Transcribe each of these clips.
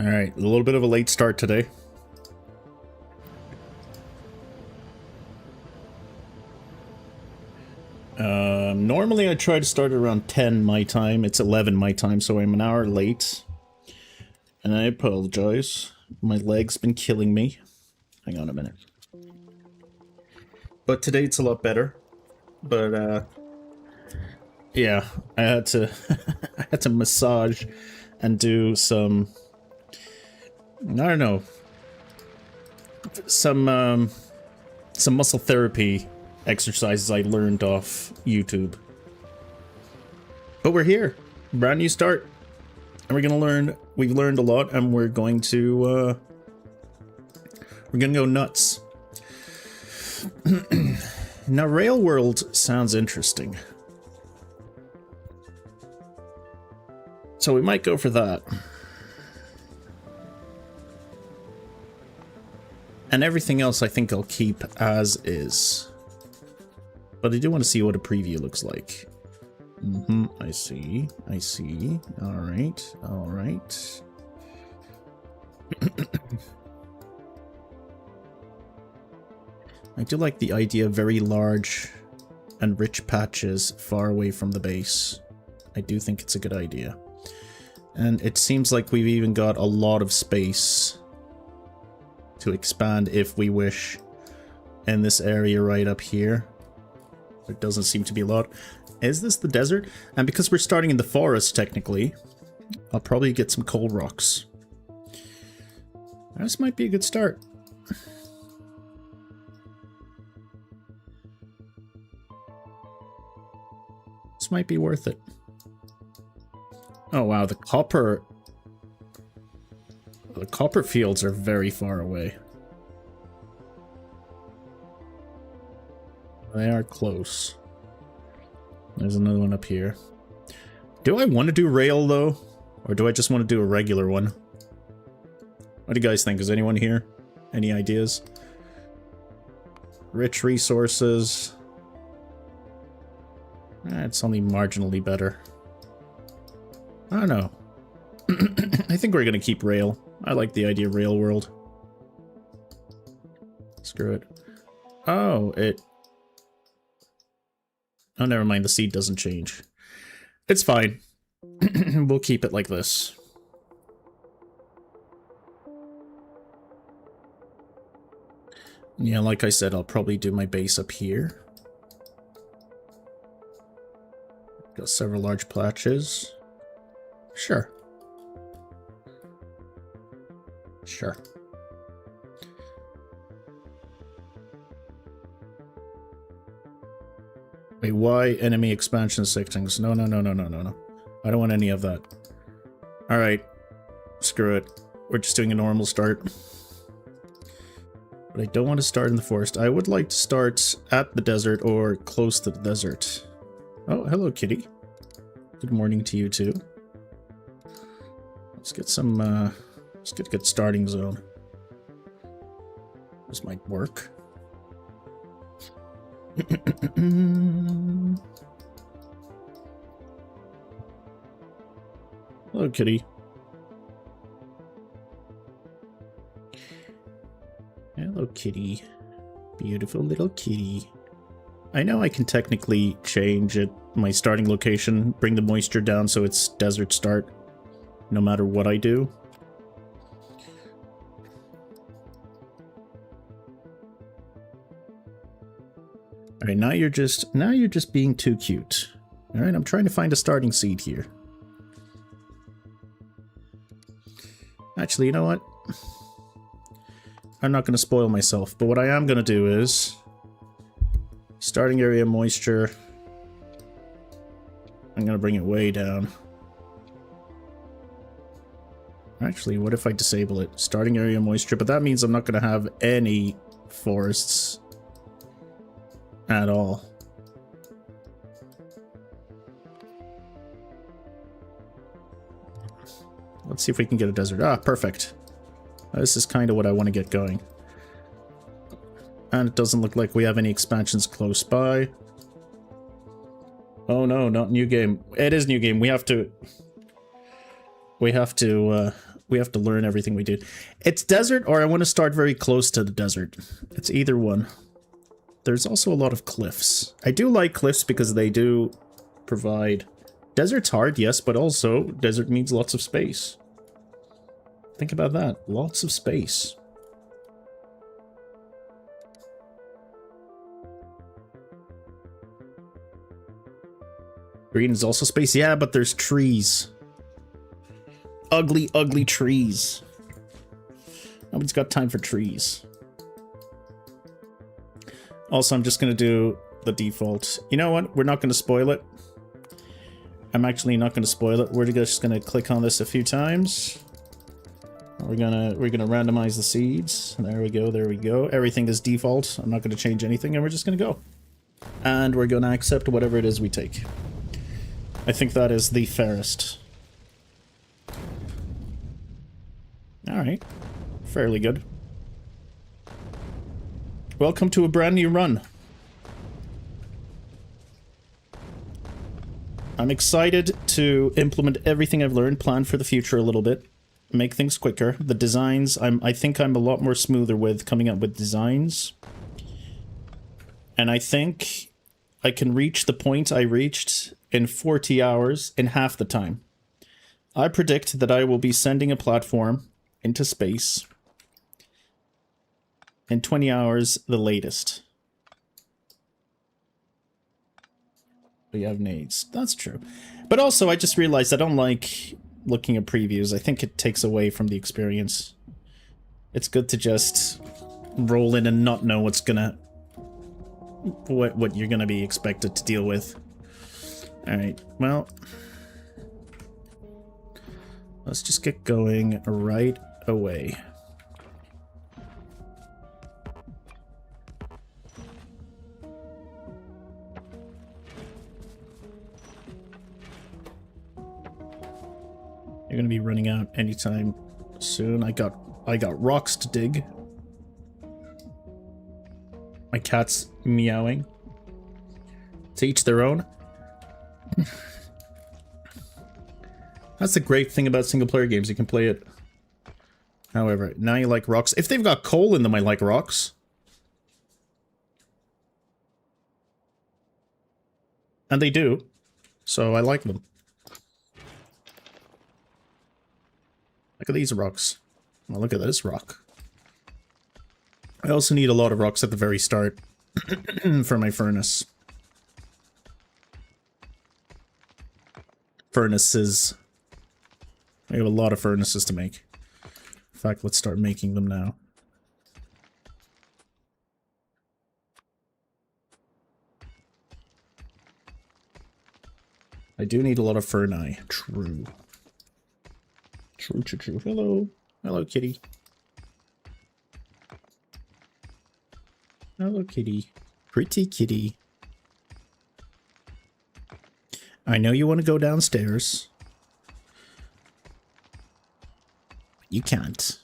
Alright, a little bit of a late start today. Normally I try to start around 10 my time. It's 11 my time, so I'm an hour late. And I apologize. My leg's been killing me. Hang on a minute. But today it's a lot better. But, yeah, I had to I had to massage and do some, I don't know, some muscle therapy exercises I learned off YouTube. But we're here, brand new start, and we're gonna learn. We've learned a lot, and we're going to go nuts. Now, Rail World sounds interesting, so we might go for that. And everything else I think I'll keep as is. But I do want to see what a preview looks like. I see. I see. Alright. Alright. I do like the idea of very large and rich patches far away from the base. I do think it's a good idea. And it seems like we've even got a lot of space to expand if we wish in this area right up here. There doesn't seem to be a lot. Is this the desert? And because we're starting in the forest, technically, I'll probably get some coal rocks. This might be a good start. This might be worth it. Oh wow, the copper fields are very far away. They are close. There's another one up here. Do I want to do rail though? Or do I just want to do a regular one? What do you guys think? Is anyone here? Any ideas? Rich resources. It's only marginally better. I don't know. I think we're gonna keep rail. I like the idea of Rail World. Screw it. Oh, oh, never mind. The seed doesn't change. It's fine. We'll keep it like this. Yeah, like I said, I'll probably do my base up here. Got several large patches. Sure. Sure. Wait, why enemy expansion sichtings? No, no, no, no, no, no, no. I don't want any of that. Alright. Screw it. We're just doing a normal start. But I don't want to start in the forest. I would like to start at the desert or close to the desert. Oh, hello, kitty. Good morning to you, too. Let's get some, let's get a good starting zone. This might work. Hello, kitty. Hello, kitty. Beautiful little kitty. I know I can technically change it, my starting location, bring the moisture down so it's desert start, no matter what I do. Alright, now you're just being too cute. Alright, I'm trying to find a starting seed here. Actually, you know what? I'm not going to spoil myself, but what I am going to do is starting area moisture. I'm going to bring it way down. Actually, what if I disable it? Starting area moisture, but that means I'm not going to have any forests at all. Let's see if we can get a desert. Ah, perfect. This is kind of what I want to get going. And it doesn't look like we have any expansions close by. Oh no, not new game. It is new game. We have to we have to learn everything we do. It's desert, or I want to start very close to the desert. It's either one. There's also a lot of cliffs. I do like cliffs because they do provide... Desert's hard, yes, but also desert means lots of space. Think about that. Lots of space. Green is also space. Yeah, but there's trees. Ugly, ugly trees. Nobody's got time for trees. Also, I'm just going to do the default. You know what? We're not going to spoil it. I'm actually not going to spoil it. We're just going to click on this a few times. We're gonna randomize the seeds. There we go, there we go. Everything is default. I'm not going to change anything, and we're just going to go. And we're going to accept whatever it is we take. I think that is the fairest. Alright. Fairly good. Welcome to a brand new run. I'm excited to implement everything I've learned, plan for the future a little bit, make things quicker. The designs, I think I'm a lot more smoother with coming up with designs. And I think I can reach the point I reached in 40 hours in half the time. I predict that I will be sending a platform into space in 20 hours, the latest. We have nades. That's true. But also, I just realized I don't like looking at previews. I think it takes away from the experience. It's good to just roll in and not know what's gonna... what you're gonna be expected to deal with. Alright, well... let's just get going right away. You're gonna be running out anytime soon. I got rocks to dig. My cat's meowing. To each their own. That's the great thing about single player games. You can play it however. Now you like rocks. If they've got coal in them, I like rocks. And they do. So I like them. Look at these rocks. Well, look at this rock. I also need a lot of rocks at the very start for my furnace. Furnaces. I have a lot of furnaces to make. In fact, let's start making them now. I do need a lot of ferni. True. True, true, true. Hello. Hello, kitty. Hello, kitty. Pretty kitty. I know you want to go downstairs. You can't.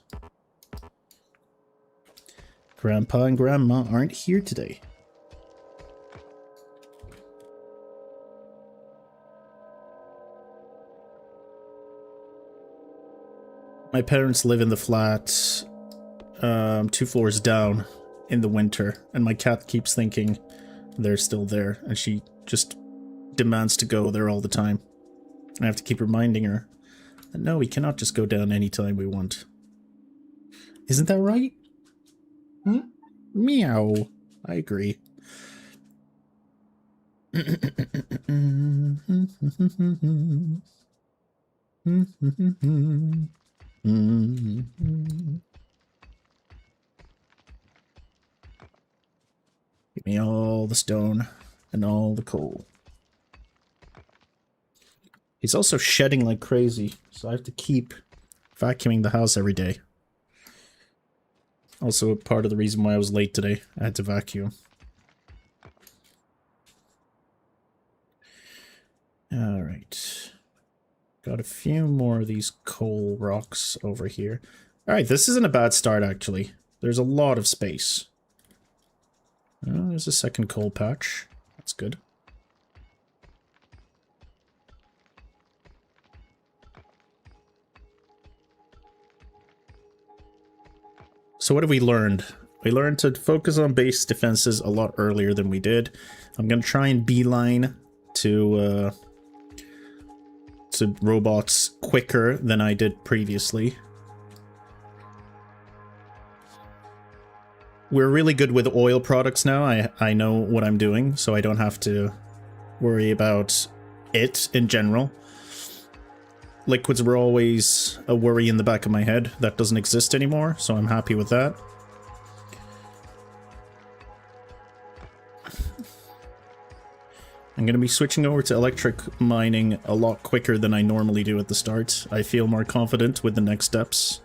Grandpa and Grandma aren't here today. My parents live in the flat 2 floors down in the winter, and my cat keeps thinking they're still there, and she just demands to go there all the time. I have to keep reminding her that no, we cannot just go down anytime we want. Isn't that right? Hmm? Meow. I agree. Give me all the stone and all the coal. He's also shedding like crazy, so I have to keep vacuuming the house every day. Also, part of the reason why I was late today, I had to vacuum. Alright. Got a few more of these coal rocks over here. Alright, this isn't a bad start, actually. There's a lot of space. Oh, there's a second coal patch. That's good. So what have we learned? We learned to focus on base defenses a lot earlier than we did. I'm going to try and beeline to robots quicker than I did previously. We're really good with oil products now. I know what I'm doing, so I don't have to worry about it in general. Liquids were always a worry in the back of my head. That doesn't exist anymore, so I'm happy with that. I'm going to be switching over to electric mining a lot quicker than I normally do at the start. I feel more confident with the next steps.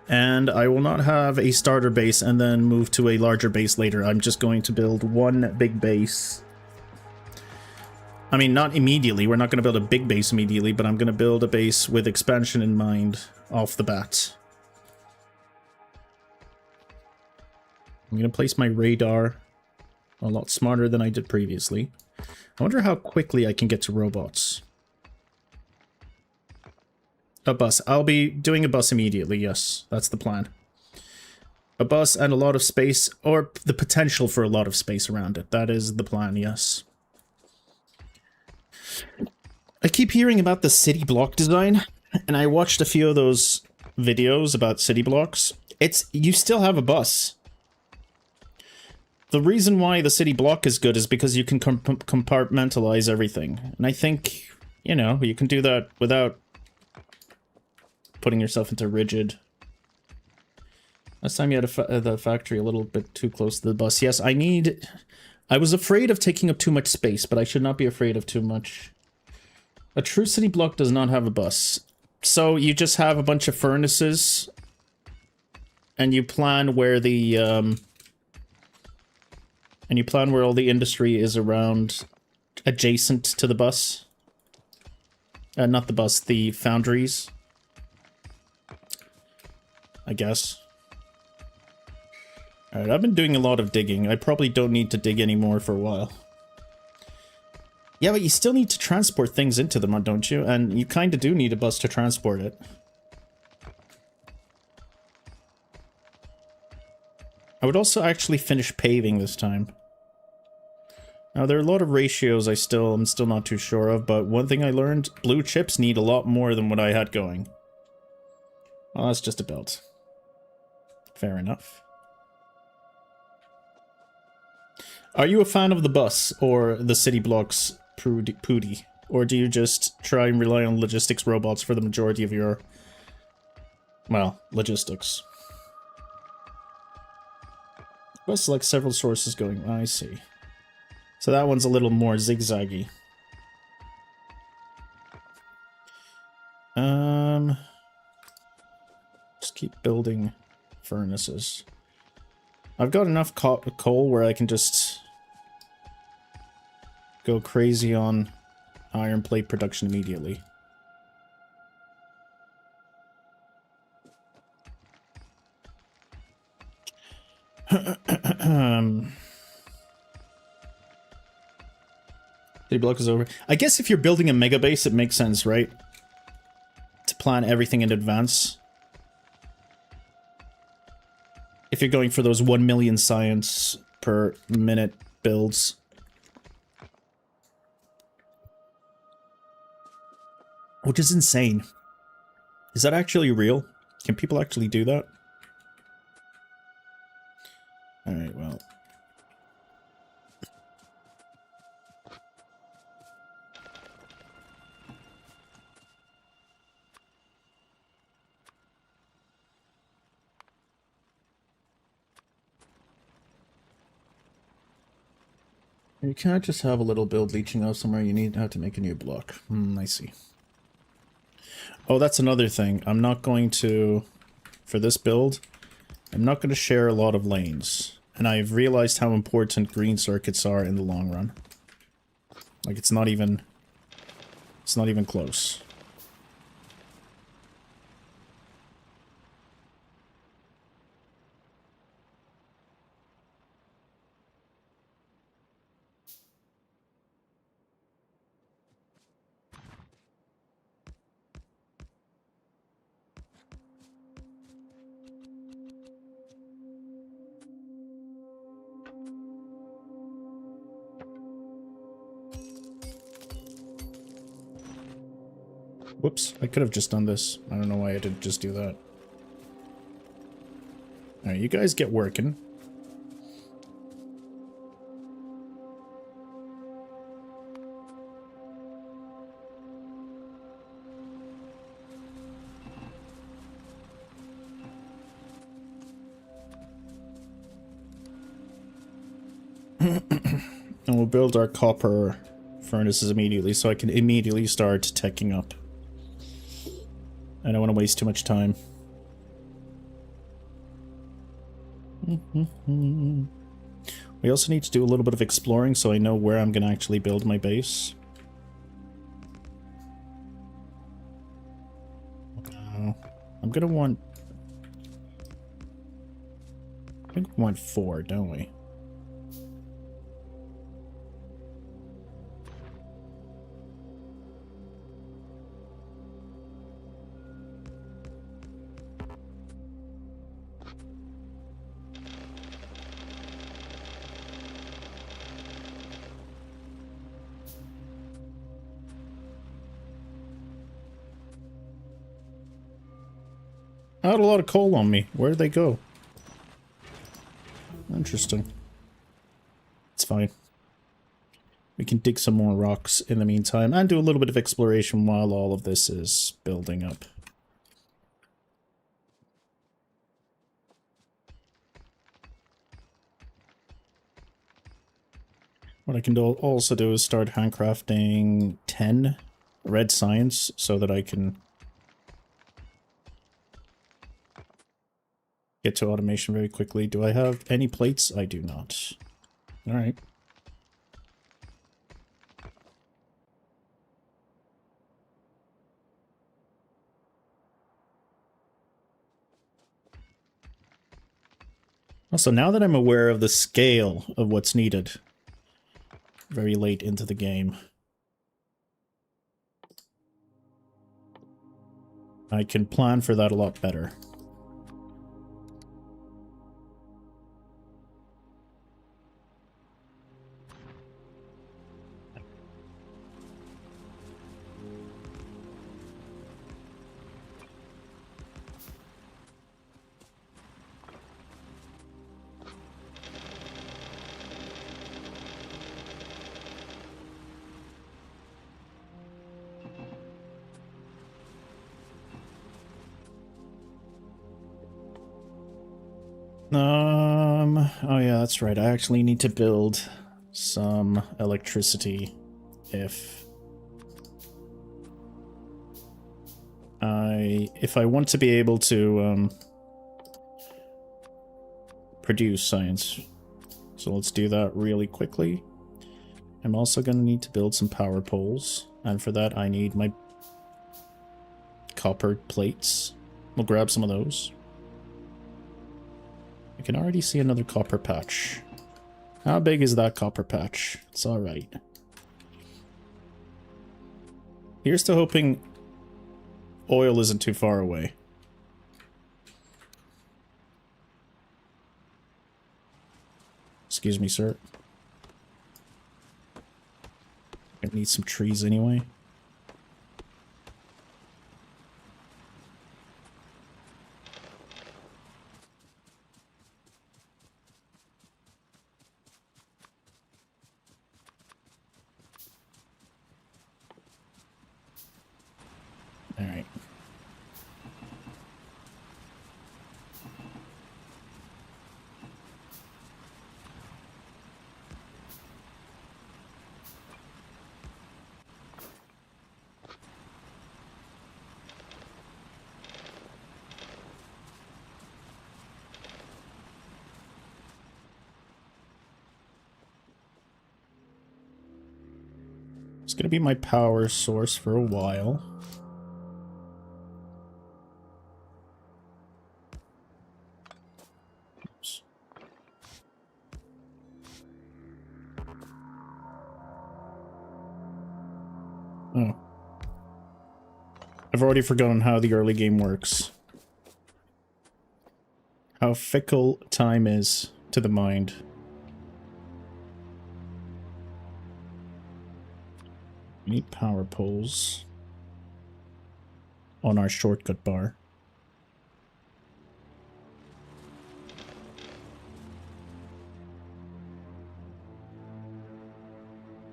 And I will not have a starter base and then move to a larger base later. I'm just going to build one big base. I mean, not immediately. We're not going to build a big base immediately, but I'm going to build a base with expansion in mind off the bat. I'm going to place my radar a lot smarter than I did previously. I wonder how quickly I can get to robots. A bus. I'll be doing a bus immediately, yes. That's the plan. A bus and a lot of space, or the potential for a lot of space around it. That is the plan, yes. I keep hearing about the city block design, and I watched a few of those videos about city blocks. You still have a bus. The reason why the city block is good is because you can compartmentalize everything. And I think, you know, you can do that without putting yourself into rigid. Last time you had the factory a little bit too close to the bus. Yes, I was afraid of taking up too much space, but I should not be afraid of too much. A true city block does not have a bus. So you just have a bunch of furnaces, and you plan where the, and you plan where all the industry is around, adjacent to the bus. Not the bus, the foundries. I guess. Alright, I've been doing a lot of digging. I probably don't need to dig anymore for a while. Yeah, but you still need to transport things into them, don't you? And you kind of do need a bus to transport it. I would also actually finish paving this time. Now, there are a lot of ratios I'm still not too sure of, but one thing I learned, blue chips need a lot more than what I had going. Well, that's just a belt. Fair enough. Are you a fan of the bus or the city blocks pooty? Or do you just try and rely on logistics robots for the majority of your, well, logistics? Bus like several sources going, I see. So that one's a little more zigzaggy. Just keep building furnaces. I've got enough coal where I can just go crazy on iron plate production immediately. The block is over. I guess if you're building a mega base, it makes sense, right? To plan everything in advance. If you're going for those 1 million science per minute builds. Which is insane. Is that actually real? Can people actually do that? Alright, well. You can't just have a little build leeching out somewhere. You need to have to make a new block. I see. Oh, that's another thing. I'm not going to, for this build, I'm not going to share a lot of lanes. And I've realized how important green circuits are in the long run. Like, it's not even close. Whoops, I could have just done this. I don't know why I didn't just do that. Alright, you guys get working. And we'll build our copper furnaces immediately so I can immediately start teching up. I don't want to waste too much time. We also need to do a little bit of exploring so I know where I'm going to actually build my base. I'm going to want... I think we want 4, don't we? I had a lot of coal on me. Where did they go? Interesting. It's fine. We can dig some more rocks in the meantime and do a little bit of exploration while all of this is building up. What I can also do is start handcrafting 10 red science so that I can get to automation very quickly. Do I have any plates? I do not. Alright. Also, now that I'm aware of the scale of what's needed very late into the game, I can plan for that a lot better. Oh yeah, that's right. I actually need to build some electricity if I want to be able to produce science. So let's do that really quickly. I'm also going to need to build some power poles, and for that I need my copper plates. We'll grab some of those. I can already see another copper patch. How big is that copper patch? It's alright. Here's to hoping oil isn't too far away. Excuse me, sir. I need some trees anyway. Alright. It's gonna be my power source for a while. Oops. Oh. I've already forgotten how the early game works. How fickle time is to the mind. Need power poles. on our shortcut bar.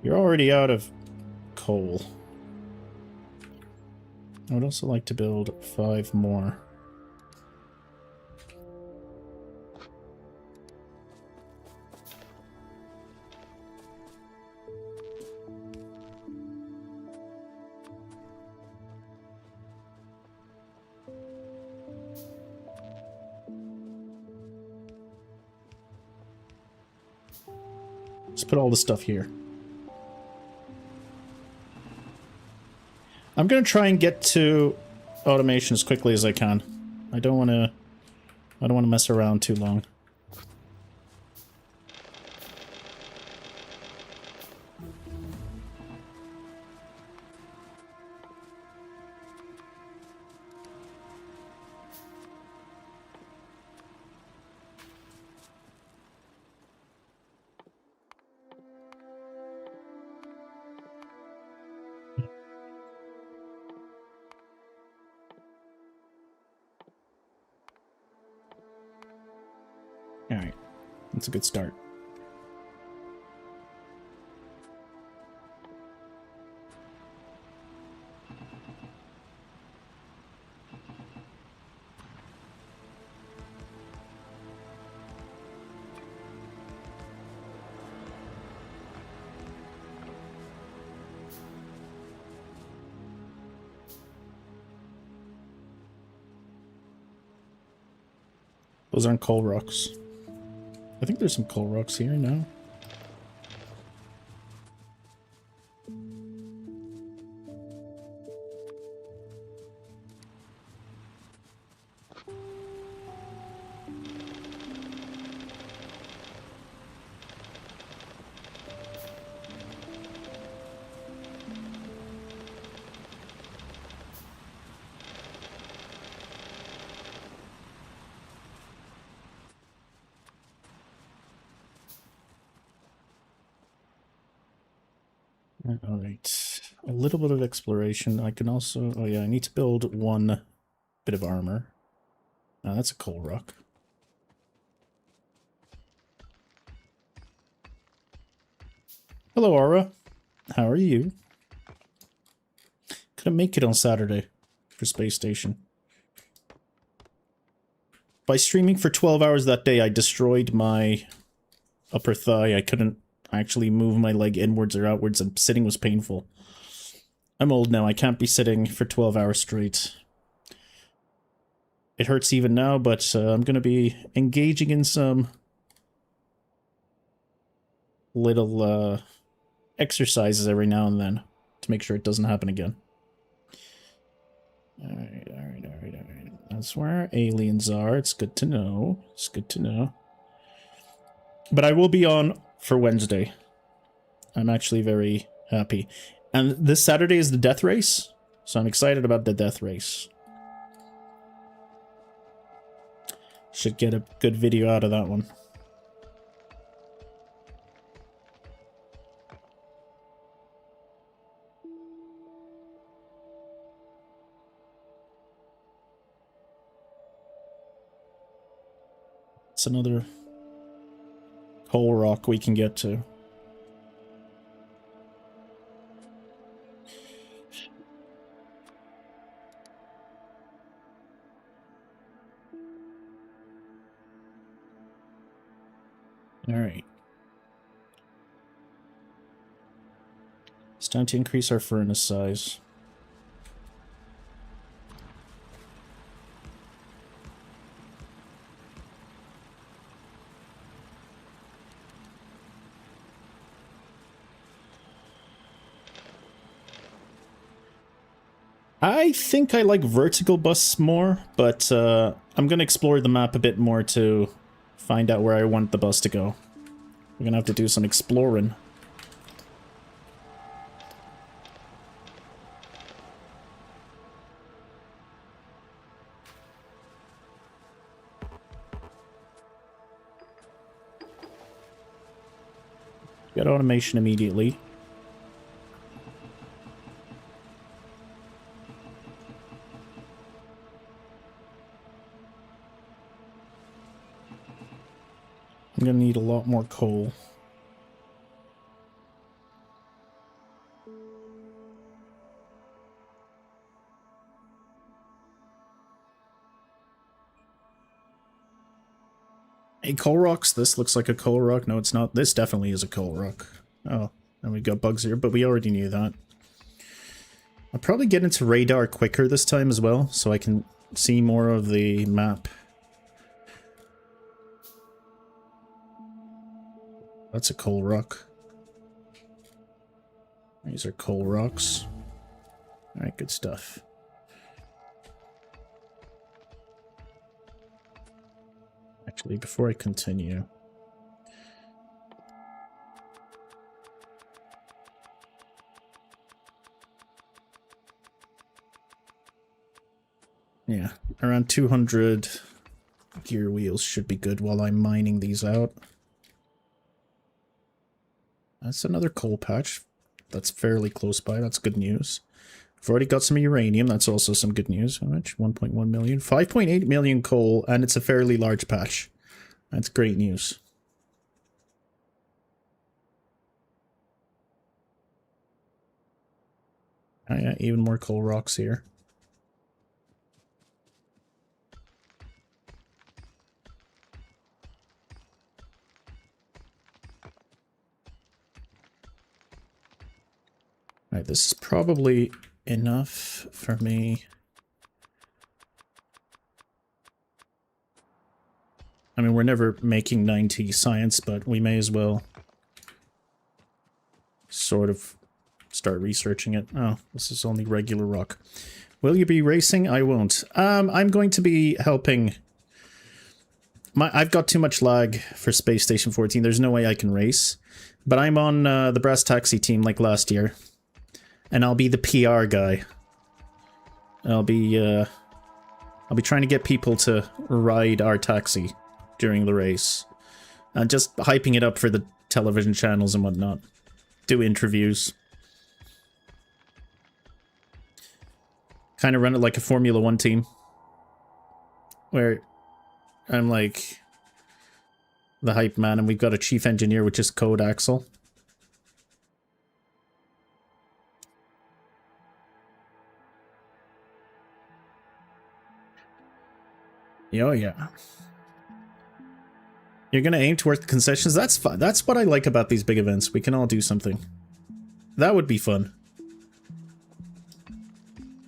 You're already out of coal. I would also like to build 5 more. Let's put all the stuff here. I'm gonna try and get to automation as quickly as I can. I don't want to mess around too long. Alright, that's a good start. Those aren't coal rocks. I think there's some coal rocks here now. Alright, a little bit of exploration. I can also, oh yeah, I need to build 1 bit of armor. That's a coal rock. Hello, Aura. How are you? Couldn't make it on Saturday for Space Station. By streaming for 12 hours that day, I destroyed my upper thigh. I couldn't actually move my leg inwards or outwards, and sitting was painful. I'm old now, I can't be sitting for 12 hours straight. It hurts even now, but I'm gonna be engaging in some little exercises every now and then to make sure it doesn't happen again. Alright. That's where our aliens are. It's good to know. It's good to know. But I will be on for Wednesday. I'm actually very happy. And this Saturday is the death race, so I'm excited about the death race. Should get a good video out of that one. It's another coal rock we can get to. Alright. It's time to increase our furnace size. I think I like vertical busts more, but I'm gonna explore the map a bit more to find out where I want the bus to go. We're gonna have to do some exploring. Got automation immediately. lot more coal. Hey, coal rocks. This looks like a coal rock. No, it's not. This definitely is a coal rock. Oh, and we got bugs here, but we already knew that. I'll probably get into radar quicker this time as well, so I can see more of the map. That's a coal rock. These are coal rocks. Alright, good stuff. Actually, before I continue... Yeah, around 200 gear wheels should be good while I'm mining these out. That's another coal patch. That's fairly close by. That's good news. I've already got some uranium. That's also some good news. How much? 1.1 million. 5.8 million coal, and it's a fairly large patch. That's great news. Oh yeah, even more coal rocks here. Alright, this is probably enough for me. I mean, we're never making 90 science, but we may as well sort of start researching it. Oh, this is only regular rock. Will you be racing? I won't. I'm going to be helping. I've got too much lag for Space Station 14. There's no way I can race. But I'm on the Brass Taxi team like last year. And I'll be the PR guy. I'll be trying to get people to ride our taxi during the race. And just hyping it up for the television channels and whatnot. Do interviews. Kind of run it like a Formula 1 team. Where I'm like the hype man and we've got a chief engineer, which is Code Axel. Oh yeah. You're gonna aim towards the concessions? That's fun. That's what I like about these big events. We can all do something. That would be fun.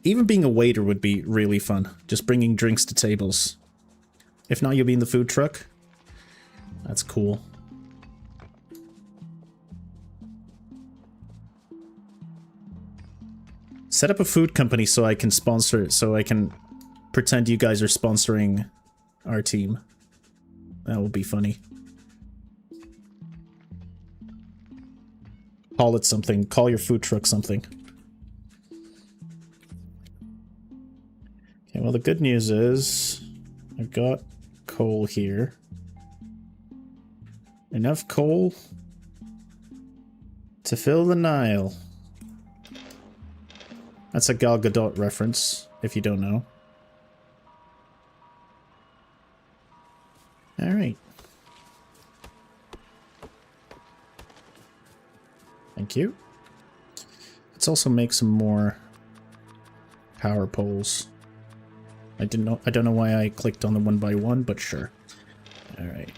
Even being a waiter would be really fun. Just bringing drinks to tables. If not, you'll be in the food truck. That's cool. Set up a food company so I can sponsor it, so I can pretend you guys are sponsoring our team. That would be funny. Call it something. Call your food truck something. Okay, well the good news is I've got coal here. Enough coal to fill the Nile. That's a Gal Gadot reference, if you don't know. Alright. Thank you. Let's also make some more power poles. I don't know why I clicked on them one by one, but sure. Alright.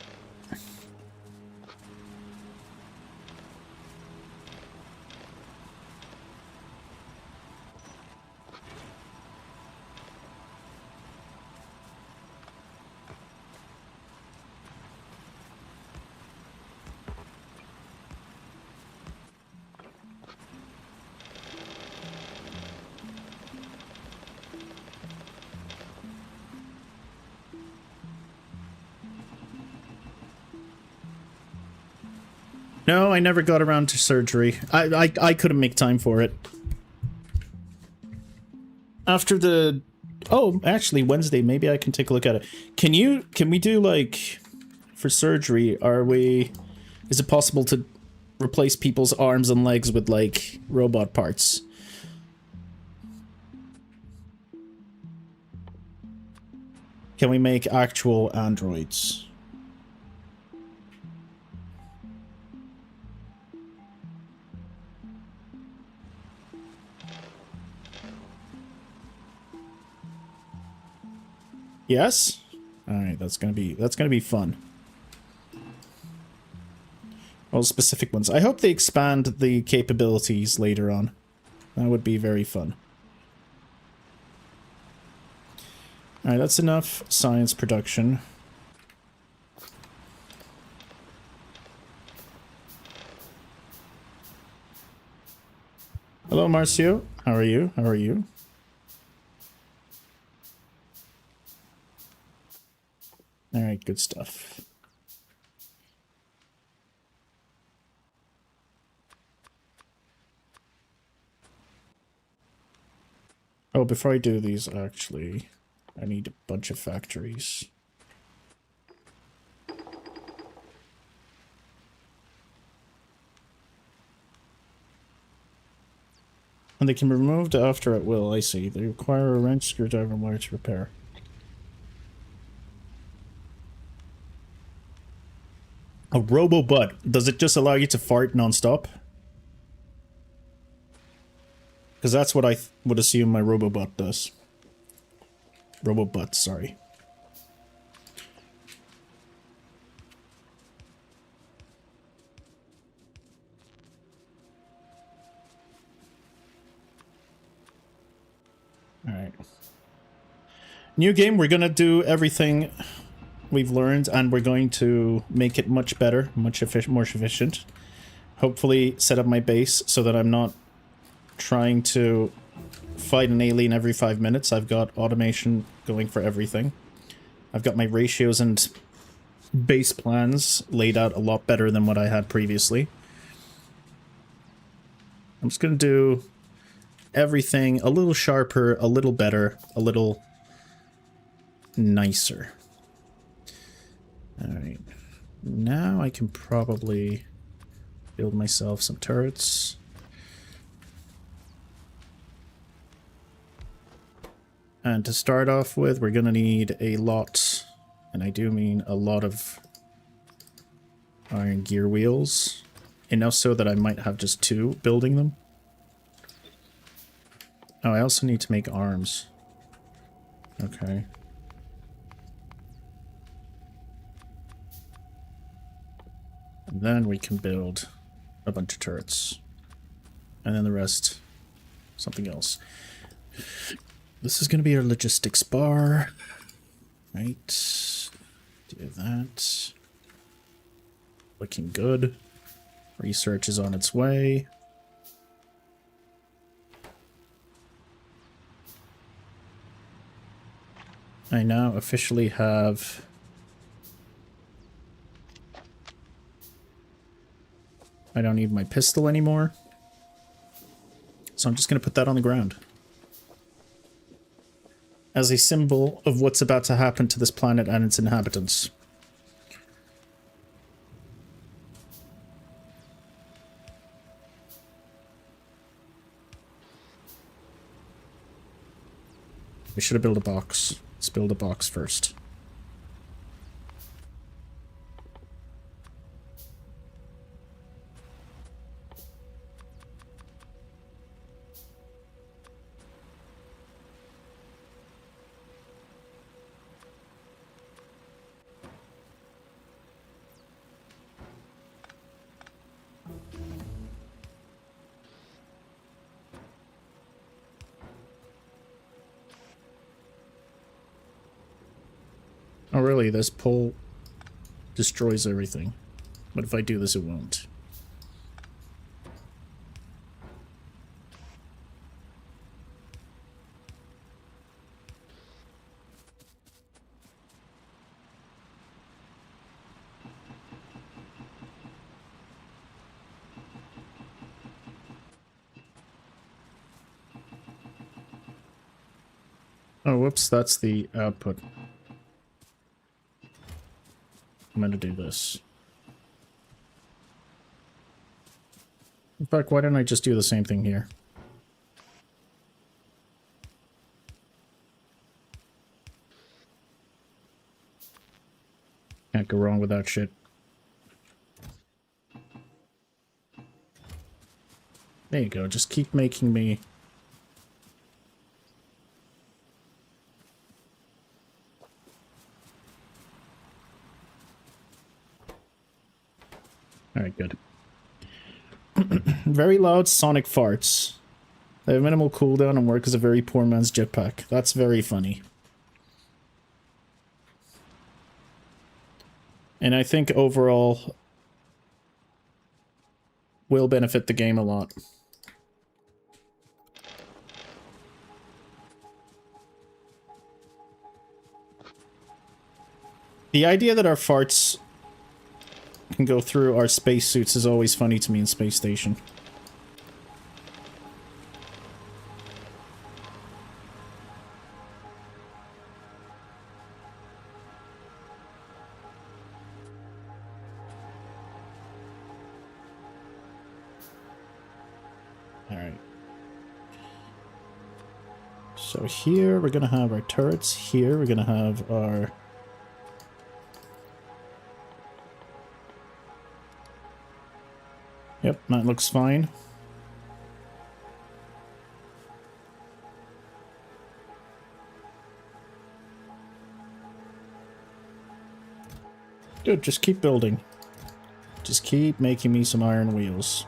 No, I never got around to surgery. I couldn't make time for it. After the... Oh, actually, Wednesday, maybe I can take a look at it. Can we do, like... For surgery, is it possible to replace people's arms and legs with, like, robot parts? Can we make actual androids? Yes? Alright, that's gonna be fun. All specific ones. I hope they expand the capabilities later on. That would be very fun. Alright, that's enough science production. Hello, Marcio. How are you? How are you? Alright, good stuff. Oh, before I do these, actually, I need a bunch of factories. And they can be removed after at will, I see. They require a wrench, screwdriver, and wire to repair. A robo-butt. Does it just allow you to fart non-stop? Because that's what I would assume my robo-butt does. Robo-butt, sorry. Alright. New game, we're gonna do everything we've learned, and we're going to make it much better, much more efficient. Hopefully set up my base so that I'm not trying to fight an alien every 5 minutes. I've got automation going for everything. I've got my ratios and base plans laid out a lot better than what I had previously. I'm just going to do everything a little sharper, a little better, a little nicer. Alright. Now I can probably build myself some turrets. And to start off with, we're going to need a lot, and I do mean a lot of iron gear wheels. Enough so that I might have just 2 building them. Oh, I also need to make arms. Okay. And then we can build a bunch of turrets. And then the rest, something else. This is going to be our logistics bar. Right. Do that. Looking good. Research is on its way. I now officially have... I don't need my pistol anymore. So I'm just going to put that on the ground. As a symbol of what's about to happen to this planet and its inhabitants. We should have built a box. Let's build a box first. Oh really, this pole destroys everything. But if I do this, it won't. Oh, whoops, that's the output. I'm gonna do this. In fact, why don't I just do the same thing here? Can't go wrong with that shit. There you go, just keep making me... Very loud sonic farts. They have minimal cooldown and work as a very poor man's jetpack. That's very funny. And I think overall will benefit the game a lot. The idea that our farts can go through our spacesuits is always funny to me in Space Station. Alright. So here we're gonna have our turrets. Here we're gonna have our... Yep, that looks fine. Good, just keep building. Just keep making me some iron wheels.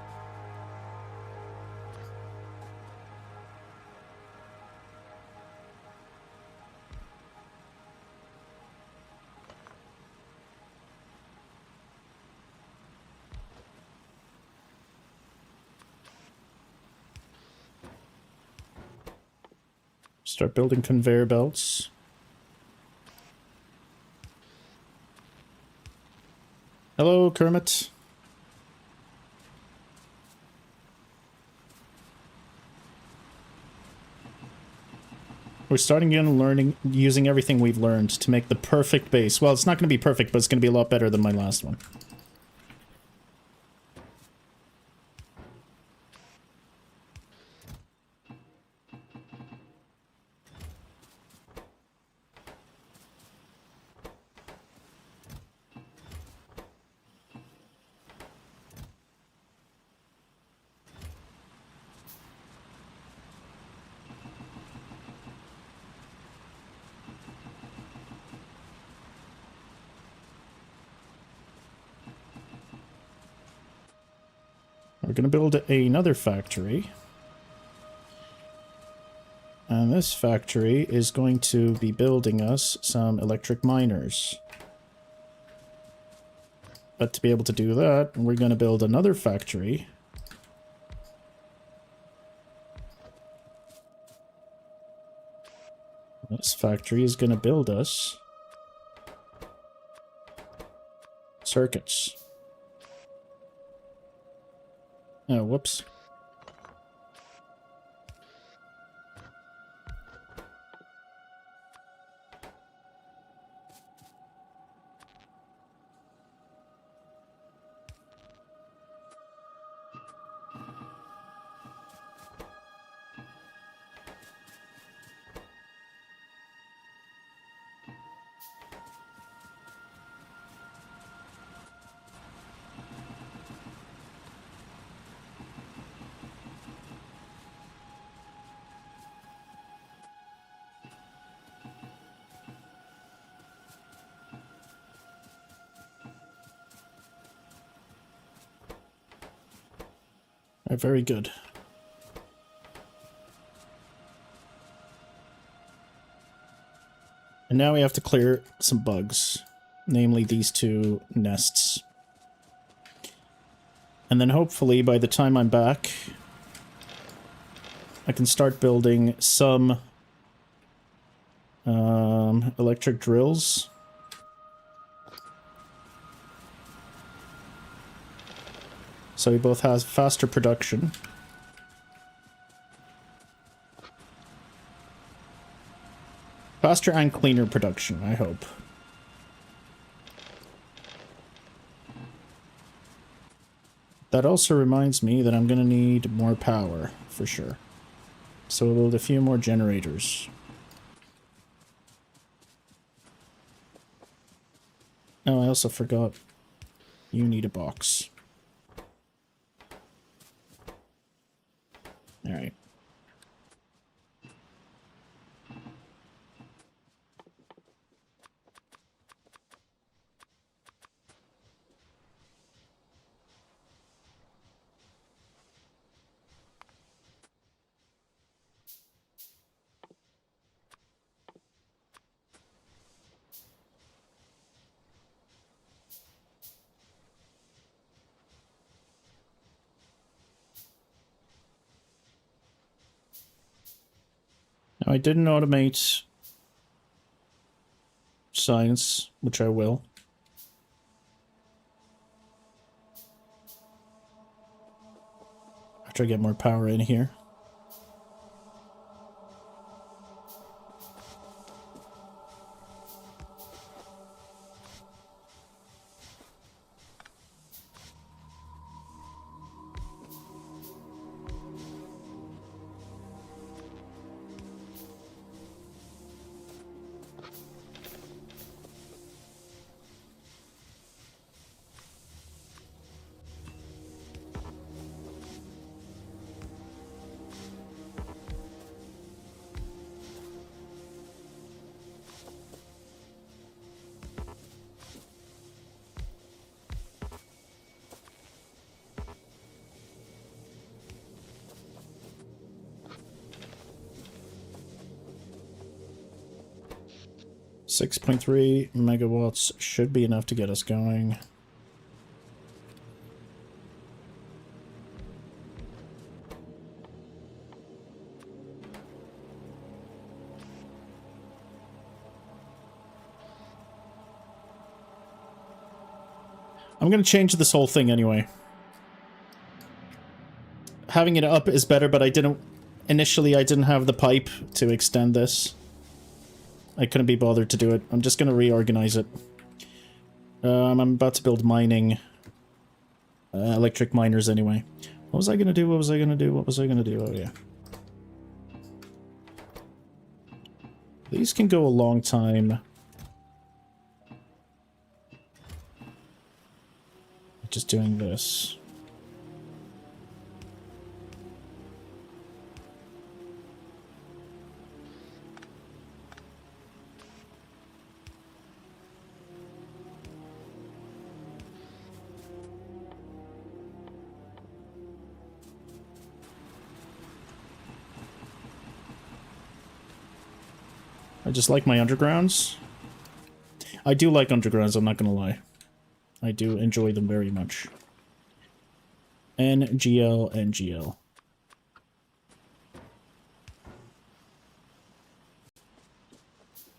Start building conveyor belts. Hello, Kermit. We're starting in learning, using everything we've learned to make the perfect base. Well, it's not going to be perfect, but it's going to be a lot better than my last one. We're going to build another factory. And this factory is going to be building us some electric miners. But to be able to do that, we're going to build another factory. This factory is going to build us circuits. Oh, whoops. Very good. And now we have to clear some bugs, namely these two nests. And then hopefully by the time I'm back, I can start building some electric drills. So we both have faster production. Faster and cleaner production, I hope. That also reminds me that I'm going to need more power, for sure. So we'll build a few more generators. Oh, I also forgot. You need a box. Alright. Now I didn't automate science, which I will. After I get more power in here. .3 megawatts should be enough to get us going. I'm going to change this whole thing anyway. Having it up is better, but initially I didn't have the pipe to extend this. I couldn't be bothered to do it. I'm just going to reorganize it. I'm about to build mining. Electric miners anyway. What was I going to do? What was I going to do? What was I going to do? Oh yeah. These can go a long time. Just doing this. I just like my undergrounds. I do like undergrounds, I'm not gonna lie. I do enjoy them very much. NGL, NGL.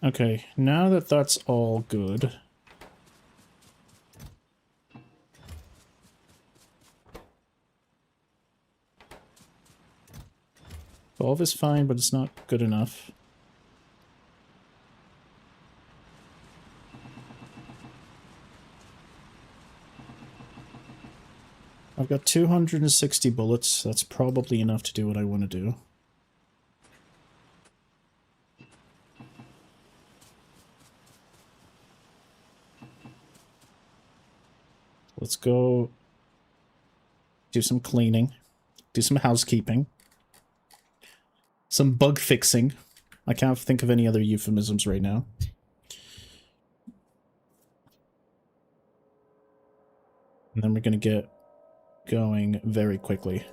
Okay, now that that's all good. Valve is fine, but it's not good enough. I've got 260 bullets. That's probably enough to do what I want to do. Let's go do some cleaning, do some housekeeping, some bug fixing. I can't think of any other euphemisms right now. And then we're going to get going very quickly.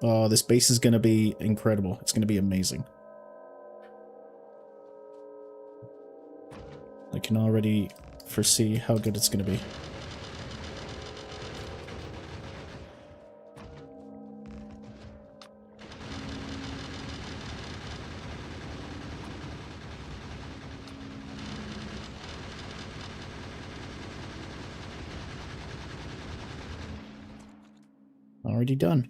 Oh, this base is going to be incredible. It's going to be amazing. I can already foresee how good it's going to be. Already done.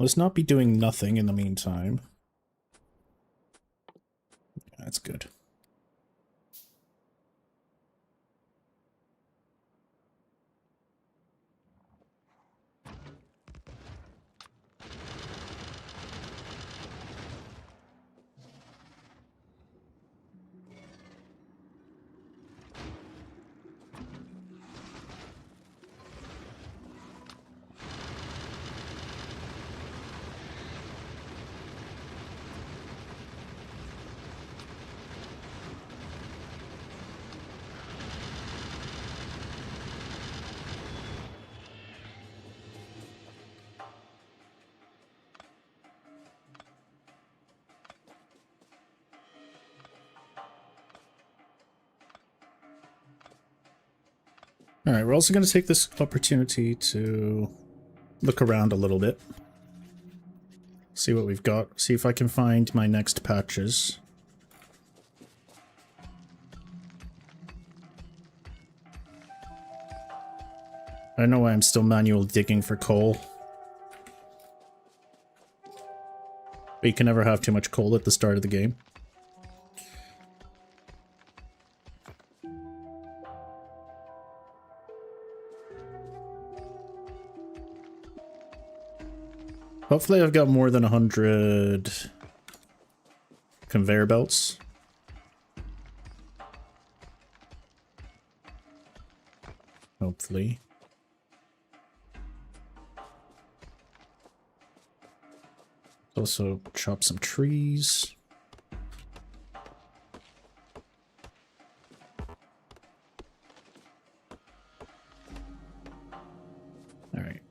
Let's not be doing nothing in the meantime. That's good. Alright, we're also going to take this opportunity to look around a little bit. See what we've got. See if I can find my next patches. I don't know why I'm still manual digging for coal. But you can never have too much coal at the start of the game. Hopefully I've got more than 100 conveyor belts. Hopefully. Also chop some trees. All right.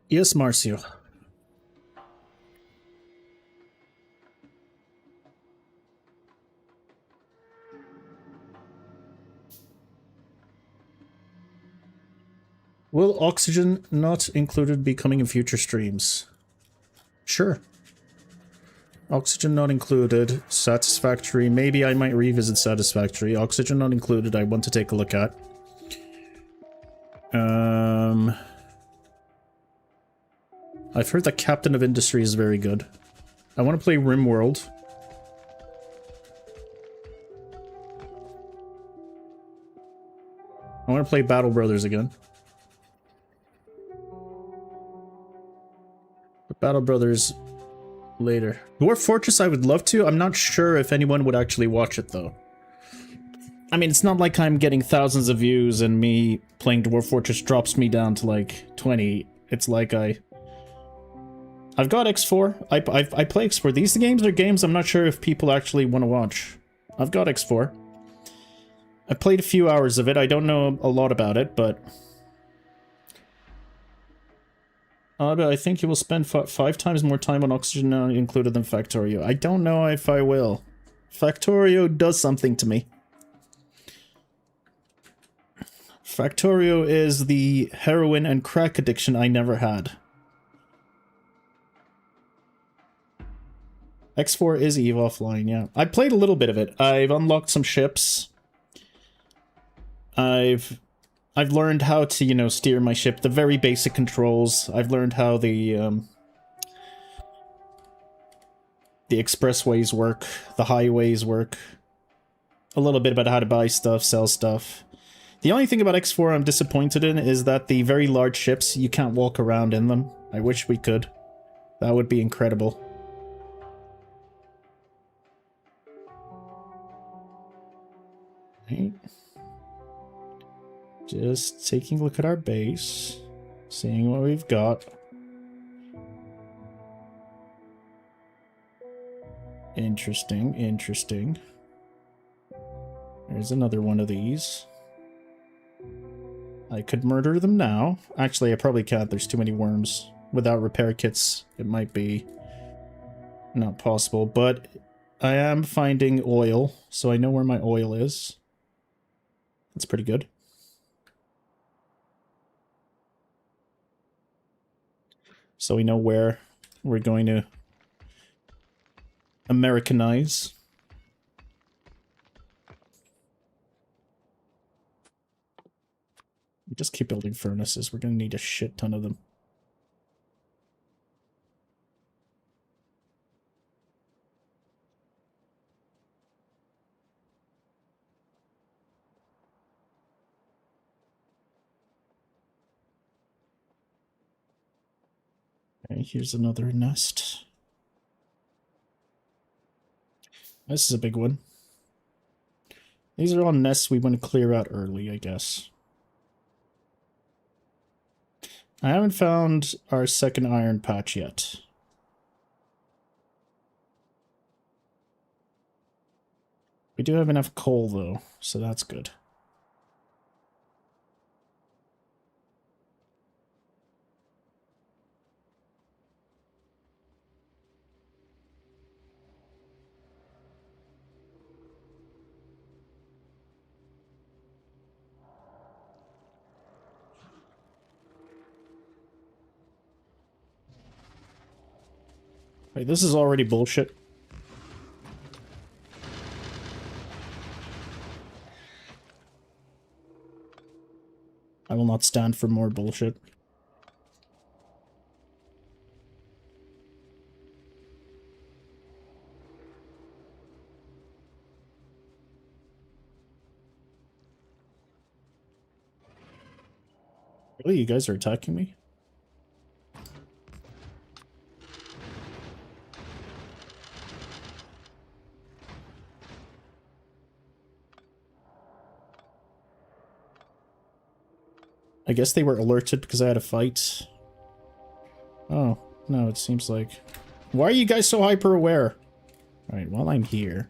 Yes, Marcio. Will oxygen not included be coming in future streams? Sure. Oxygen not included. Satisfactory. Maybe I might revisit Satisfactory. Oxygen not included. I want to take a look at. I've heard that Captain of Industry is very good. I want to play RimWorld. I want to play Battle Brothers again. But Battle Brothers later. Dwarf Fortress I would love to. I'm not sure if anyone would actually watch it though. I mean, it's not like I'm getting thousands of views and me playing Dwarf Fortress drops me down to like 20. It's like I've got X4. I play X4. These games are games I'm not sure if people actually want to watch. I've got X4. I played a few hours of it. I don't know a lot about it, but I think you will spend 5 times more time on Oxygen now included than Factorio. I don't know if I will. Factorio does something to me. Factorio is the heroin and crack addiction I never had. X4 is EVE Offline, yeah. I played a little bit of it. I've unlocked some ships. I've learned how to, you know, steer my ship. The very basic controls. I've learned how the expressways work. The highways work. A little bit about how to buy stuff, sell stuff. The only thing about X4 I'm disappointed in is that the very large ships, you can't walk around in them. I wish we could. That would be incredible. Right. Just taking a look at our base. Seeing what we've got. Interesting, interesting. There's another one of these. I could murder them now. Actually, I probably can't. There's too many worms. Without repair kits, it might be not possible. But I am finding oil, so I know where my oil is. That's pretty good. So we know where we're going to Americanize. We just keep building furnaces. We're going to need a shit ton of them. Okay, here's another nest. This is a big one. These are all nests we want to clear out early, I guess. I haven't found our second iron patch yet. We do have enough coal, though, so that's good. Wait, this is already bullshit. I will not stand for more bullshit. Really, you guys are attacking me? I guess they were alerted because I had a fight. Oh, no, it seems like... Why are you guys so hyper-aware? Alright, while I'm here...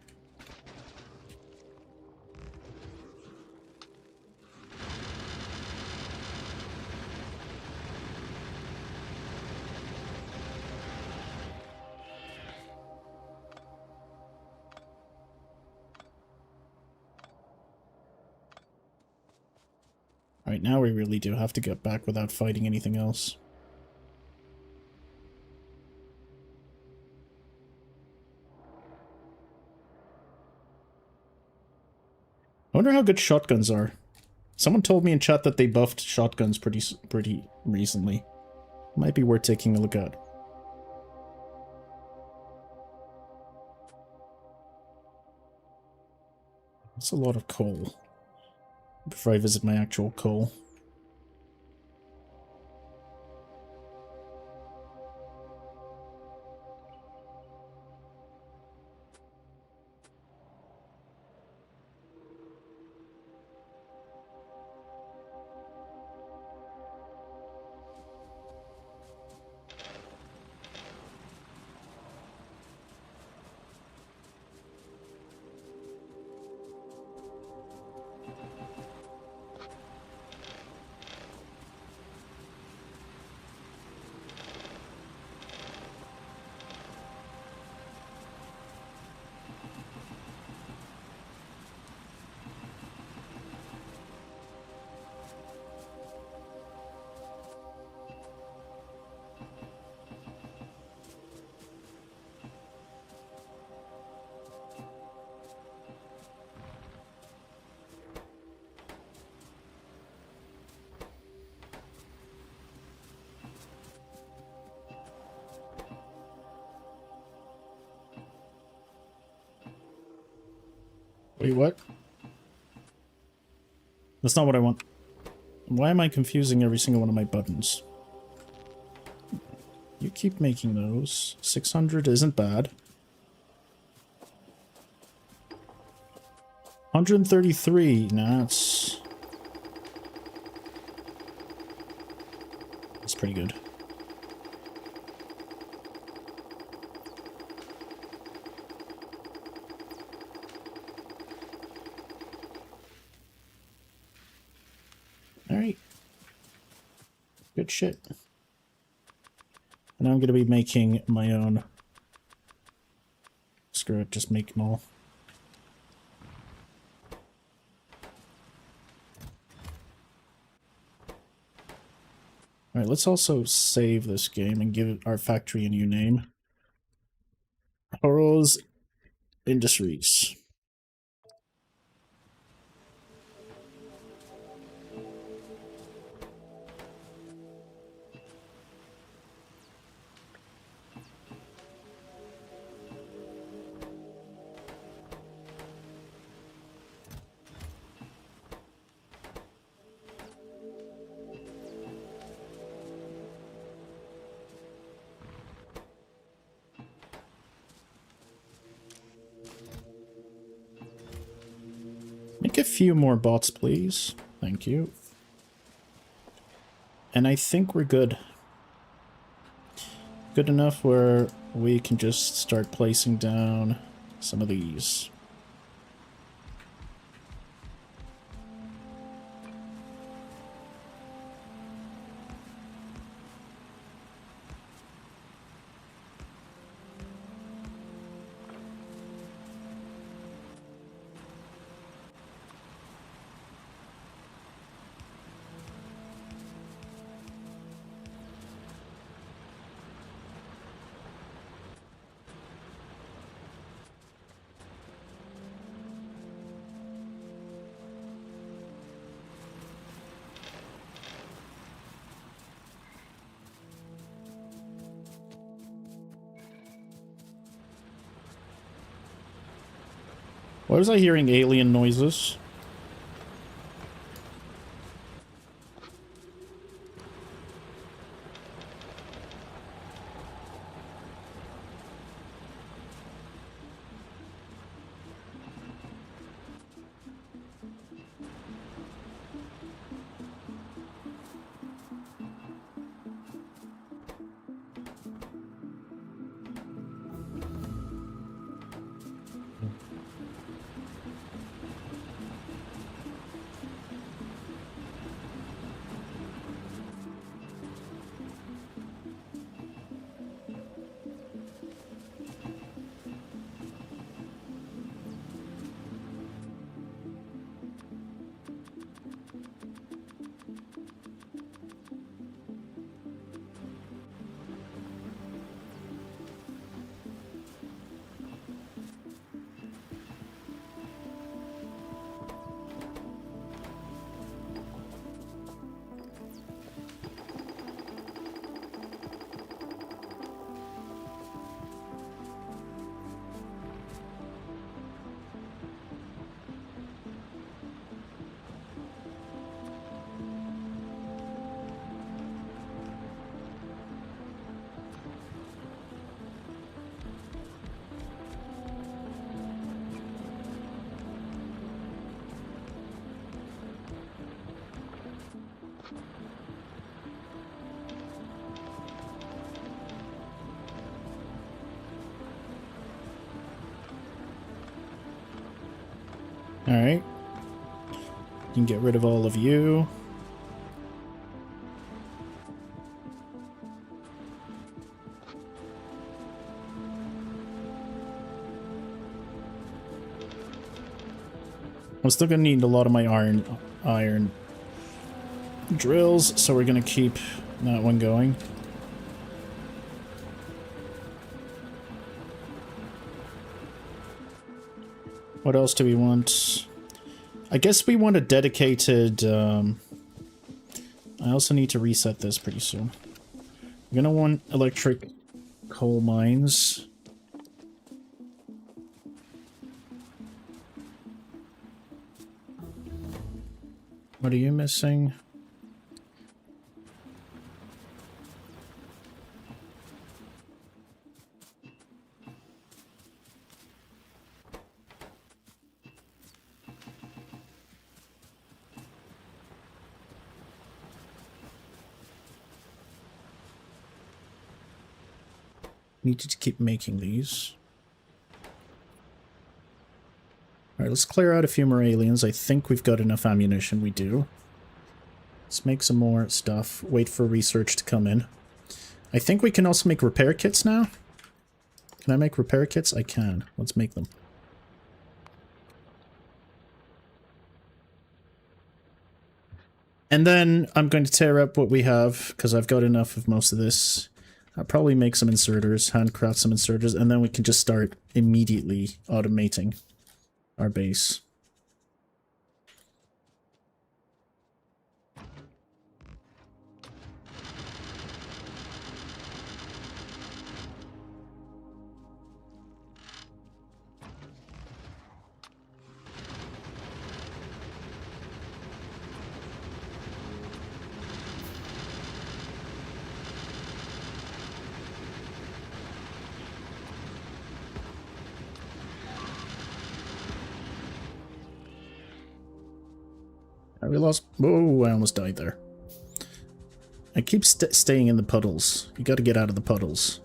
Alright, now we really do have to get back without fighting anything else. I wonder how good shotguns are. Someone told me in chat that they buffed shotguns pretty recently. Might be worth taking a look at. That's a lot of coal. Before I visit my actual coal. Wait, what? That's not what I want. Why am I confusing every single one of my buttons? You keep making those. 600 isn't bad. 133, nah, that's pretty good. Alright. Good shit. And I'm going to be making my own. Screw it, just make them all. Alright, let's also save this game and give our factory a new name. Horo's Industries. Make a few more bots, please. Thank you. And I think we're good. Good enough where we can just start placing down some of these. Why was I hearing alien noises? Alright. You can get rid of all of you. I'm still gonna need a lot of my iron drills, so we're gonna keep that one going. What else do we want? I guess we want a dedicated, I also need to reset this pretty soon. We're gonna want electric coal mines. What are you missing? Need to keep making these. Alright, let's clear out a few more aliens. I think we've got enough ammunition. We do. Let's make some more stuff. Wait for research to come in. I think we can also make repair kits now. Can I make repair kits? I can. Let's make them. And then I'm going to tear up what we have, because I've got enough of most of this. I'll probably make some inserters, handcraft some inserters, and then we can just start immediately automating our base. We lost... Whoa, I almost died there. I keep staying in the puddles. You gotta get out of the puddles.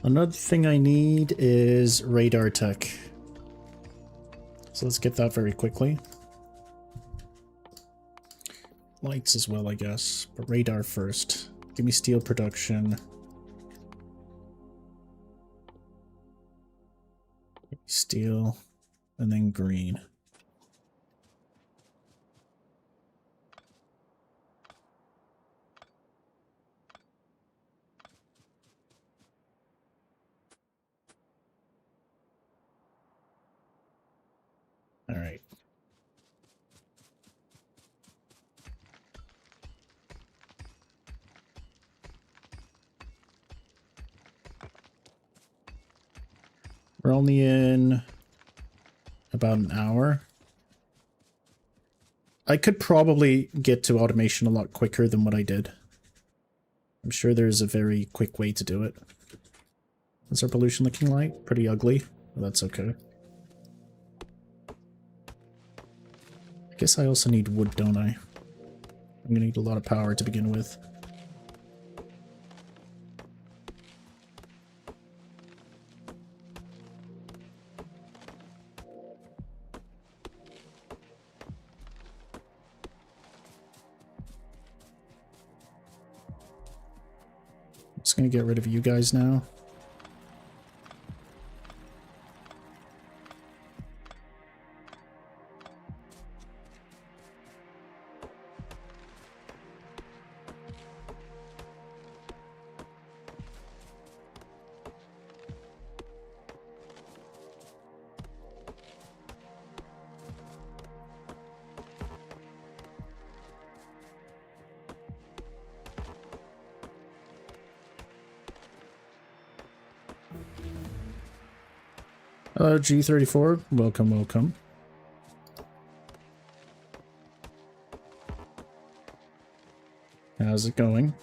Another thing I need is radar tech. So let's get that very quickly. Lights as well, I guess, but radar first. Give me steel production. Steel, and then green. We're only in about an hour. I could probably get to automation a lot quicker than what I did. I'm sure there's a very quick way to do it. What's our pollution looking like? Pretty ugly. Well, that's okay. I guess I also need wood, don't I? I'm gonna need a lot of power to begin with. Just gonna get rid of you guys now. Hello, G34. Welcome, welcome. How's it going?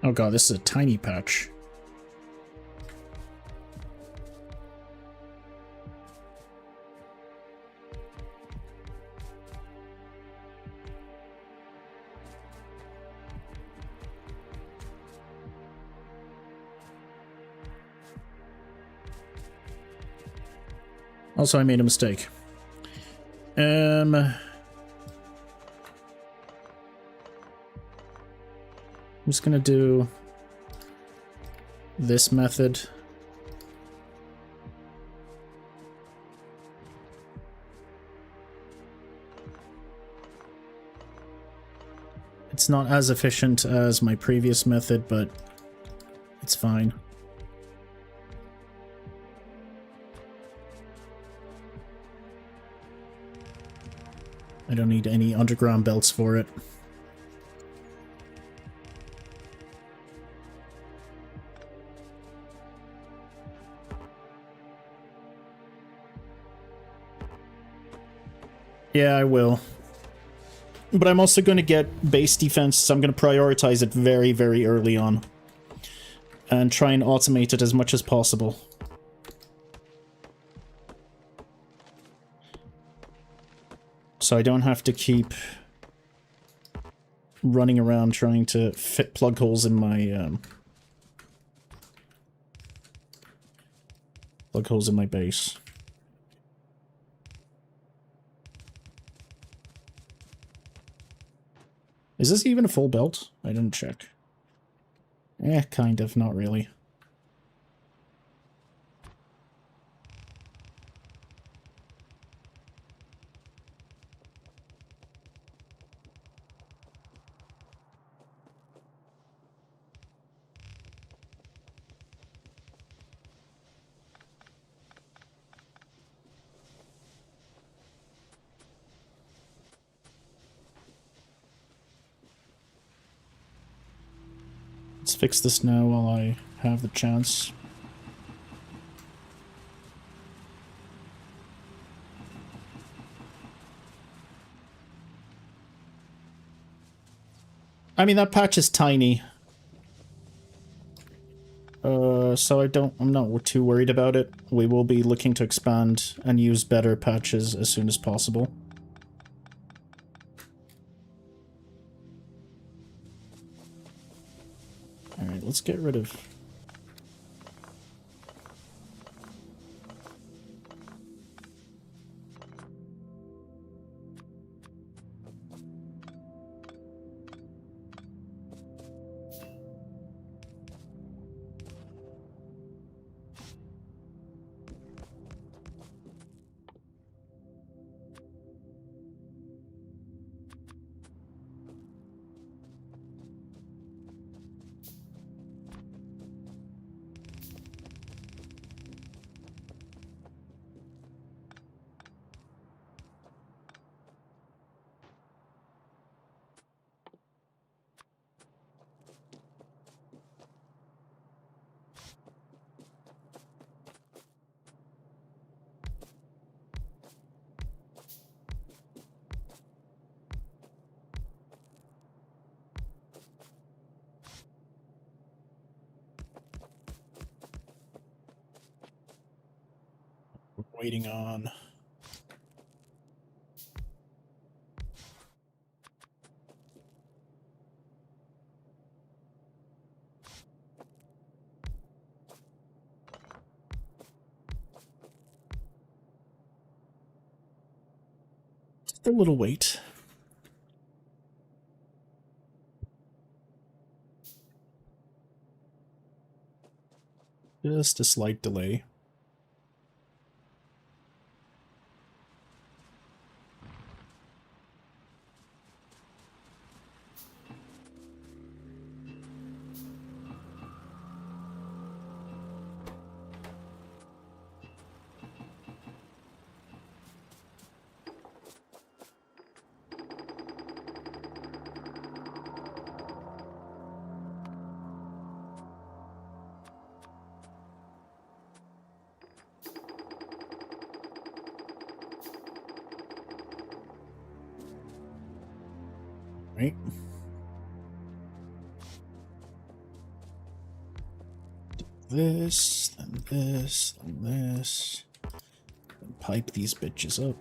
Oh god, this is a tiny patch. Also, I made a mistake. I'm just gonna do this method. It's not as efficient as my previous method, but it's fine. I don't need any underground belts for it. Yeah, I will. But I'm also going to get base defense, so I'm going to prioritize it very, very early on. And try and automate it as much as possible. So I don't have to keep running around trying to fit plug holes in my base. Is this even a full belt? I didn't check. Kind of, not really. Let's fix this now while I have the chance. I mean, that patch is tiny. So I'm not too worried about it. We will be looking to expand and use better patches as soon as possible. Alright, let's get rid of... We're waiting on. Just a little wait. Just a slight delay. Right. This, then this, then this. And pipe these bitches up.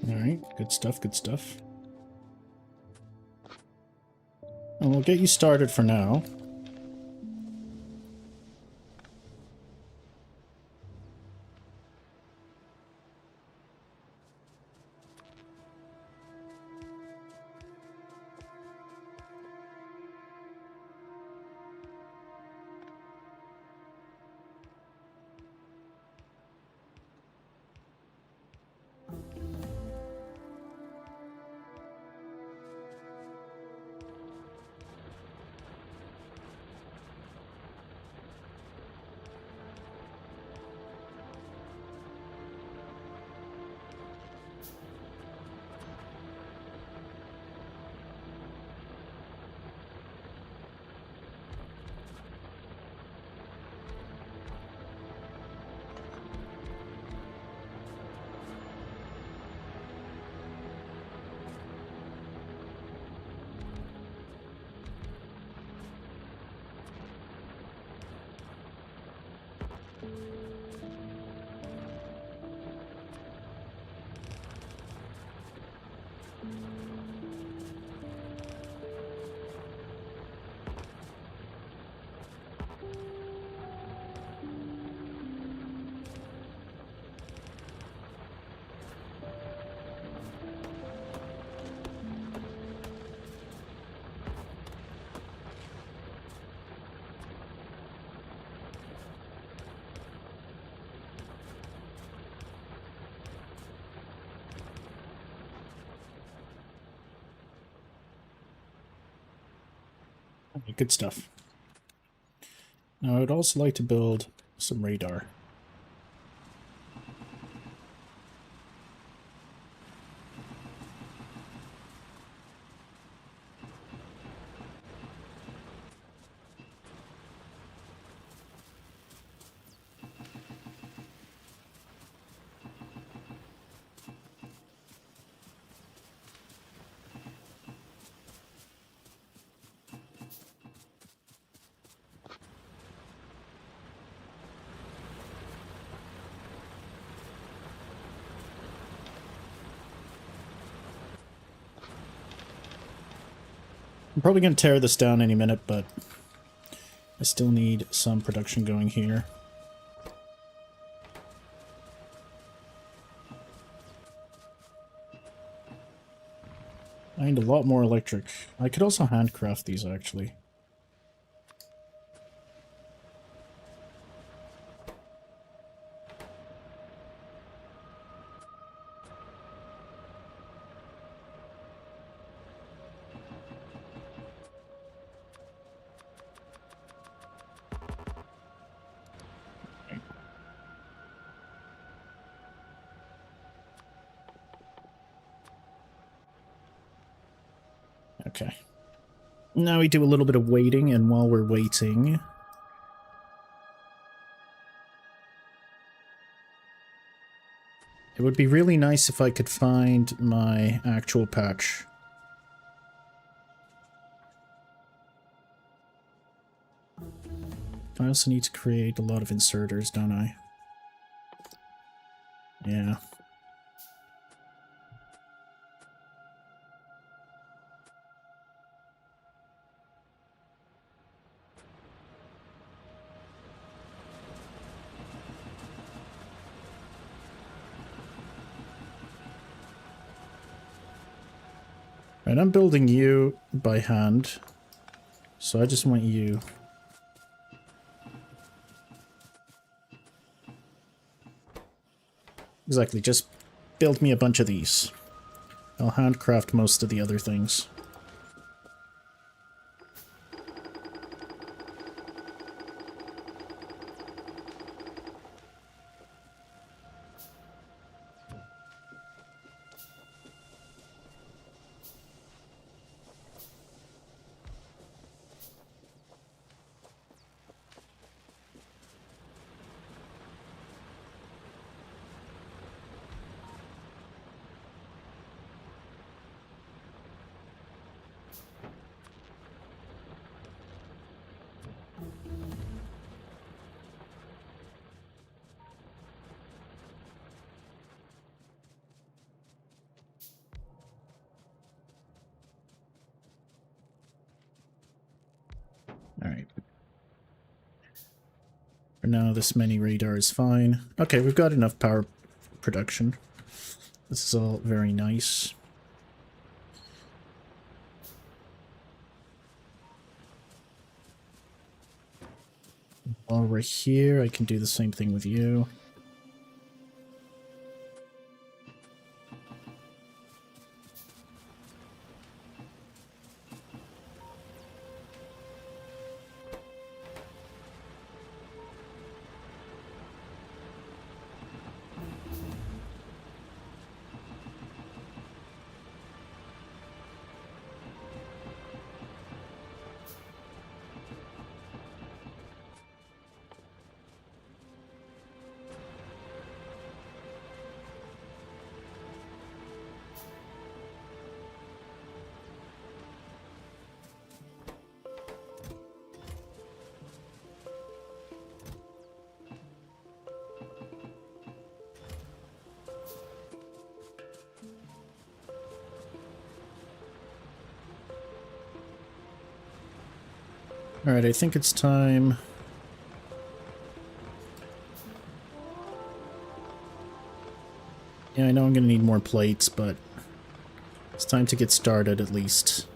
Alright, good stuff, good stuff. And we'll get you started for now. Okay, good stuff. Now I would also like to build some radar. I'm probably going to tear this down any minute, but I still need some production going here. I need a lot more electric. I could also handcraft these, actually. Okay. Now we do a little bit of waiting, and while we're waiting... It would be really nice if I could find my actual patch. I also need to create a lot of inserters, don't I? Yeah. Right, I'm building you by hand, so I just want you. Exactly, just build me a bunch of these. I'll handcraft most of the other things. Alright. For now, this many radar is fine. Okay, we've got enough power production. This is all very nice. While we're here, I can do the same thing with you. Alright, I think it's time. Yeah, I know I'm gonna need more plates, but it's time to get started at least.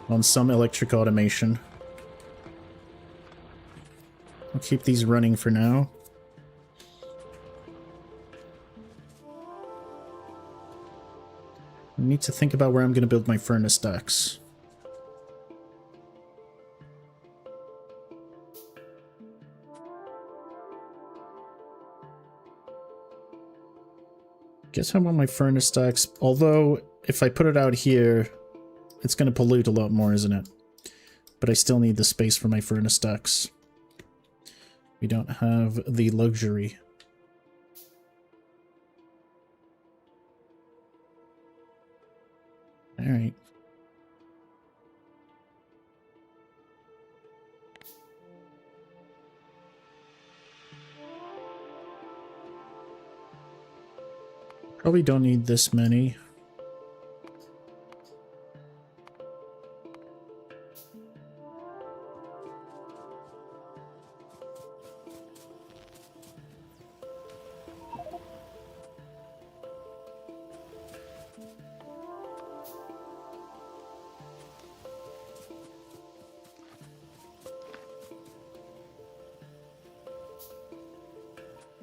On some electric automation. I'll keep these running for now. I need to think about where I'm going to build my furnace stacks. Guess I want my furnace stacks, although if I put it out here, it's going to pollute a lot more, isn't it? But I still need the space for my furnace stacks. We don't have the luxury. Alright. Probably don't need this many.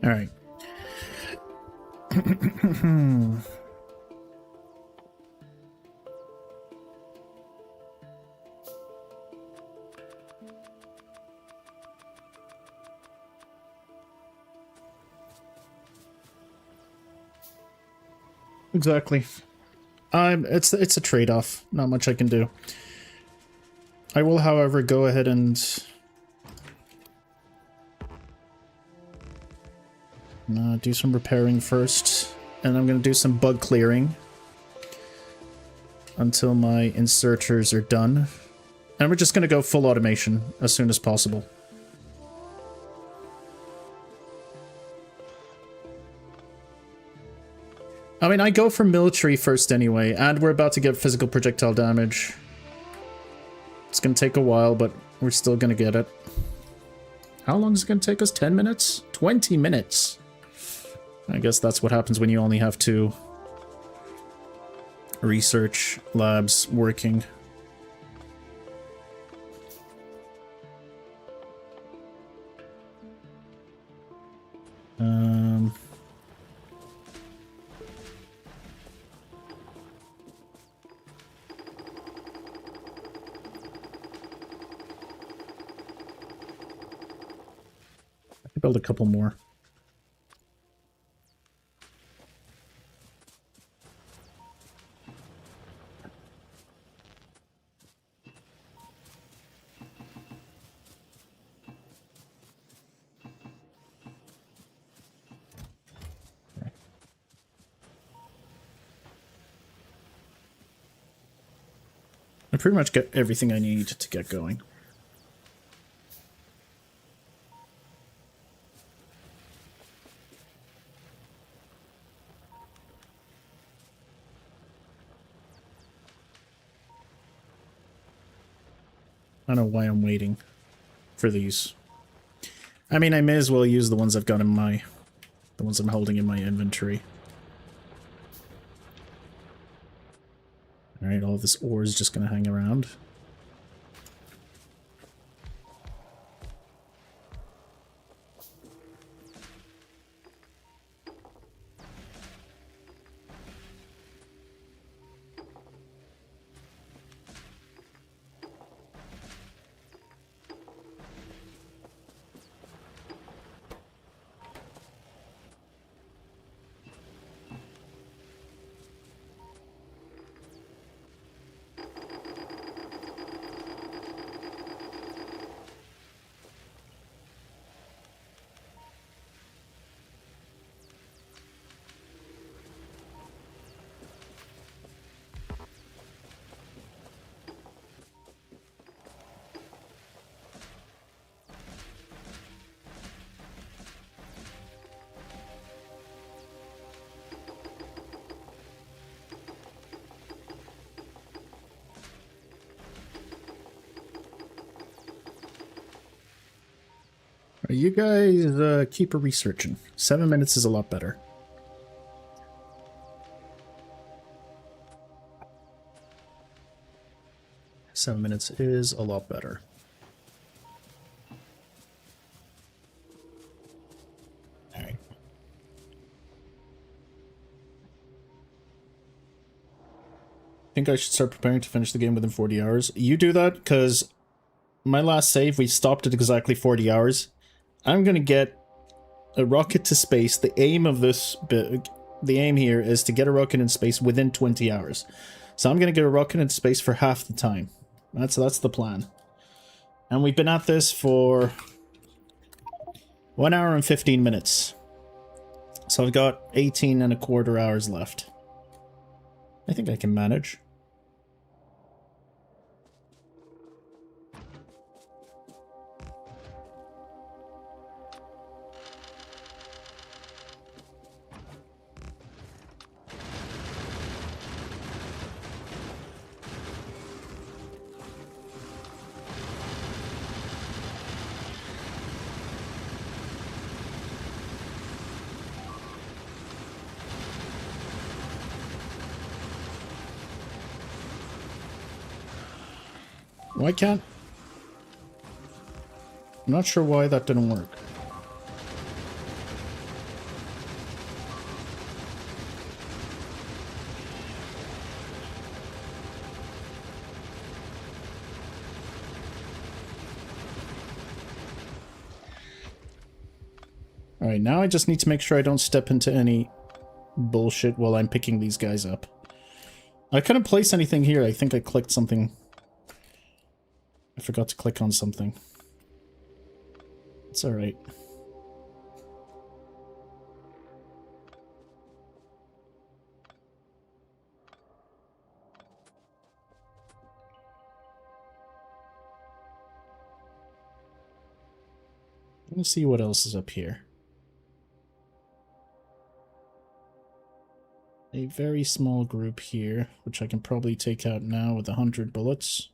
Alright. Exactly. It's a trade-off. Not much I can do. I will, however, go ahead and do some repairing first, and I'm going to do some bug clearing until my inserters are done. And we're just going to go full automation as soon as possible. I mean, I go for military first anyway, and we're about to get physical projectile damage. It's going to take a while, but we're still going to get it. How long is it going to take us? 10 minutes? 20 minutes? I guess that's what happens when you only have 2 research labs working. I could build a couple more. I pretty much get everything I need to get going. I don't know why I'm waiting for these. I mean, I may as well use the ones I've got in my... the ones I'm holding in my inventory. Alright, all this ore is just gonna hang around. You guys keep researching. 7 minutes is a lot better. Seven minutes is a lot better. Alright. I think I should start preparing to finish the game within 40 hours. You do that, because my last save, we stopped at exactly 40 hours. I'm gonna get a rocket to space. The aim of this bit, the aim here is to get a rocket in space within 20 hours. So I'm gonna get a rocket in space for half the time. That's the plan. And we've been at this for 1 hour and 15 minutes. So I've got 18 and a quarter hours left. I think I can manage. Why can't... I'm not sure why that didn't work. Alright, now I just need to make sure I don't step into any bullshit while I'm picking these guys up. I couldn't place anything here. I think I clicked something. I forgot to click on something. It's alright. Let me see what else is up here. A very small group here, which I can probably take out now with 100 bullets.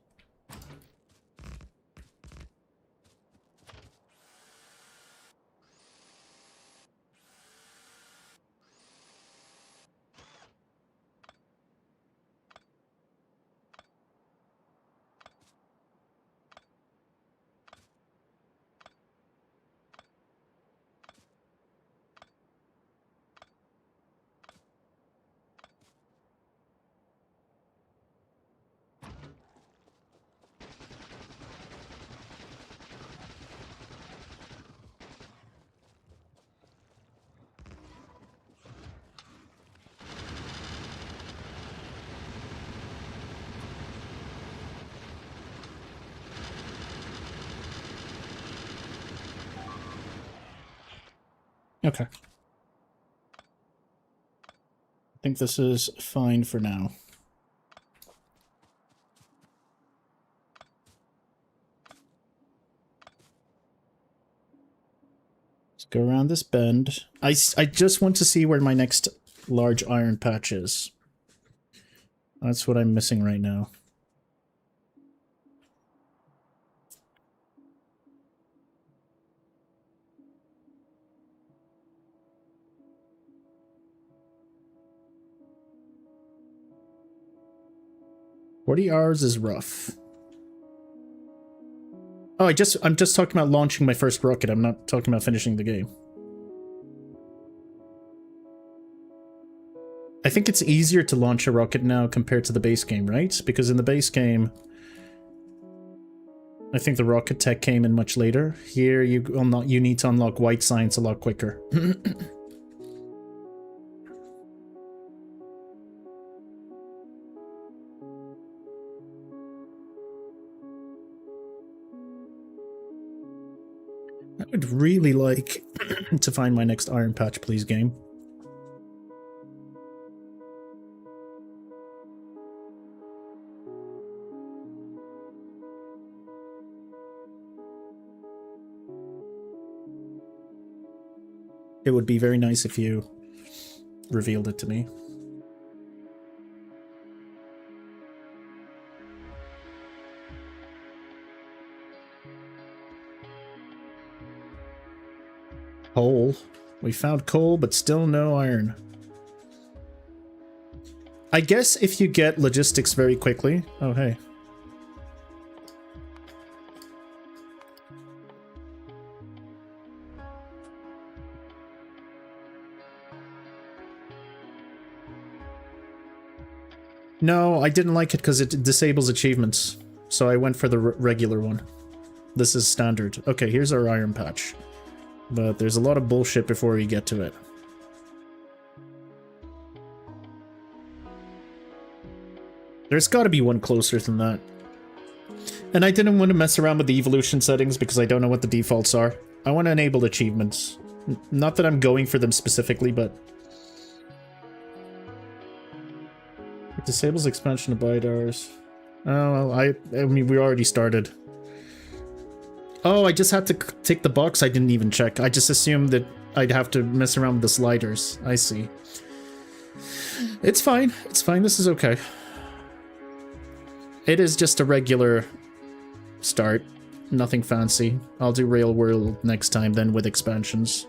Okay. I think this is fine for now. Let's go around this bend. I just want to see where my next large iron patch is. That's what I'm missing right now. $40 is rough. Oh, I'm just talking about launching my first rocket. I'm not talking about finishing the game. I think it's easier to launch a rocket now compared to the base game, right? Because in the base game, I think the rocket tech came in much later. Here, you need to unlock white science a lot quicker. I would really like to find my next iron patch, please, game. It would be very nice if you revealed it to me. Coal. We found coal, but still no iron. I guess if you get logistics very quickly... Oh, hey. No, I didn't like it because it disables achievements. So I went for the regular one. This is standard. Okay, here's our iron patch. But there's a lot of bullshit before we get to it. There's got to be one closer than that. And I didn't want to mess around with the evolution settings because I don't know what the defaults are. I want to enable achievements. Not that I'm going for them specifically, but... It disables expansion of bidars. Oh, well, I mean, we already started. Oh, I just had to tick the box. I didn't even check. I just assumed that I'd have to mess around with the sliders. I see. It's fine. It's fine. This is okay. It is just a regular start. Nothing fancy. I'll do Rail World next time then with expansions.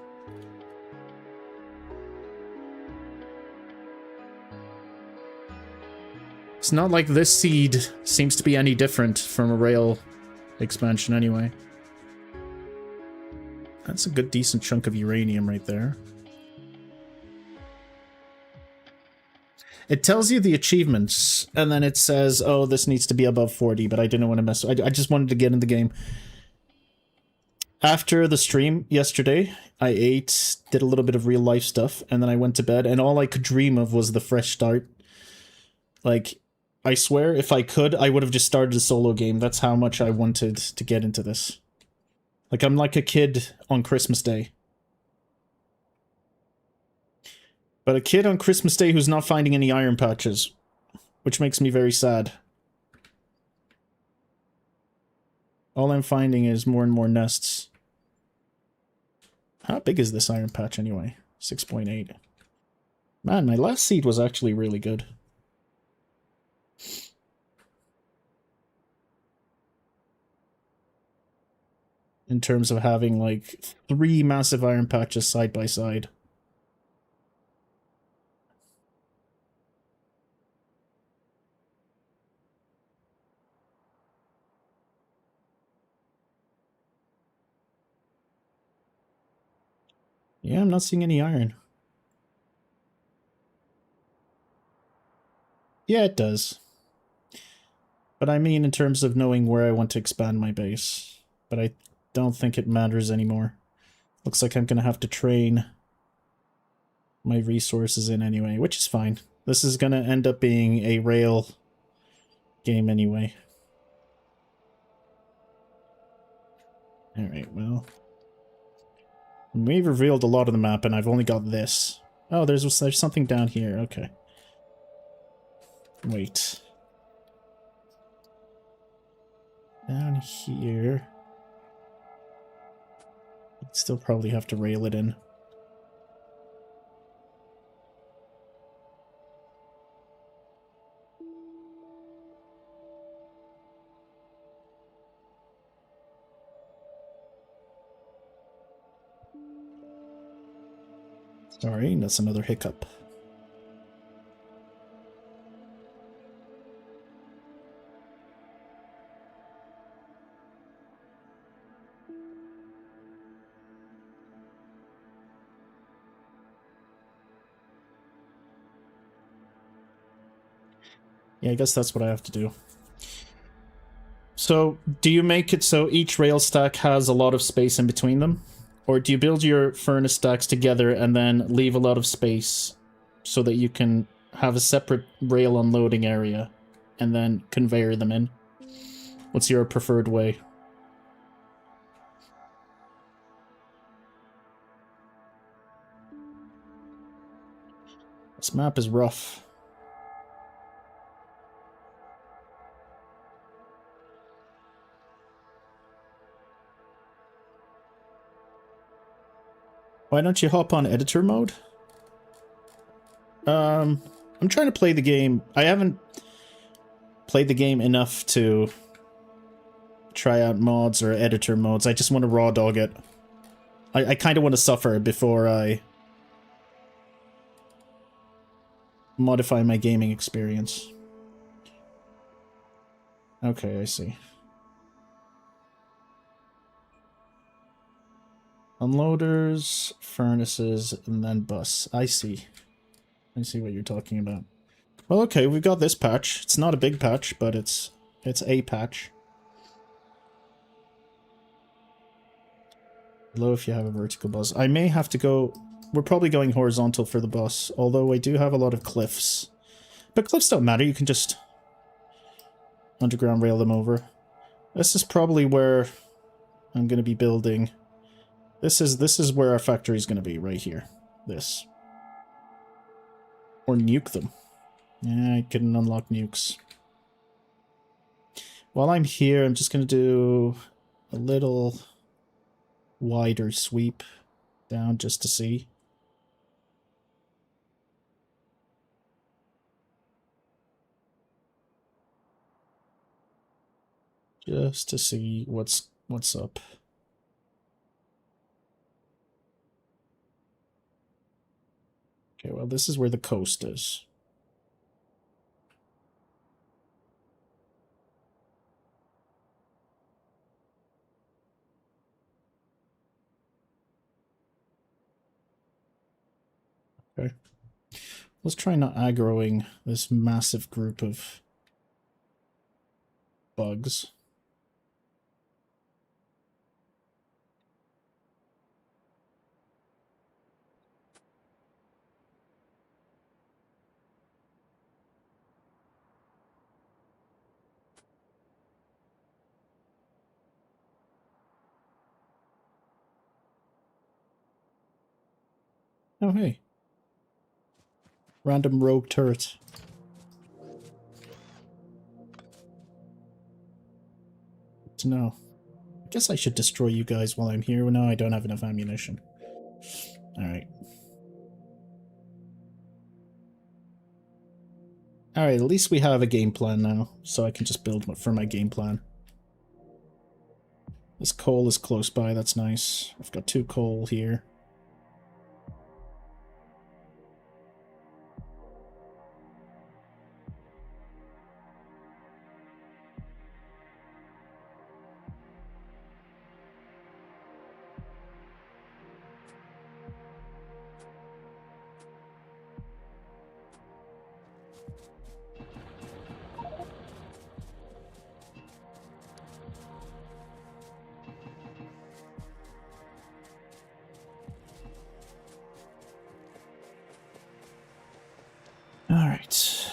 It's not like this seed seems to be any different from a rail expansion anyway. That's a good decent chunk of uranium right there. It tells you the achievements, and then it says, oh, this needs to be above 40, but I didn't want to mess... I just wanted to get in the game. After the stream yesterday, I ate, did a little bit of real life stuff, and then I went to bed, and all I could dream of was the fresh start. Like, I swear, if I could, I would have just started a solo game. That's how much I wanted to get into this. Like, I'm like a kid on Christmas Day. But a kid on Christmas Day who's not finding any iron patches, which makes me very sad. All I'm finding is more and more nests. How big is this iron patch anyway? 6.8. Man, my last seed was actually really good. In terms of having like 3 massive iron patches side by side. Yeah, I'm not seeing any iron. Yeah, it does. But I mean in terms of knowing where I want to expand my base. But I don't think it matters anymore. Looks like I'm gonna have to train my resources in anyway, which is fine. This is gonna end up being a rail game anyway. Alright, well. We've revealed a lot of the map and I've only got this. Oh, there's something down here, okay. Wait. Down here. I'd still probably have to rail it in. Sorry, that's another hiccup. Yeah, I guess that's what I have to do. So, do you make it so each rail stack has a lot of space in between them? Or do you build your furnace stacks together and then leave a lot of space so that you can have a separate rail unloading area and then conveyor them in? What's your preferred way? This map is rough. Why don't you hop on editor mode? I'm trying to play the game. I haven't played the game enough to try out mods or editor modes. I just want to raw dog it. I kind of want to suffer before I modify my gaming experience. Okay, I see. Unloaders, furnaces, and then bus. I see. I see what you're talking about. Well, okay, we've got this patch. It's not a big patch, but it's a patch. Low if you have a vertical bus. I may have to go... We're probably going horizontal for the bus, although I do have a lot of cliffs. But cliffs don't matter, you can just underground rail them over. This is probably where I'm going to be building. This is where our factory is going to be, right here. This. Or nuke them. Yeah, I couldn't unlock nukes. While I'm here, I'm just going to do a little wider sweep down just to see. Just to see what's up. Okay, well, this is where the coast is. Okay. Let's try not aggroing this massive group of bugs. Oh, hey. Random rogue turret. Good to know. I guess I should destroy you guys while I'm here. No, I don't have enough ammunition. Alright. Alright, at least we have a game plan now, so I can just build for my game plan. This coal is close by, that's nice. I've got 2 coal here. Alright.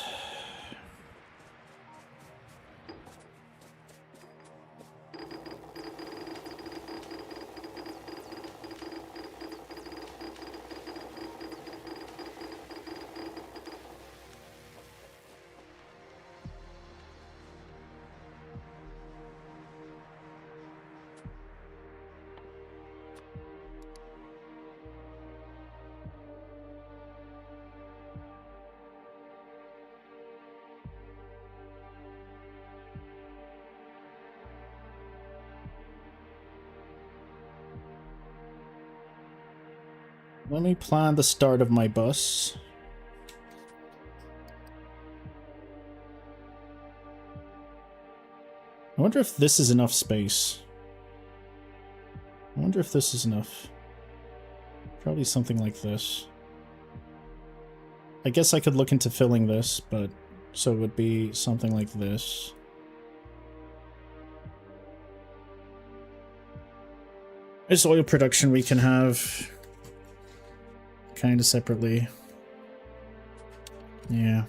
Let me plan the start of my bus. I wonder if this is enough space. I wonder if this is enough. Probably something like this. I guess I could look into filling this, but so it would be something like this. This oil production we can have kind of separately. Yeah.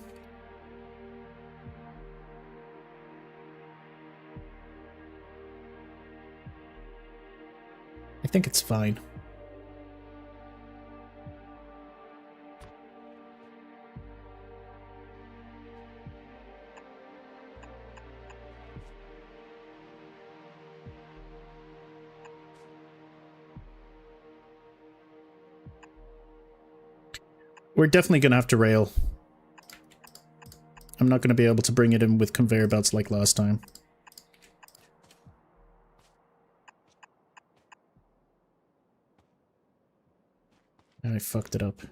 I think it's fine. We're definitely going to have to rail. I'm not going to be able to bring it in with conveyor belts like last time. I fucked it up.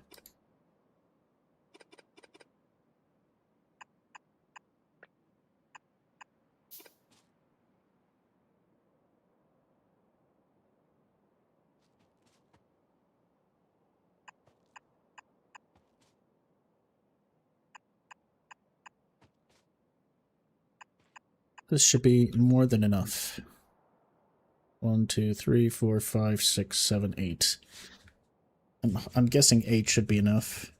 This should be more than enough. 1, 2, 3, 4, 5, 6, 7, 8. I'm guessing 8 should be enough.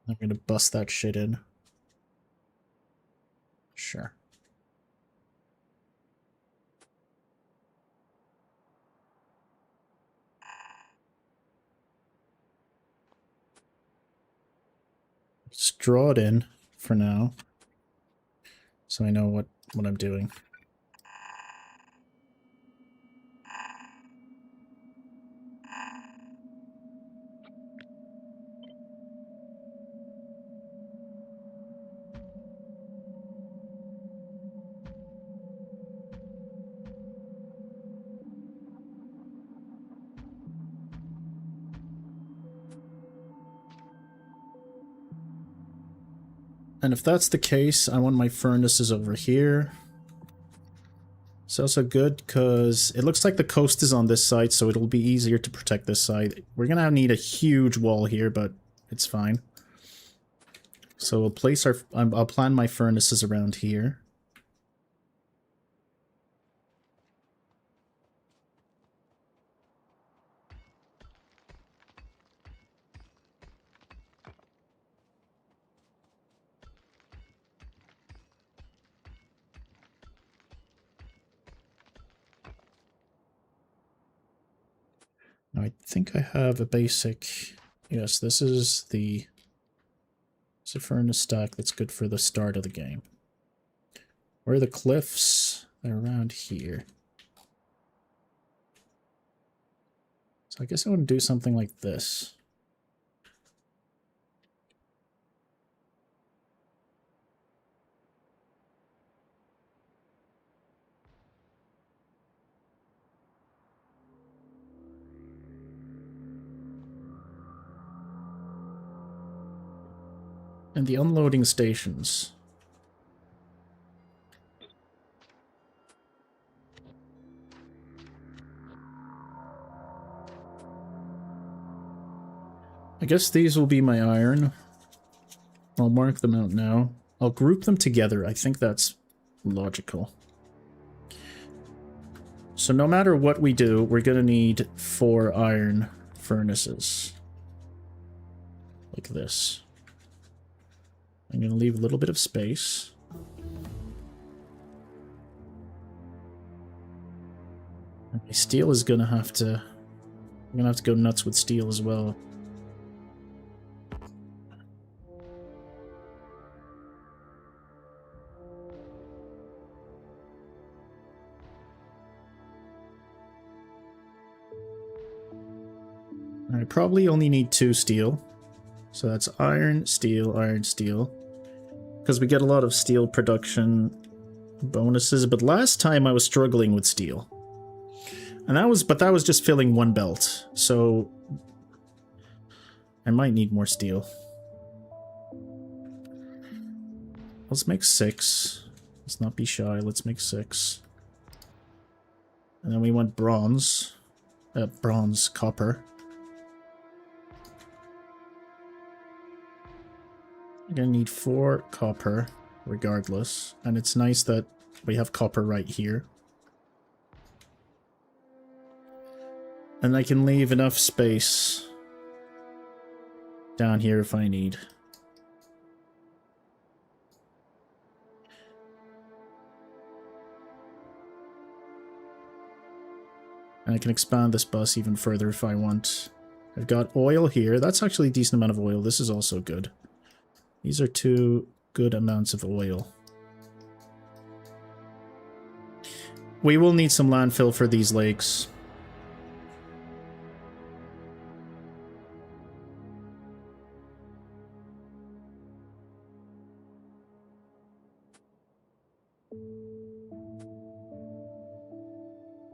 I'm gonna bust that shit in. Sure. Just draw it in for now, so I know what I'm doing. And if that's the case, I want my furnaces over here. It's also good because it looks like the coast is on this side, so it'll be easier to protect this side. We're gonna need a huge wall here, but it's fine. So we'll place our... I'll plan my furnaces around here. I think I have a basic... Yes, this is the... It's a furnace stack that's good for the start of the game. Where are the cliffs? They're around here. So I guess I want to do something like this. And the unloading stations. I guess these will be my iron. I'll mark them out now. I'll group them together. I think that's logical. So no matter what we do, we're going to need 4 iron furnaces. Like this. I'm going to leave a little bit of space. My steel is going to have to... I'm going to have to go nuts with steel as well. I probably only need 2 steel. So that's iron, steel, iron, steel. Because we get a lot of steel production bonuses, but last time I was struggling with steel. And that was just filling 1 belt. So I might need more steel. Let's make 6. Let's not be shy, let's make 6. And then we want bronze. Bronze, copper. I'm gonna need 4 copper, regardless. And it's nice that we have copper right here. And I can leave enough space down here if I need. And I can expand this bus even further if I want. I've got oil here. That's actually a decent amount of oil. This is also good. These are 2 good amounts of oil. We will need some landfill for these lakes.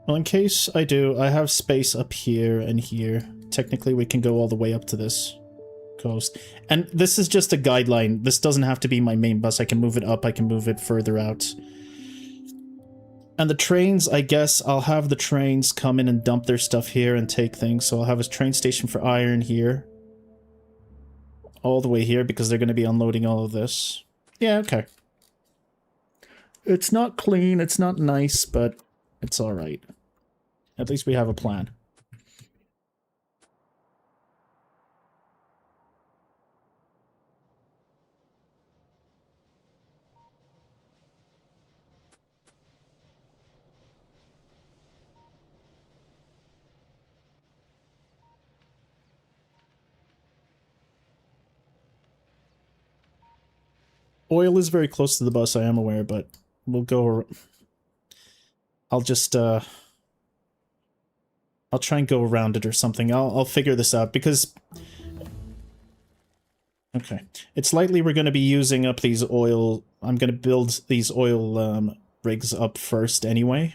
Well, in case I do, I have space up here and here. Technically, we can go all the way up to this coast. And this is just a guideline. This doesn't have to be my main bus. I can move it up. I can move it further out. And the trains, I guess I'll have the trains come in and dump their stuff here and take things. So I'll have a train station for iron here. All the way here because they're going to be unloading all of this. Yeah, okay. It's not clean. It's not nice, but it's all right. At least we have a plan. Oil is very close to the bus, I am aware, but we'll go... I'll just, I'll try and go around it or something. I'll figure this out, because... Okay. It's likely we're going to be using up these oil... I'm going to build these oil rigs up first anyway.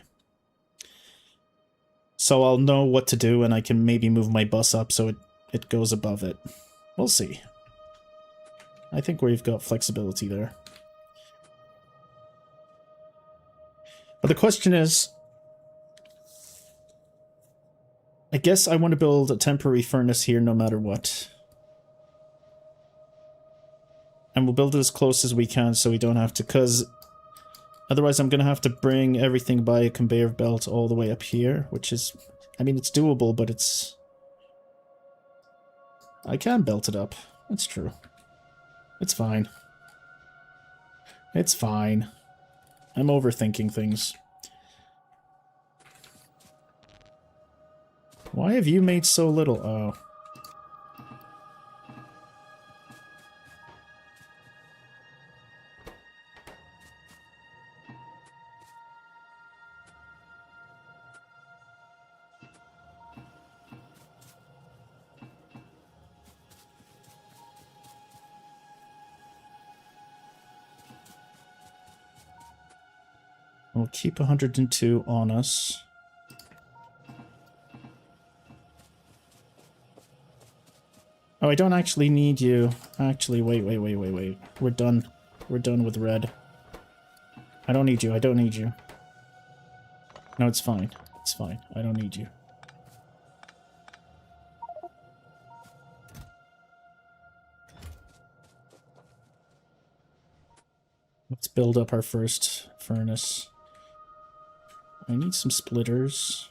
So I'll know what to do, and I can maybe move my bus up so it goes above it. We'll see. I think we've got flexibility there. But the question is... I guess I want to build a temporary furnace here no matter what. And we'll build it as close as we can so we don't have to, because otherwise I'm going to have to bring everything by a conveyor belt all the way up here, which is, I mean, it's doable, but it's... I can belt it up. That's true. It's fine. It's fine. I'm overthinking things. Why have you made so little? Oh. We'll keep 102 on us. Oh, I don't actually need you. Actually, wait. We're done. We're done with red. I don't need you. I don't need you. No, it's fine. It's fine. I don't need you. Let's build up our first furnace. I need some splitters.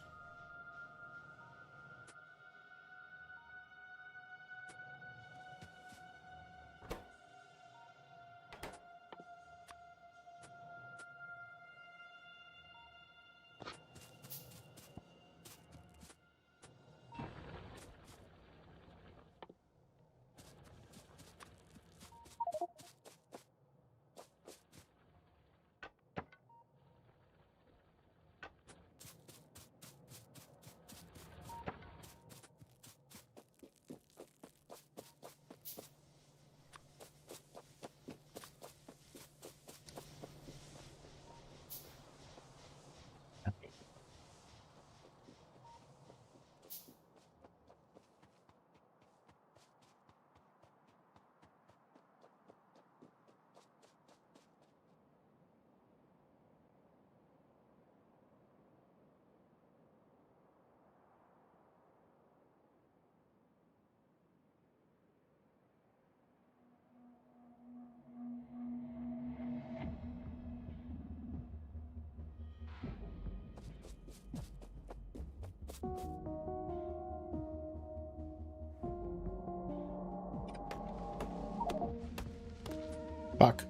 Fuck.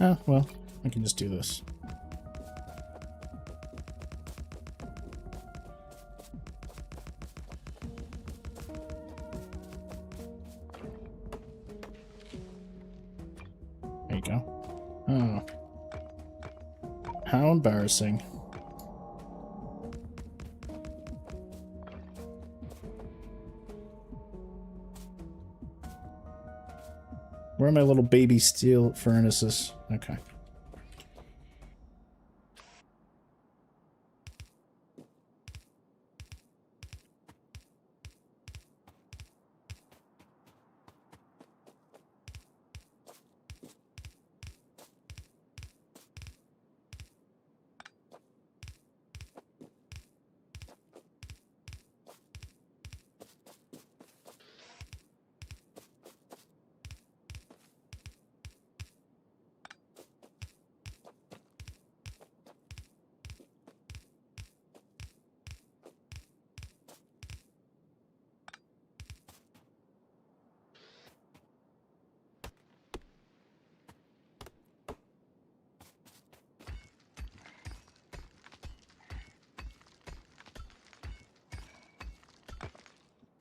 Oh, well, I can just do this. There you go. Oh. How embarrassing. Where are my little baby steel furnaces? Okay.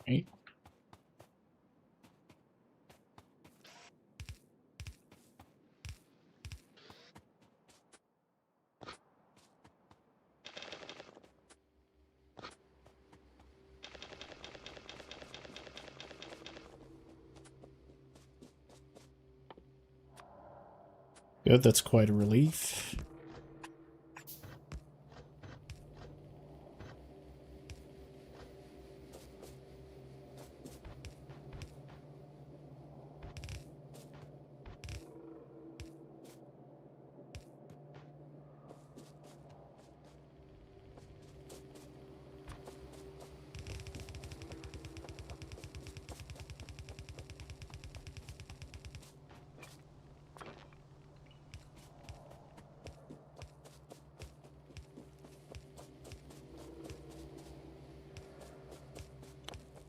Right. Good, that's quite a relief.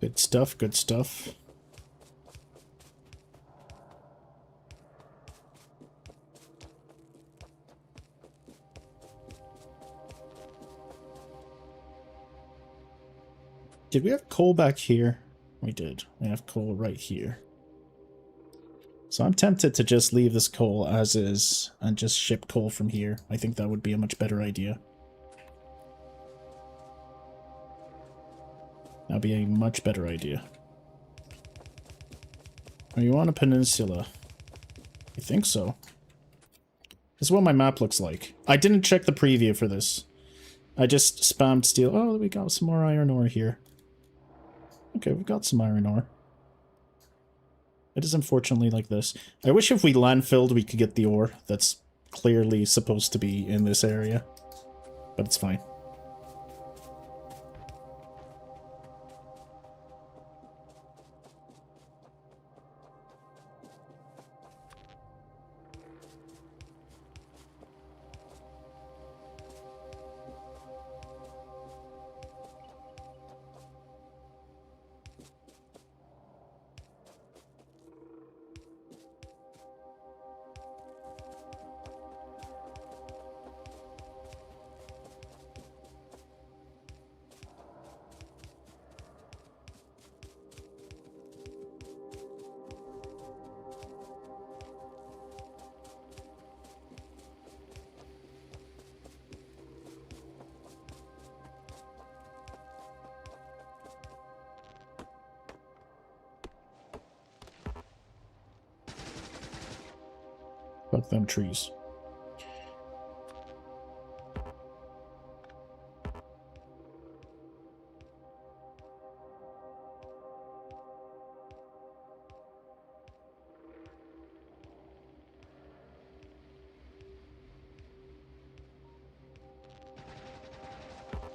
Good stuff, good stuff. Did we have coal back here? We did. We have coal right here. So I'm tempted to just leave this coal as is and just ship coal from here. I think that would be a much better idea. That'd be a much better idea. Are you on a peninsula? I think so. This is what my map looks like. I didn't check the preview for this. I just spammed steel. Oh, we got some more iron ore here. Okay, we've got some iron ore. It is unfortunately like this. I wish if we landfilled we could get the ore that's clearly supposed to be in this area. But it's fine. Fuck them trees.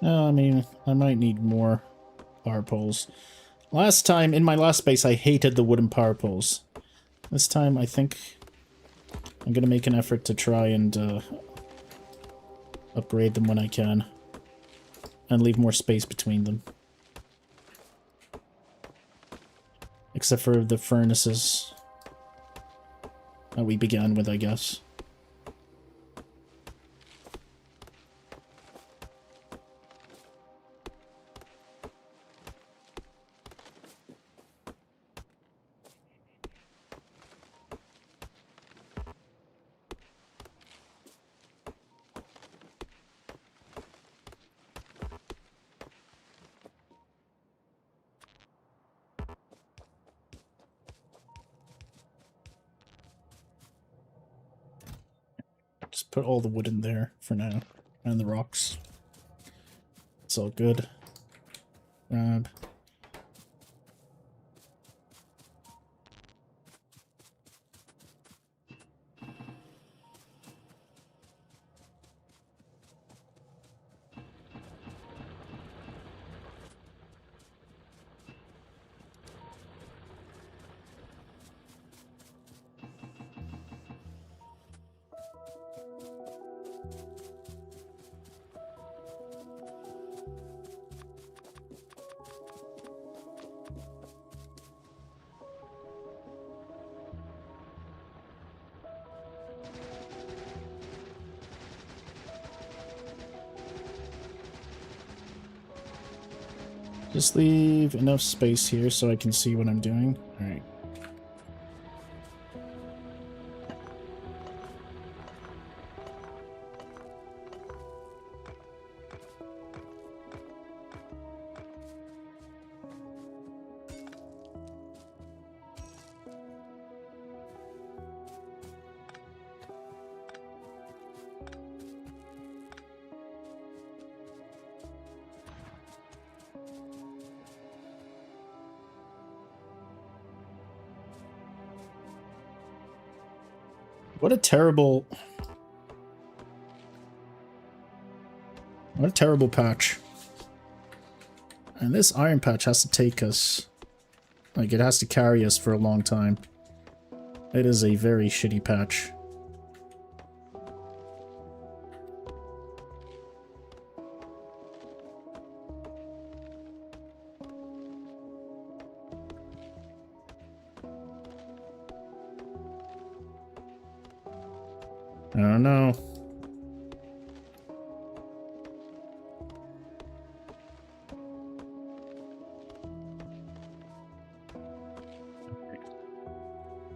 I mean, I might need more power poles. Last time, in my last base, I hated the wooden power poles. This time, I think I'm gonna make an effort to try and upgrade them when I can. And leave more space between them. Except for the furnaces that we began with, I guess. Just put all the wood in there for now. And the rocks. It's all good. Grab. Just leave enough space here so I can see what I'm doing. Alright. What a terrible patch. And this iron patch has to take us, like, it has to carry us for a long time. It is a very shitty patch. I don't know.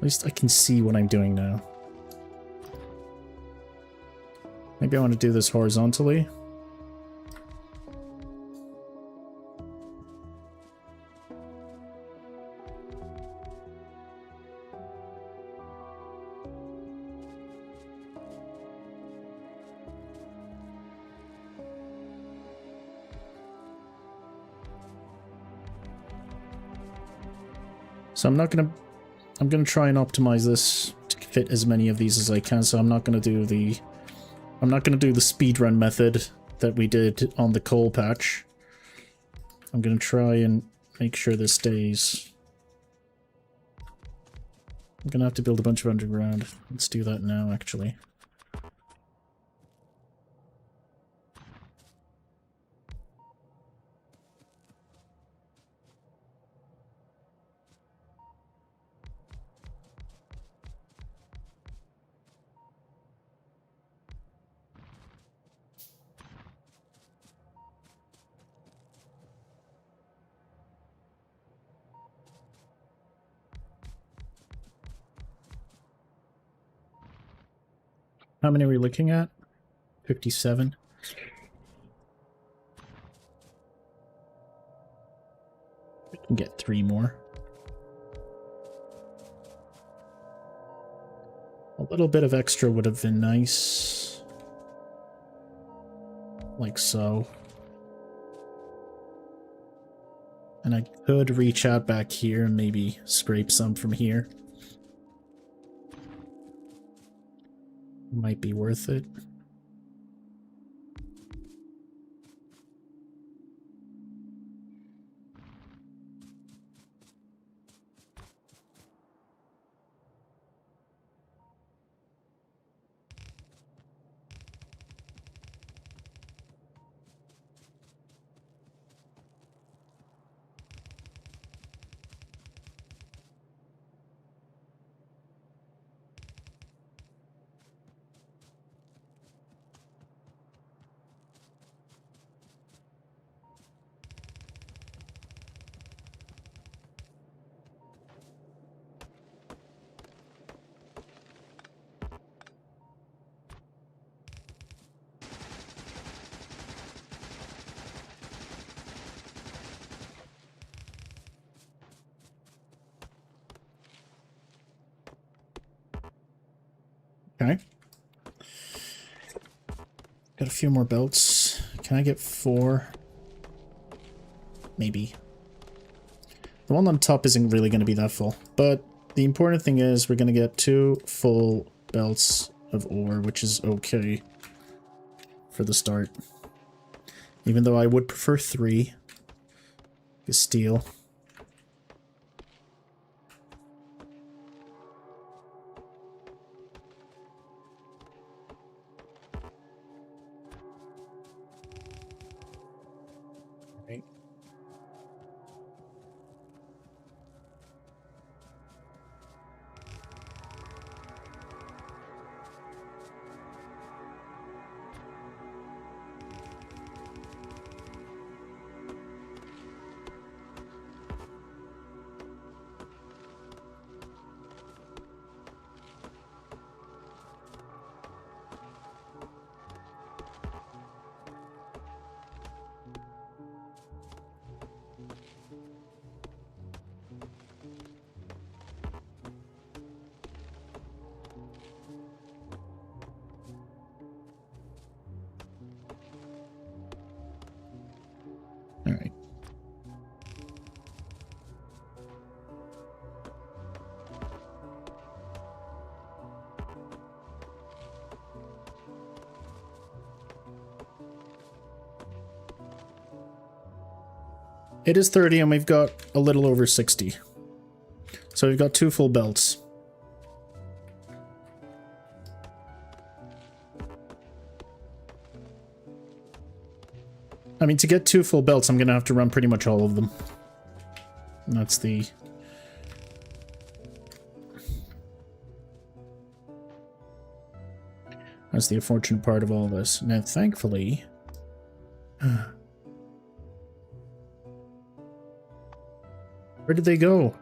At least I can see what I'm doing now. Maybe I want to do this horizontally. So I'm gonna try and optimize this to fit as many of these as I can, so I'm not gonna do the speedrun method that we did on the coal patch. I'm gonna try and make sure this stays. I'm gonna have to build a bunch of underground. Let's do that now, actually. How many are we looking at? 57. We can get 3 more. A little bit of extra would have been nice. Like so. And I could reach out back here and maybe scrape some from here. Might be worth it. Okay. Got a few more belts. Can I get 4? Maybe. The one on top isn't really going to be that full. But the important thing is we're going to get 2 full belts of ore, which is okay for the start. Even though I would prefer 3. Steel. All right. It is 30 and we've got a little over 60. So we've got 2 full belts. I mean, to get 2 full belts, I'm going to have to run pretty much all of them. And that's the... That's the unfortunate part of all this. Now, thankfully... Where did they go?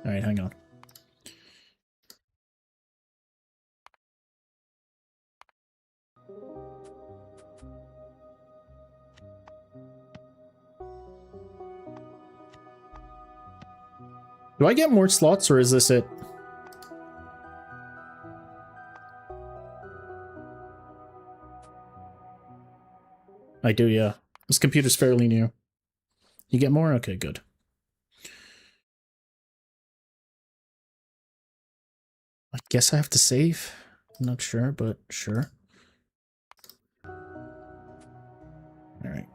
Alright, hang on. Do I get more slots, or is this it? I do, yeah. This computer's fairly new. You get more? Okay, good. I guess I have to save? I'm not sure, but sure. Alright.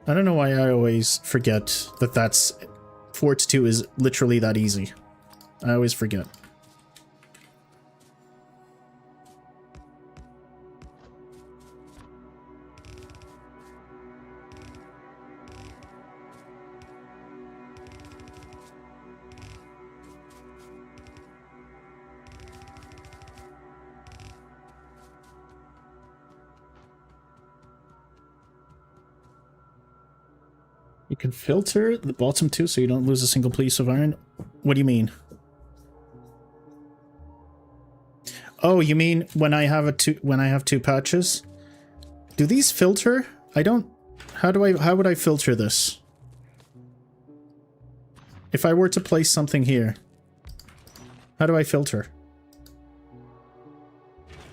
I don't know why I always forget that that's... Fort 2 is literally that easy. I always forget. You can filter the bottom two so you don't lose a single piece of iron. What do you mean? Oh, you mean when I have two patches? Do these filter? I don't. How would I filter this? If I were to place something here, how do I filter?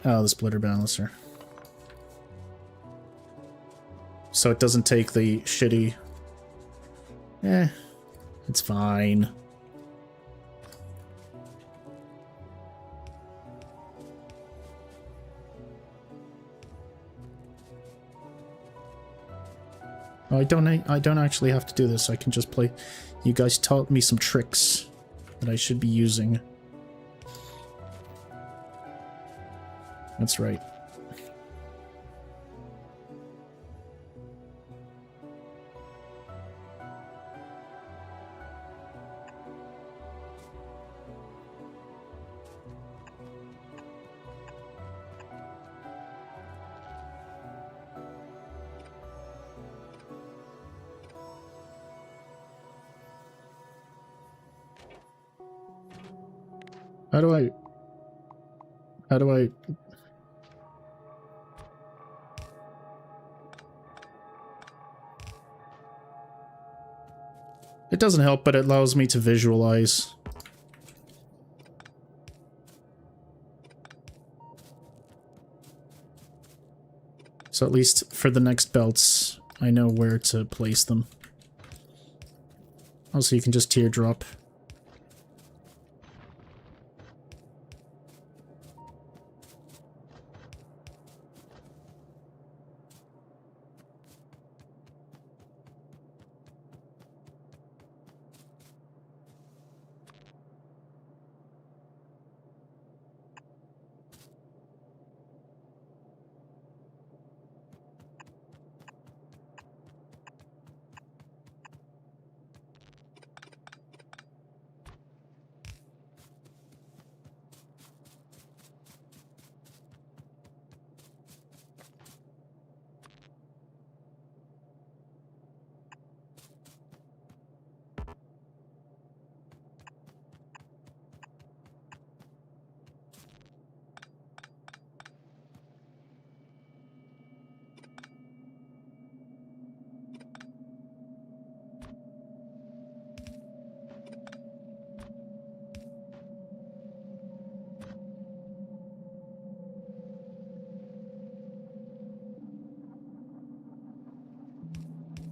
Oh, the splitter balancer. So it doesn't take the shitty... it's fine. Oh, I don't actually have to do this. I can just play. You guys taught me some tricks that I should be using. That's right. How do I... It doesn't help, but it allows me to visualize. So at least for the next belts, I know where to place them. Also, you can just teardrop.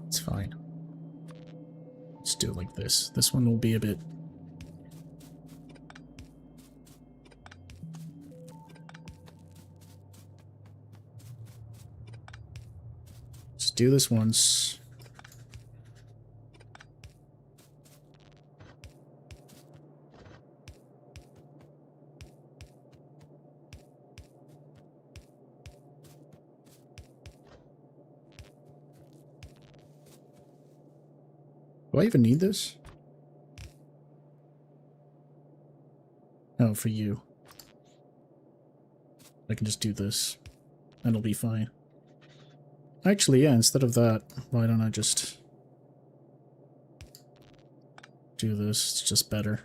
It's fine. Let's do it like this. This one will be a bit... Just do this once. Do I even need this? Oh, for you. I can just do this. And it'll be fine. Actually, yeah, instead of that, why don't I just do this? It's just better.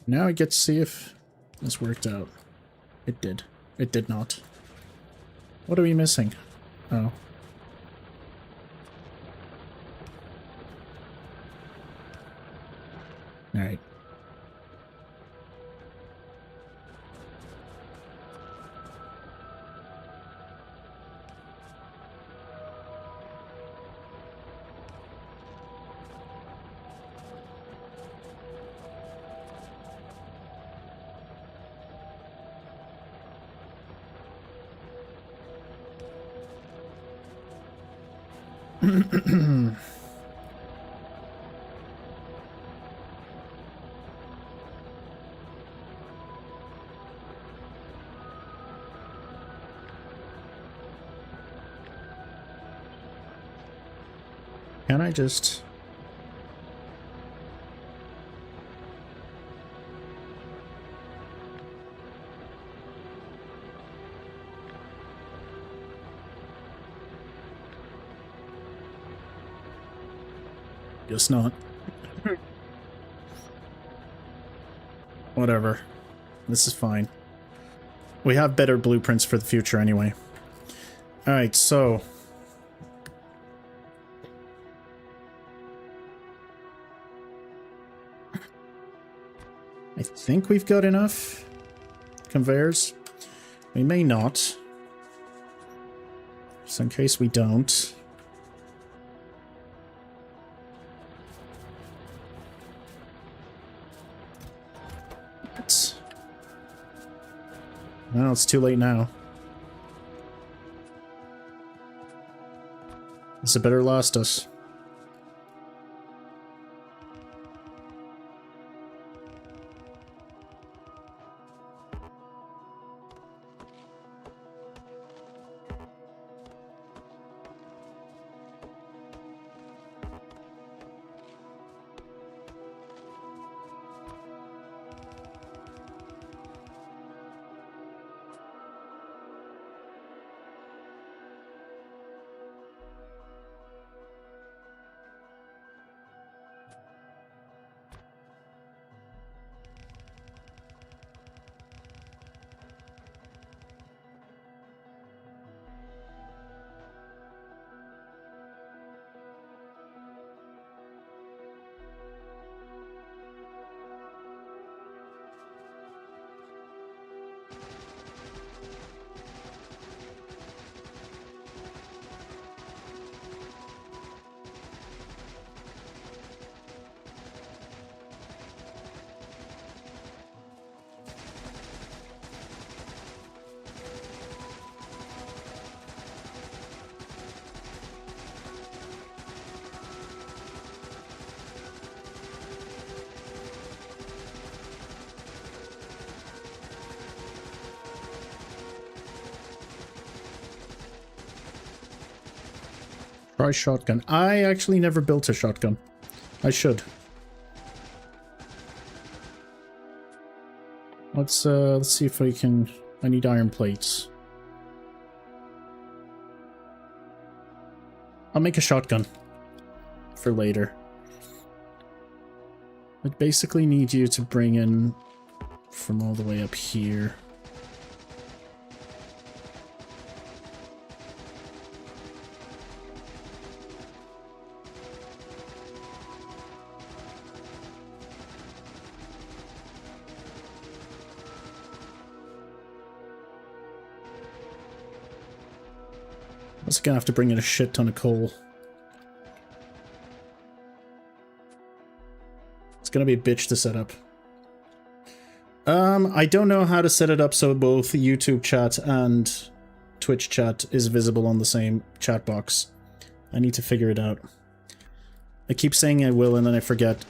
Now I get to see if this worked out. It did. It did not. What are we missing? Oh. Alright. Can I just... Guess not. Whatever. This is fine. We have better blueprints for the future anyway. Alright, so... I think we've got enough conveyors. We may not. So in case we don't... No, it's too late now. This had better last us. Try shotgun. I actually never built a shotgun. I should. Let's see if I can... I need iron plates. I'll make a shotgun for later. I basically need you to bring in from all the way up here. I was gonna have to bring in a shit ton of coal. It's gonna be a bitch to set up. I don't know how to set it up so both YouTube chat and Twitch chat is visible on the same chat box. I need to figure it out. I keep saying I will and then I forget.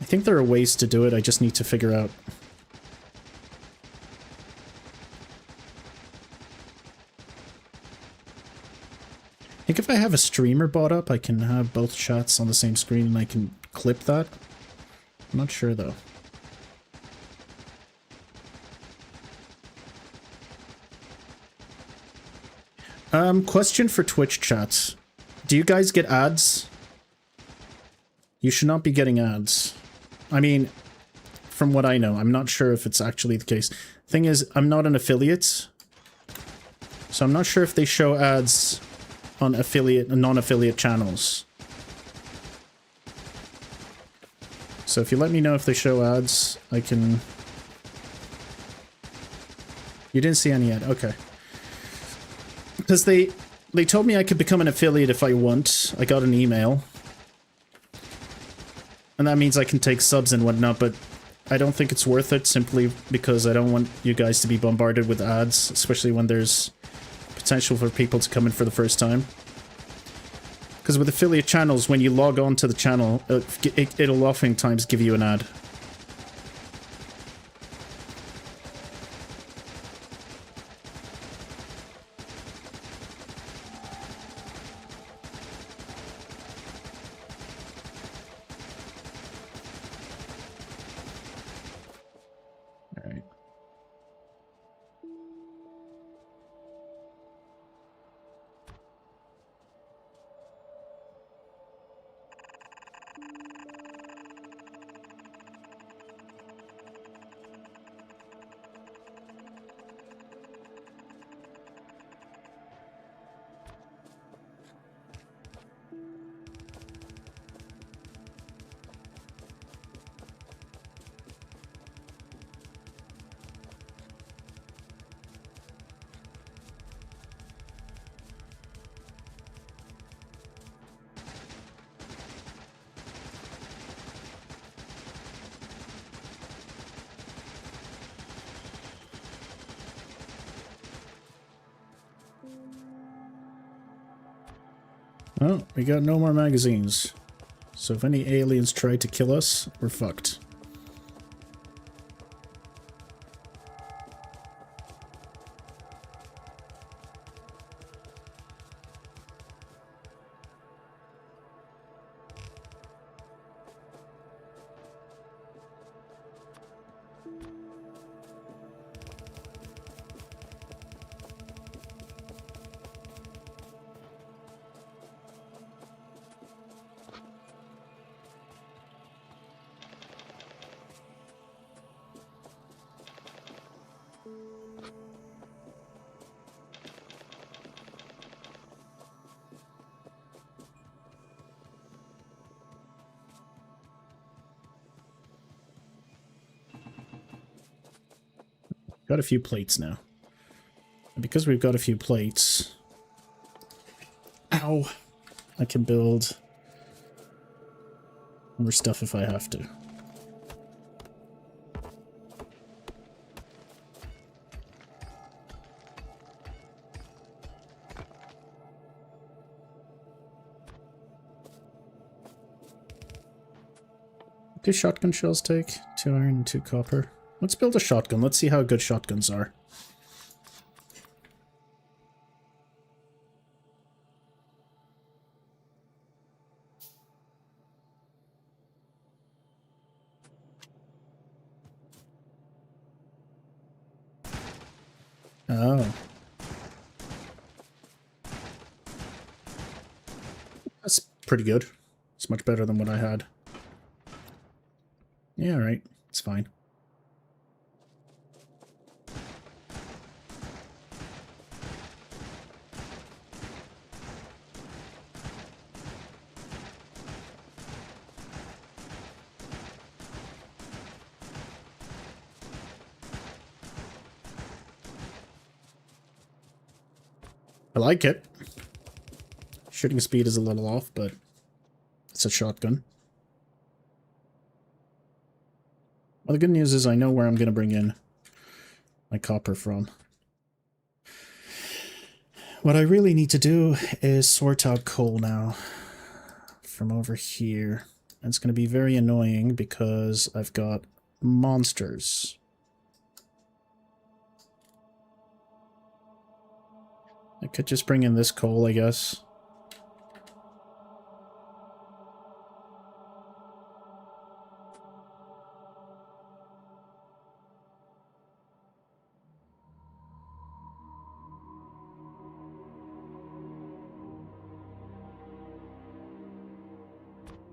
think there are ways to do it, I just need to figure out. I think if I have a streamer bought up, I can have both chats on the same screen and I can clip that. I'm not sure though. Question for Twitch chats. Do you guys get ads? You should not be getting ads. I mean, from what I know, I'm not sure if it's actually the case. Thing is, I'm not an affiliate, so I'm not sure if they show ads on affiliate and non-affiliate channels. So if you let me know if they show ads, I can... You didn't see any yet? Okay. Because they told me I could become an affiliate if I want. I got an email. And that means I can take subs and whatnot, but I don't think it's worth it simply because I don't want you guys to be bombarded with ads, especially when there's potential for people to come in for the first time. Because with affiliate channels, when you log on to the channel, it'll oftentimes give you an ad. Well, we got no more magazines. So if any aliens try to kill us, we're fucked. Got a few plates now. And because we've got a few plates... Ow! I can build more stuff if I have to. What do shotgun shells take? 2 iron and 2 copper. Let's build a shotgun. Let's see how good shotguns are. Oh. That's pretty good. It's much better than what I had. Yeah, alright. It's fine. I like it. Shooting speed is a little off, but it's a shotgun. Well, the good news is I know where I'm going to bring in my copper from. What I really need to do is sort out coal now from over here. And it's going to be very annoying because I've got monsters. I could just bring in this coal, I guess.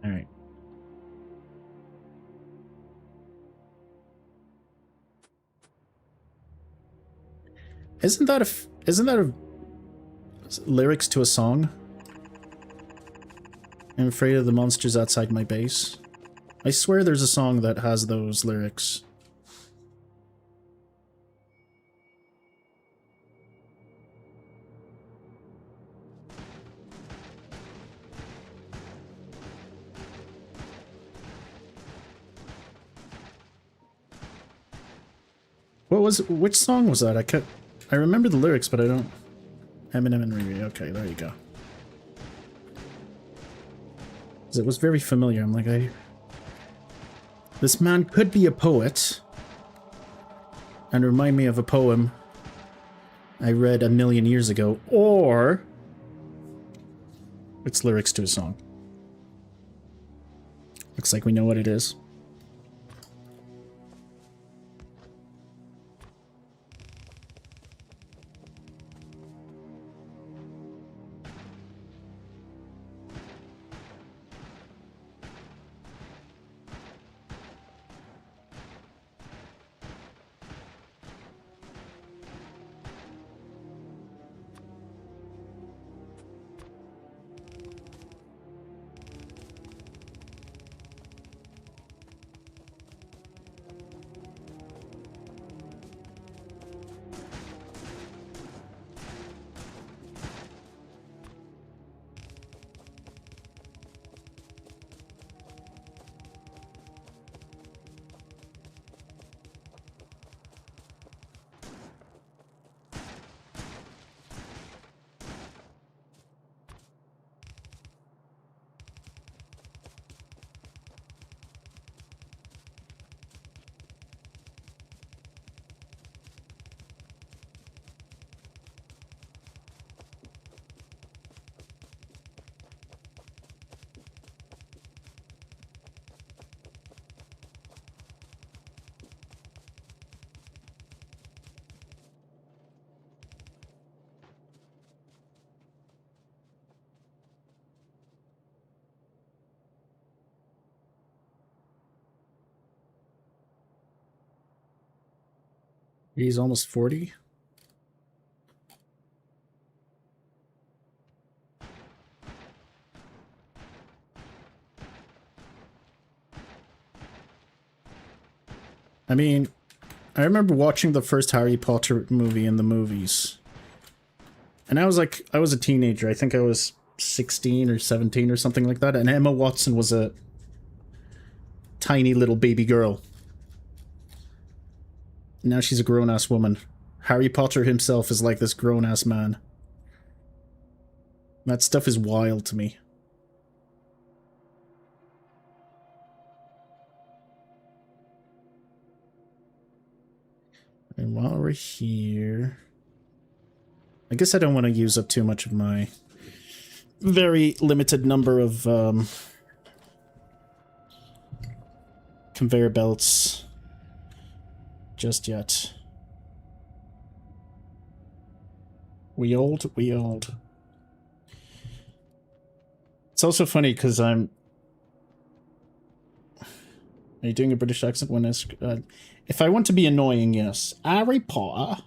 All right. Isn't that a lyrics to a song? I'm afraid of the monsters outside my base. I swear there's a song that has those lyrics. Which song was that? I remember the lyrics, but I don't. Eminem and Riri. Okay, there you go. It was very familiar. I'm like, this man could be a poet and remind me of a poem I read a million years ago, or it's lyrics to a song. Looks like we know what it is. He's almost 40. I mean, I remember watching the first Harry Potter movie in the movies. And I was a teenager. I think I was 16 or 17 or something like that. And Emma Watson was a tiny little baby girl. Now she's a grown-ass woman. Harry Potter himself is like this grown-ass man. That stuff is wild to me. And while we're here... I guess I don't want to use up too much of my very limited number of conveyor belts just yet. We old. It's also funny because I'm... Are you doing a British accent when it's... if I want to be annoying, yes. Harry Potter.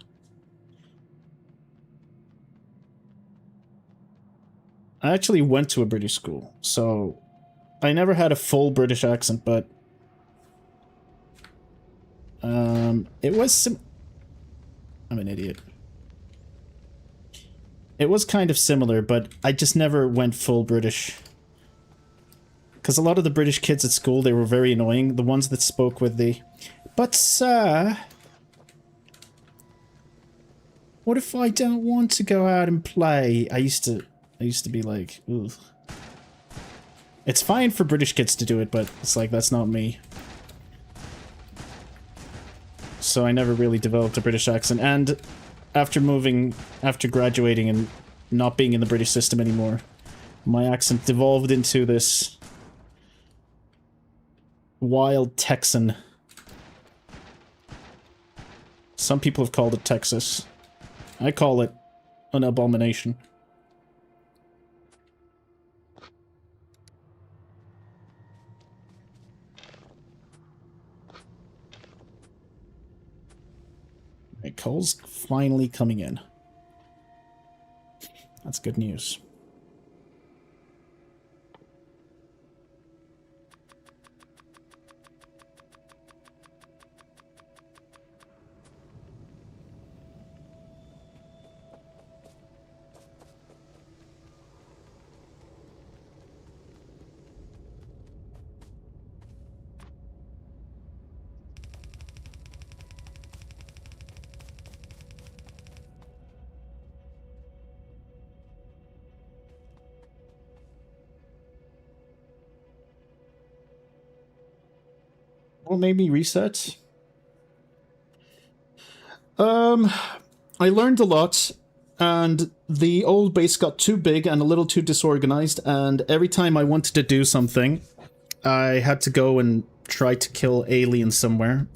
I actually went to a British school, so I never had a full British accent, but it was I'm an idiot. It was kind of similar, but I just never went full British. Because a lot of the British kids at school, they were very annoying. The ones that spoke with the, "But sir, what if I don't want to go out and play?" I used to be like, ugh. It's fine for British kids to do it, but it's like, that's not me. So I never really developed a British accent. And after graduating and not being in the British system anymore, my accent devolved into this wild Texan. Some people have called it Texas. I call it an abomination. Right, coal's finally coming in. That's good news. What made me reset? I learned a lot, and the old base got too big and a little too disorganized, and every time I wanted to do something, I had to go and try to kill aliens somewhere,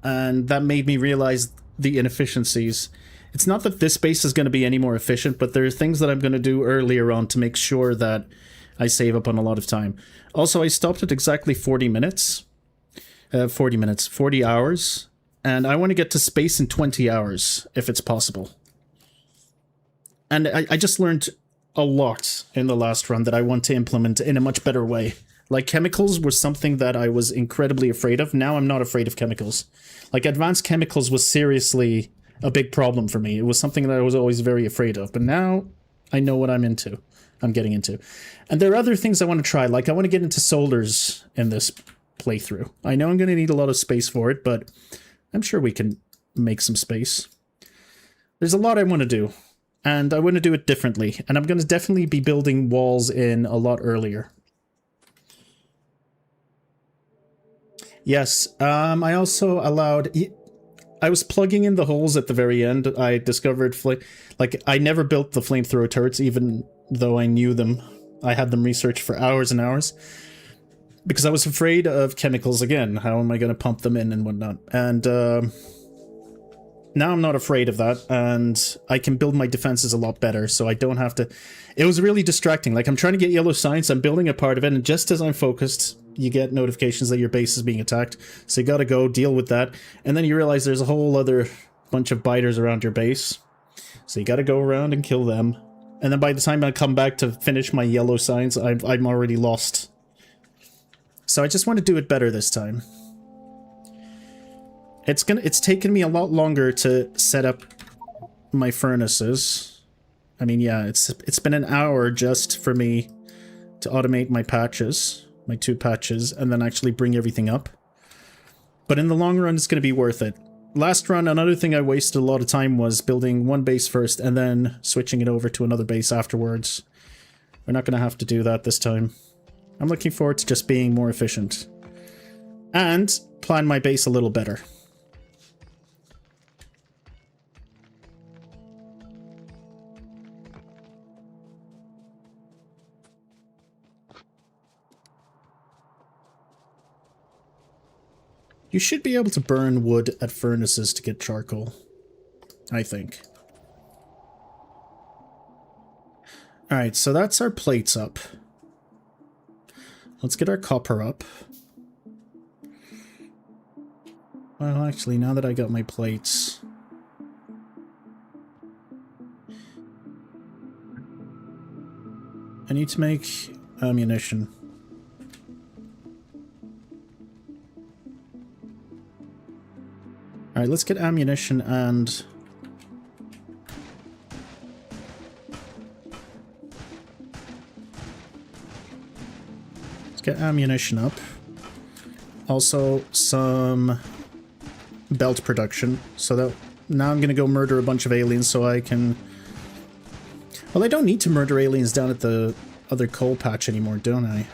and that made me realize the inefficiencies. It's not that this base is going to be any more efficient, but there are things that I'm going to do earlier on to make sure that I save up on a lot of time. Also, I stopped at exactly 40 minutes. 40 hours. And I want to get to space in 20 hours, if it's possible. And I just learned a lot in the last run that I want to implement in a much better way. Like, chemicals was something that I was incredibly afraid of. Now I'm not afraid of chemicals. Like, advanced chemicals was seriously a big problem for me. It was something that I was always very afraid of. But now I know what I'm getting into. And there are other things I want to try. Like, I want to get into solars in this playthrough. I know I'm going to need a lot of space for it, but I'm sure we can make some space. There's a lot I want to do, and I want to do it differently, and I'm going to definitely be building walls in a lot earlier. Yes, I also allowed... I was plugging in the holes at the very end. I discovered... Like, I never built the flamethrower turrets, even though I knew them. I had them researched for hours and hours. Because I was afraid of chemicals again. How am I going to pump them in and whatnot? And now I'm not afraid of that. And I can build my defenses a lot better. So I don't have to... It was really distracting. Like, I'm trying to get yellow signs. I'm building a part of it. And just as I'm focused, you get notifications that your base is being attacked. So you got to go deal with that. And then you realize there's a whole other bunch of biters around your base. So you got to go around and kill them. And then by the time I come back to finish my yellow signs, I'm already lost. So I just want to do it better this time. It's taken me a lot longer to set up my furnaces. I mean, yeah, it's been an hour just for me to automate my patches, my 2 patches, and then actually bring everything up. But in the long run, it's going to be worth it. Last run, another thing I wasted a lot of time was building one base first and then switching it over to another base afterwards. We're not going to have to do that this time. I'm looking forward to just being more efficient. And plan my base a little better. You should be able to burn wood at furnaces to get charcoal, I think. Alright, so that's our plates up. Let's get our copper up. Well, actually, now that I got my plates... I need to make ammunition. Alright, let's get ammunition and... Let's get ammunition up. Also, some belt production. So that now I'm gonna go murder a bunch of aliens so I can... Well, I don't need to murder aliens down at the other coal patch anymore, don't I?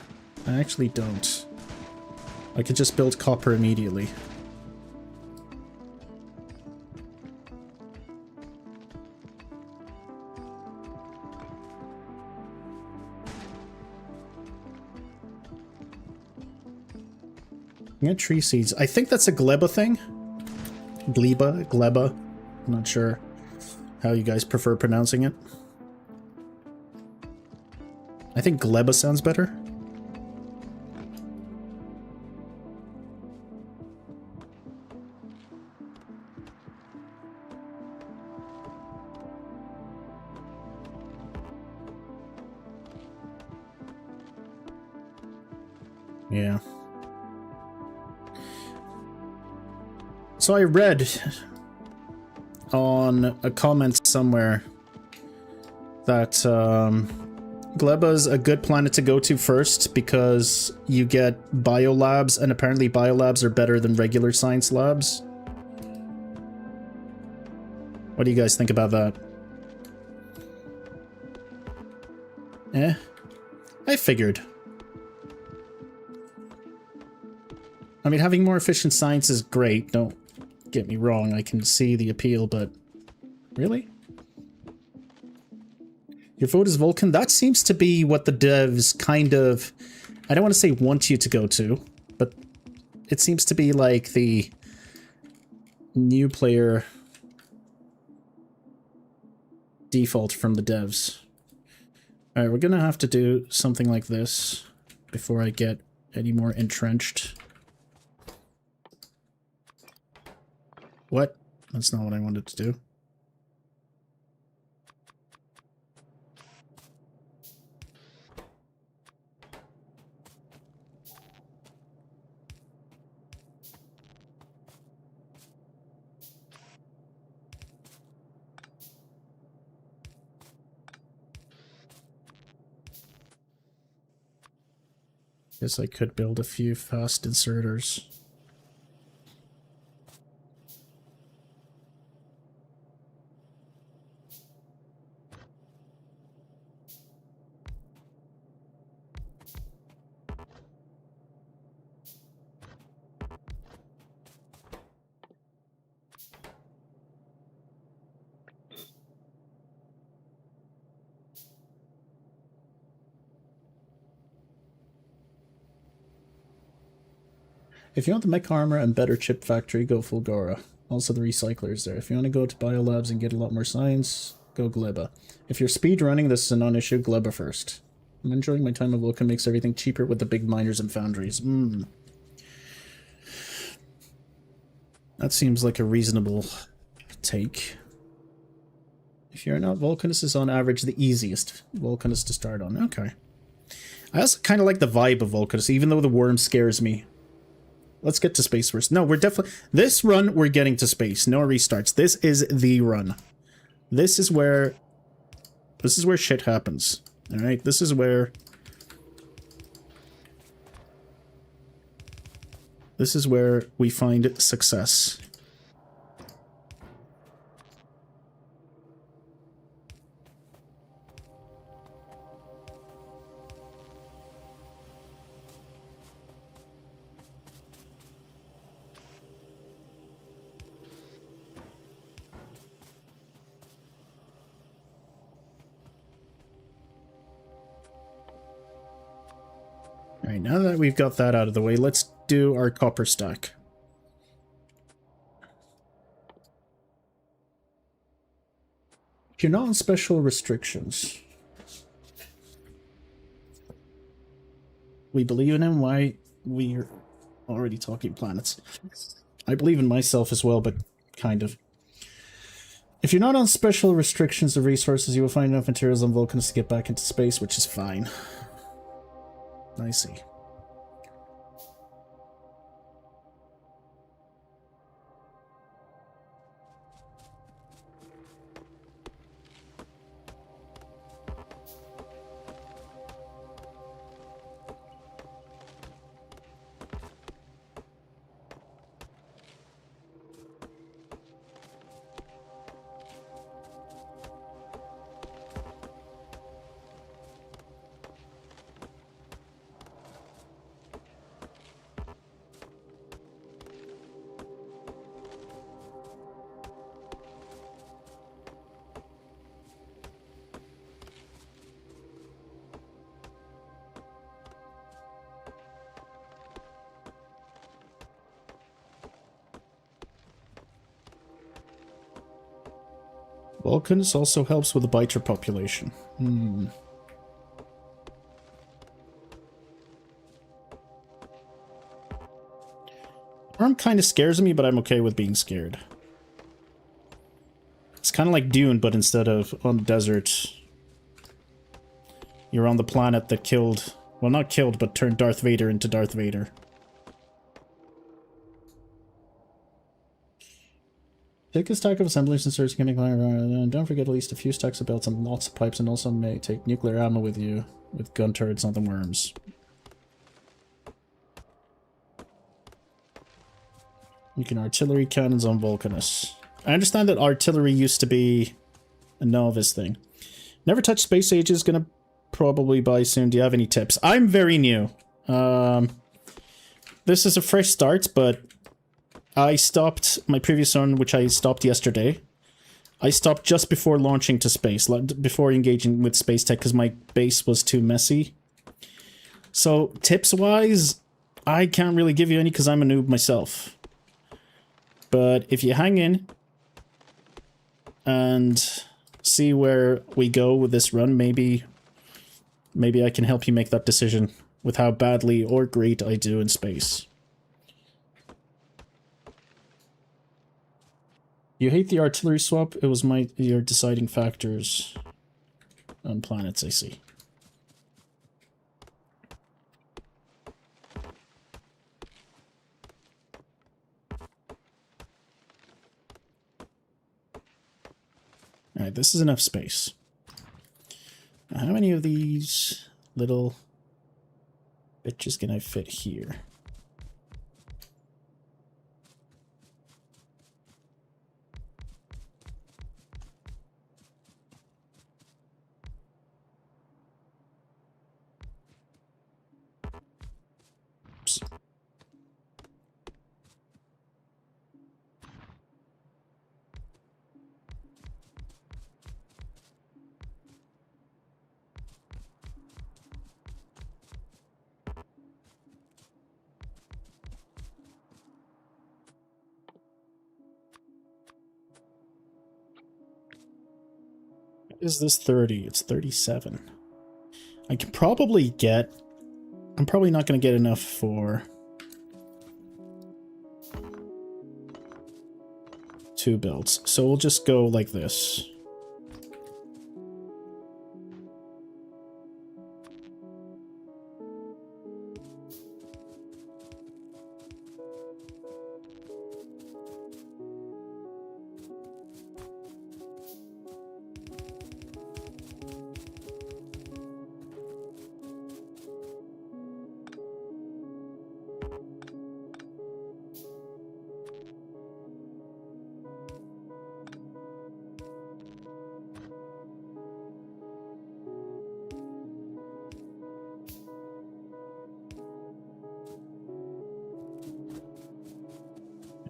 I actually don't. I could just build copper immediately. Yeah, tree seeds. I think that's a gleba thing. Gleba. I'm not sure how you guys prefer pronouncing it. I think gleba sounds better. Yeah. So I read on a comment somewhere that Gleba's a good planet to go to first because you get biolabs, and apparently biolabs are better than regular science labs. What do you guys think about that? Eh? I figured. I mean, having more efficient science is great, don't get me wrong, I can see the appeal, but... Really? Your vote is Vulcan? That seems to be what the devs kind of... I don't want to say want you to go to, but it seems to be like the new player default from the devs. Alright, we're gonna have to do something like this before I get any more entrenched. What? That's not what I wanted to do. Guess I could build a few fast inserters. If you want the mech armor and better chip factory, go full Gora. Also the recycler is there. If you want to go to biolabs and get a lot more science, go Gleba. If you're speed running, this is a non-issue, Gleba first. I'm enjoying my time of Vulcan, makes everything cheaper with the big miners and foundries. That seems like a reasonable take. If you're not Vulcan, this is on average the easiest Vulcanist to start on. Okay. I also kind of like the vibe of Vulcanist, even though the worm scares me. Let's get to space first. No, we're definitely... This run, we're getting to space. No restarts. This is the run. This is where shit happens. Alright, this is where... This is where we find success. Alright, now that we've got that out of the way, let's do our copper stack. If you're not on special restrictions, we believe in him. Why we're already talking planets. I believe in myself as well, but kind of. If you're not on special restrictions of resources, you will find enough materials on Vulcans to get back into space, which is fine. I see. Vulcans also helps with the biter population. Worm kind of scares me, but I'm okay with being scared. It's kind of like Dune, but instead of on the desert, you're on the planet that killed... Well, not killed, but turned Darth Vader into Darth Vader. Take a stack of assemblies and search chemical around. Don't forget at least a few stacks of belts and lots of pipes, and also may take nuclear ammo with you, with gun turrets on the worms. You can artillery cannons on Vulcanus. I understand that artillery used to be a novice thing. Never touched Space Age is gonna probably buy soon. Do you have any tips? I'm very new. This is a fresh start, but I stopped my previous one, which I stopped yesterday. I stopped just before launching to space, before engaging with space tech, because my base was too messy. So, tips-wise, I can't really give you any because I'm a noob myself. But if you hang in and see where we go with this run, maybe I can help you make that decision with how badly or great I do in space. You hate the artillery swap? It was your deciding factors on planets, I see. Alright, this is enough space. Now, how many of these little bitches can I fit here? Oops. Is this 30? It's 37. I can probably get... I'm probably not going to get enough for 2 builds. So we'll just go like this.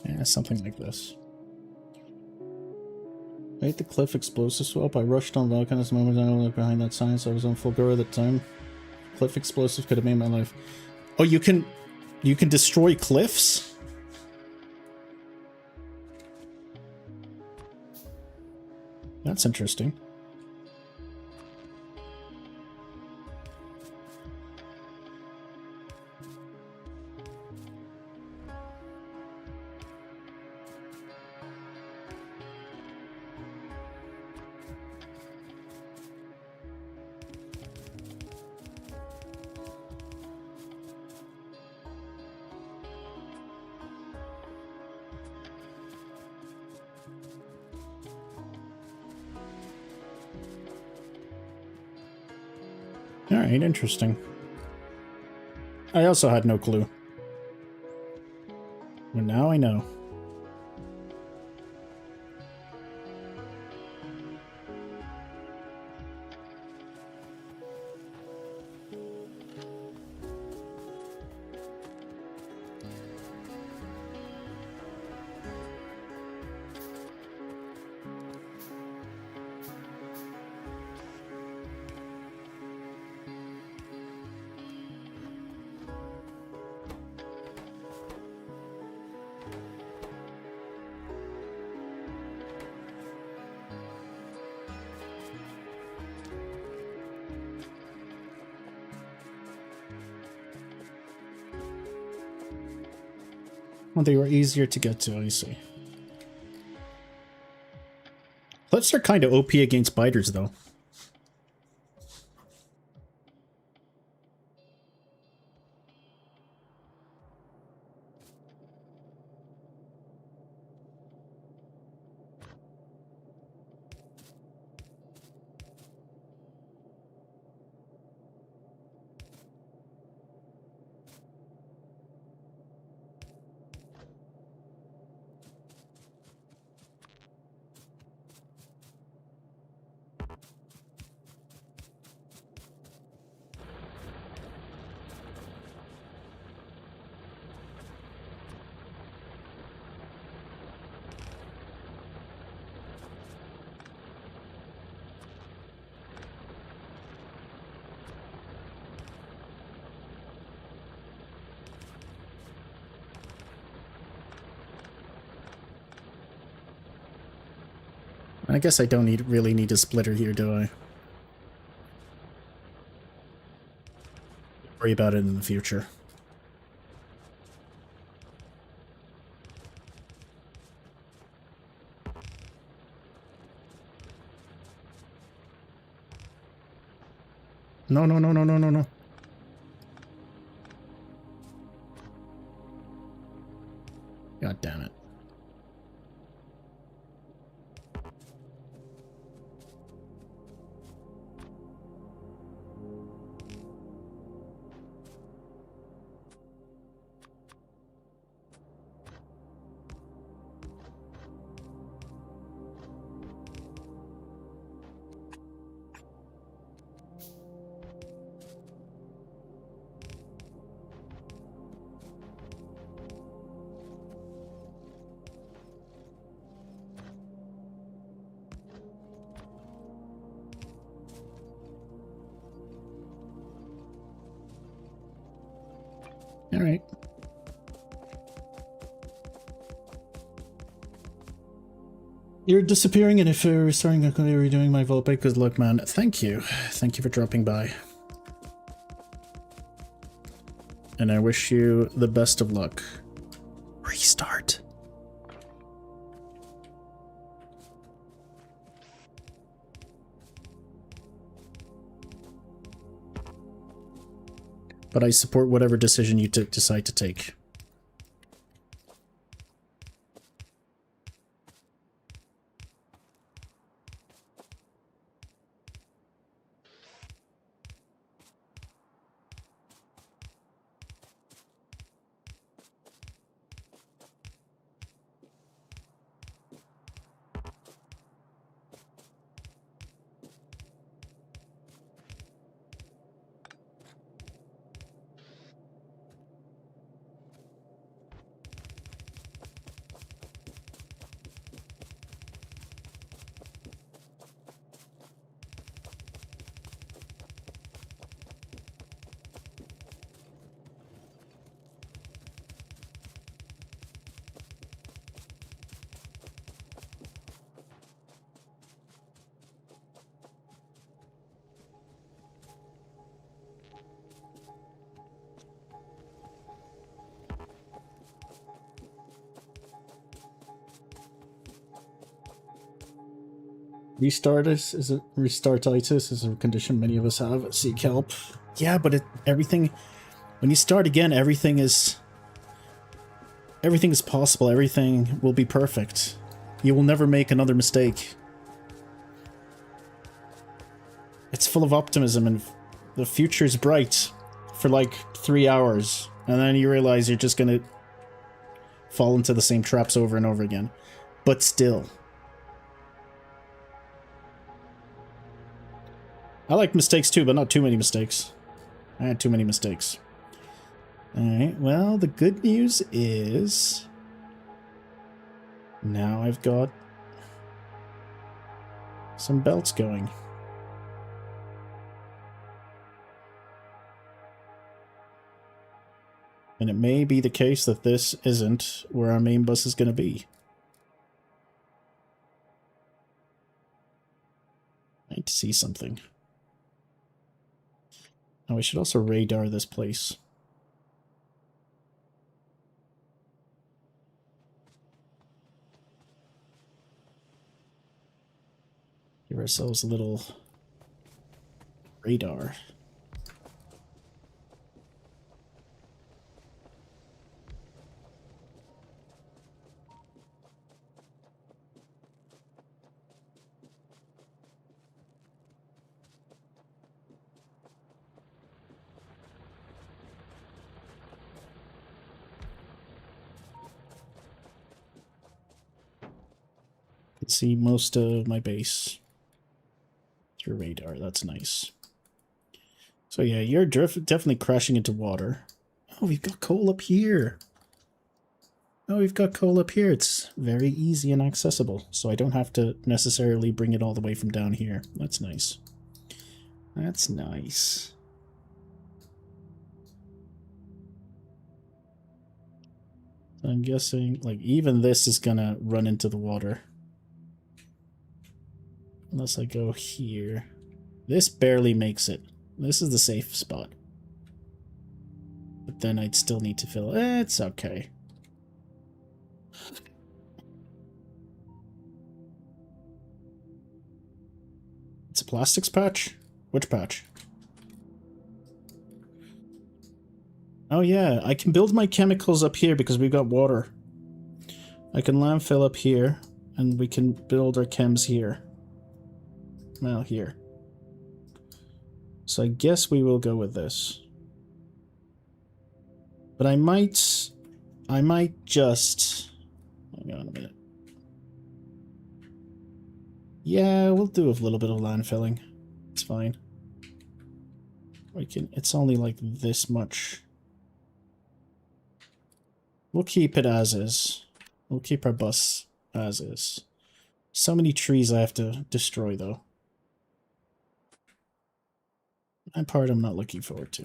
Yeah, something like this. I hate the cliff explosive swap. I rushed on Vulcanus moment. I don't look behind that science. I was on Fulgura at the time. Cliff explosive could have made my life. Oh, you can destroy cliffs? That's interesting. Alright, interesting. I also had no clue. But now I know. Well, they were easier to get to, I see. Cliffs are kind of OP against spiders, though. I guess I don't really need a splitter here, do I? Worry about it in the future. No, no, no, no, no, no, no. God damn it. All right. You're disappearing, and if you're starting to redoing my vote, because look, man, thank you. Thank you for dropping by. And I wish you the best of luck. Restart. But I support whatever decision you decide to take. Restartitis is a restartitis is a condition many of us have. Seek help. Yeah, but everything when you start again, everything is possible. Everything will be perfect. You will never make another mistake. It's full of optimism and the future's bright for like 3 hours, and then you realize you're just gonna fall into the same traps over and over again. But still. I like mistakes too, but not too many mistakes. I had too many mistakes. Alright, well, the good news is... now I've got... some belts going. And it may be the case that this isn't where our main bus is going to be. I need to see something. Oh, we should also radar this place. ourselves a little radar. Can see most of my base through radar. That's nice. So yeah, you're definitely crashing into water. Oh, we've got coal up here. Oh, we've got coal up here. It's very easy and accessible, so I don't have to necessarily bring it all the way from down here. That's nice. That's nice. I'm guessing, like, even this is gonna run into the water. Unless I go here. This barely makes it. This is the safe spot. But then I'd still need to fill it. It's okay. It's a plastics patch? Which patch? Oh yeah, I can build my chemicals up here because we've got water. I can landfill up here, and we can build our chems here. Well, here. So I guess we will go with this. But I might just... Hang on a minute. Yeah, we'll do a little bit of landfilling. It's fine. We can... It's only like this much. We'll keep it as is. We'll keep our bus as is. So many trees I have to destroy, though. That part I'm not looking forward to.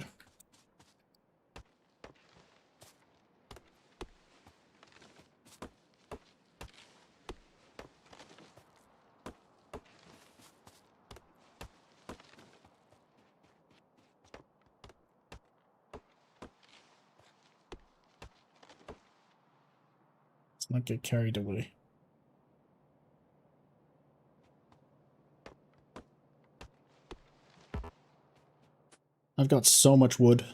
Let's not get carried away. I've got so much wood.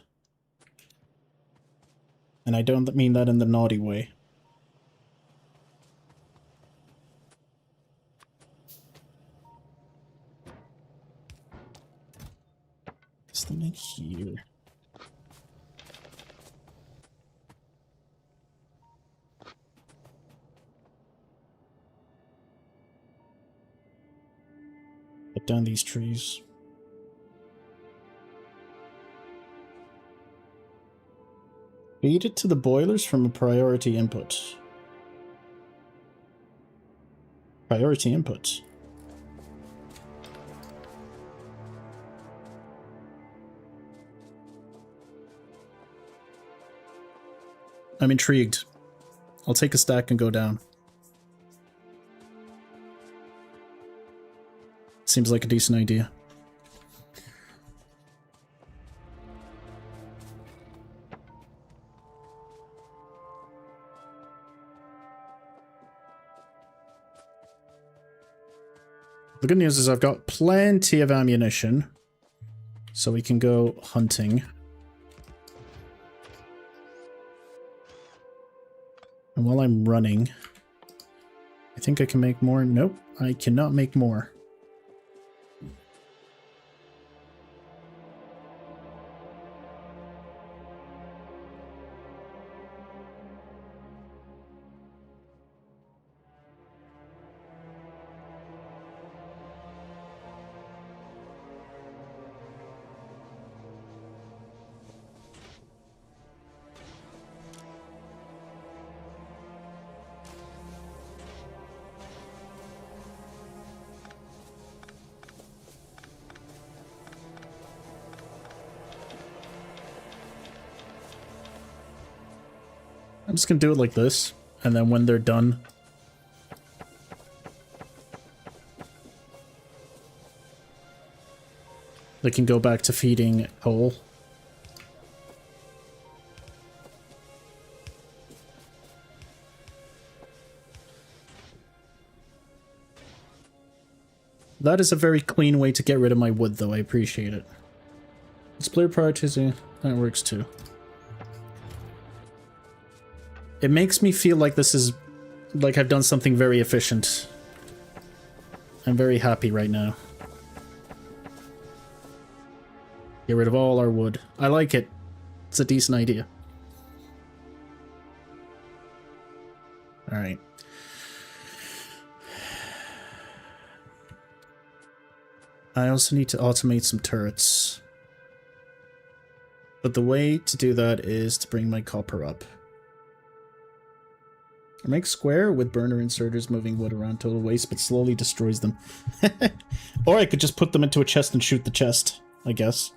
And I don't mean that in the naughty way. Is them in here? Put down these trees. Feed it to the boilers from a priority input. Priority input. I'm intrigued. I'll take a stack and go down. Seems like a decent idea. The good news is I've got plenty of ammunition, so we can go hunting. And while I'm running, I think I can make more. Nope, I cannot make more. I'm just gonna do it like this, and then when they're done, they can go back to feeding coal. That is a very clean way to get rid of my wood, though. I appreciate it. It's player prioritizing. That works too. It makes me feel like this is... like I've done something very efficient. I'm very happy right now. Get rid of all our wood. I like it. It's a decent idea. Alright. I also need to automate some turrets. But the way to do that is to bring my copper up. Or make square with burner inserters moving wood around total waste, but slowly destroys them. Or I could just put them into a chest and shoot the chest, I guess.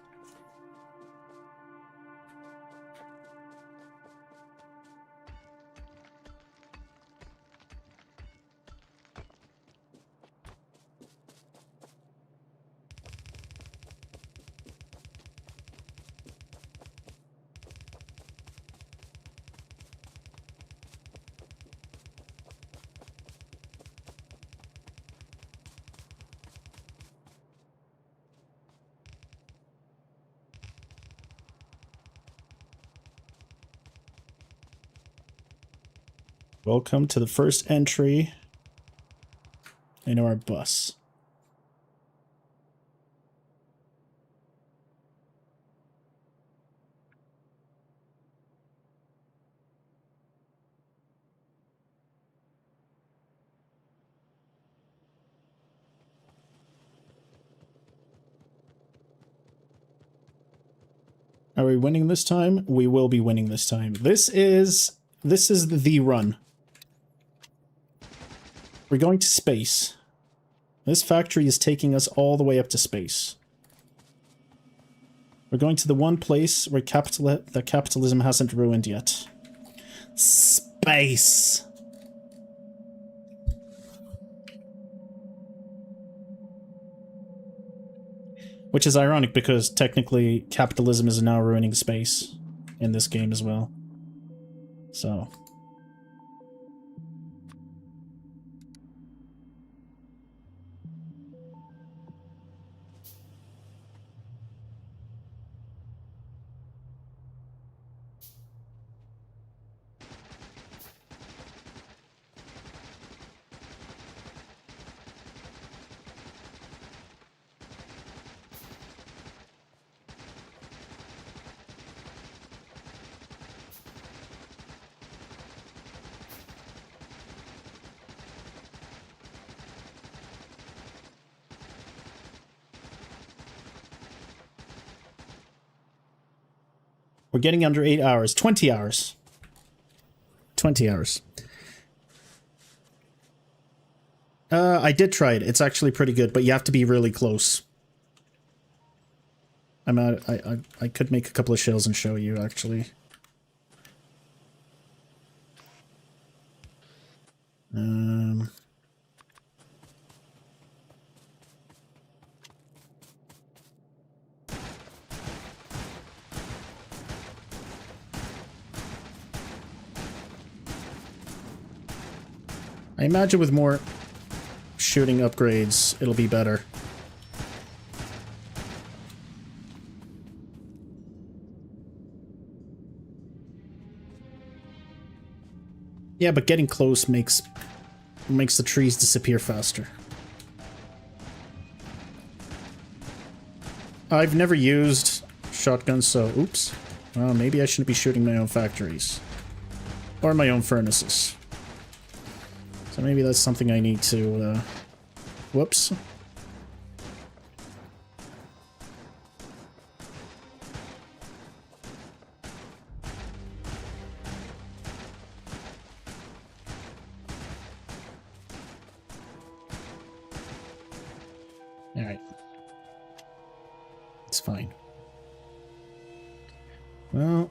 Welcome to the first entry in our bus. Are we winning this time? We will be winning this time. This is the run. We're going to space. This factory is taking us all the way up to space. We're going to the one place where capitalism hasn't ruined yet. Space! Which is ironic because technically capitalism is now ruining space in this game as well. So... We're getting under 8 hours. 20 hours. 20 hours. I did try it. It's actually pretty good, but you have to be really close. I could make a couple of shells and show you, actually. I imagine with more shooting upgrades, it'll be better. Yeah, but getting close makes the trees disappear faster. I've never used shotguns, so oops. Well, maybe I shouldn't be shooting my own factories. Or my own furnaces. So maybe that's something I need to, whoops. Alright. It's fine. Well...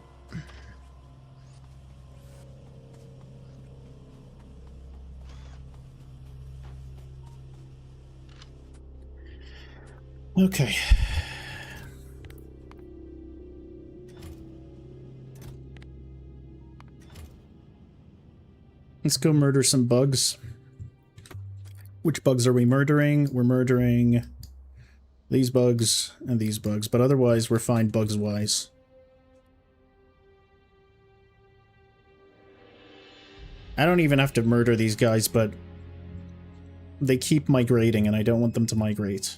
Okay. Let's go murder some bugs. Which bugs are we murdering? We're murdering these bugs and these bugs, but otherwise we're fine bugs-wise. I don't even have to murder these guys, but they keep migrating and I don't want them to migrate.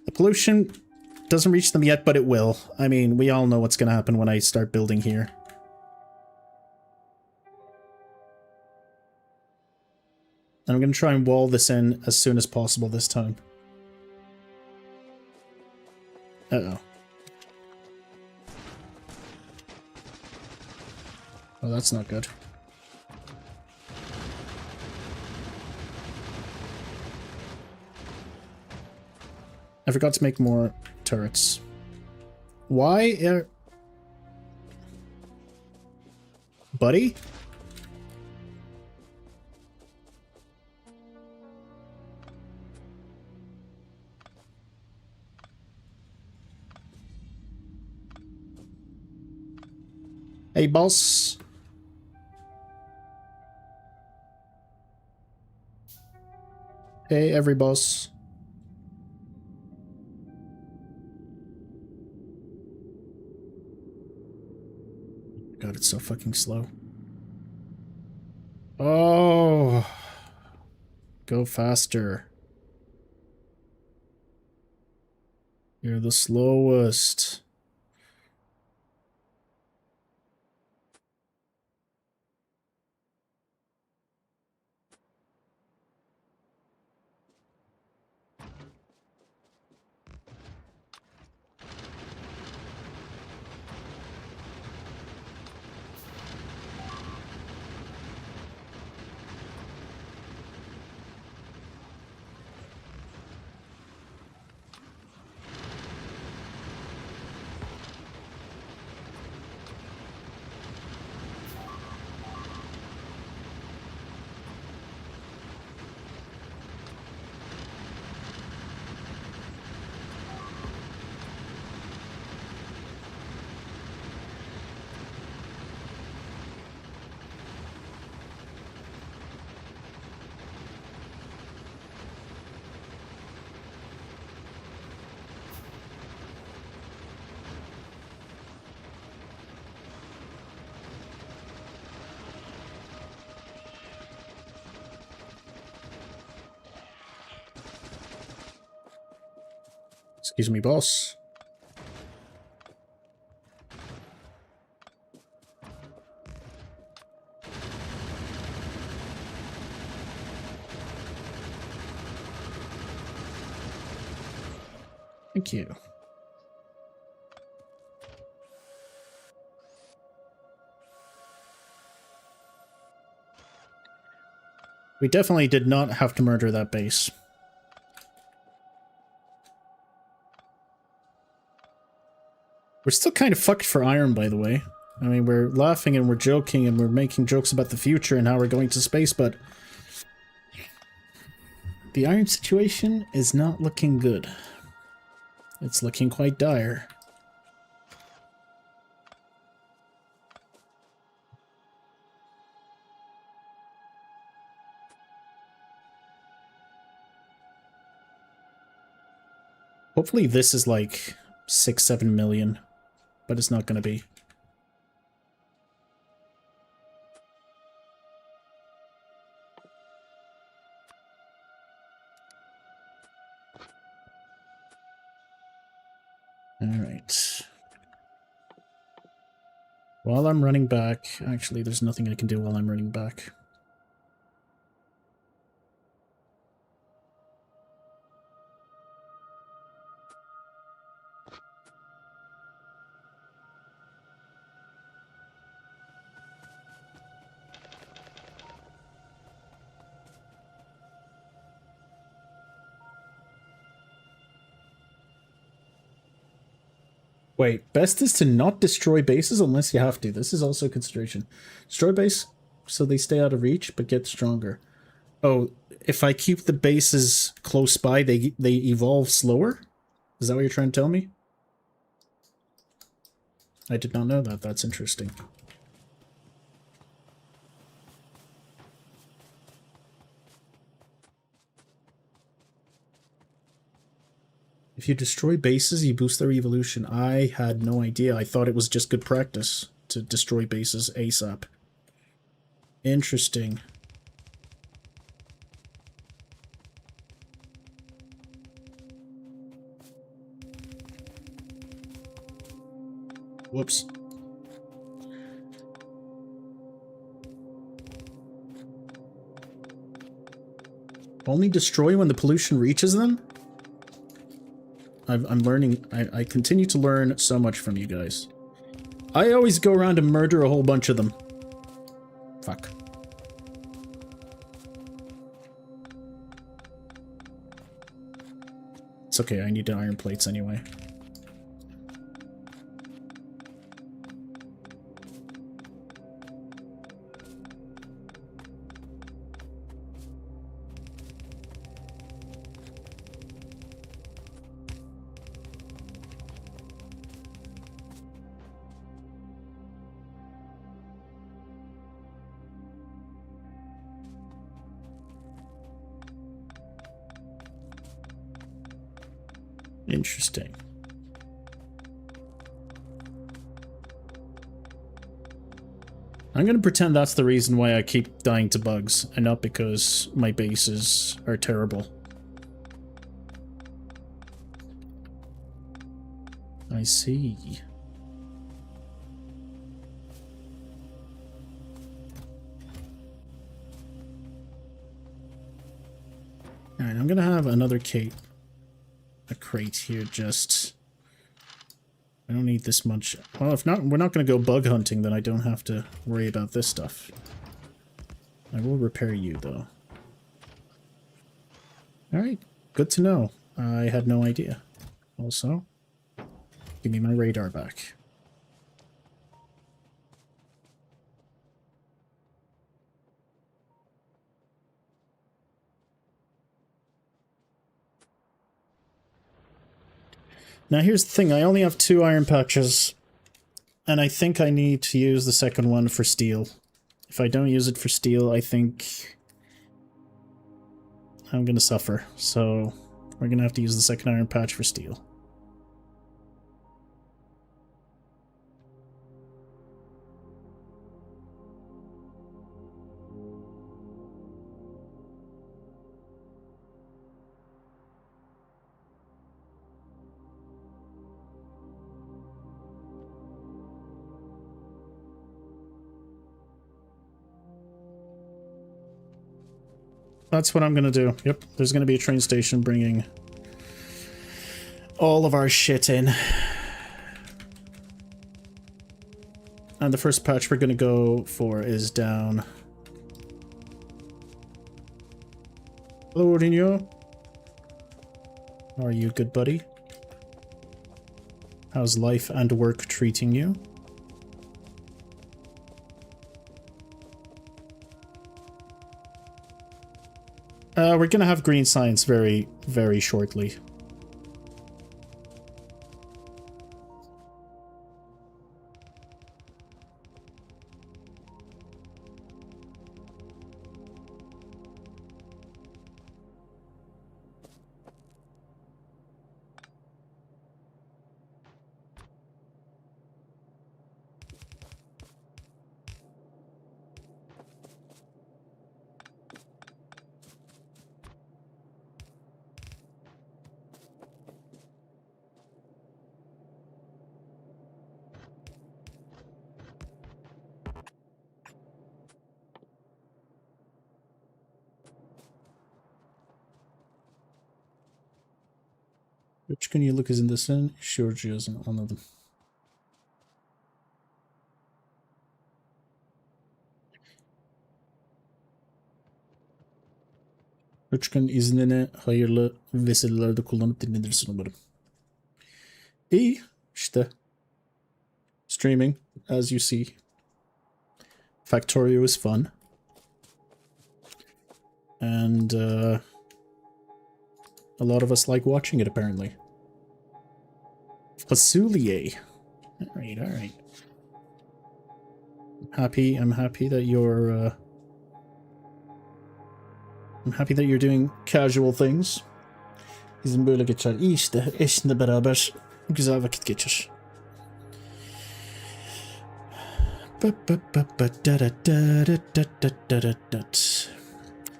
The pollution doesn't reach them yet, but it will. I mean, we all know what's going to happen when I start building here. And I'm going to try and wall this in as soon as possible this time. Uh-oh. Oh, that's not good. I forgot to make more turrets. Why? Buddy? Hey, boss. Hey, every boss. God, it's so fucking slow. Oh. Go faster. You're the slowest. Excuse me, boss. Thank you. We definitely did not have to murder that base. We're still kind of fucked for iron, by the way. I mean, we're laughing and we're joking and we're making jokes about the future and how we're going to space, but the iron situation is not looking good. It's looking quite dire. Hopefully this is like 6-7 million, but it's not going to be. Alright. While I'm running back... Actually, there's nothing I can do while I'm running back. Wait, best is to not destroy bases unless you have to. This is also a consideration. Destroy base so they stay out of reach, but get stronger. Oh, if I keep the bases close by, they evolve slower? Is that what you're trying to tell me? I did not know that. That's interesting. If you destroy bases, you boost their evolution. I had no idea. I thought it was just good practice to destroy bases ASAP. Interesting. Whoops. Only destroy when the pollution reaches them? I'm learning. I continue to learn so much from you guys. I always go around and murder a whole bunch of them. Fuck. It's okay, I need iron plates anyway. Interesting. I'm gonna pretend that's the reason why I keep dying to bugs, and not because my bases are terrible. I see. Alright, I'm gonna have another crate here just... I don't need this much. Well, if not, we're not going to go bug hunting, then I don't have to worry about this stuff. I will repair you, though. Alright, good to know. I had no idea. Also, give me my radar back. Now here's the thing, I only have 2 iron patches, and I think I need to use the second one for steel. If I don't use it for steel, I think I'm gonna suffer, so we're gonna have to use the second iron patch for steel. That's what I'm gonna do. Yep, there's gonna be a train station bringing all of our shit in. And the first patch we're gonna go for is down. Hello, Odinho. How are you, good buddy? How's life and work treating you? We're gonna have green science very, very shortly. Which can you look is in the sun? Sure, she isn't one of them. Uçkan iznine hayırlı vesilelerde kullanıp dinlenirsin umarım. İyi işte. Streaming, as you see. Factorio is fun. And a lot of us like watching it, apparently. Fasulier. Alright, alright. I'm happy that you're I'm happy that you're doing casual things. Bizim böyle geçer. İyi işte eşinle beraber güzel vakit geçir.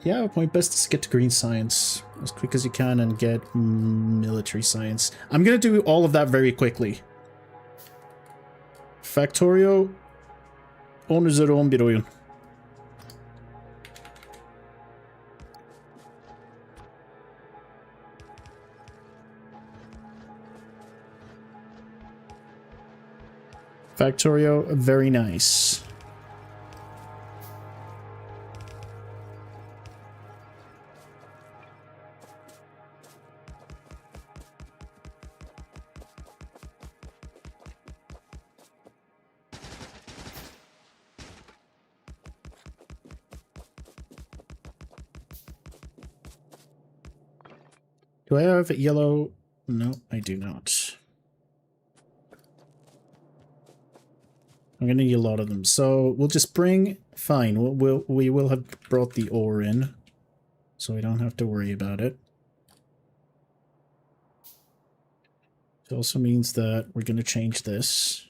Yeah, my best is get to green science as quick as you can and get military science. I'm gonna do all of that very quickly. Factorio 10 üzeri 11 oyun. Factorio, very nice. Do I have yellow? No, I do not. I'm gonna need a lot of them, so we'll just bring. Fine, we will have brought the ore in, so we don't have to worry about it. It also means that we're gonna change this.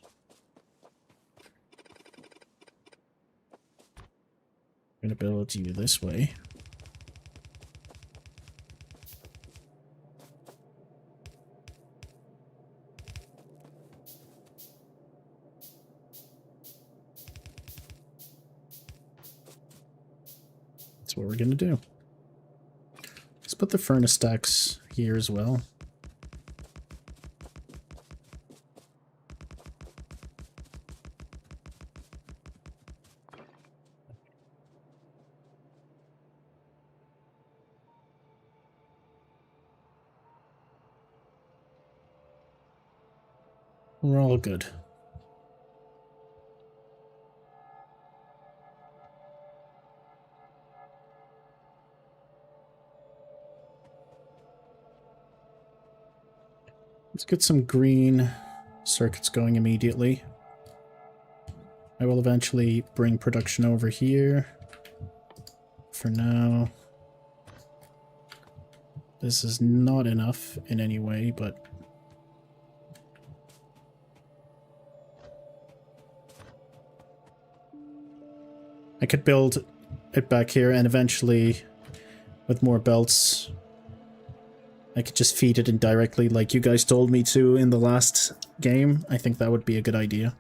We're gonna build you this way. That's what we're gonna do. Let's put the furnace stacks here as well. We're all good. Let's get some green circuits going immediately. I will eventually bring production over here. For now, this is not enough in any way, but I could build it back here, and eventually, with more belts, I could just feed it in directly like you guys told me to in the last game. I think that would be a good idea.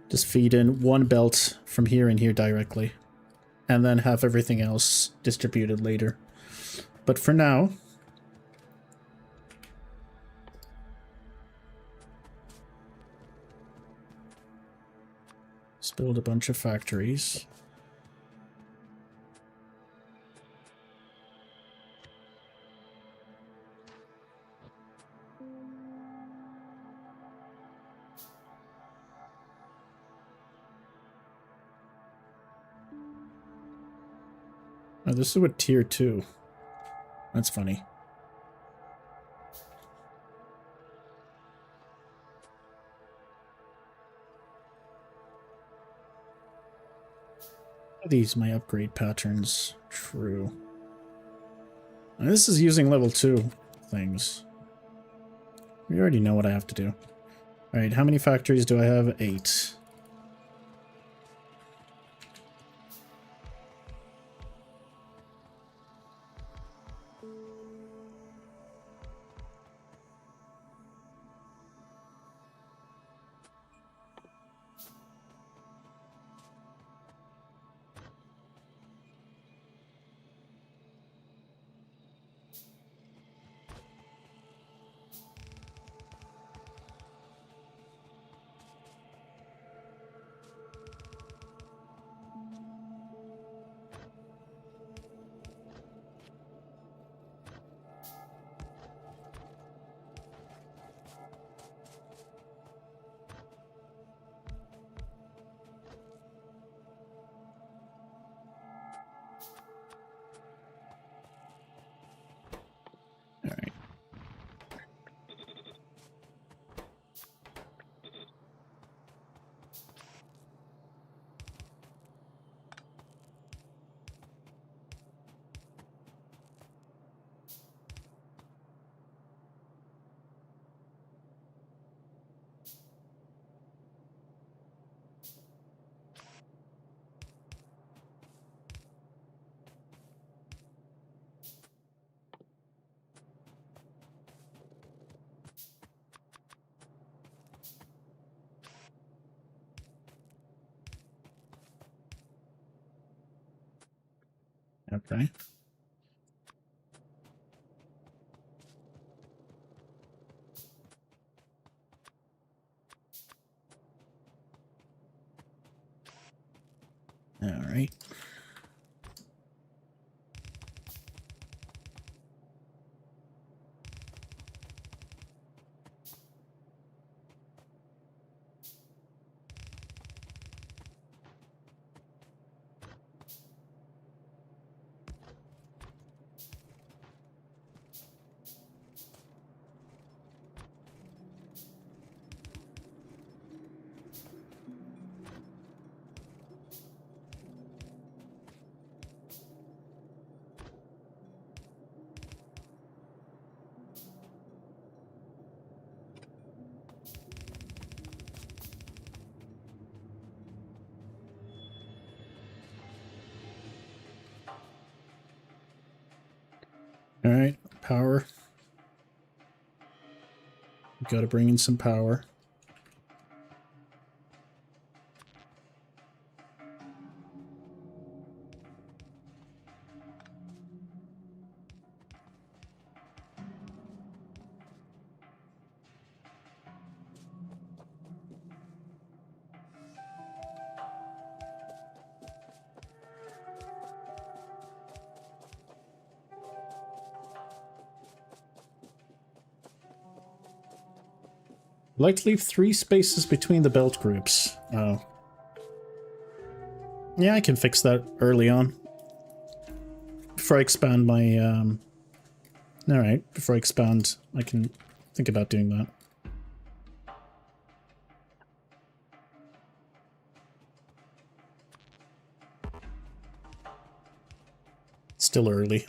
Just feed in one belt from here and here directly, and then have everything else distributed later. But for now, let's build a bunch of factories. Oh, this is with tier 2. That's funny. Are these my upgrade patterns? True. And this is using level 2 things. We already know what I have to do. Alright, how many factories do I have? 8. Okay. All right. All right, power. Got to bring in some power. I'd like to leave 3 spaces between the belt groups. Oh. Yeah, I can fix that early on. Before I expand my, Alright, before I expand, I can think about doing that. Still early.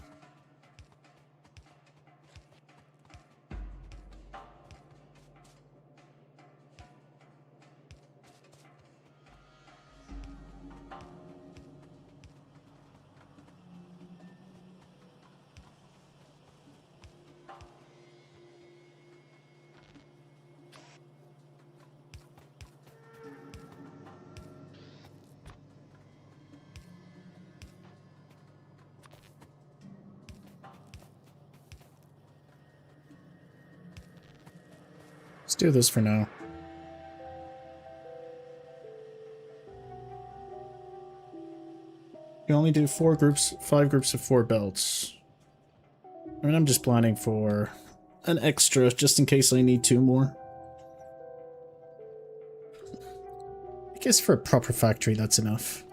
Let's do this for now. You only do 4 groups, 5 groups of 4 belts. I mean, I'm just planning for an extra, just in case I need 2 more. I guess for a proper factory, that's enough.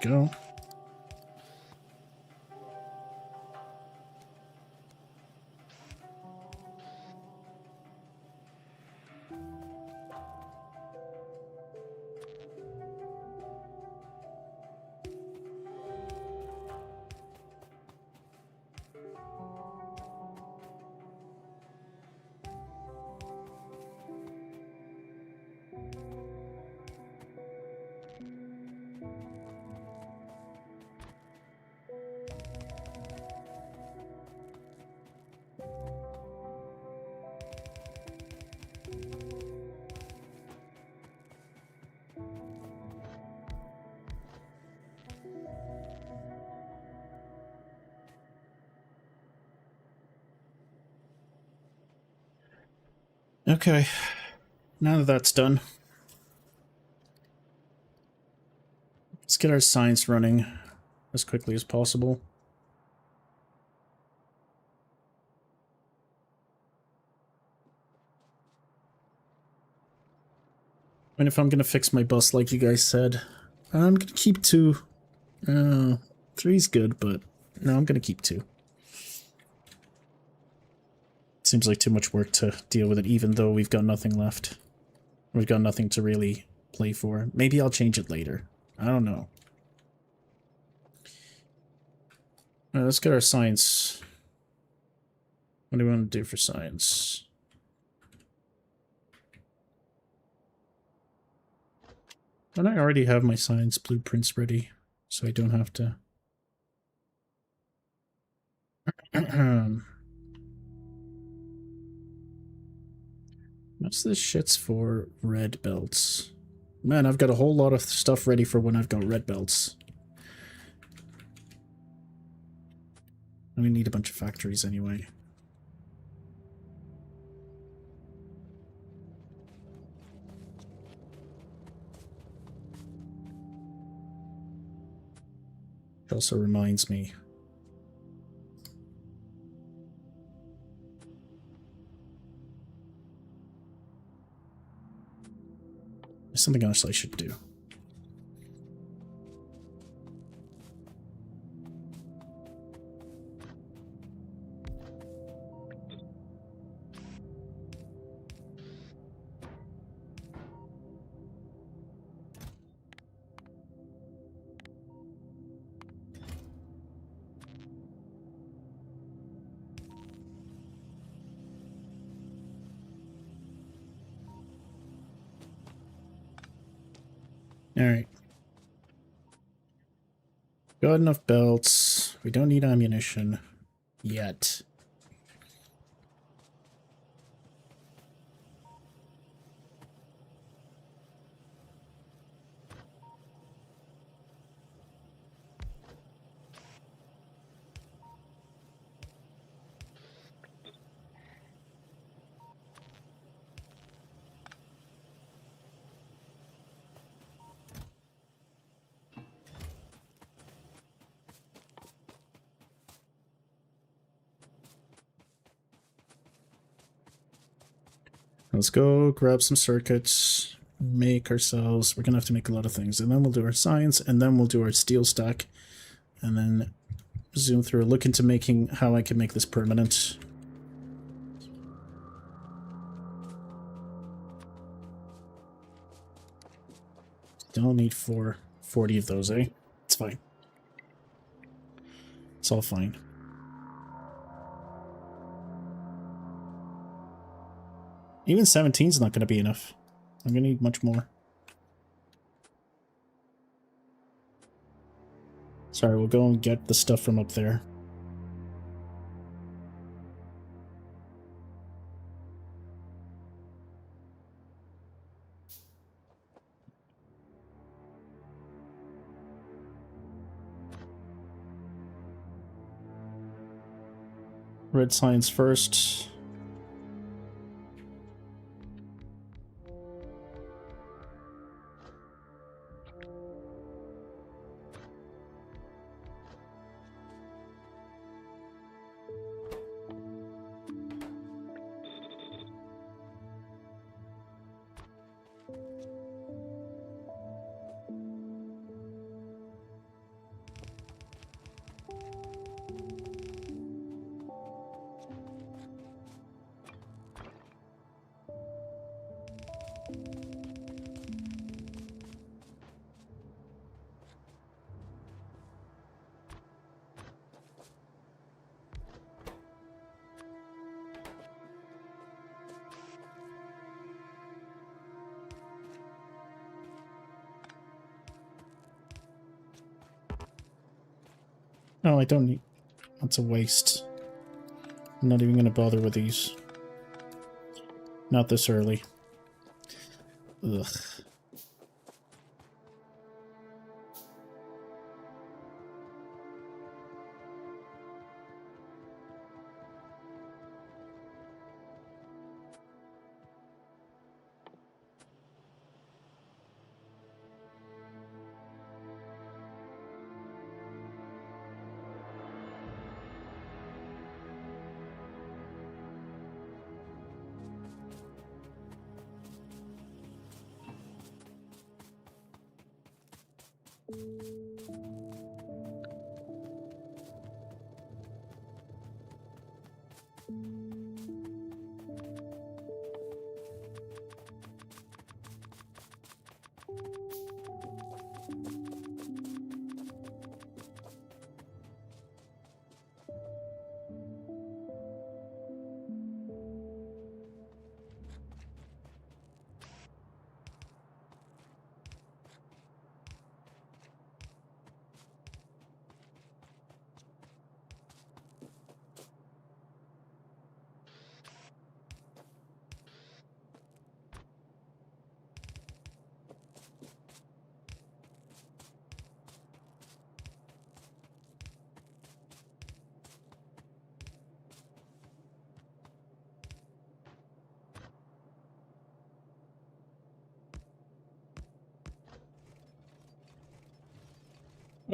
There you go. Okay, now that that's done, get our science running as quickly as possible. And if I'm gonna fix my bus like you guys said, I'm gonna keep 2. 3's good, but no, I'm gonna keep 2. Seems like too much work to deal with it, even though we've got nothing left. We've got nothing to really play for. Maybe I'll change it later. I don't know. Alright, let's get our science. What do we want to do for science? And I already have my science blueprints ready, so I don't have to. What's this shit's for? Red belts. Man, I've got a whole lot of stuff ready for when I've got red belts. And we need a bunch of factories anyway. Which also reminds me. There's something else I should do. Alright. Got enough belts. We don't need ammunition. Yet. Let's go grab some circuits, make ourselves, we're gonna have to make a lot of things, and then we'll do our science, and then we'll do our steel stack, and then zoom through, look into making how I can make this permanent. Don't need 40 of those, eh? It's fine. It's all fine. Even 17's not going to be enough. I'm going to need much more. Sorry, we'll go and get the stuff from up there. Red science first. No, I don't need... That's a waste. I'm not even going to bother with these. Not this early. Ugh.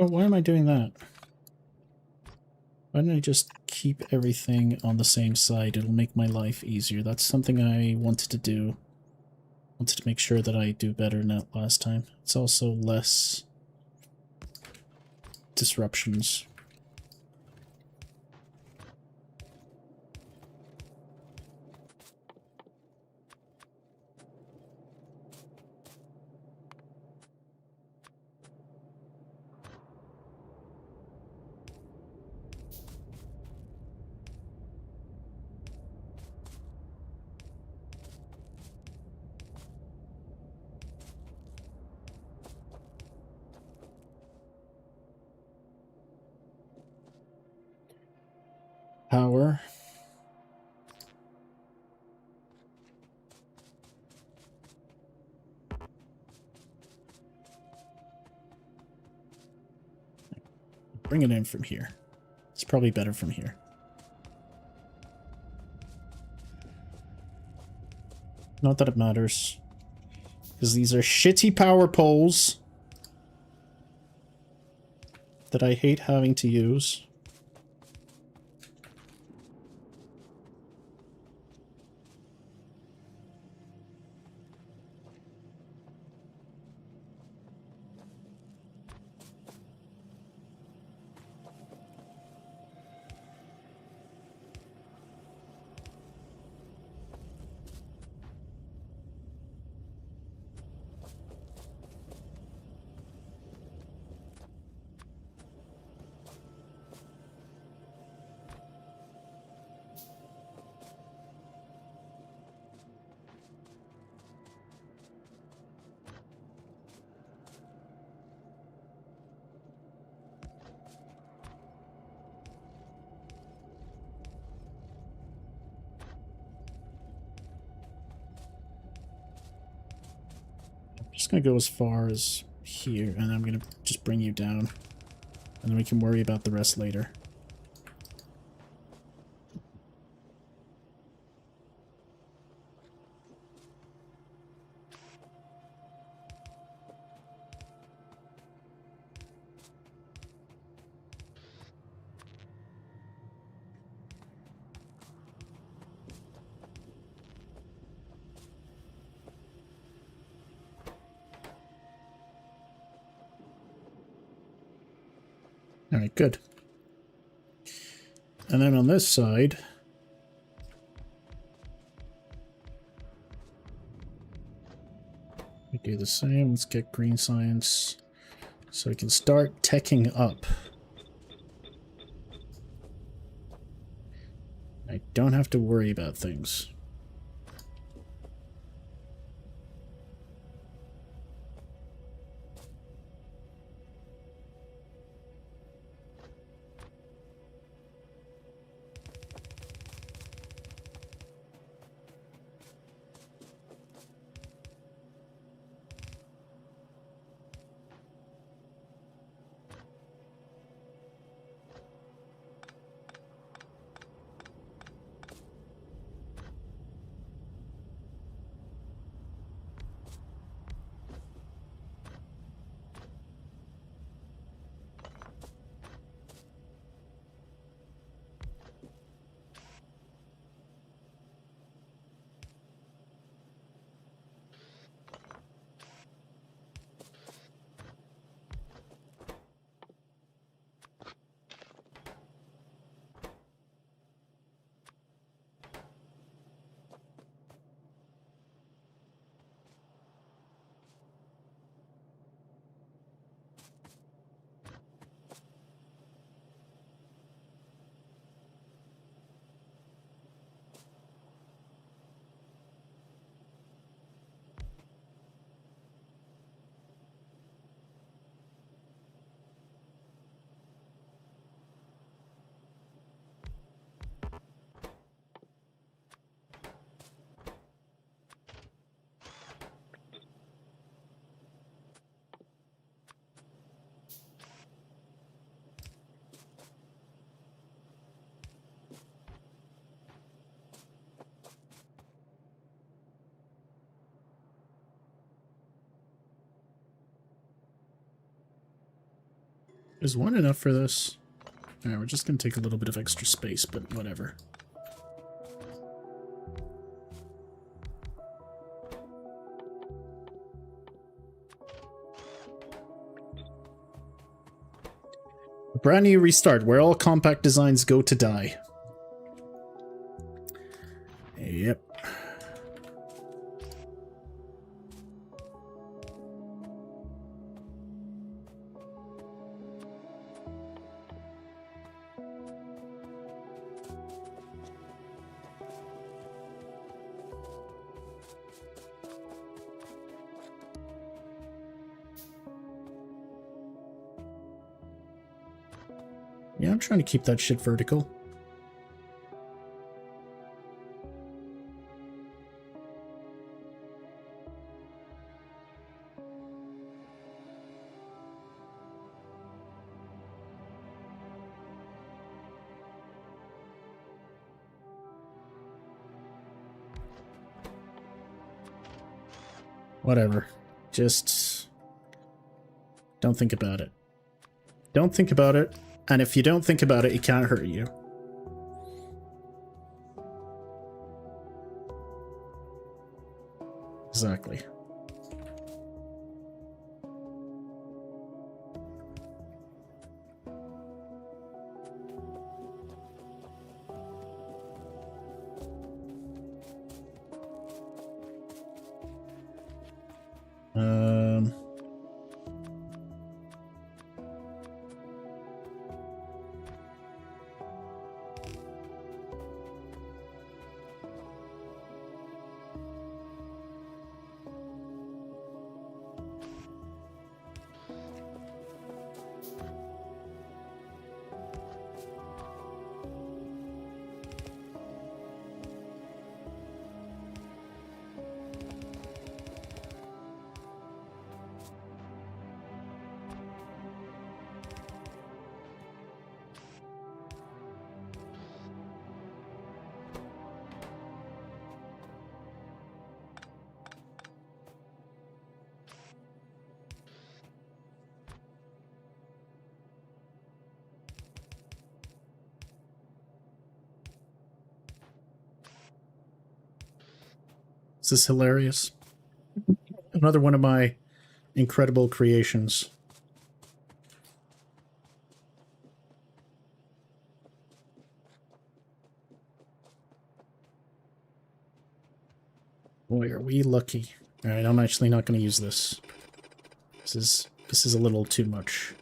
Oh, why am I doing that? Why don't I just keep everything on the same side? It'll make my life easier. That's something I wanted to do. Wanted to make sure that I do better than that last time. It's also less disruptions. Power. Bring it in from here. It's probably better from here. Not that it matters. Because these are shitty power poles that I hate having to use. Just gonna go as far as here, and I'm gonna just bring you down. And then we can worry about the rest later. Alright, good. And then on this side, we do the same. Let's get green science so we can start teching up. I don't have to worry about things. Is one enough for this? Alright, we're just gonna take a little bit of extra space, but whatever. A brand new restart, where all compact designs go to die. Yep. Yeah, I'm trying to keep that shit vertical. Whatever. Just don't think about it. Don't think about it. And if you don't think about it, it can't hurt you. Exactly. This is hilarious. Another one of my incredible creations. Boy, are we lucky. Alright, I'm actually not going to use this. This is a little too much.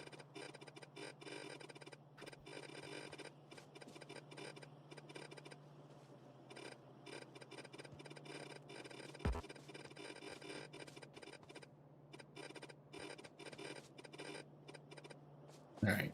Alright.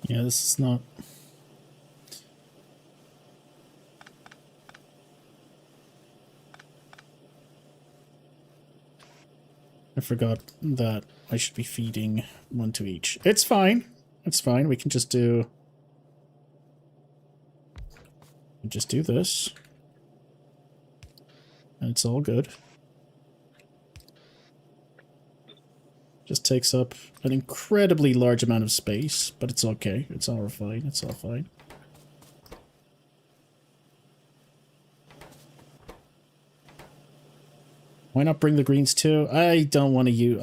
Yeah, this is not... I forgot that I should be feeding one to each. It's fine. It's fine. We can just do... Just do this. And it's all good. Just takes up an incredibly large amount of space, but it's okay. It's all fine. It's all fine. Why not bring the greens too? I don't want to use...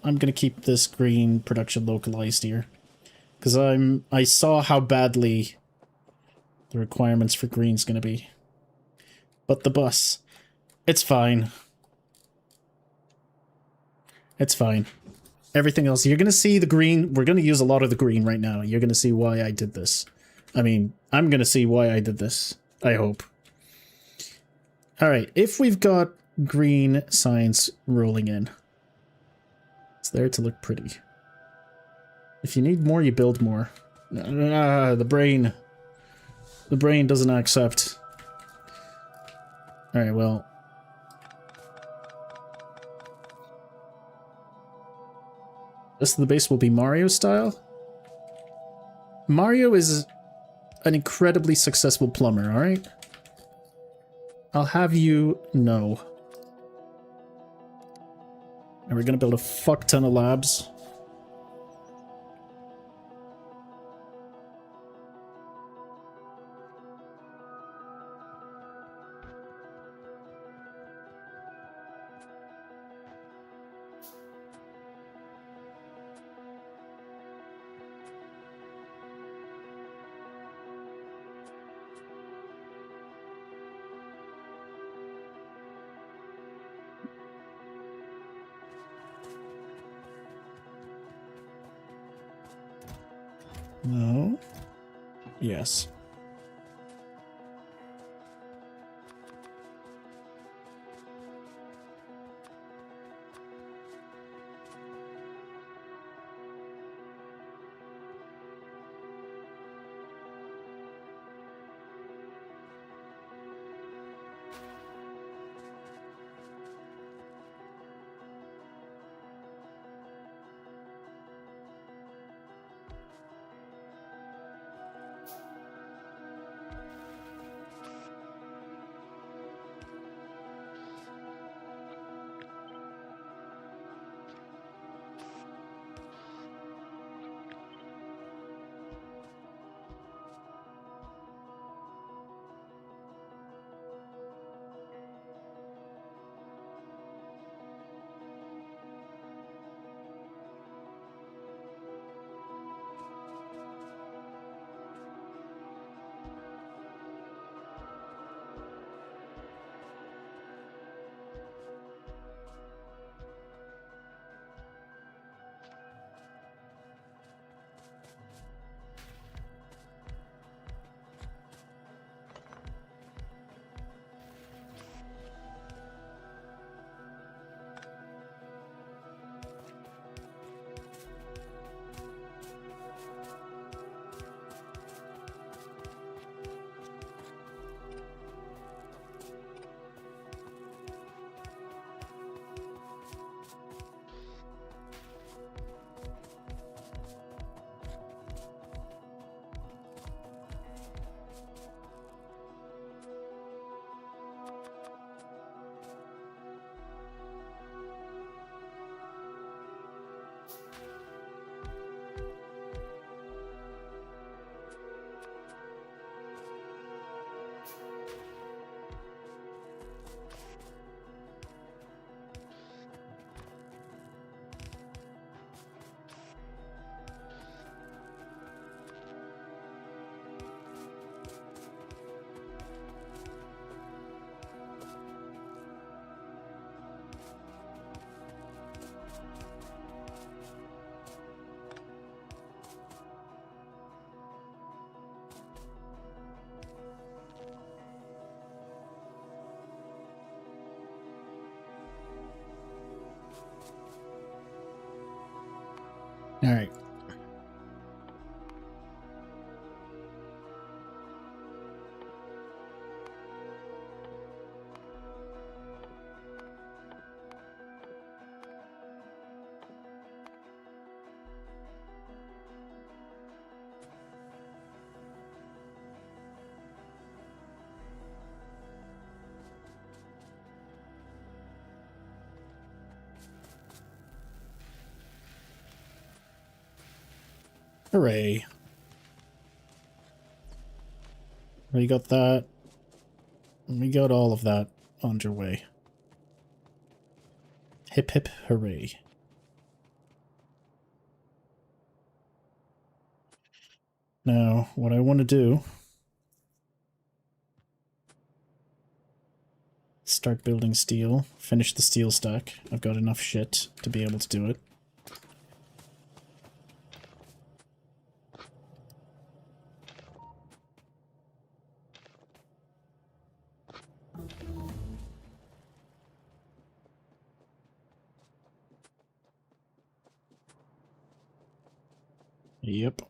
I'm gonna keep this green production localized here. Because I saw how badly the requirements for green's gonna be. But the bus... It's fine. It's fine. Everything else, you're gonna see the green. We're gonna use a lot of the green right now. You're gonna see why I did this. I mean, I'm gonna see why I did this. I hope. Alright, if we've got green signs rolling in, it's there to look pretty. If you need more, you build more. The brain. The brain doesn't accept. Alright, well... Rest of the base will be Mario style. Mario is an incredibly successful plumber, alright? I'll have you know. And we're gonna build a fuck ton of labs. No. Yes. All right. Hooray. We got that. We got all of that underway. Hip hip hooray. Now, what I want to do... start building steel. Finish the steel stack. I've got enough shit to be able to do it. Yep.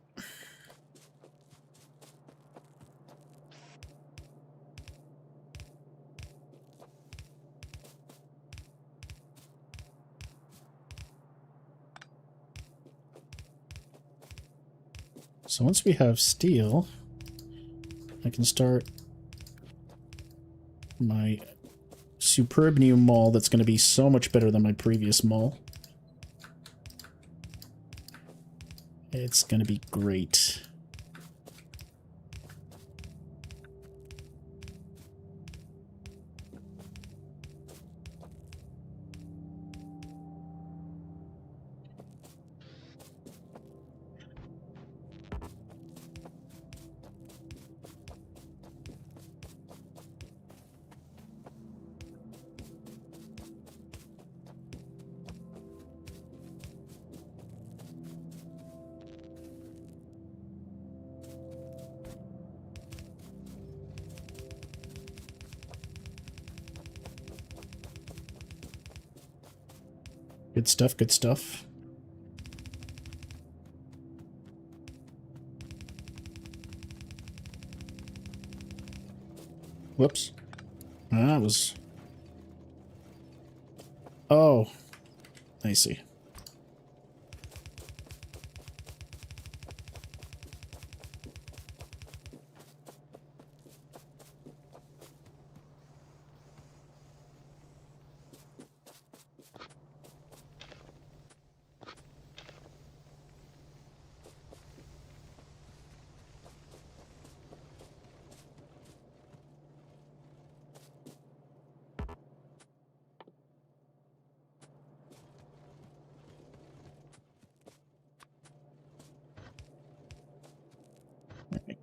So once we have steel, I can start my superb new mall that's going to be so much better than my previous mall. It's going to be great. Good stuff, good stuff. Whoops. That was... Oh. I see.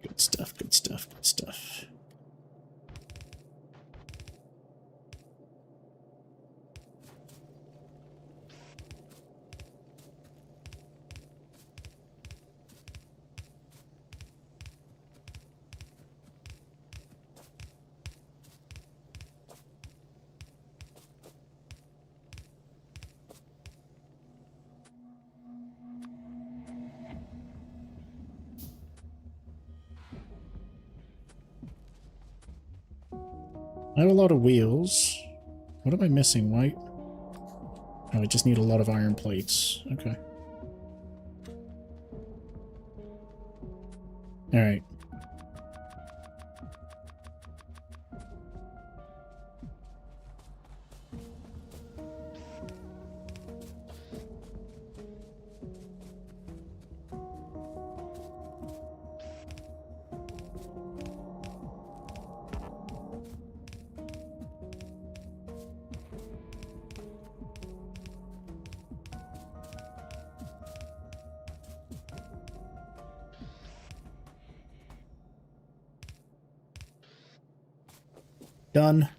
Good stuff, good stuff, good stuff. I have a lot of wheels. What am I missing? Why? Oh, I just need a lot of iron plates. Okay. Alright. Done.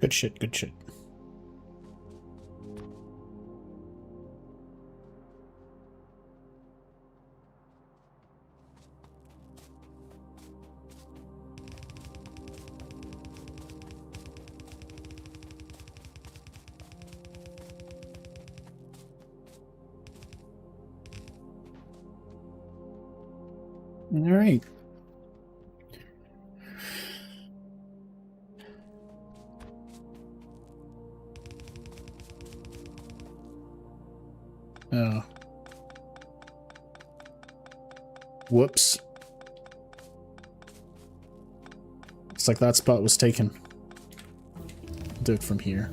Good shit, good shit. All right. Whoops. Looks like that spot was taken. I'll do it from here.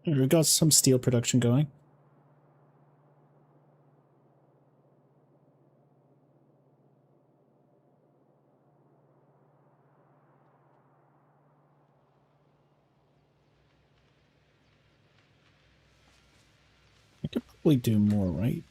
We got some steel production going. I could probably do more, right?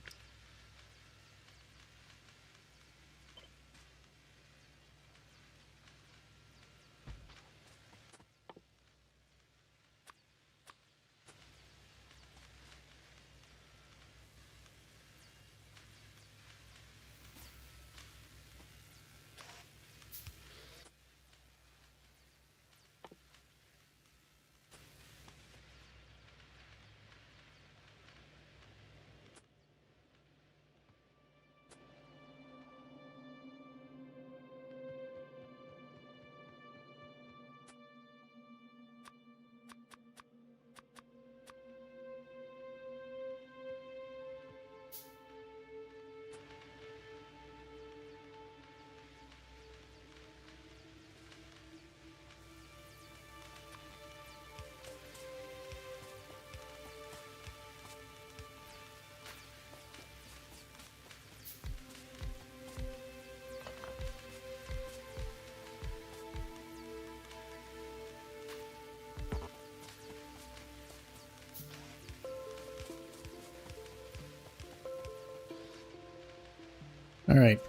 All right.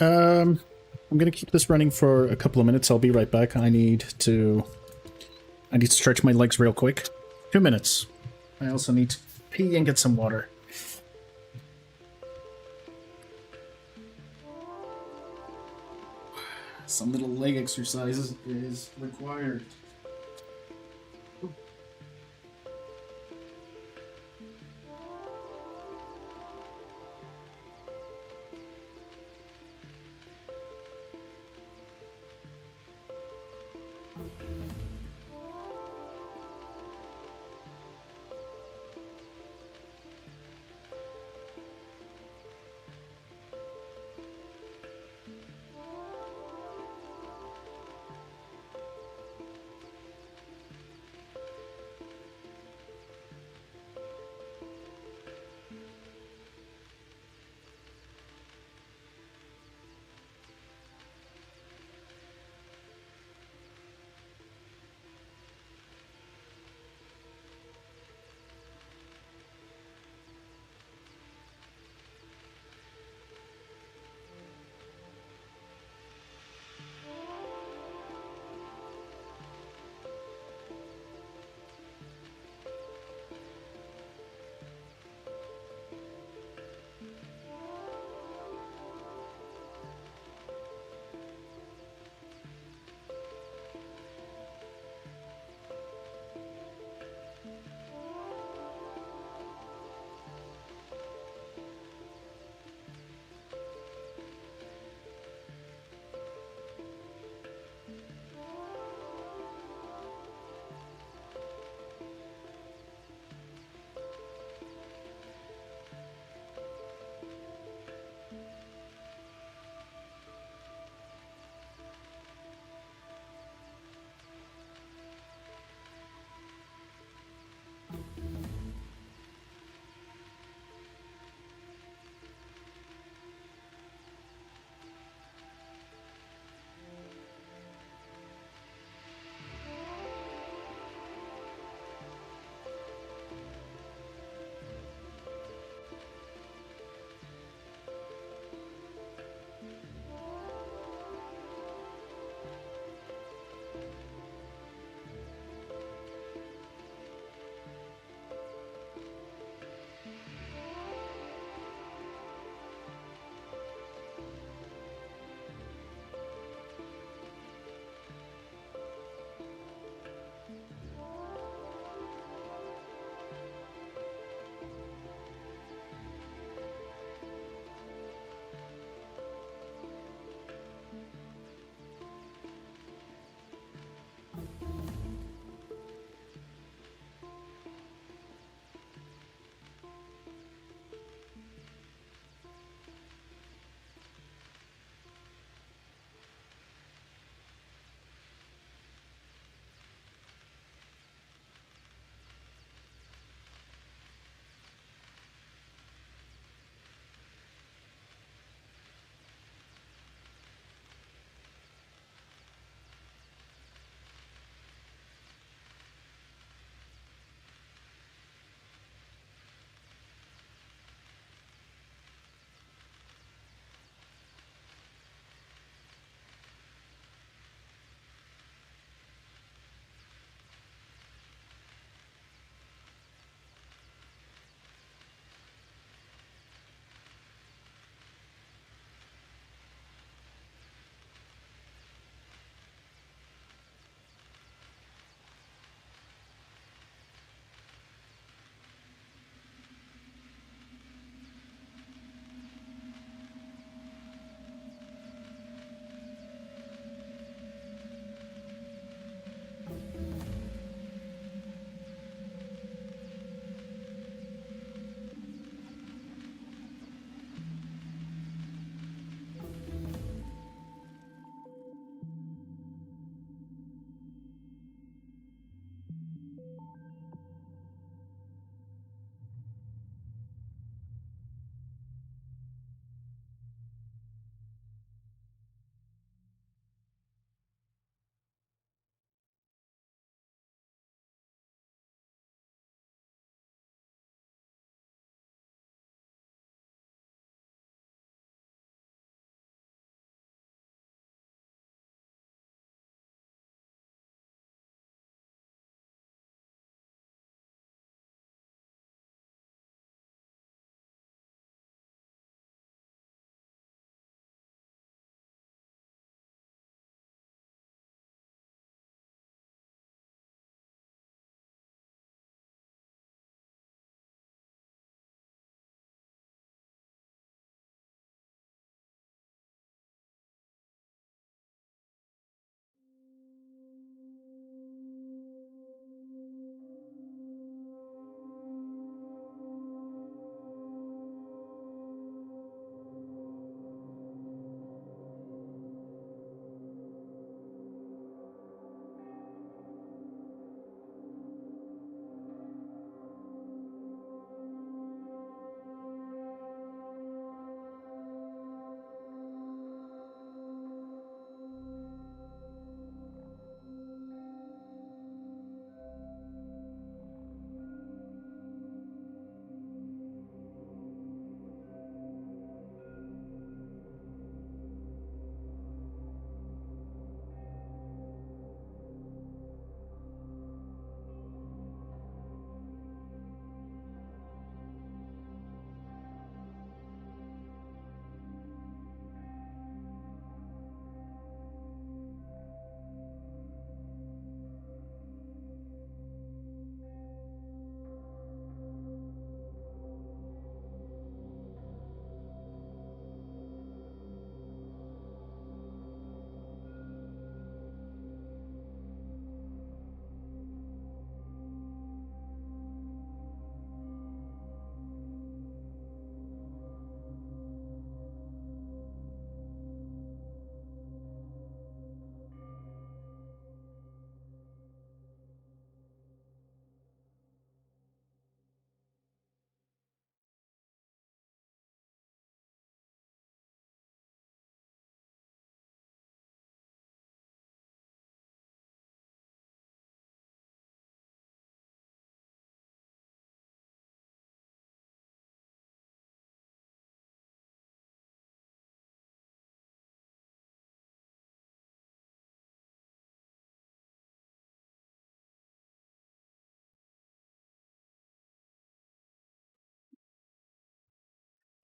I'm gonna keep this running for a couple of minutes. I'll be right back. I need to stretch my legs real quick. 2 minutes. I also need to pee and get some water. Some little leg exercises is required.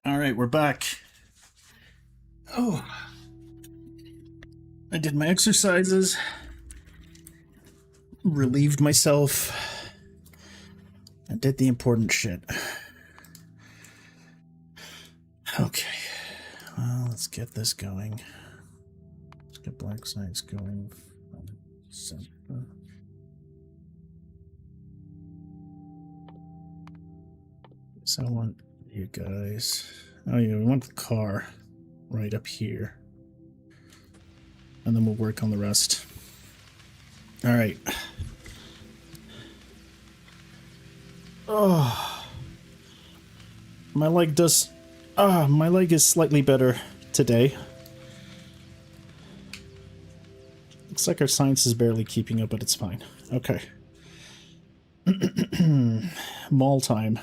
All right, we're back. Oh, I did my exercises, relieved myself, and did the important shit. Okay, well, let's get this going. Let's get black sites going. So I want you guys. Oh yeah, we want the car right up here. And then we'll work on the rest. Alright. Oh. My leg does... my leg is slightly better today. Looks like our science is barely keeping up, but it's fine. Okay. Mall time.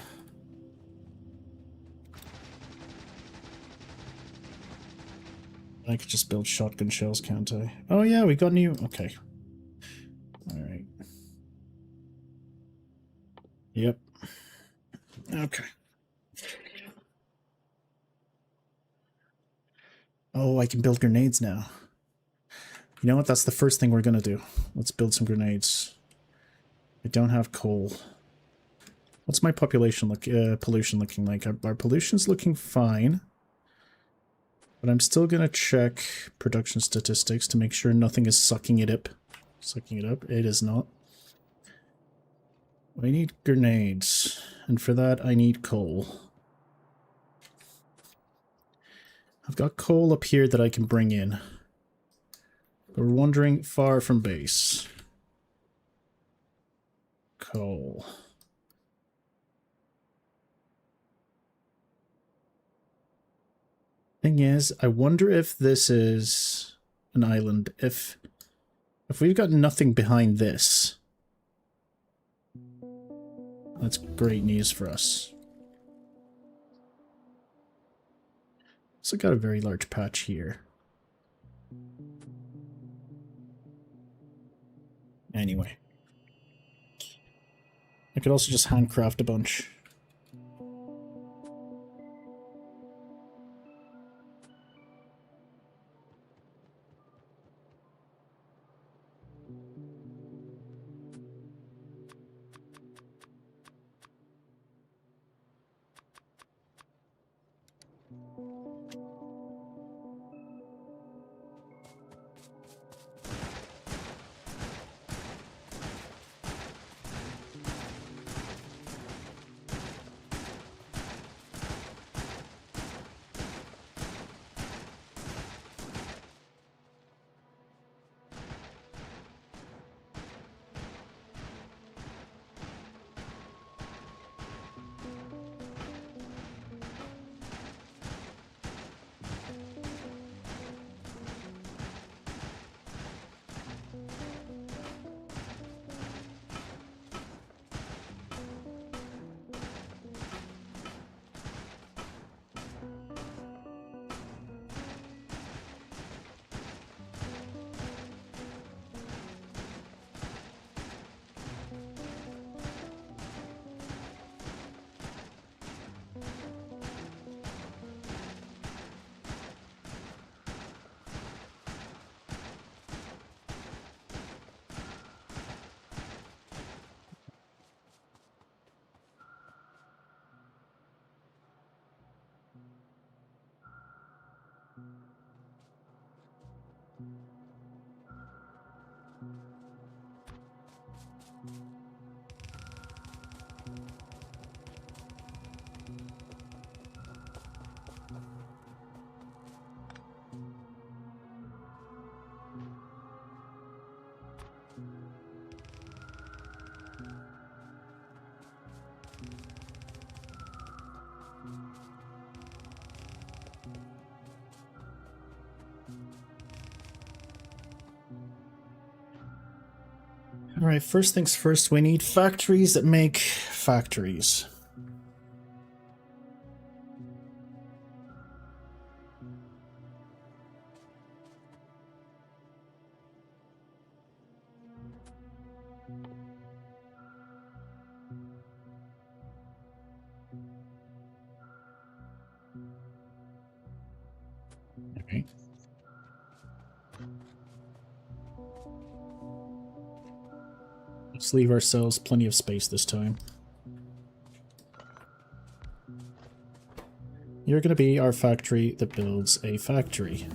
I could just build shotgun shells, can't I? Oh yeah, we got new... Okay. Alright. Yep. Okay. Oh, I can build grenades now. You know what? That's the first thing we're gonna do. Let's build some grenades. I don't have coal. What's my pollution looking like? Our pollution's looking fine. But I'm still gonna check production statistics to make sure nothing is sucking it up. Sucking it up? It is not. We need grenades. And for that, I need coal. I've got coal up here that I can bring in. We're wandering far from base. Coal. Thing is, I wonder if this is an island. If we've got nothing behind this, that's great news for us. So got a very large patch here. Anyway. I could also just handcraft a bunch. Alright, first things first, we need factories that make factories. Okay. Let's leave ourselves plenty of space this time. You're going to be our factory that builds a factory.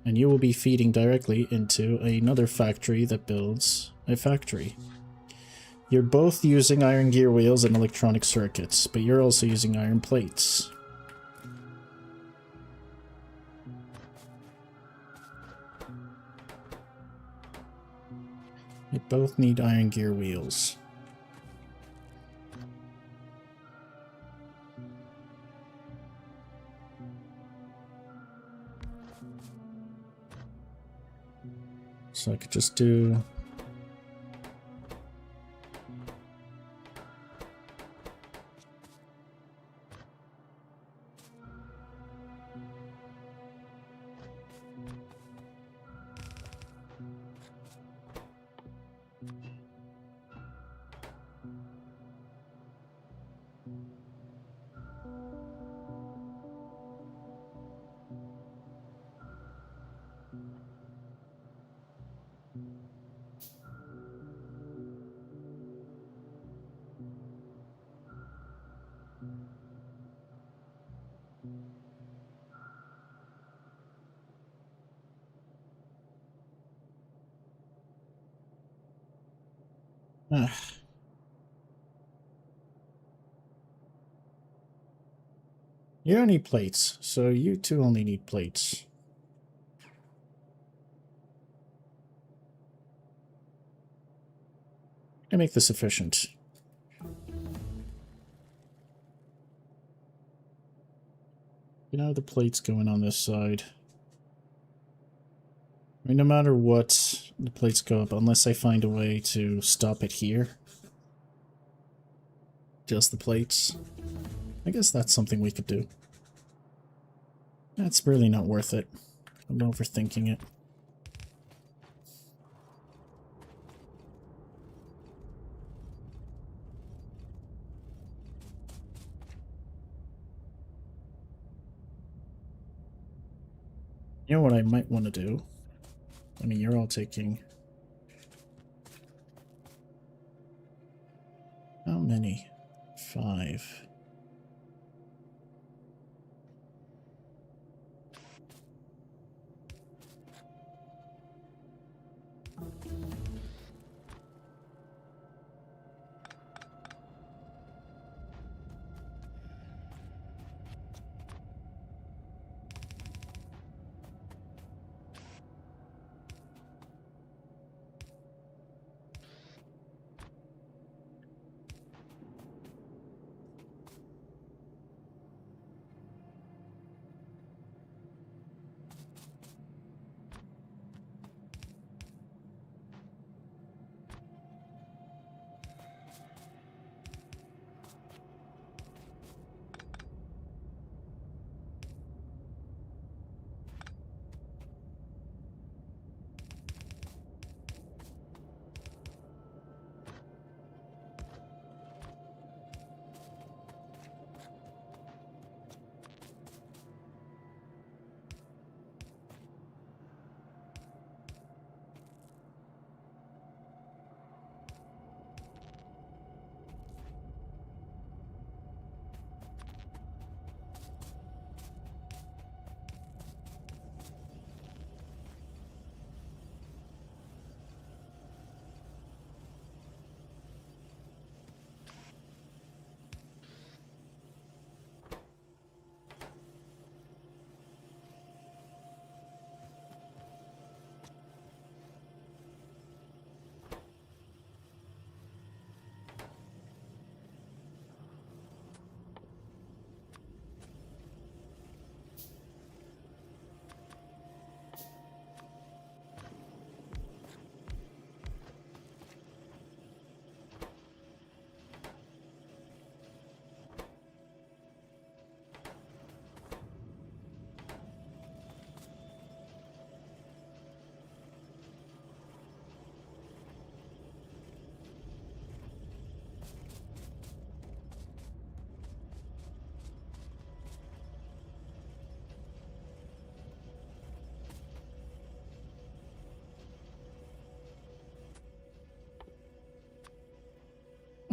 And you will be feeding directly into another factory that builds a factory. You're both using iron gear wheels and electronic circuits, but you're also using iron plates. You both need iron gear wheels. So I could just do... You don't need plates, so you two only need plates. I make this efficient. You know, the plates going on this side. I mean, no matter what, the plates go up, unless I find a way to stop it here. Just the plates. I guess that's something we could do. That's really not worth it. I'm overthinking it. You know what I might want to do? I mean, you're all taking... How many? 5.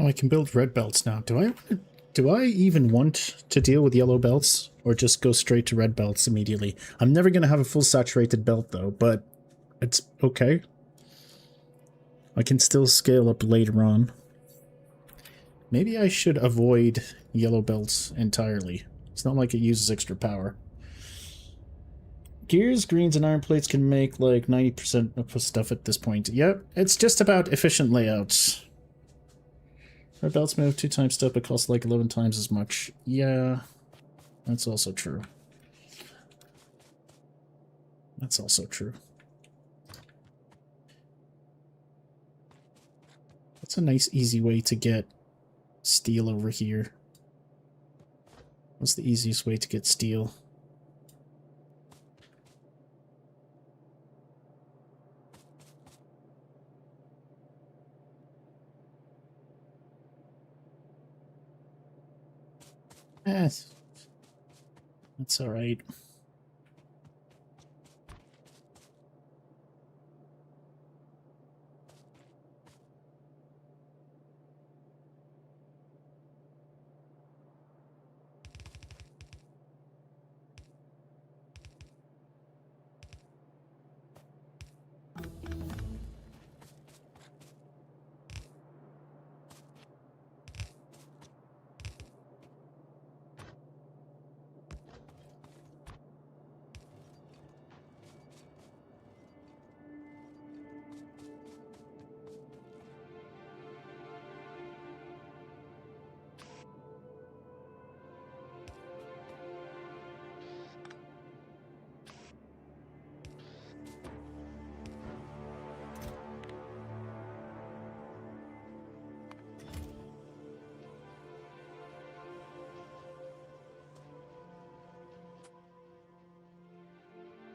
I can build red belts now. Do I even want to deal with yellow belts, or just go straight to red belts immediately? I'm never going to have a full saturated belt though, but it's okay. I can still scale up later on. Maybe I should avoid yellow belts entirely. It's not like it uses extra power. Gears, greens, and iron plates can make like 90% of stuff at this point. Yep, it's just about efficient layouts. Red belts move 2 times stuff, but cost like 11 times as much. Yeah, that's also true. That's also true. That's a nice, easy way to get steel over here. What's the easiest way to get steel? That's alright.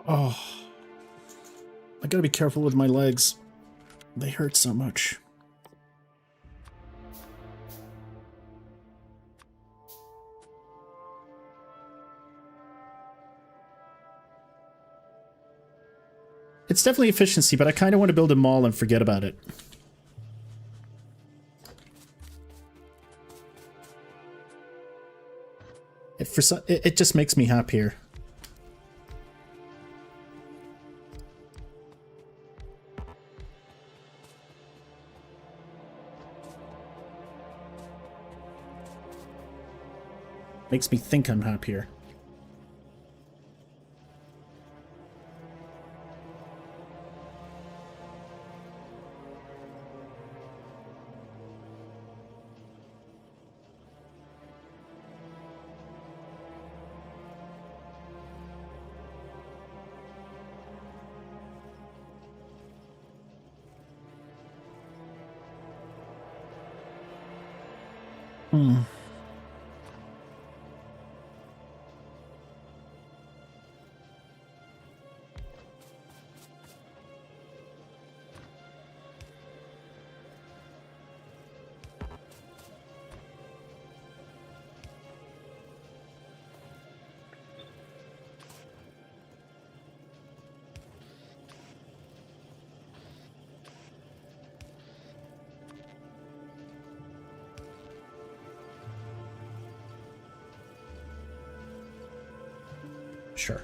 Oh, I gotta be careful with my legs. They hurt so much. It's definitely efficiency, but I kind of want to build a mall and forget about it. It just makes me happier. Makes me think I'm happier. Hmm. Sure.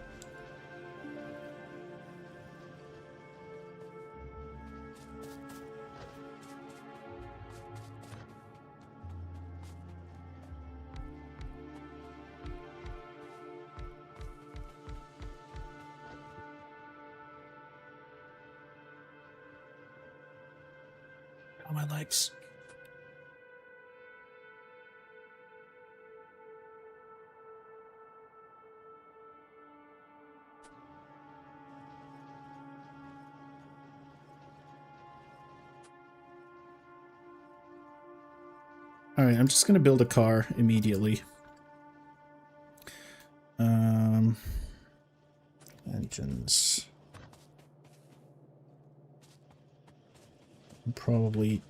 On my legs. Alright, I'm just gonna build a car immediately. Engines. I'll probably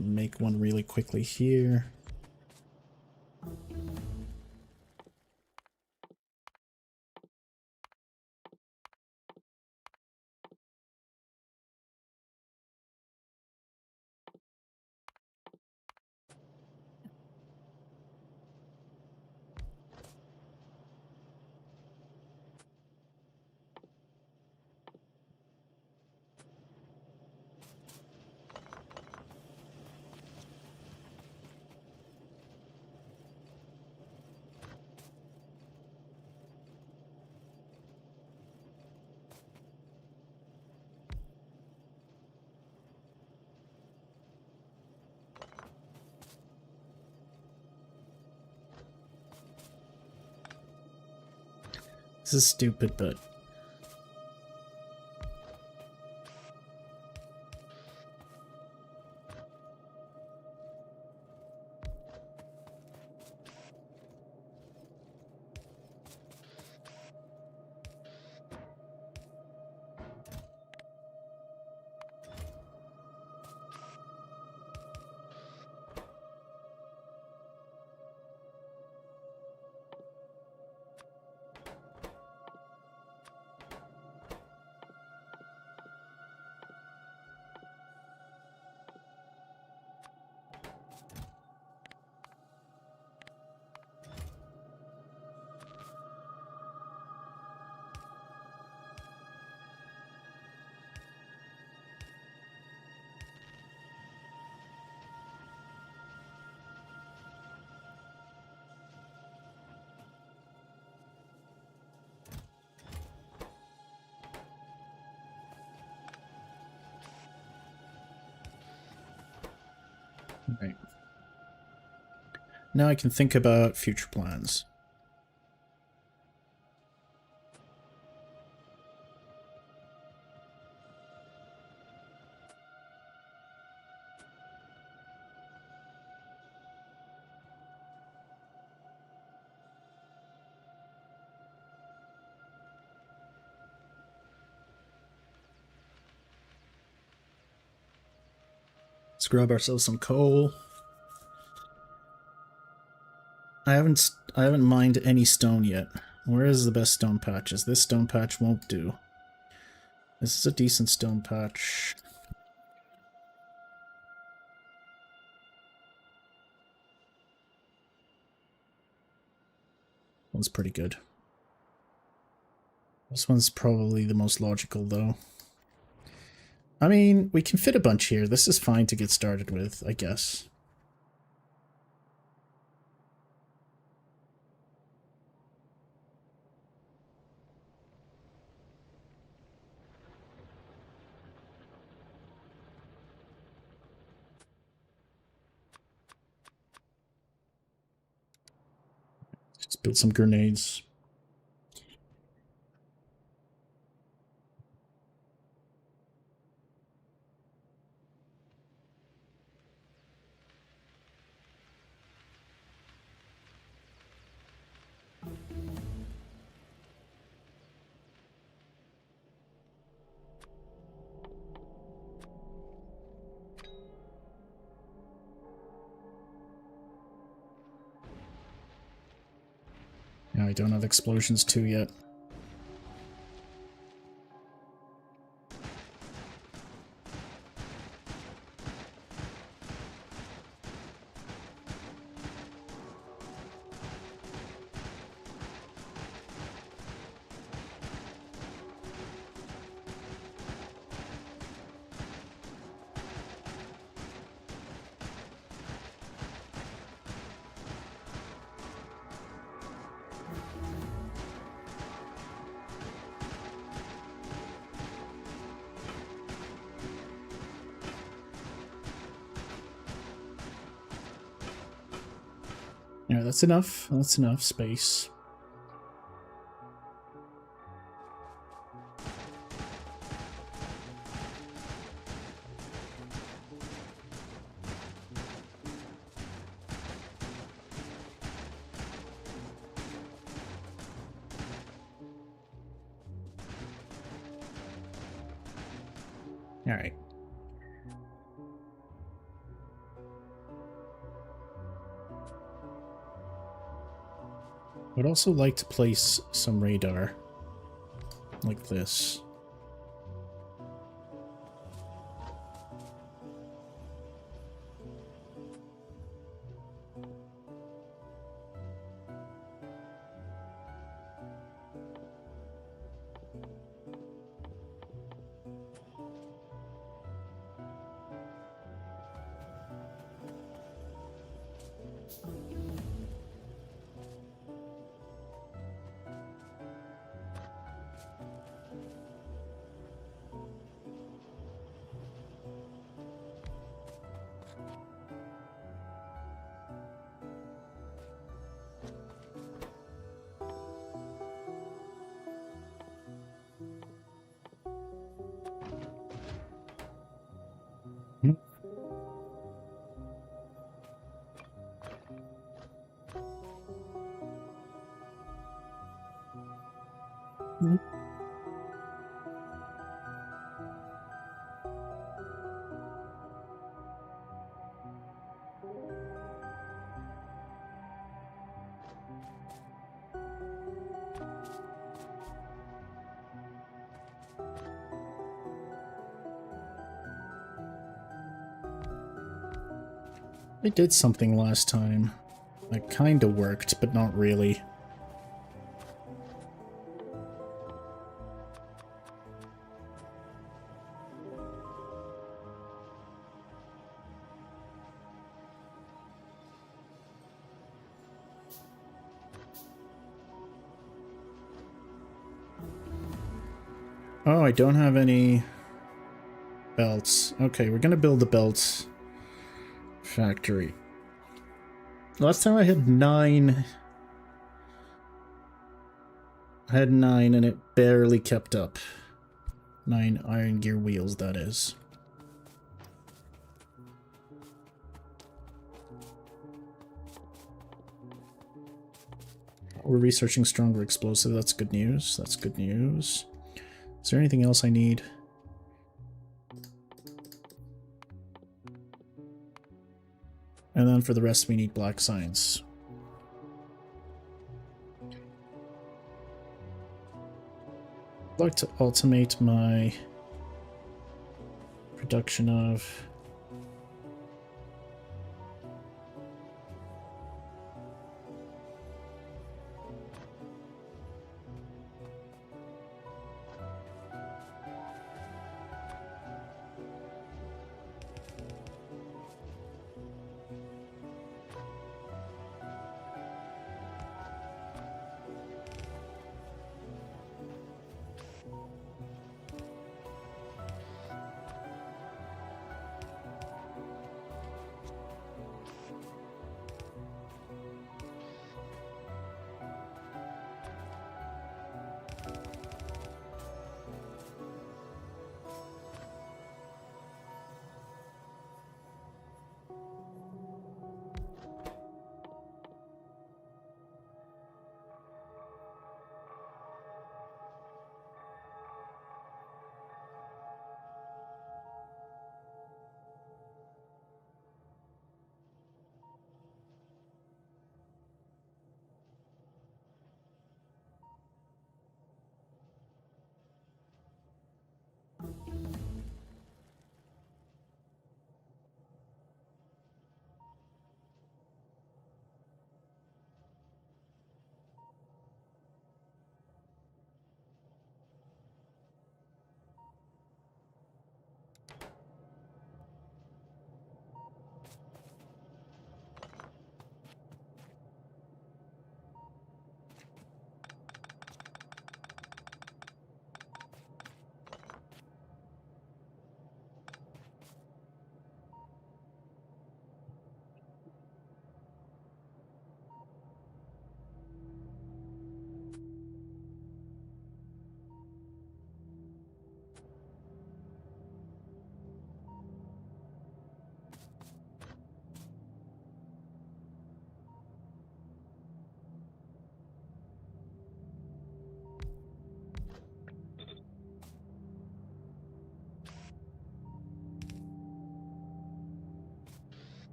make one really quickly here. This is stupid, but... Right. Now I can think about future plans. Let's grab ourselves some coal. I haven't mined any stone yet. Where is the best stone patches? This stone patch won't do. This is a decent stone patch. One's pretty good. This one's probably the most logical, though. I mean, we can fit a bunch here. This is fine to get started with, I guess. Just build some grenades. Yeah, I don't have explosions too yet. Yeah, that's enough. That's enough space. All right. I'd also like to place some radar like this. I did something last time. That kinda worked, but not really. Oh, I don't have any belts. Okay, we're gonna build the belts factory. Last time I had 9. I had 9 and it barely kept up. 9 iron gear wheels, that is. We're researching stronger explosive. That's good news. That's good news. Is there anything else I need? And then for the rest, we need black science. I'd like to automate my production of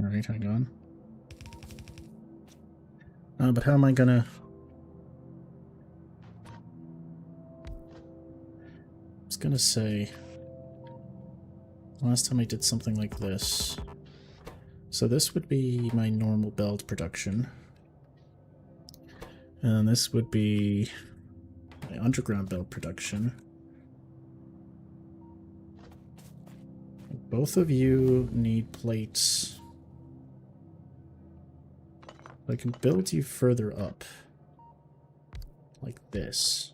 Alright, hang on. But how am I gonna... I was gonna say... Last time I did something like this. So this would be my normal belt production. And this would be my underground belt production. Both of you need plates. I can build you further up. Like this.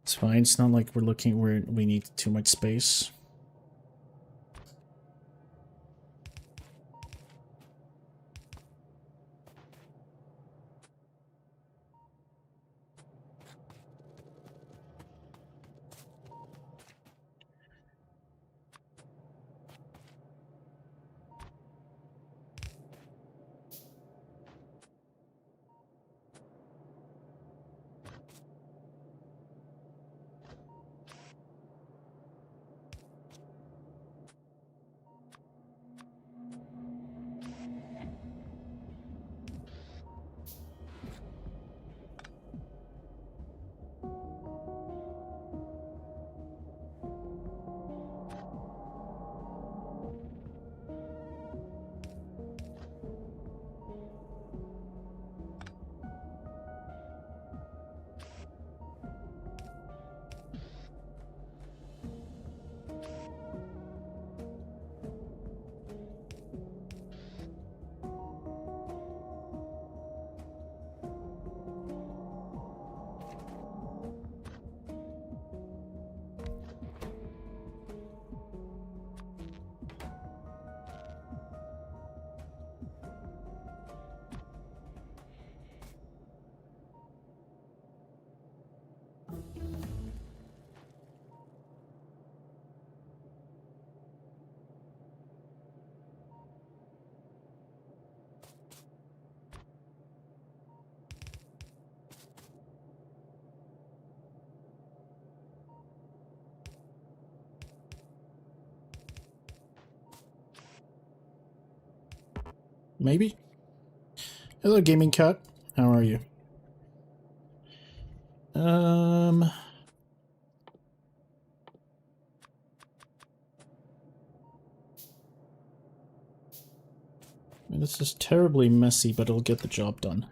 It's fine, it's not like we're looking where we need too much space. Maybe? Hello, Gaming Cat. How are you? I mean, this is terribly messy, but it'll get the job done,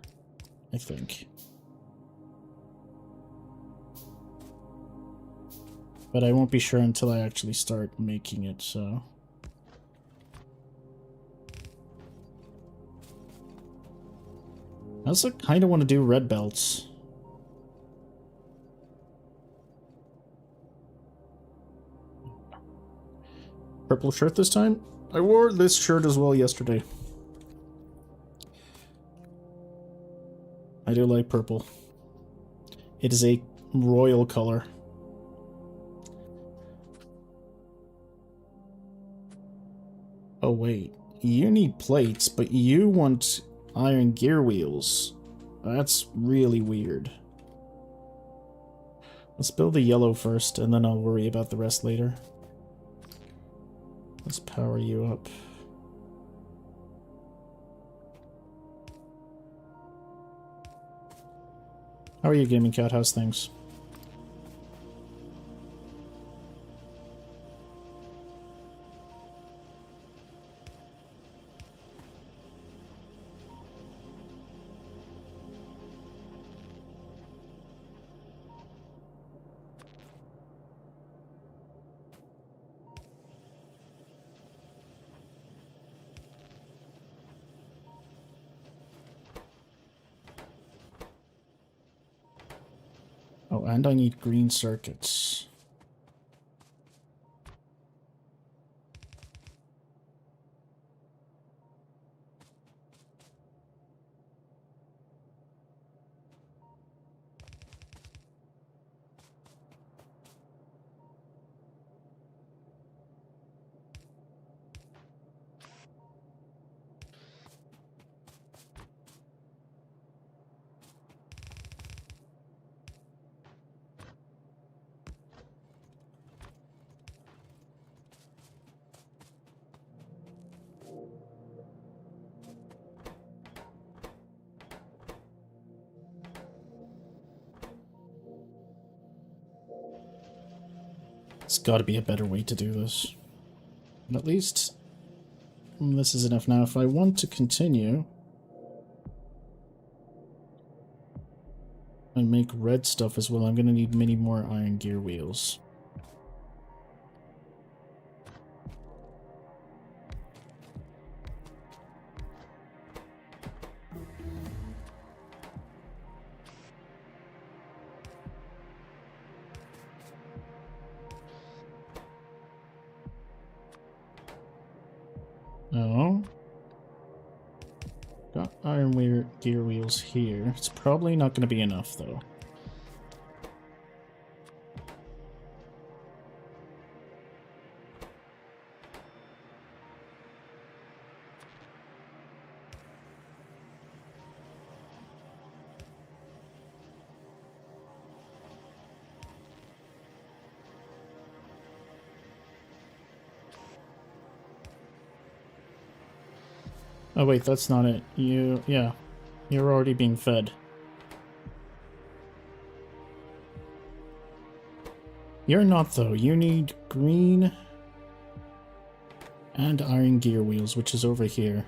I think. But I won't be sure until I actually start making it, so... I also kind of want to do red belts. Purple shirt this time? I wore this shirt as well yesterday. I do like purple. It is a royal color. Oh wait, you need plates, but you want iron gear wheels. That's really weird. Let's build the yellow first, and then I'll worry about the rest later. Let's power you up. How are you, Gaming Cat? How's things? Oh, and I need green circuits. There's got to be a better way to do this. But at least this is enough. Now, if I want to continue and make red stuff as well, I'm going to need many more iron gear wheels. Oh. Got iron gear wheels here. It's probably not going to be enough, though. Oh wait, that's not it. Yeah. You're already being fed. You're not, though. You need green and iron gear wheels, which is over here.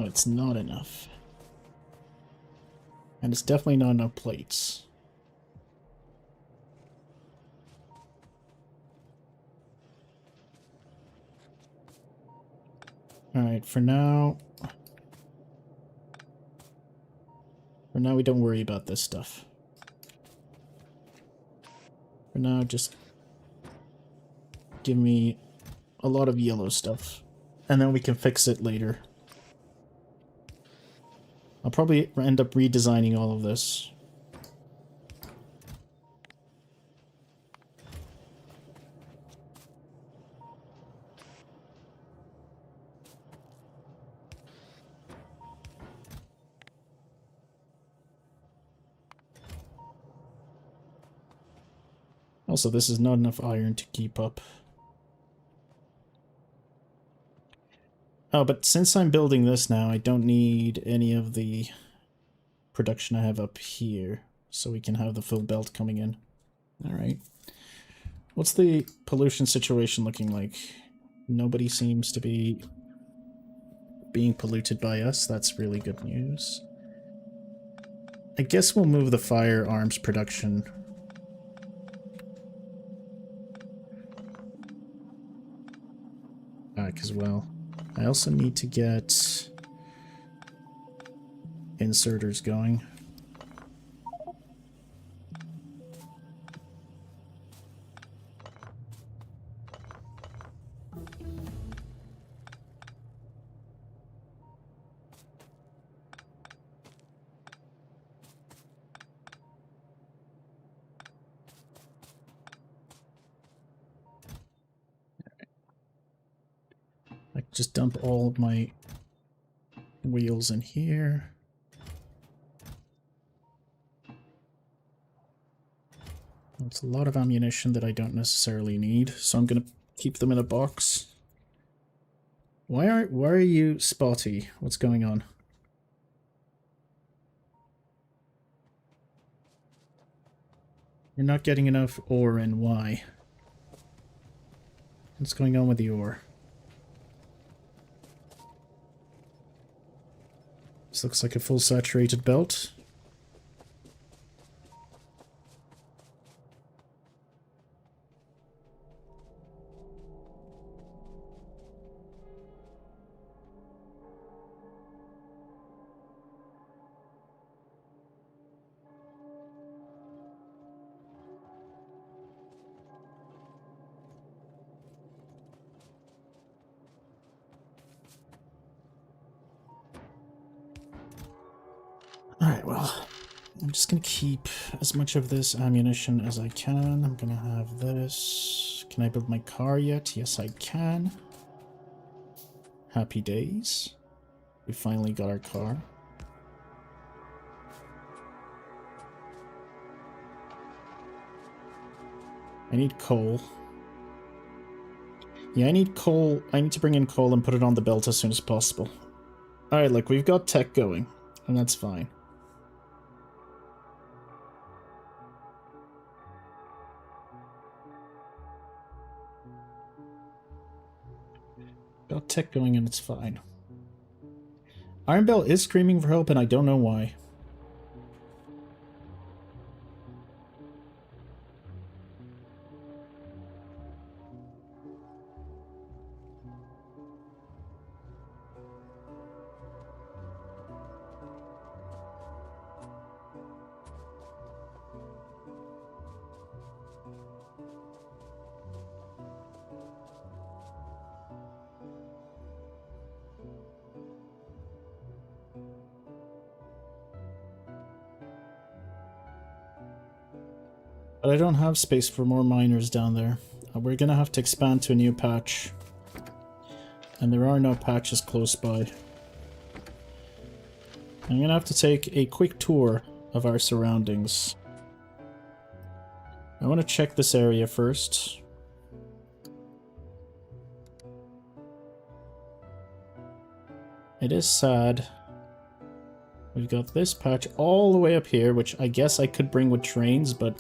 it's not enough. And it's definitely not enough plates. Alright, for now... For now, we don't worry about this stuff. For now, just give me a lot of yellow stuff. And then we can fix it later. I'll probably end up redesigning all of this. Also, this is not enough iron to keep up. Oh, but since I'm building this now, I don't need any of the production I have up here, so we can have the full belt coming in. Alright. What's the pollution situation looking like? Nobody seems to be being polluted by us. That's really good news. I guess we'll move the firearms production back as well. I also need to get inserters going. I just dump all of my wheels in here. That's a lot of ammunition that I don't necessarily need, so I'm gonna keep them in a box. Why are you spotty? What's going on? You're not getting enough ore in. Why? What's going on with the ore? This looks like a full saturated belt. Alright, well, I'm just gonna keep as much of this ammunition as I can. I'm gonna have this. Can I build my car yet? Yes, I can. Happy days. We finally got our car. I need coal. Yeah, I need coal. I need to bring in coal and put it on the belt as soon as possible. Alright, look, we've got tech going, and that's fine. Got tech going and it's fine. Iron Bell is screaming for help and I don't know why. But I don't have space for more miners down there. We're gonna have to expand to a new patch. And there are no patches close by. I'm gonna have to take a quick tour of our surroundings. I want to check this area first. It is sad. We've got this patch all the way up here, which I guess I could bring with trains, but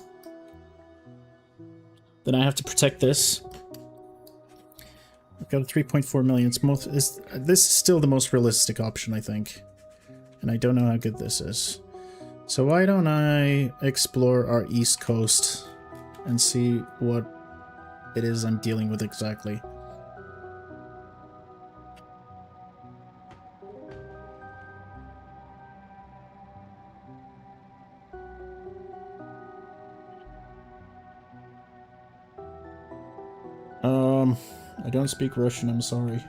then I have to protect this. got a 3.4 million. This is still the most realistic option, I think. And I don't know how good this is. So why don't I explore our east coast and see what it is I'm dealing with exactly. I don't speak Russian, I'm sorry.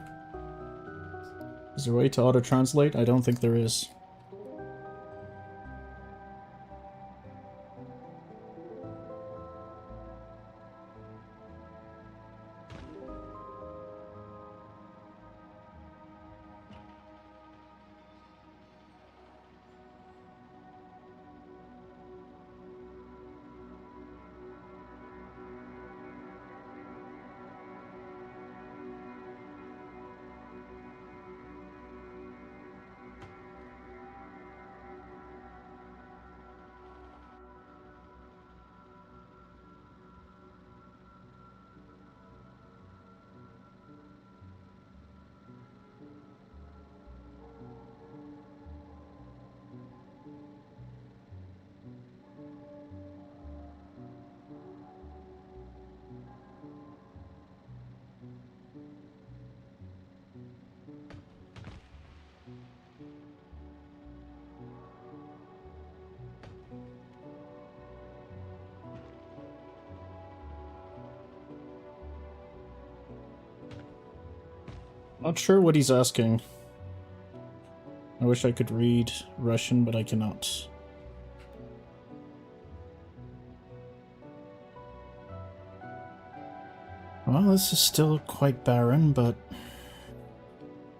Is there a way to auto-translate? I don't think there is. Not sure what he's asking. I wish I could read Russian, but I cannot. Well, this is still quite barren, but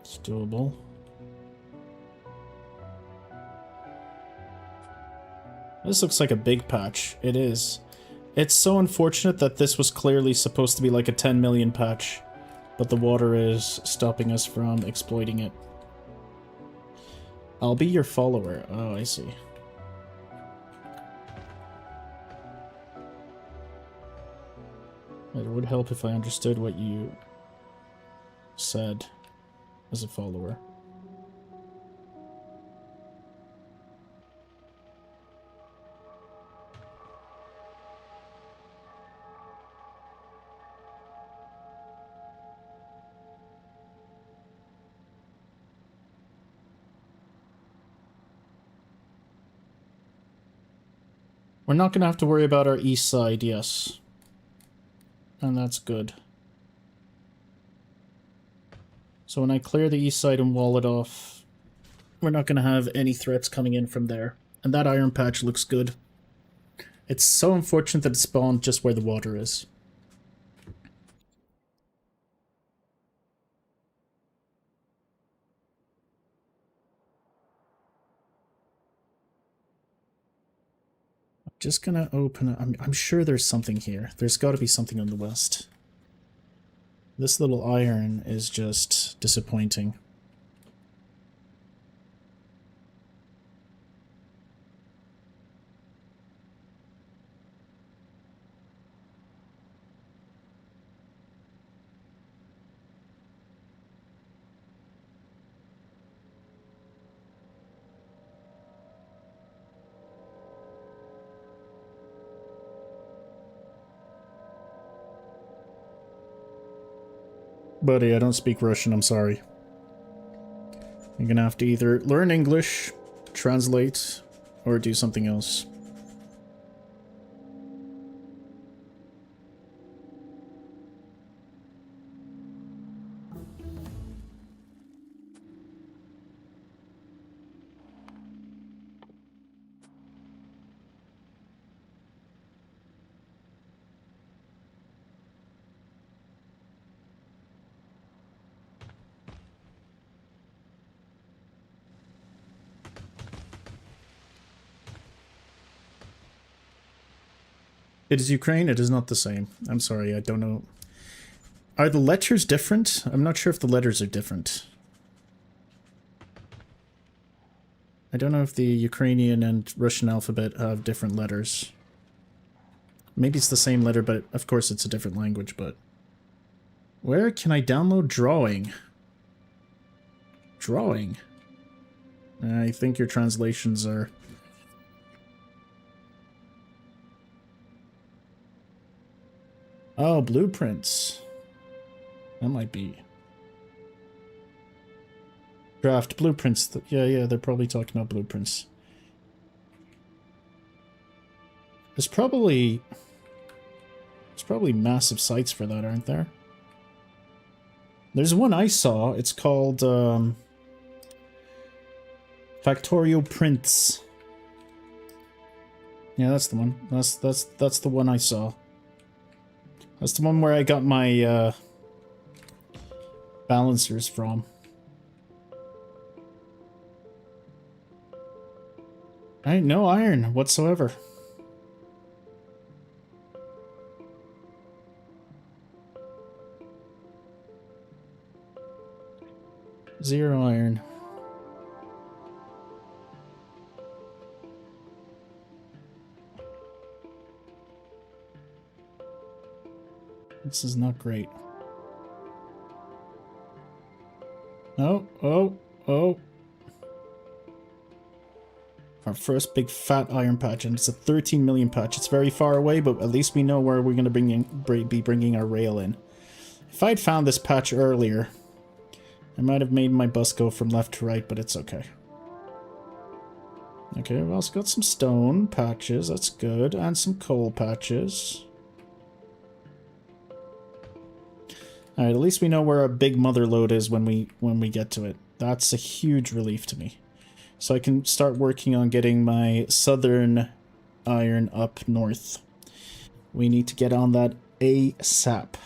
it's doable. This looks like a big patch. It is. It's so unfortunate that this was clearly supposed to be like a 10 million patch, but the water is stopping us from exploiting it. I'll be your follower. Oh, I see. It would help if I understood what you said as a follower. We're not going to have to worry about our east side, yes. And that's good. So when I clear the east side and wall it off, we're not going to have any threats coming in from there. And that iron patch looks good. It's so unfortunate that it spawned just where the water is. Just gonna open it. I'm sure there's something here. There's got to be something on the west. This little iron is just disappointing. Buddy, I don't speak Russian, I'm sorry. You're gonna have to either learn English, translate, or do something else. It is Ukraine, it is not the same. I'm sorry, I don't know. Are the letters different? I'm not sure if the letters are different. I don't know if the Ukrainian and Russian alphabet have different letters. Maybe it's the same letter, but of course it's a different language, but... Where can I download drawing? Drawing? I think your translations are... Oh, blueprints. That might be... Draft blueprints. Yeah, they're probably talking about blueprints. There's probably massive sites for that, aren't there? There's one I saw. It's called Factorio Prints. Yeah, that's the one. That's the one I saw. That's the one where I got my balancers from. Alright, no iron whatsoever. Zero iron. This is not great. Oh. Our first big fat iron patch, and it's a 13 million patch. It's very far away, but at least we know where we're going to be bringing our rail in. If I'd found this patch earlier, I might have made my bus go from left to right, but it's okay. Okay, we've also got some stone patches, that's good, and some coal patches. Alright, at least we know where our big mother lode is when we get to it. That's a huge relief to me. So I can start working on getting my southern iron up north. We need to get on that ASAP.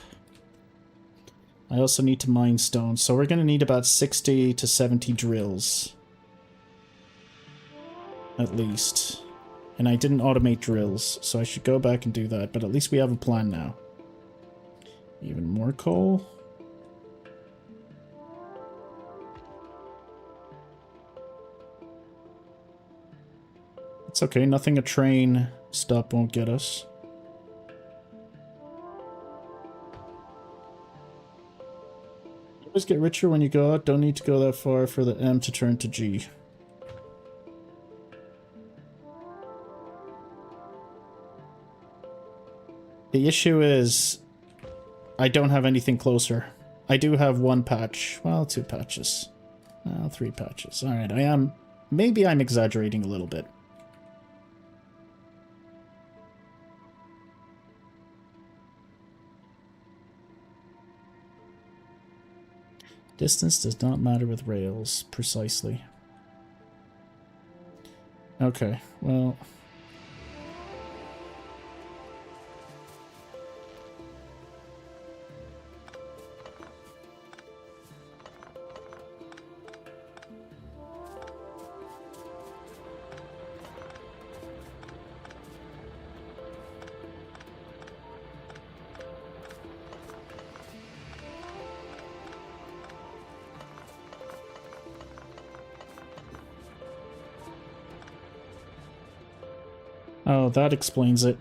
I also need to mine stone, so we're going to need about 60 to 70 drills. At least. And I didn't automate drills, so I should go back and do that, but at least we have a plan now. Even more coal. It's okay, nothing a train stop won't get us. You always get richer when you go out, don't need to go that far for the M to turn to G. The issue is, I don't have anything closer. I do have one patch. Well, two patches. Well, three patches. Alright, maybe I'm exaggerating a little bit. Distance does not matter with rails, precisely. Okay, well... Oh, that explains it.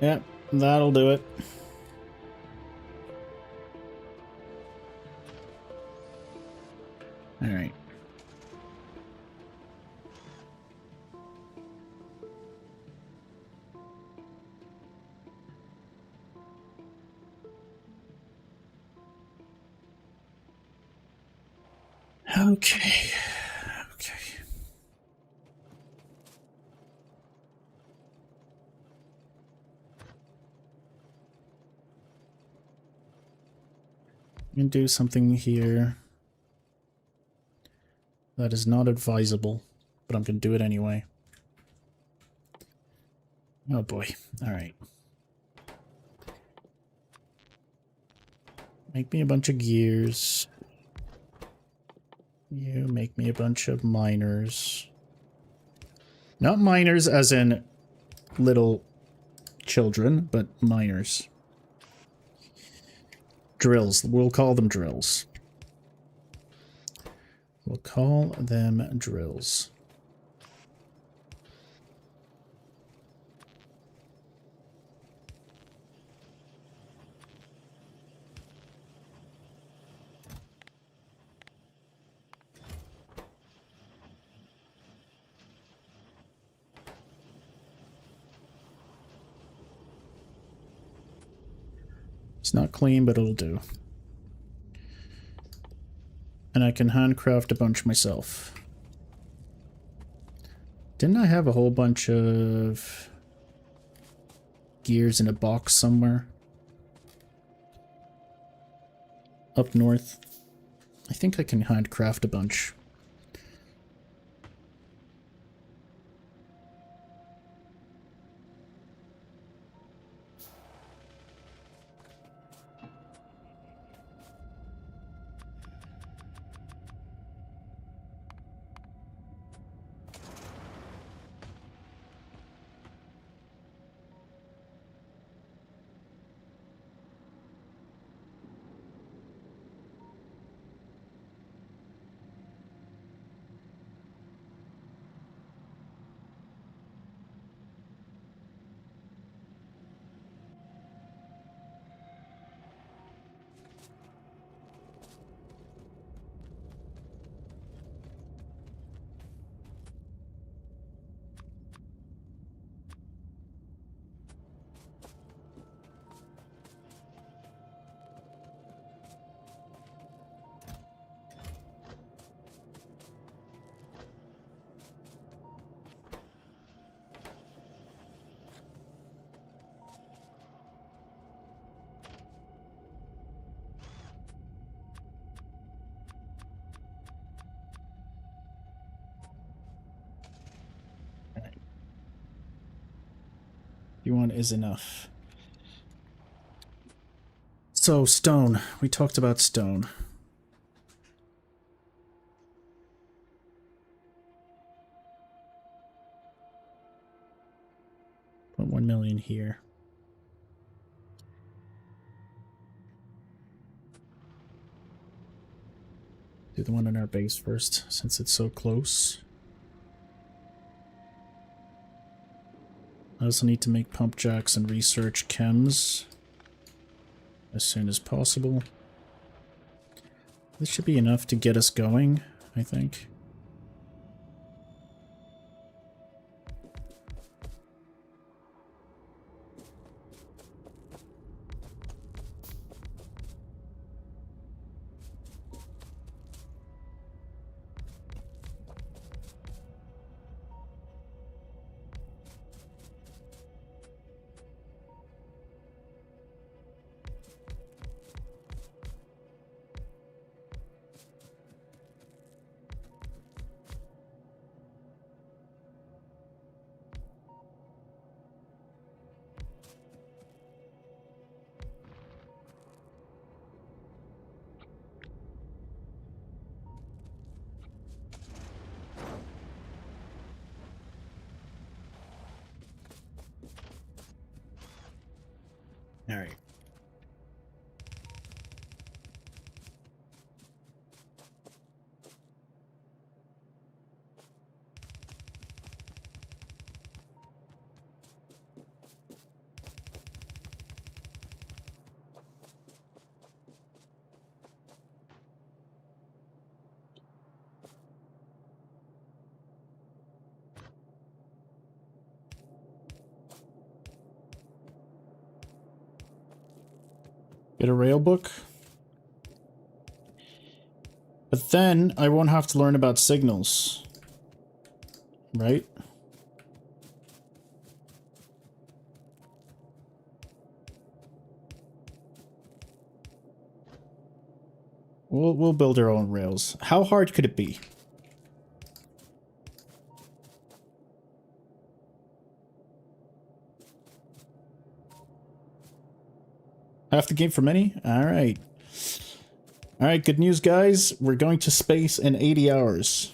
Yep, that'll do it. Alright. Okay. I'm gonna do something here that is not advisable, but I'm gonna do it anyway. Oh boy. Alright. Make me a bunch of gears. You make me a bunch of miners. Not miners as in little children, but miners. Drills. We'll call them drills. We'll call them drills. It's not clean, but it'll do. And I can handcraft a bunch myself. Didn't I have a whole bunch of gears in a box somewhere? Up north. I think I can handcraft a bunch. One is enough. So, stone. We talked about stone. Put 1 million here. Do the one in our base first, since it's so close. I also need to make pump jacks and research chems as soon as possible. This should be enough to get us going, I think. All right. Get a rail book. But then I won't have to learn about signals. Right? We'll build our own rails. How hard could it be? Half the game for many? Alright. Alright, good news, guys. We're going to space in 80 hours.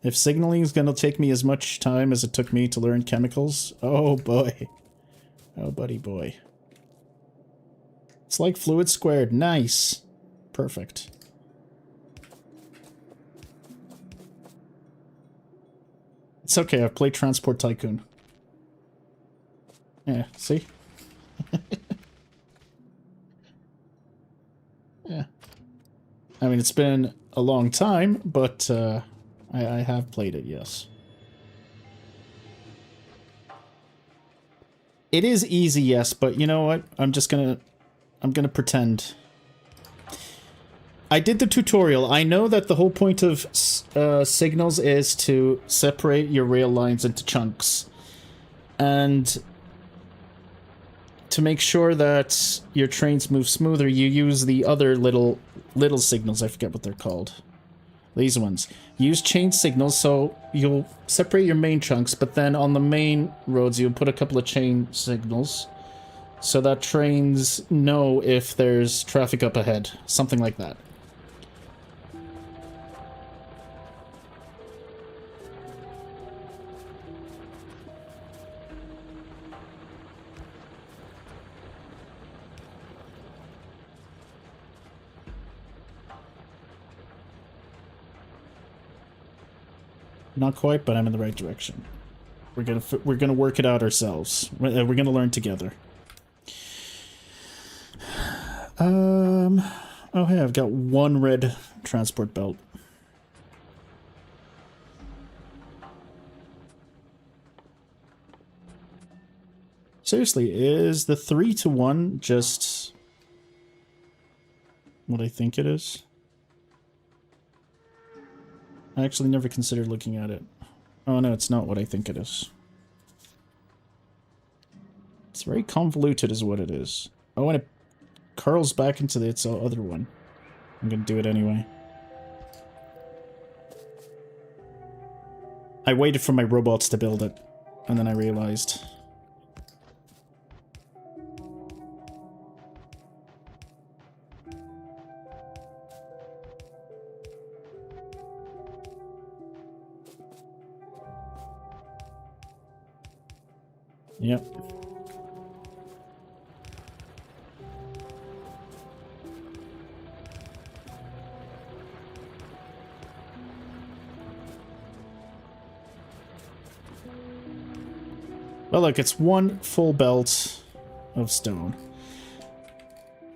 If signaling is going to take me as much time as it took me to learn chemicals, oh boy. Oh, buddy boy. It's like fluid squared. Nice. Perfect. It's okay, I've played Transport Tycoon. Yeah, see? Yeah. I mean, it's been a long time, but I have played it, yes. It is easy, yes, but you know what? I'm just gonna I'm gonna pretend. I did the tutorial. I know that the whole point of signals is to separate your rail lines into chunks. And to make sure that your trains move smoother, you use the other little signals. I forget what they're called. These ones. Use chain signals, so you'll separate your main chunks, but then on the main roads you'll put a couple of chain signals so that trains know if there's traffic up ahead. Something like that. Not quite, but I'm in the right direction. We're gonna work it out ourselves. We're gonna learn together. Oh hey, I've got one red transport belt. Seriously, is the 3-to-1 just what I think it is? I actually never considered looking at it. Oh no, it's not what I think it is. It's very convoluted is what it is. Oh, and it curls back into its other one. I'm gonna do it anyway. I waited for my robots to build it, and then I realized. Yep. Well, look, it's one full belt of stone.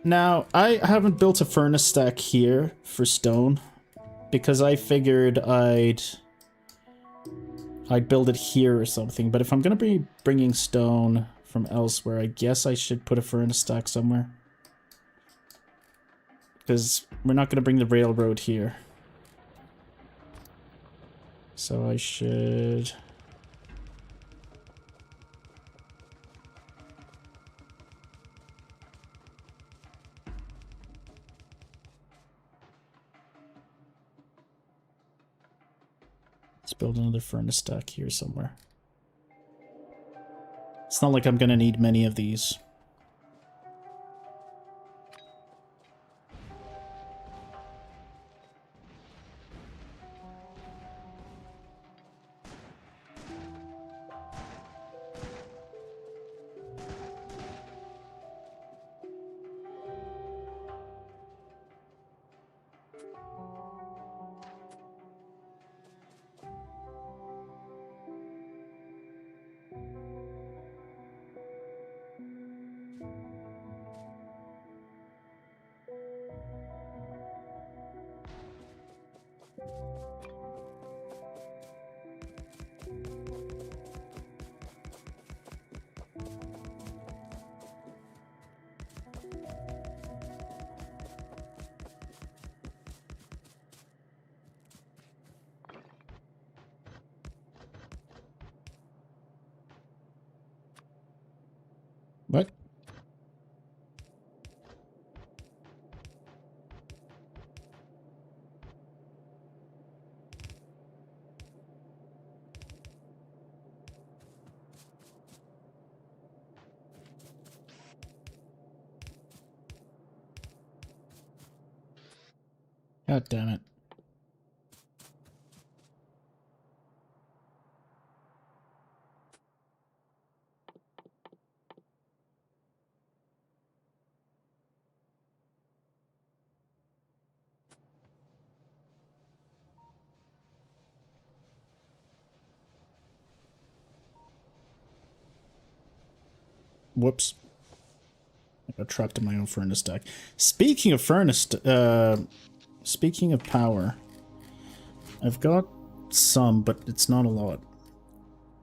Now, I haven't built a furnace stack here for stone because I figured I'd build it here or something, but if I'm going to be bringing stone from elsewhere, I guess I should put a furnace stack somewhere. Because we're not going to bring the railroad here. So I should... Let's build another furnace stack here somewhere. It's not like I'm gonna need many of these. What? God damn it. Whoops. I got trapped in my own furnace stack. Speaking of furnace, speaking of power, I've got some, but it's not a lot.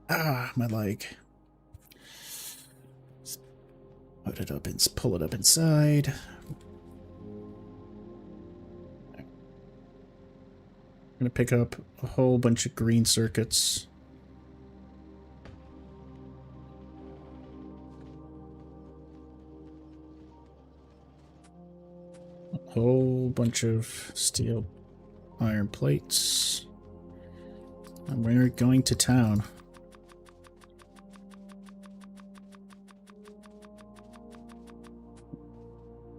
Ah, my leg. Put it up and pull it up inside. I'm gonna pick up a whole bunch of green circuits. A whole bunch of steel iron plates. And we're going to town.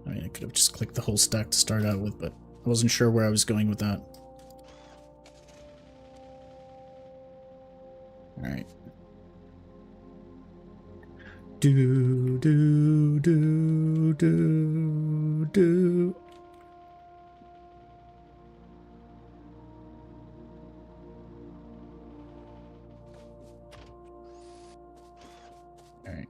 I mean, I could have just clicked the whole stack to start out with, but I wasn't sure where I was going with that. Alright. Do, do, do, do, do. Alright.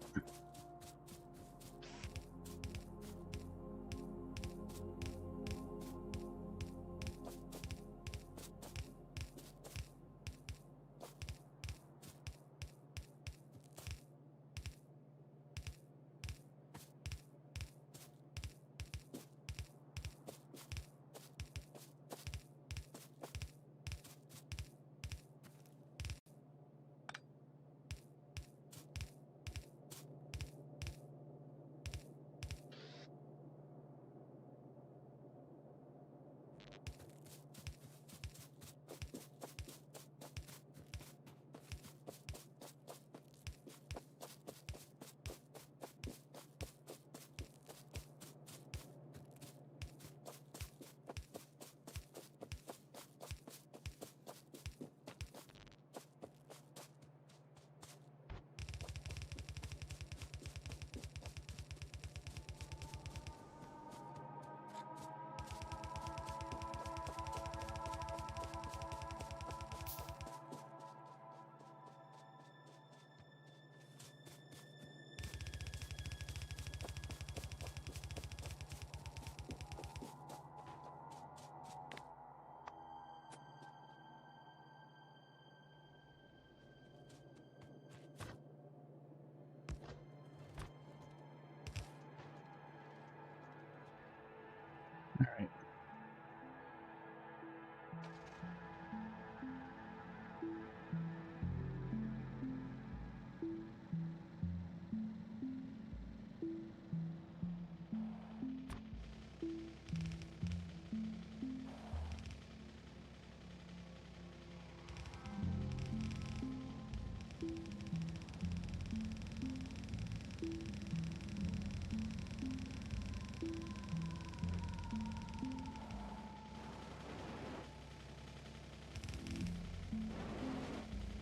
Alright.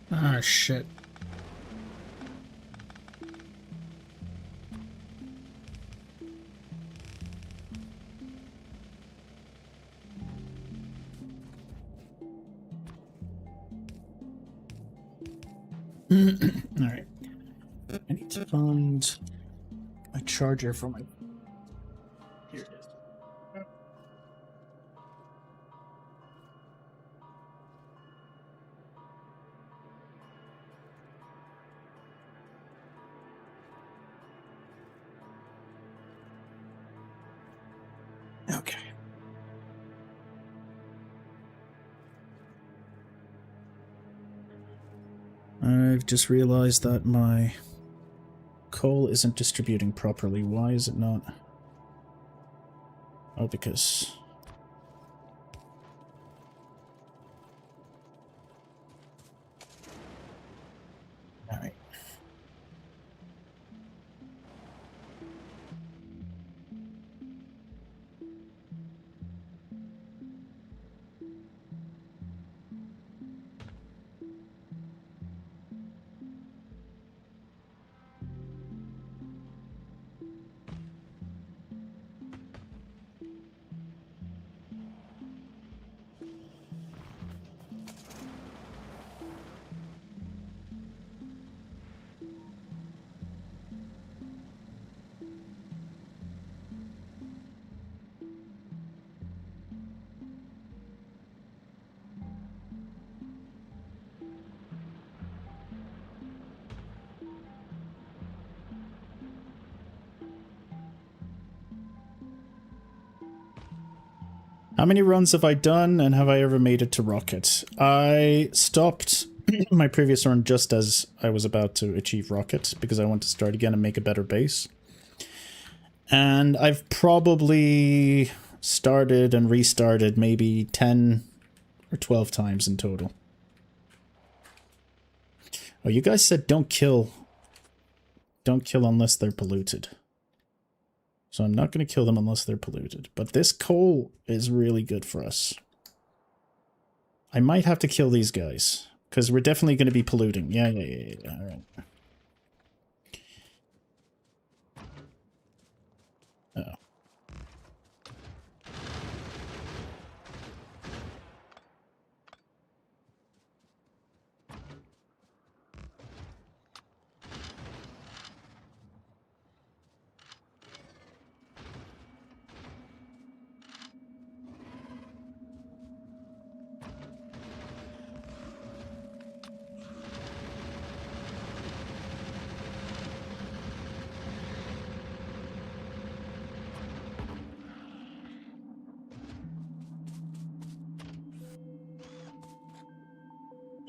Ah, shit. Alright. I need to find a charger for my... Here it is. Okay. I've just realized that my coal isn't distributing properly. Why is it not? Oh, because... Alright. How many runs have I done, and have I ever made it to Rocket? I stopped my previous run just as I was about to achieve Rocket, because I want to start again and make a better base. And I've probably started and restarted maybe 10 or 12 times in total. Oh, you guys said don't kill. Don't kill unless they're polluted. So I'm not going to kill them unless they're polluted. But this coal is really good for us. I might have to kill these guys, because we're definitely going to be polluting. Yeah. All right. Uh-oh.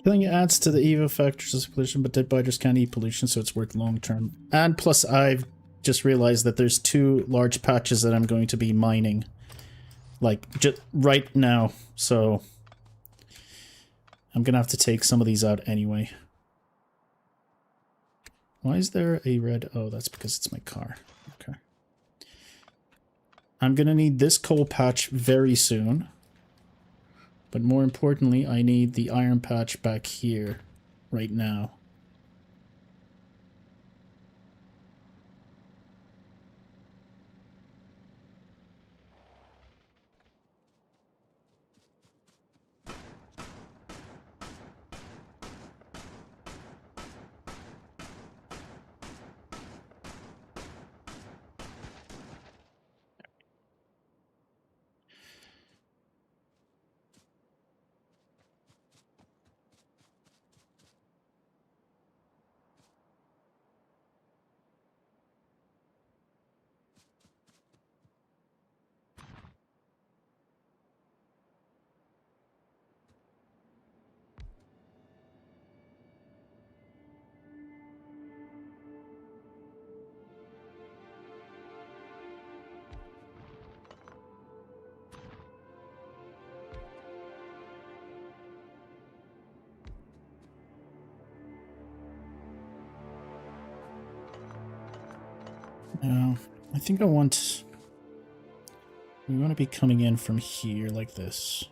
Killing it adds to the evil factors of pollution, but dead biters can't eat pollution, so it's worth long term. And plus, I've just realized that there's 2 large patches that I'm going to be mining, like, just right now, so I'm gonna have to take some of these out anyway. Why is there a red? Oh, that's because it's my car. Okay. I'm gonna need this coal patch very soon. But more importantly, I need the iron patch back here right now. Now, I think we want to be coming in from here like this.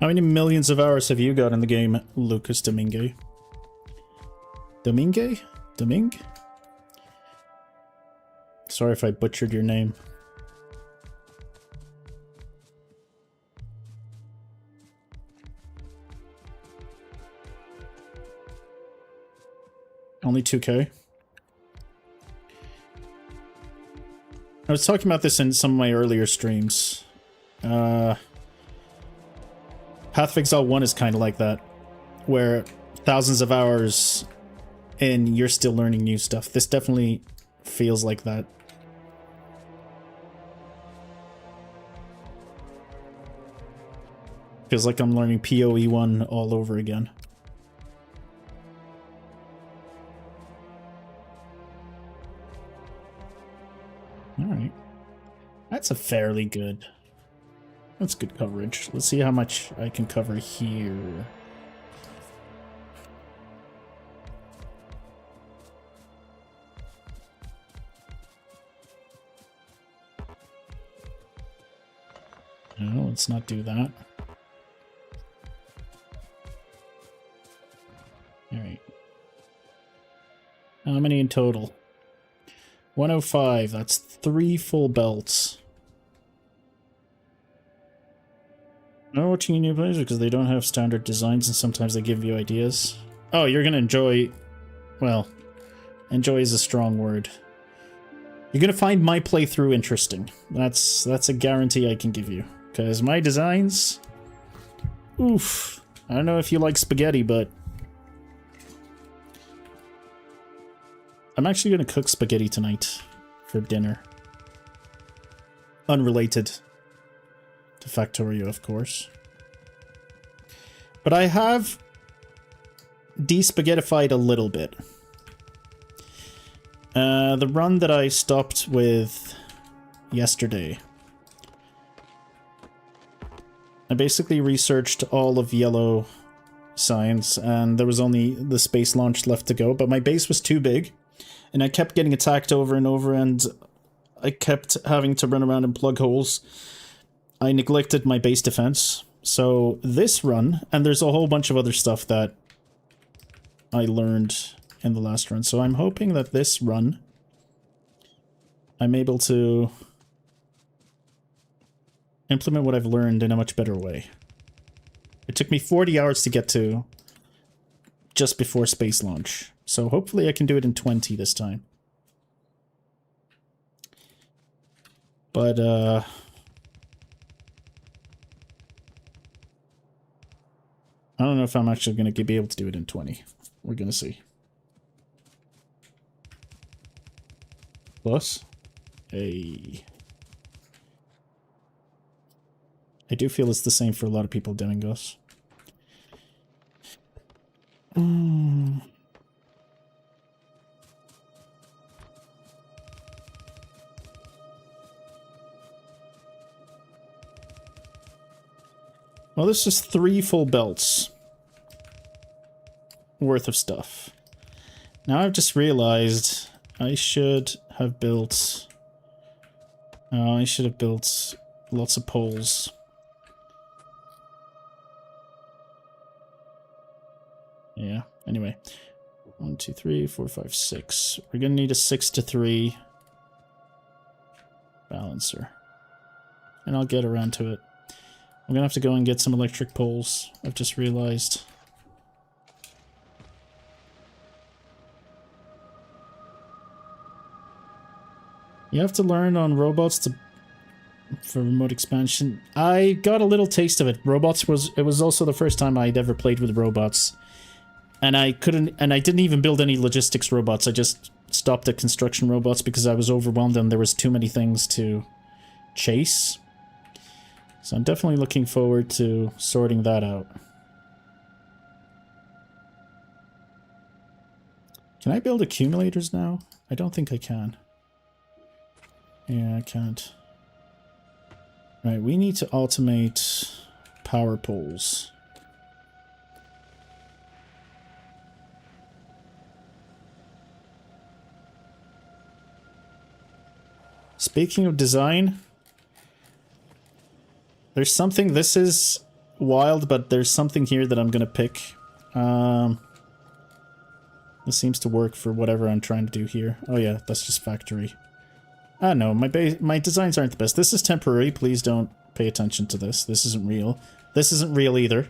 How many millions of hours have you got in the game, Lucas Domingue? Domingue? Domingue? Sorry if I butchered your name. Only 2K? I was talking about this in some of my earlier streams. Path of Exile 1 is kind of like that, where thousands of hours in, you're still learning new stuff. This definitely feels like that. Feels like I'm learning PoE 1 all over again. Alright. That's a fairly good... That's good coverage. Let's see how much I can cover here. No, let's not do that. Alright. How many in total? 105, that's 3 full belts. Not watching new players because they don't have standard designs and sometimes they give you ideas. Oh, you're gonna enjoy... Well, enjoy is a strong word. You're gonna find my playthrough interesting. That's a guarantee I can give you. Because my designs... Oof. I don't know if you like spaghetti, but... I'm actually going to cook spaghetti tonight for dinner. Unrelated to Factorio, of course. But I have de-spaghettified a little bit. The run that I stopped with yesterday, I basically researched all of yellow science, and there was only the space launch left to go, but my base was too big, and I kept getting attacked over and over, and I kept having to run around and plug holes. I neglected my base defense. So this run, and there's a whole bunch of other stuff that I learned in the last run, so I'm hoping that this run I'm able to implement what I've learned in a much better way. It took me 40 hours to get to just before space launch, so hopefully I can do it in 20 this time. But, I don't know if I'm actually going to be able to do it in 20. We're going to see. Plus? Hey. I do feel it's the same for a lot of people doing this. Well, this is 3 full belts worth of stuff. Now I've just realized I should have built... I should have built lots of poles. Yeah, anyway. 1, 2, 3, 4, 5, 6. We're gonna need a 6 to 3 balancer. And I'll get around to it. I'm gonna have to go and get some electric poles, I've just realized. You have to learn on robots for remote expansion. I got a little taste of it. It was also the first time I'd ever played with robots. And I didn't even build any logistics robots. I just stopped at construction robots because I was overwhelmed and there was too many things to chase. So I'm definitely looking forward to sorting that out. Can I build accumulators now? I don't think I can. Yeah, I can't. Right, we need to automate power poles. Speaking of design, there's something, this is wild, but there's something here that I'm gonna pick. This seems to work for whatever I'm trying to do here. Oh yeah, that's just factory. Ah no, my designs aren't the best. This is temporary, please don't pay attention to this. This isn't real. This isn't real either.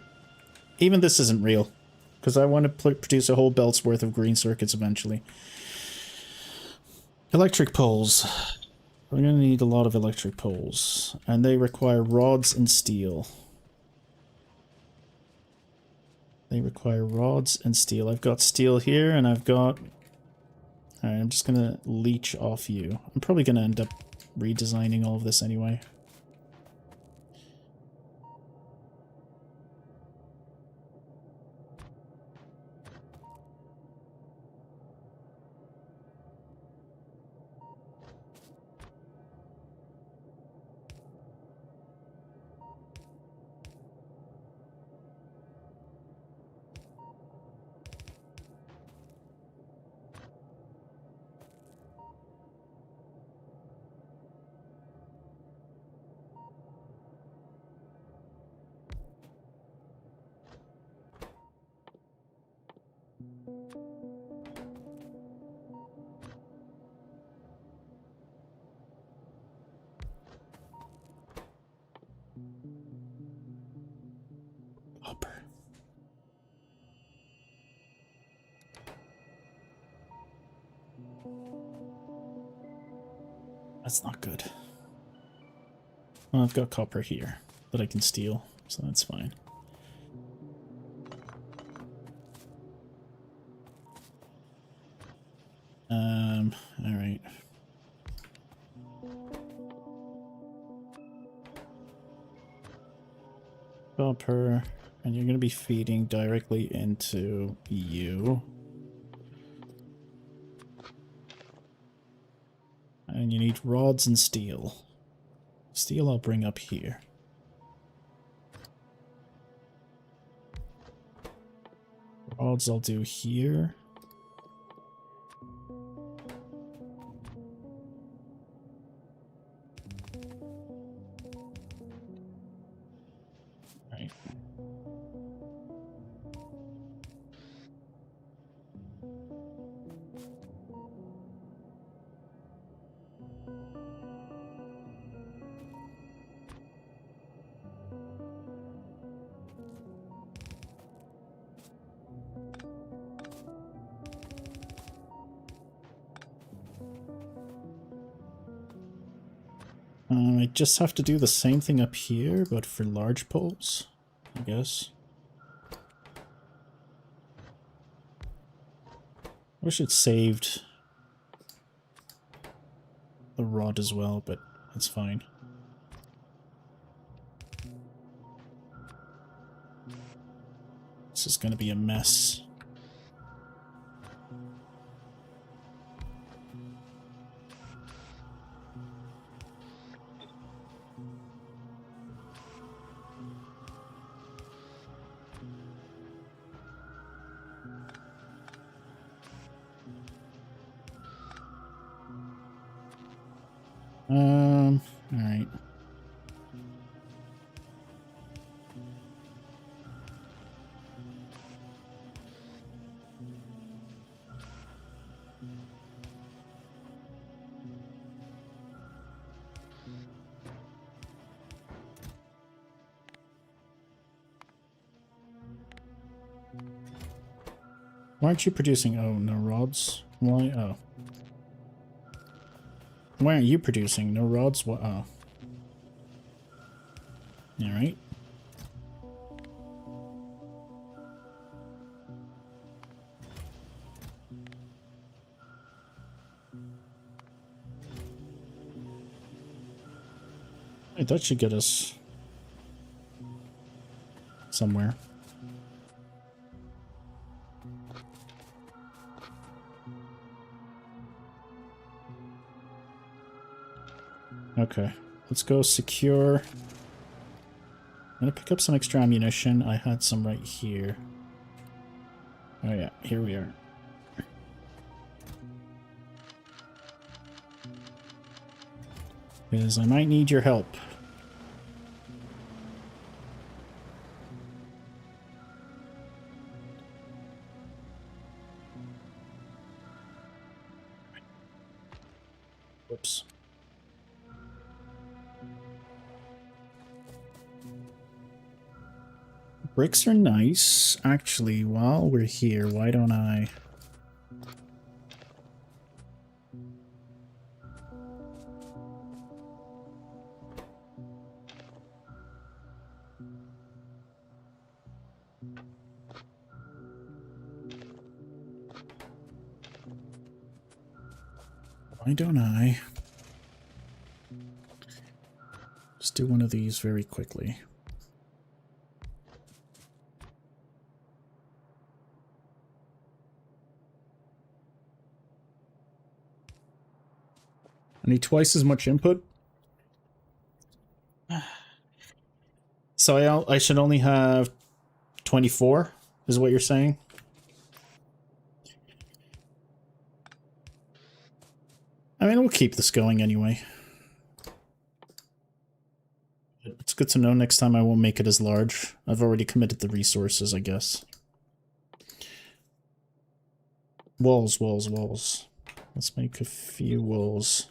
Even this isn't real. Because I want to produce a whole belt's worth of green circuits eventually. Electric poles. We're going to need a lot of electric poles. And they require rods and steel. They require rods and steel. I've got steel here, and I've got... Alright, I'm just going to leech off you. I'm probably going to end up redesigning all of this anyway. Copper. That's not good. Well, I've got copper here that I can steal, so that's fine. All right. Copper, and you're going to be feeding directly into you. And you need rods and steel. Steel I'll bring up here. Rods I'll do here. Right. I just have to do the same thing up here, but for large poles, I guess. Wish it saved the rod as well, but it's fine. This is going to be a mess. All right. Why aren't you producing? Oh, no rods? Why? Oh. Why aren't you producing? No rods? What? Oh. Alright. Hey, that should get us somewhere. Okay, let's go secure. I'm gonna pick up some extra ammunition. I had some right here. Oh yeah, here we are. Because I might need your help. Whoops. Bricks are nice. Actually, while we're here, why don't I... Why don't I just do one of these very quickly? I need twice as much input. So I should only have 24, is what you're saying? I mean, we'll keep this going anyway. It's good to know next time I won't make it as large. I've already committed the resources, I guess. Walls, walls, walls. Let's make a few walls.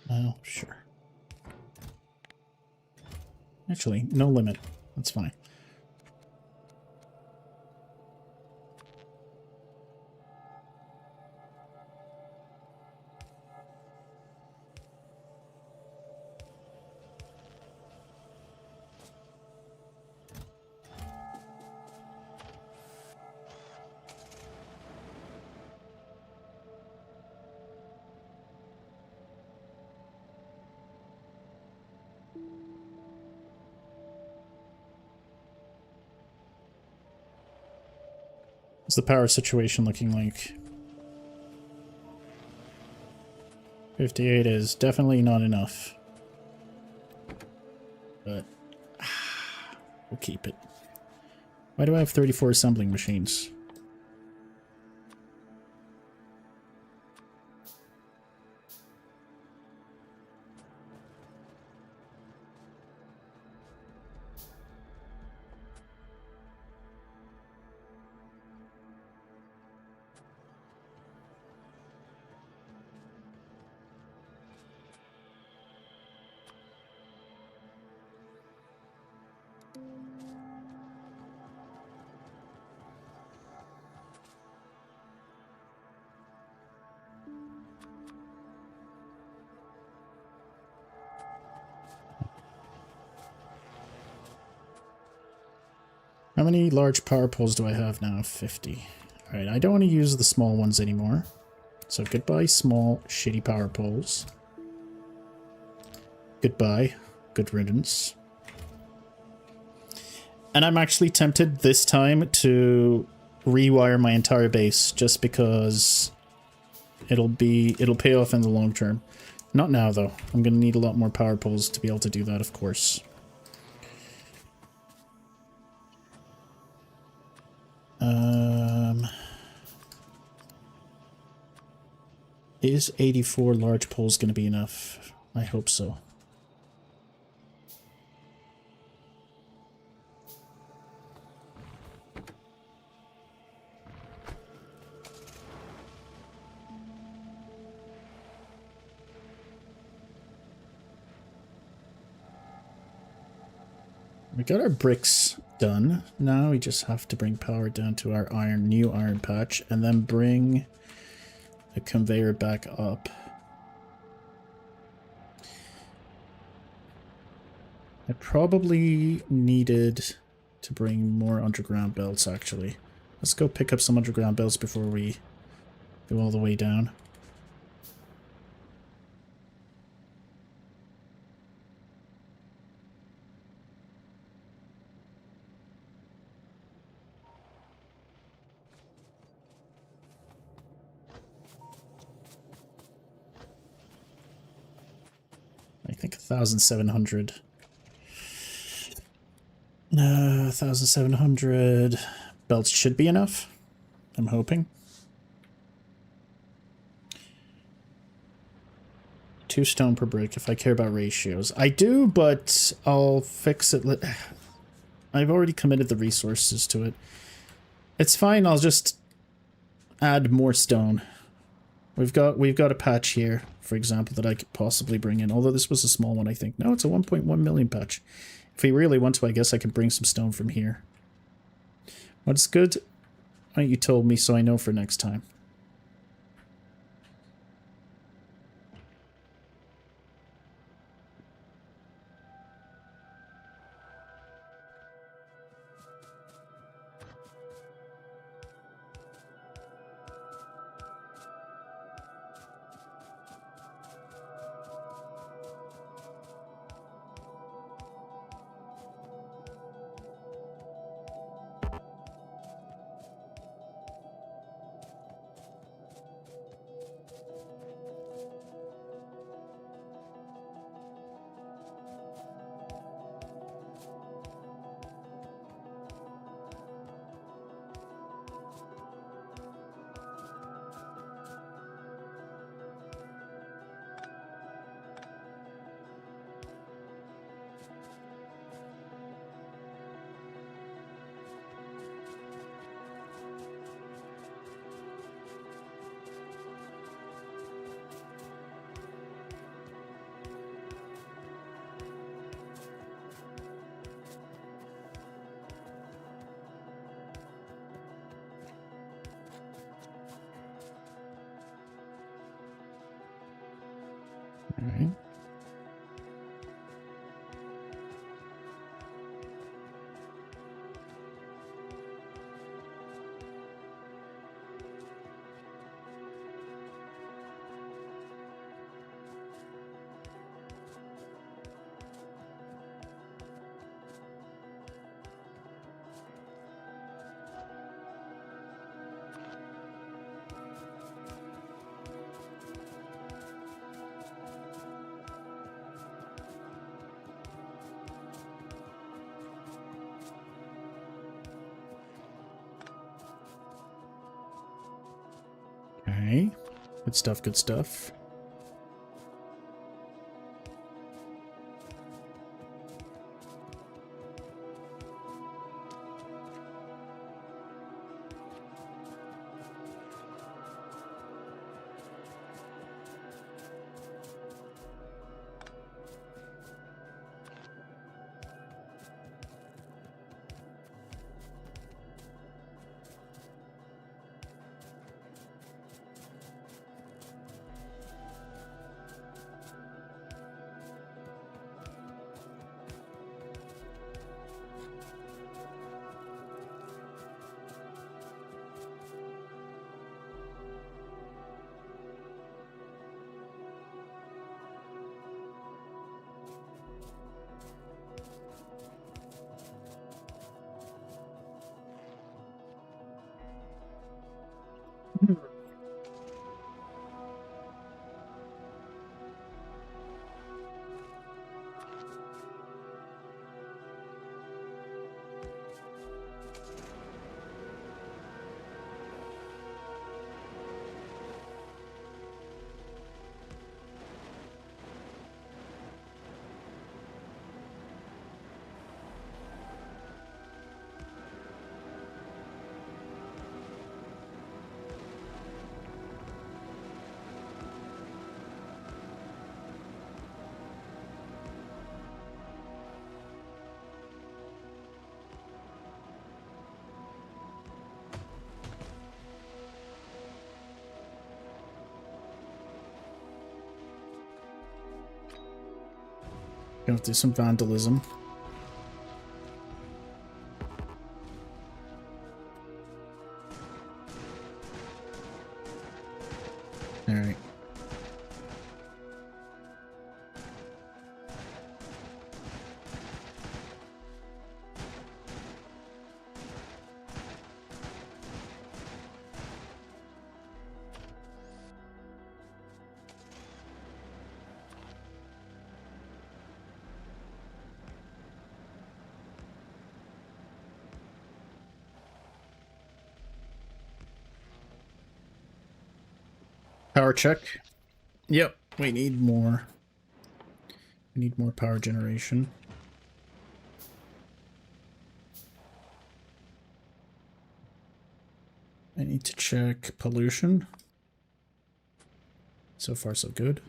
Oh, sure. Actually, no limit. That's fine. What's the power situation looking like? 58 is definitely not enough. But we'll keep it. Why do I have 34 assembling machines? How many large power poles do I have now? 50. Alright, I don't want to use the small ones anymore. So goodbye, small, shitty power poles. Goodbye. Good riddance. And I'm actually tempted this time to rewire my entire base just because it'll pay off in the long term. Not now though. I'm gonna need a lot more power poles to be able to do that, of course. Is 84 large poles going to be enough? I hope so. We got our bricks done. Now we just have to bring power down to our new iron patch and then bring a conveyor back up. I probably needed to bring more underground belts, actually. Let's go pick up some underground belts before we go all the way down. I think 1,700. 1,700 belts should be enough. I'm hoping. 2 stone per brick if I care about ratios. I do, but I'll fix it. I've already committed the resources to it. It's fine, I'll just add more stone. We've got a patch here, for example, that I could possibly bring in. Although this was a small one, I think. No, it's a 1.1 million patch. If we really want to, I guess I could bring some stone from here. What's good? Why you told me so I know for next time. Alright. Okay. Good stuff, good stuff. Gonna do some vandalism. Alright. Power check. Yep, we need more. We need more power generation. I need to check pollution. So far, so good.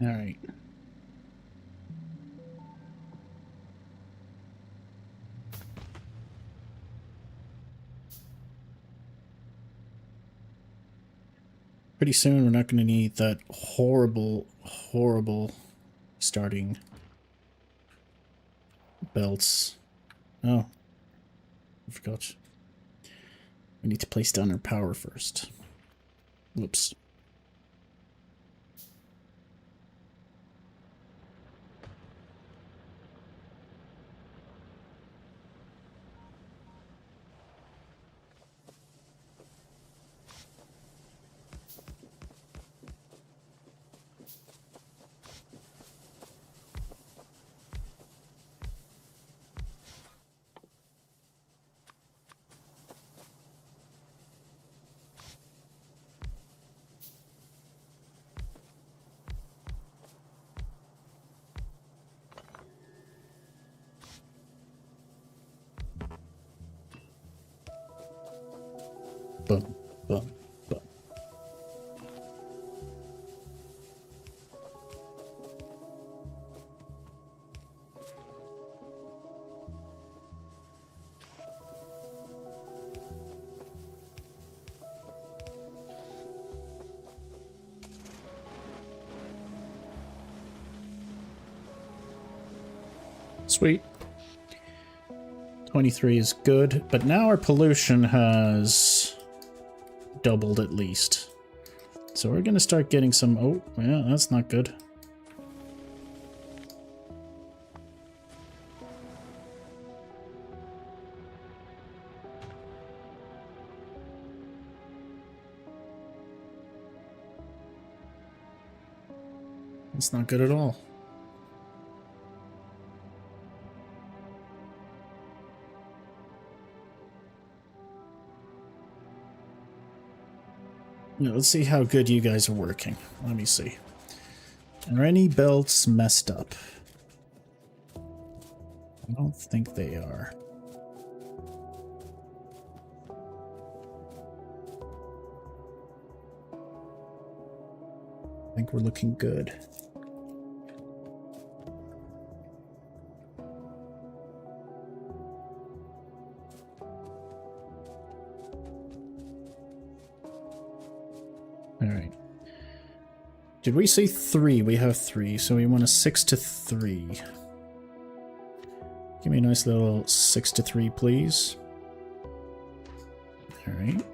All right. Pretty soon we're not going to need that horrible, horrible starting belts. Oh, I forgot. We need to place down our power first. Whoops. Boom. Boom. Boom. Sweet. 23 is good, but now our pollution has doubled at least. So we're gonna start getting some... Oh, yeah, that's not good. It's not good at all. Now, let's see how good you guys are working. Let me see. Are any belts messed up? I don't think they are. I think we're looking good. Alright. Did we say 3? We have 3, so we want a 6 to 3. Give me a nice little 6 to 3, please. Alright.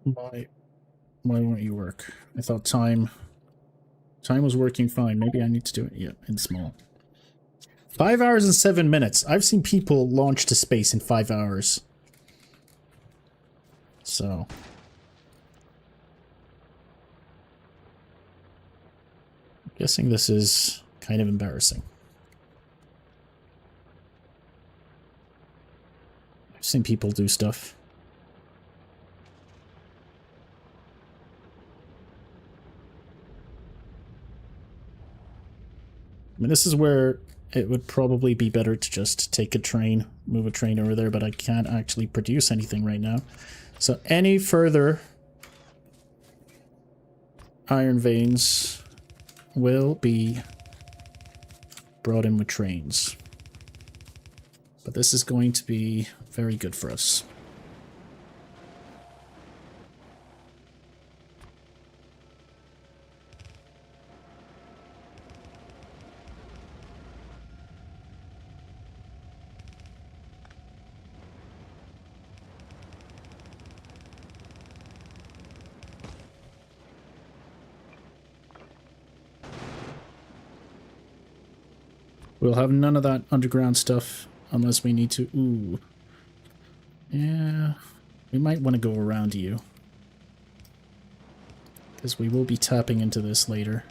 Why won't you work? I thought time was working fine. Maybe I need to do it, yeah, in small. 5 hours and 7 minutes. I've seen people launch to space in 5 hours. So. I'm guessing this is kind of embarrassing. I've seen people do stuff. I mean, this is where it would probably be better to just take a train, move a train over there, but I can't actually produce anything right now. So any further iron veins will be brought in with trains. But this is going to be very good for us. We'll have none of that underground stuff unless we need to. Ooh. Yeah. We might want to go around you. Because we will be tapping into this later.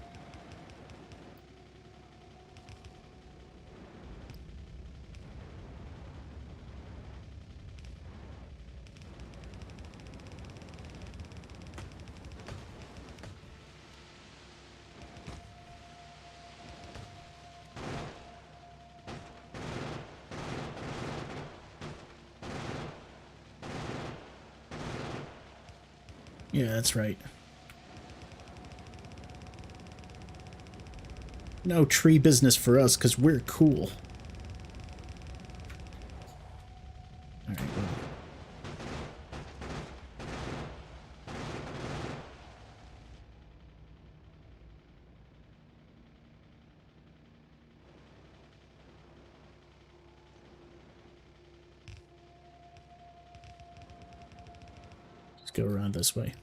Yeah, that's right. No tree business for us, because we're cool. Alright, well. Let's go around this way.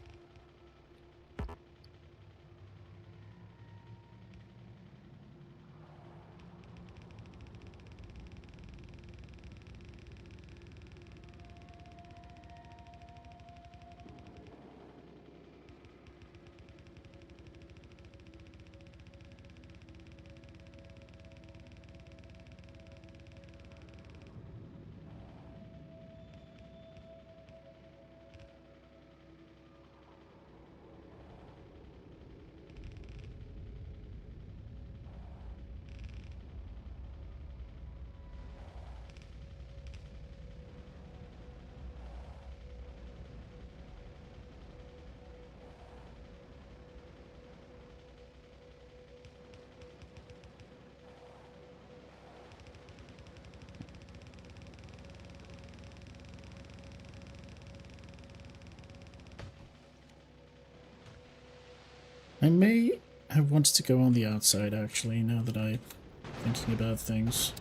I may have wanted to go on the outside, actually, now that I'm thinking about things.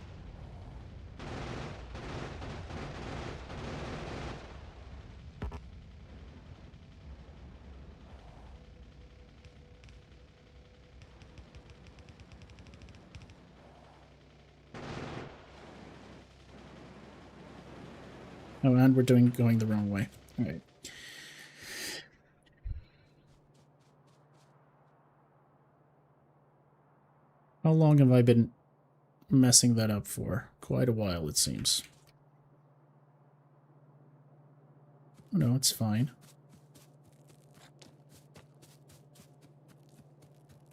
Oh, and we're going the wrong way. Alright. How long have I been messing that up for? Quite a while, it seems. Oh, no, it's fine.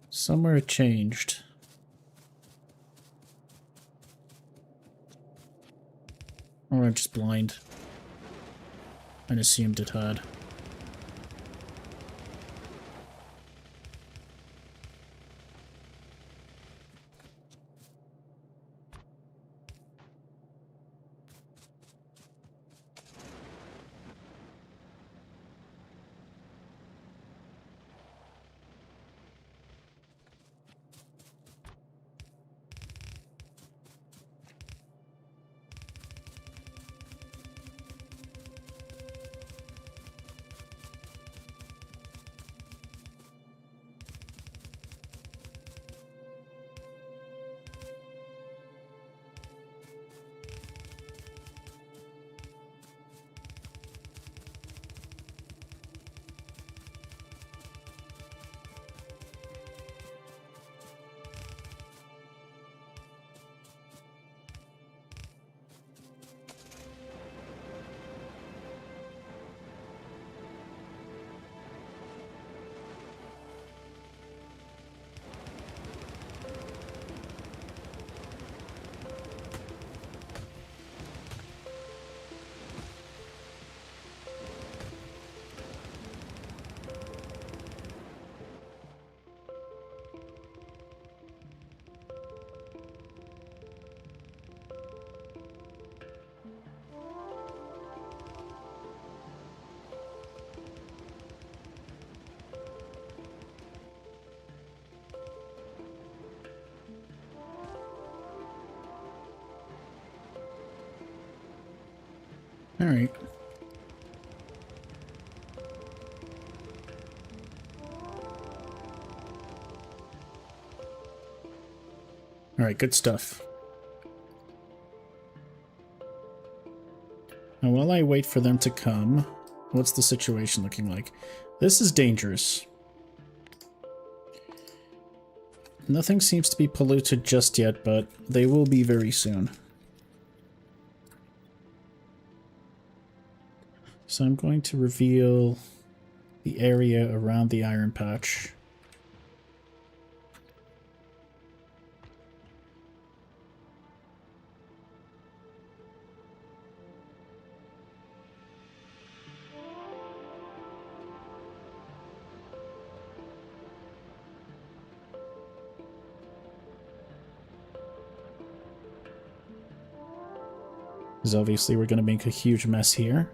Somewhere it changed. Or I'm just blind and assumed it had. Alright. Alright, good stuff. Now, while I wait for them to come, what's the situation looking like? This is dangerous. Nothing seems to be polluted just yet, but they will be very soon. So I'm going to reveal the area around the iron patch. Because obviously we're going to make a huge mess here.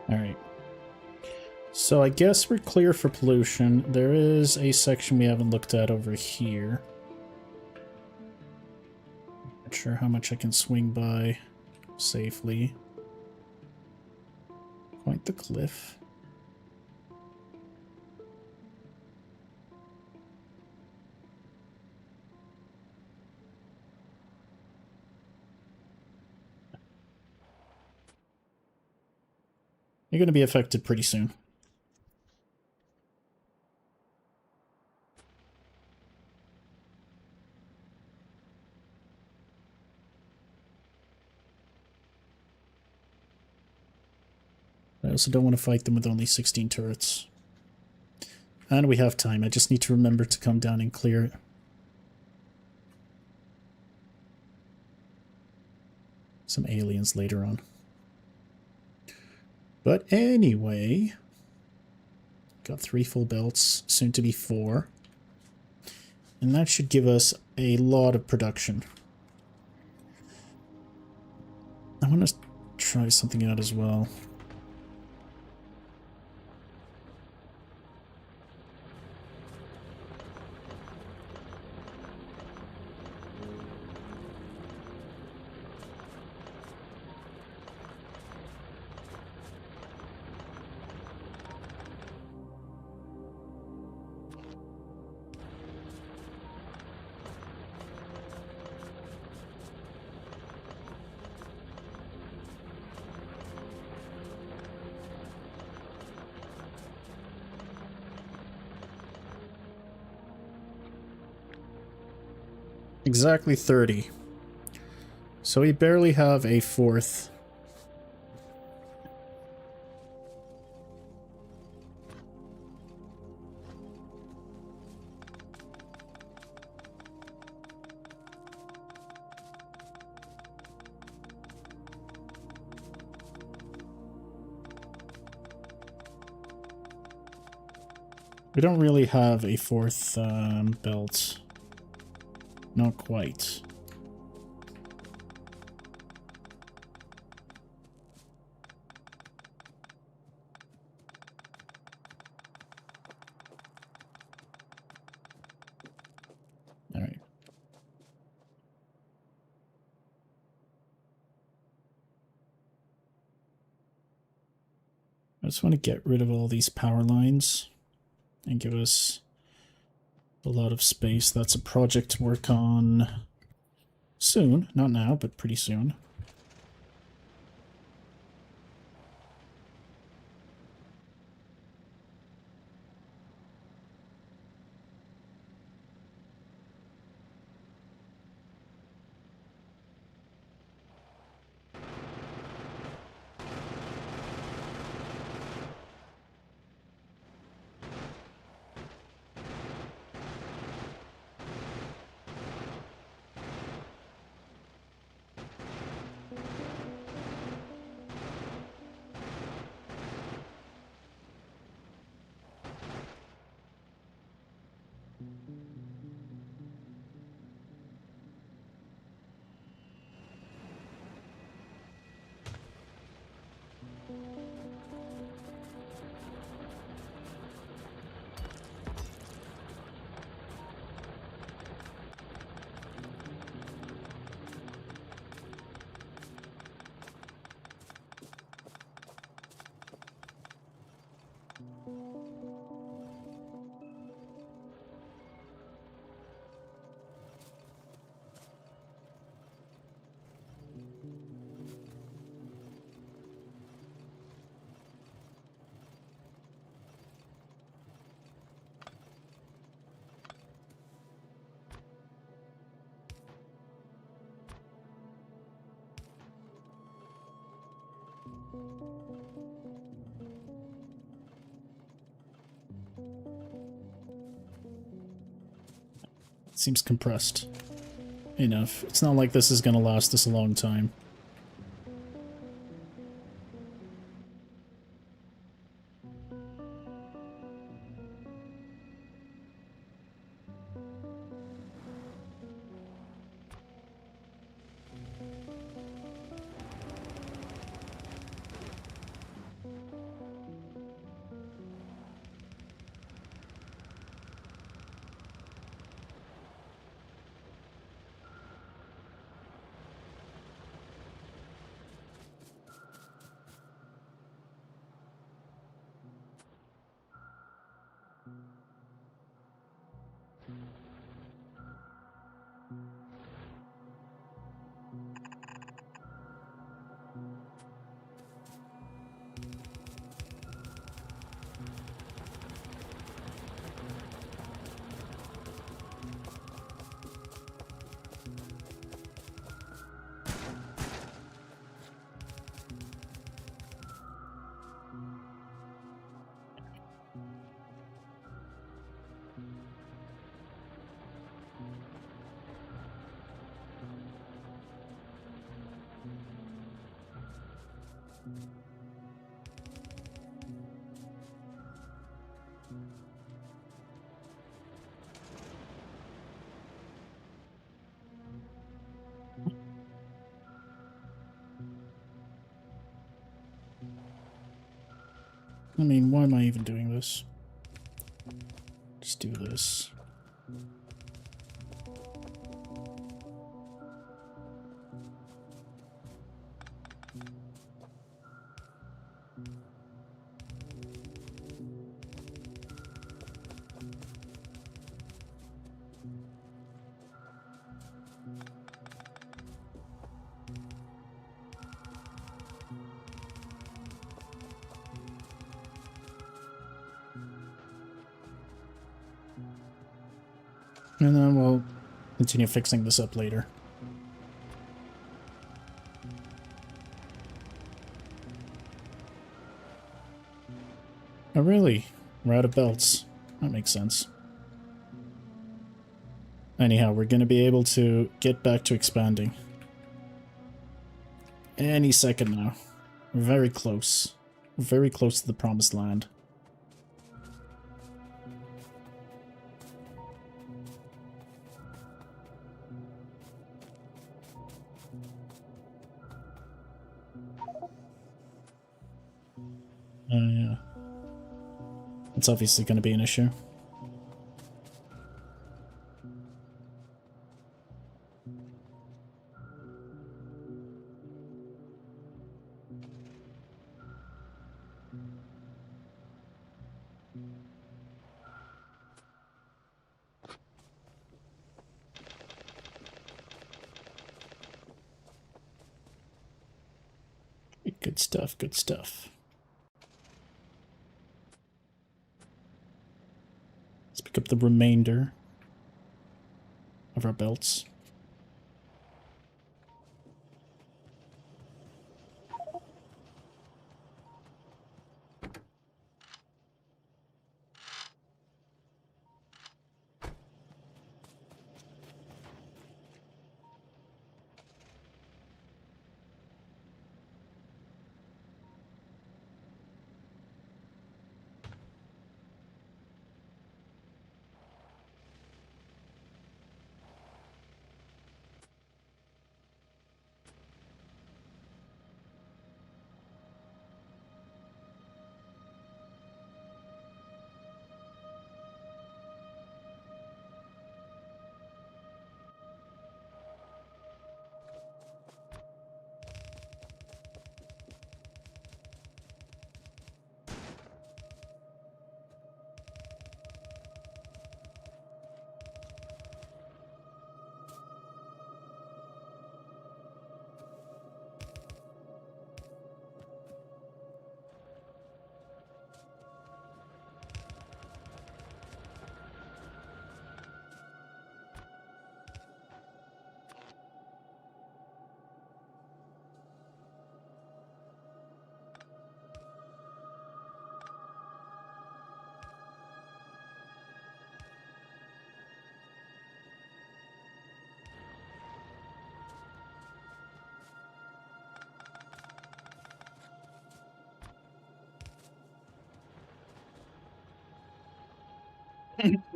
Alright. So I guess we're clear for pollution. There is a section we haven't looked at over here. Not sure how much I can swing by safely. Quite the cliff. You're going to be affected pretty soon. I also don't want to fight them with only 16 turrets. And we have time. I just need to remember to come down and clear it. Some aliens later on. But anyway, got 3 full belts, soon to be 4. And that should give us a lot of production. I want to try something out as well. Exactly 30. So we barely have a 4th. We don't really have a 4th belt. Not quite. All right. I just want to get rid of all these power lines and give us a lot of space. That's a project to work on soon. Not now, but pretty soon. Seems compressed enough. It's not like this is going to last us a long time. I mean, why am I even doing this? Just do this. And then we'll continue fixing this up later. Oh really? We're out of belts. That makes sense. Anyhow, we're going to be able to get back to expanding. Any second now. We're very close. We're very close to the promised land. Yeah. It's obviously going to be an issue. Good stuff, good stuff. Let's pick up the remainder of our belts.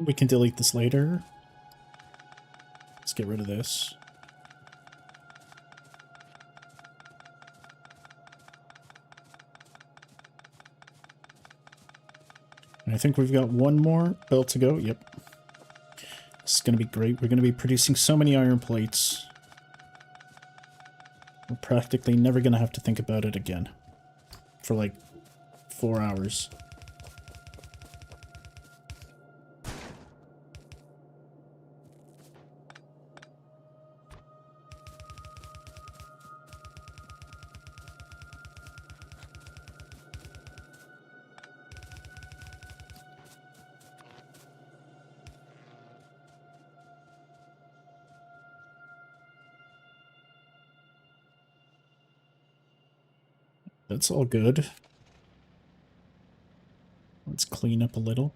We can delete this later. Let's get rid of this. And I think we've got one more belt to go. Yep. This is going to be great. We're going to be producing so many iron plates. We're practically never going to have to think about it again. For like 4 hours. That's all good. Let's clean up a little.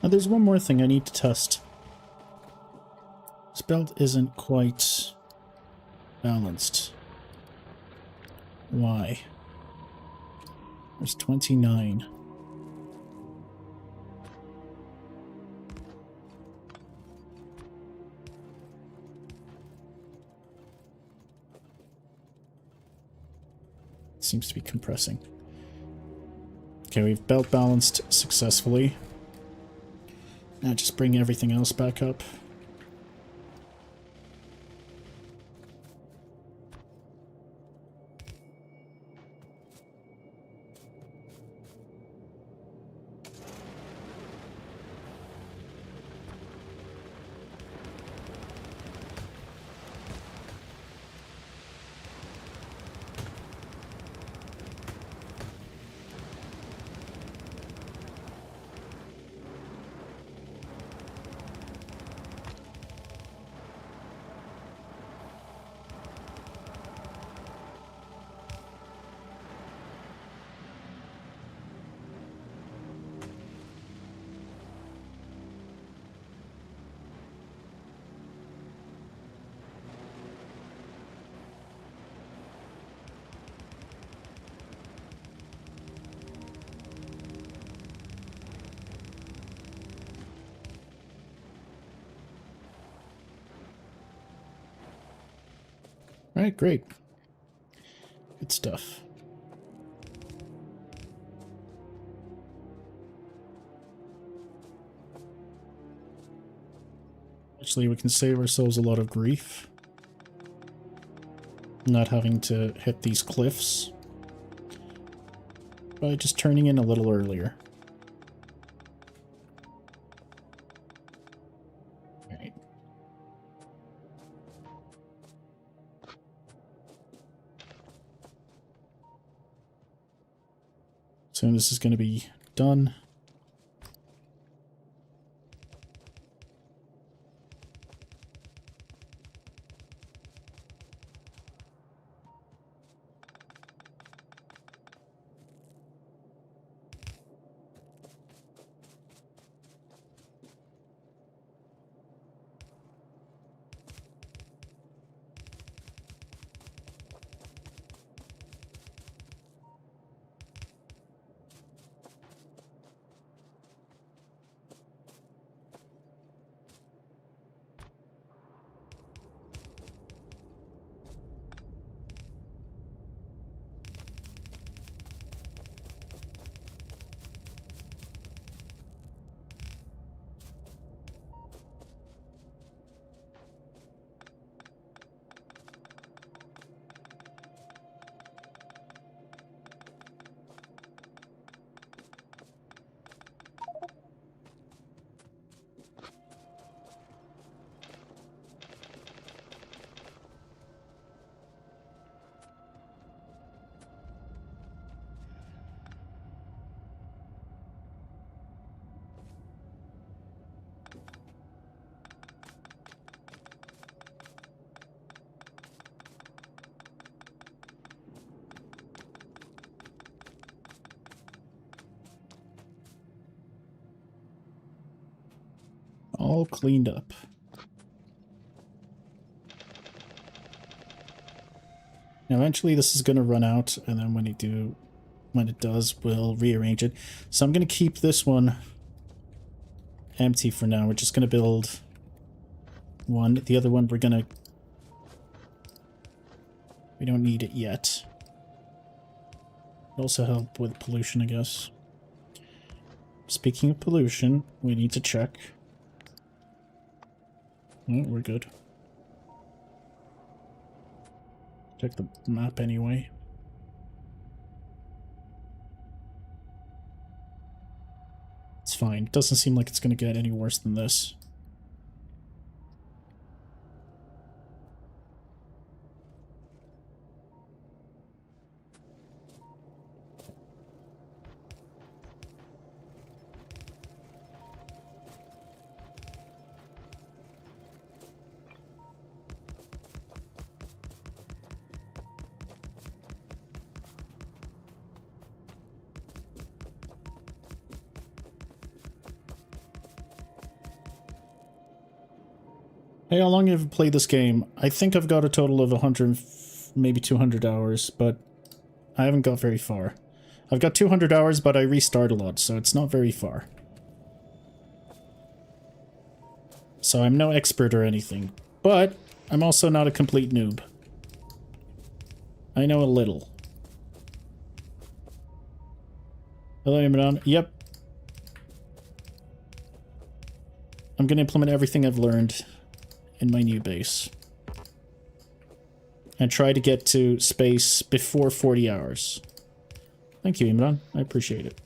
Now there's one more thing I need to test. This belt isn't quite balanced. Why? There's 29. It seems to be compressing. Okay, we've belt balanced successfully. Now just bring everything else back up. Alright, great. Good stuff. Actually, we can save ourselves a lot of grief. Not having to hit these cliffs. By just turning in a little earlier. Alright. So this is going to be done. All cleaned up. Now eventually this is going to run out, and then when it does, we'll rearrange it. So I'm going to keep this one empty for now. We're just going to build one. The other one we don't need it yet. It'll also help with pollution, I guess. Speaking of pollution, we need to check. Oh, we're good. Check the map anyway. It's fine. It doesn't seem like it's going to get any worse than this. Hey, how long have you played this game? I think I've got a total of 100, maybe 200 hours, but I haven't got very far. I've got 200 hours, but I restart a lot, so it's not very far. So I'm no expert or anything, but I'm also not a complete noob. I know a little. Hello, Imran. Yep. I'm going to implement everything I've learned in my new base. And try to get to space before 40 hours. Thank you, Imran. I appreciate it.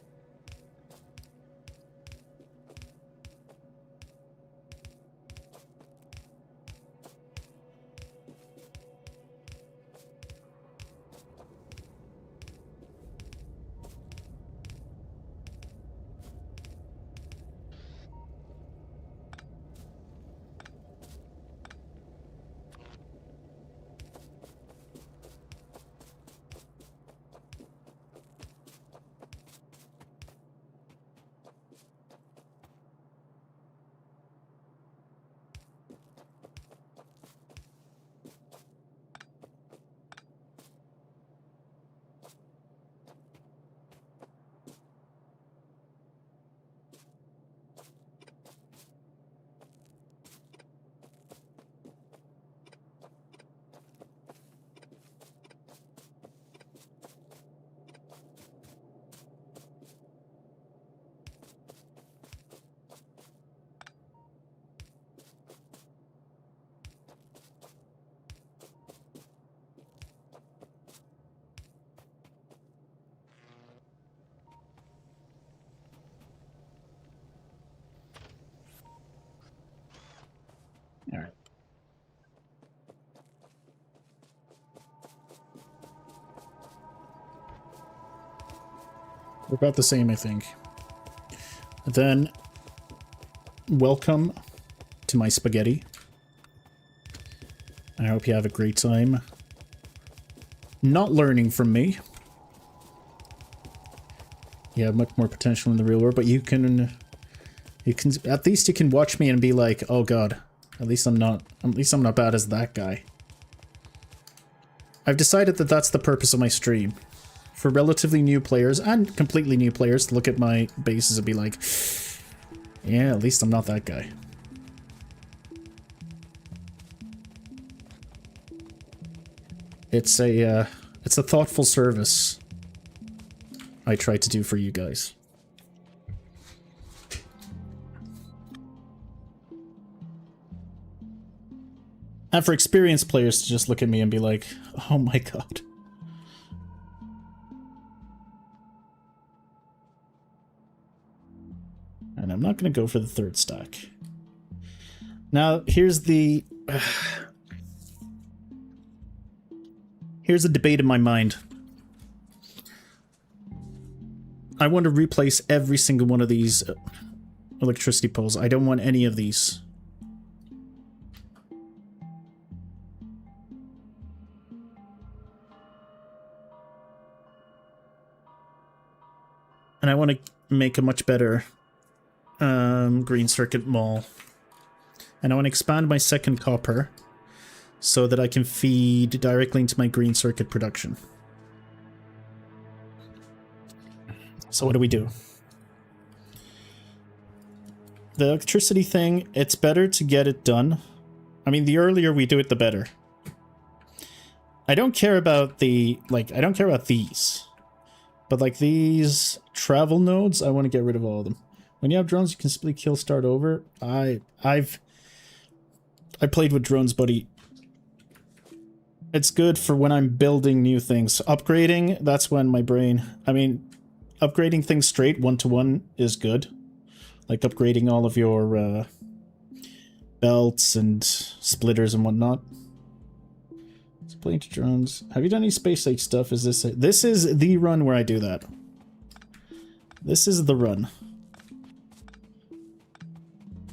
Alright. We're about the same, I think. Then, welcome to my spaghetti. I hope you have a great time. Not learning from me. You have much more potential in the real world, but you can, at least you can watch me and be like, oh god, at least I'm not bad as that guy. I've decided that that's the purpose of my stream. For relatively new players, and completely new players, to look at my bases and be like, yeah, at least I'm not that guy. It's a thoughtful service I try to do for you guys. And for experienced players to just look at me and be like, oh my god. And I'm not going to go for the third stack. Now, here's the debate in my mind. I want to replace every single one of these electricity poles. I don't want any of these. And I want to make a much better green circuit mall And I want to expand my second copper so that I can feed directly into my green circuit production. So what do? The electricity thing, it's better to get it done. I mean, the earlier we do it, the better. I don't care about the, like, I don't care about these. But like these travel nodes, I want to get rid of all of them. When you have drones, you can simply kill, start over. I played with drones, buddy. It's good for when I'm building new things. Upgrading, that's when my brain... I mean, upgrading things straight, one-to-one, is good. Like upgrading all of your belts and splitters and whatnot. Let's play into drones. Have you done any space age stuff? Is this... This is the run where I do that. This is the run.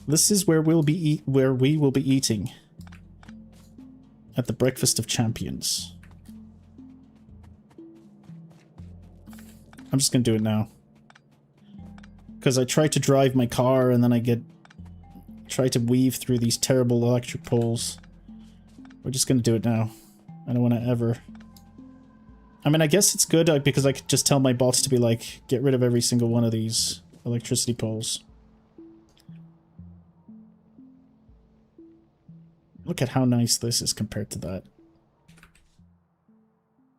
This is where we will be eating. At the Breakfast of Champions. I'm just gonna do it now. Because I try to drive my car and then I try to weave through these terrible electric poles. We're just gonna do it now. I don't want to ever... I mean, I guess it's good because I could just tell my bots to be like, get rid of every single one of these electricity poles. Look at how nice this is compared to that.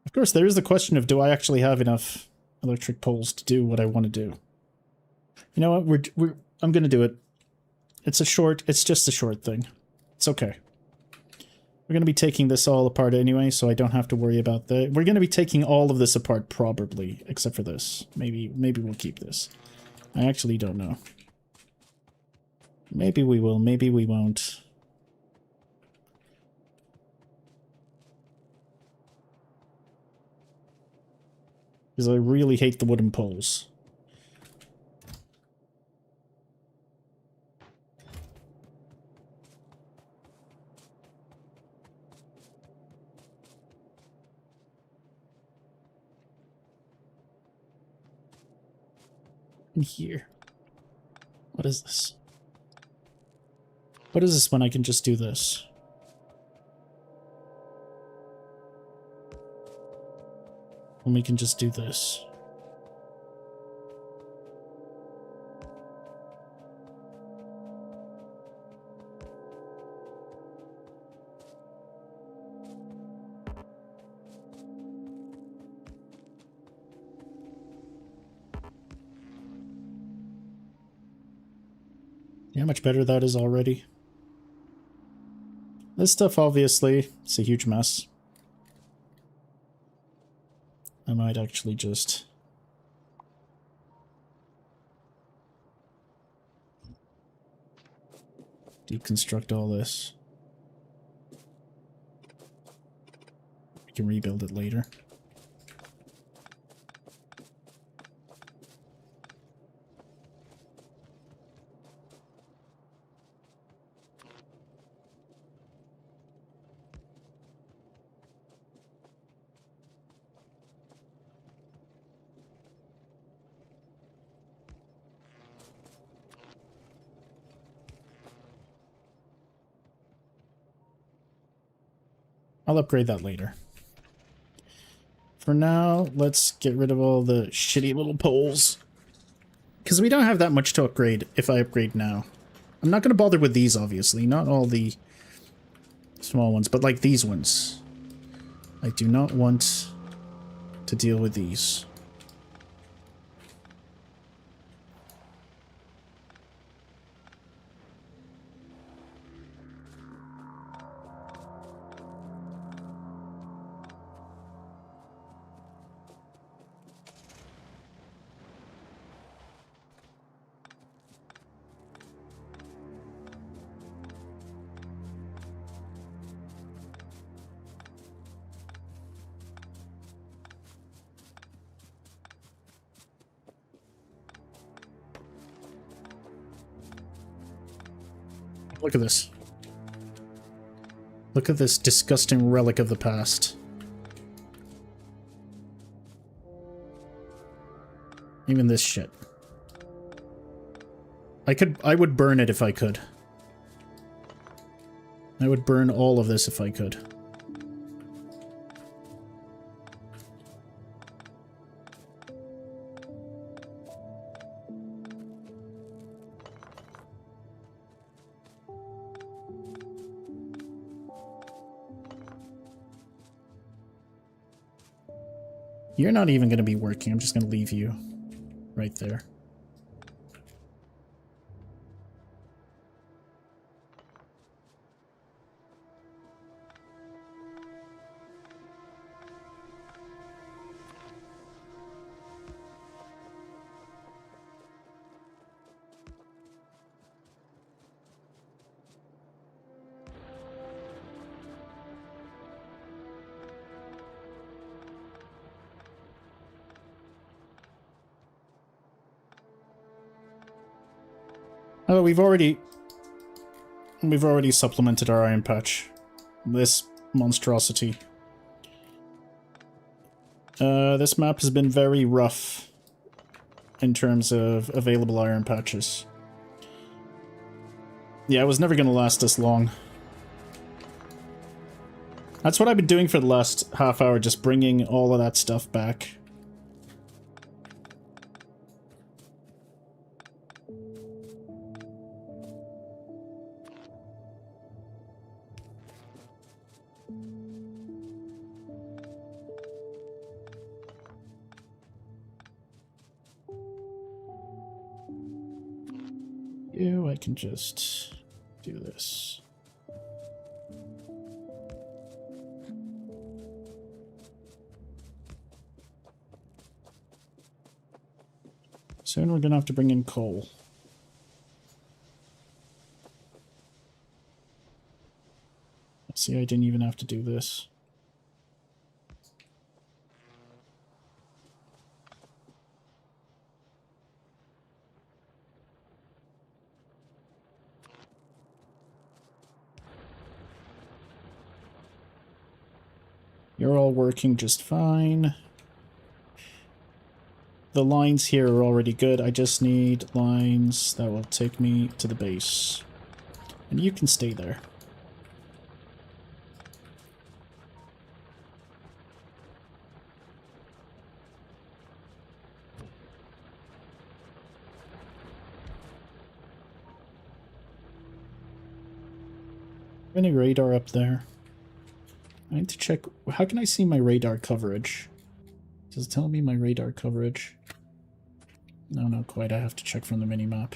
Of course, there is the question of, do I actually have enough electric poles to do what I want to do? You know what? I'm going to do it. It's just a short thing. It's okay. We're going to be taking this all apart anyway, so I don't have to worry about that. We're going to be taking all of this apart probably, except for this. Maybe we'll keep this. I actually don't know. Maybe we will, maybe we won't. Because I really hate the wooden poles. In here. What is this? What is this when I can just do this? And we can just do this. Yeah, how much better that is already. This stuff, obviously, it's a huge mess. I might actually just... deconstruct all this. We can rebuild it later. I'll upgrade that later. For now, let's get rid of all the shitty little poles. Because we don't have that much to upgrade if I upgrade now. I'm not going to bother with these, obviously. Not all the small ones, but like these ones. I do not want to deal with these. Look at this. Look at this disgusting relic of the past. Even this shit. I would burn it if I could. I would burn all of this if I could. You're not even going to be working. I'm just going to leave you right there. Oh, we've already supplemented our iron patch. This monstrosity. This map has been very rough in terms of available iron patches. Yeah, it was never going to last this long. That's what I've been doing for the last half hour, just bringing all of that stuff back. I can just do this. Soon we're gonna have to bring in coal. See, I didn't even have to do this. You're all working just fine. The lines here are already good. I just need lines that will take me to the base. And you can stay there. Any radar up there? I need to check. How can I see my radar coverage? Does it tell me my radar coverage? No, not quite. I have to check from the minimap.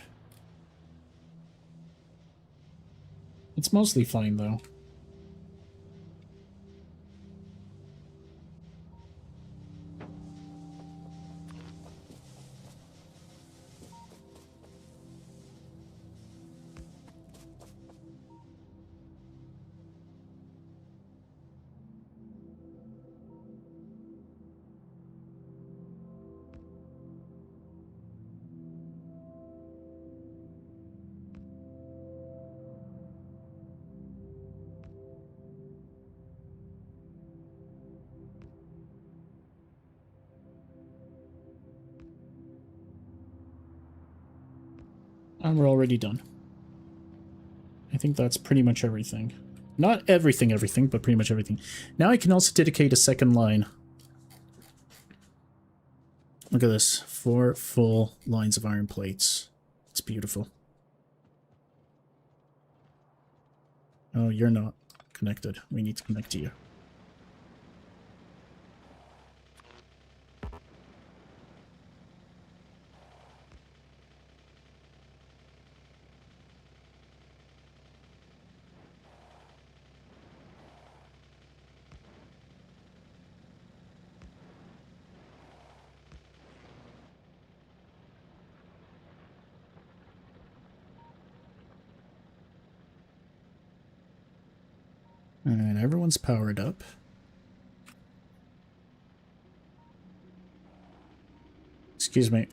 It's mostly fine, though. And we're already done. I think that's pretty much everything. Not everything, but pretty much everything. Now I can also dedicate a second line. Look at this. 4 full lines of iron plates. It's beautiful. Oh, you're not connected. We need to connect to you. And everyone's powered up. Excuse me.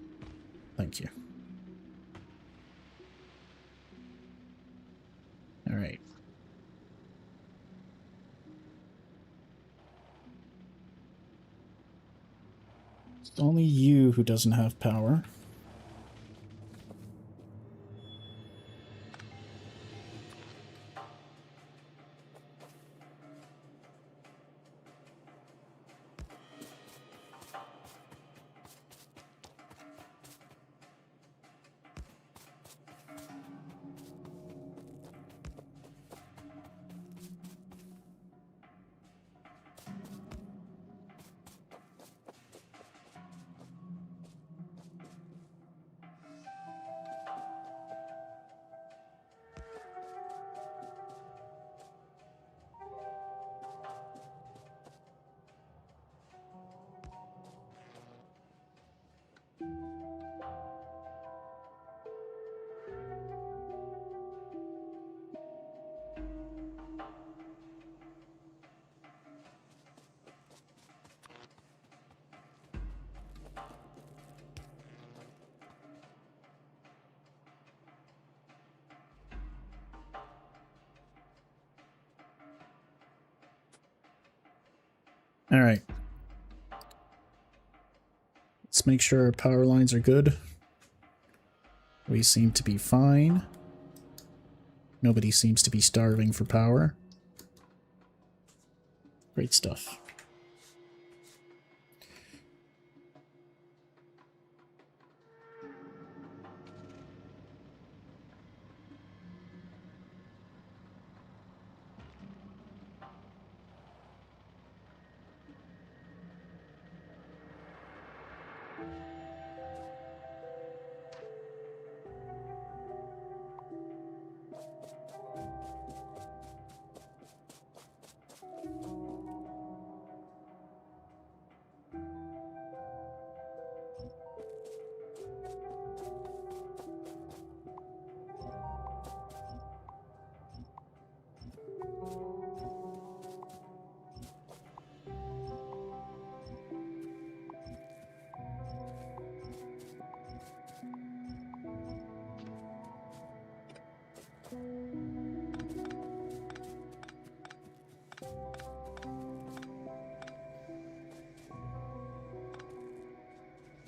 Thank you. All right. It's only you who doesn't have power. Alright. Let's make sure our power lines are good. We seem to be fine. Nobody seems to be starving for power. Great stuff.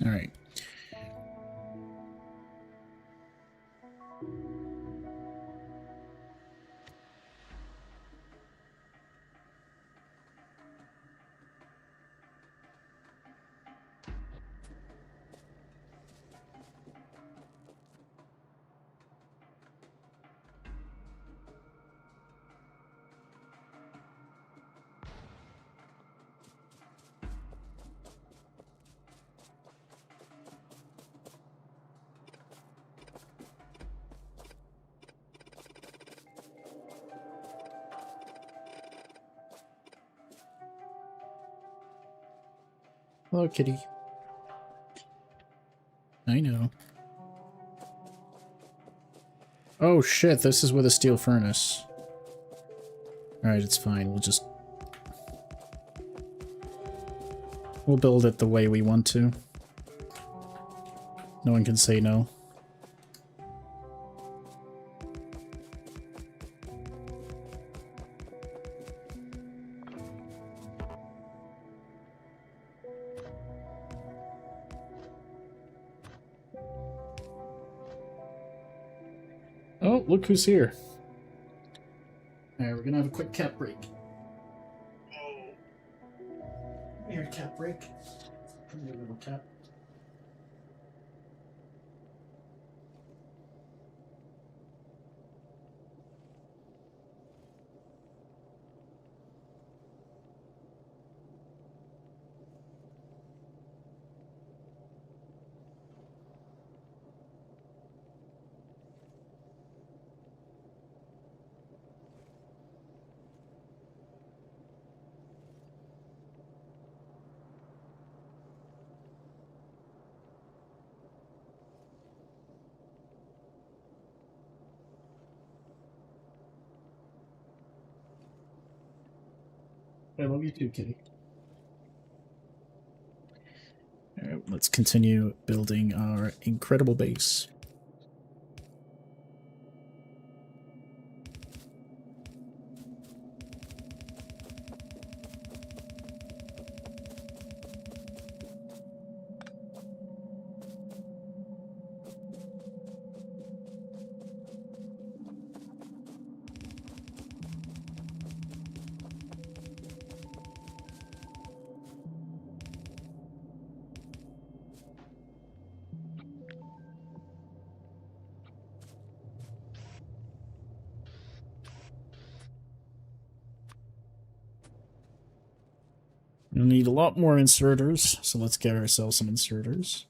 Alright. Hello, kitty. I know. Oh shit, this is with a steel furnace. Alright, it's fine. We'll build it the way we want to. No one can say no. Oh, look who's here. Alright, we're gonna have a quick cat break. Here, cat break. Come here, little cat. I love you too, kitty. Alright, let's continue building our incredible base. We'll need a lot more inserters, so let's get ourselves some inserters.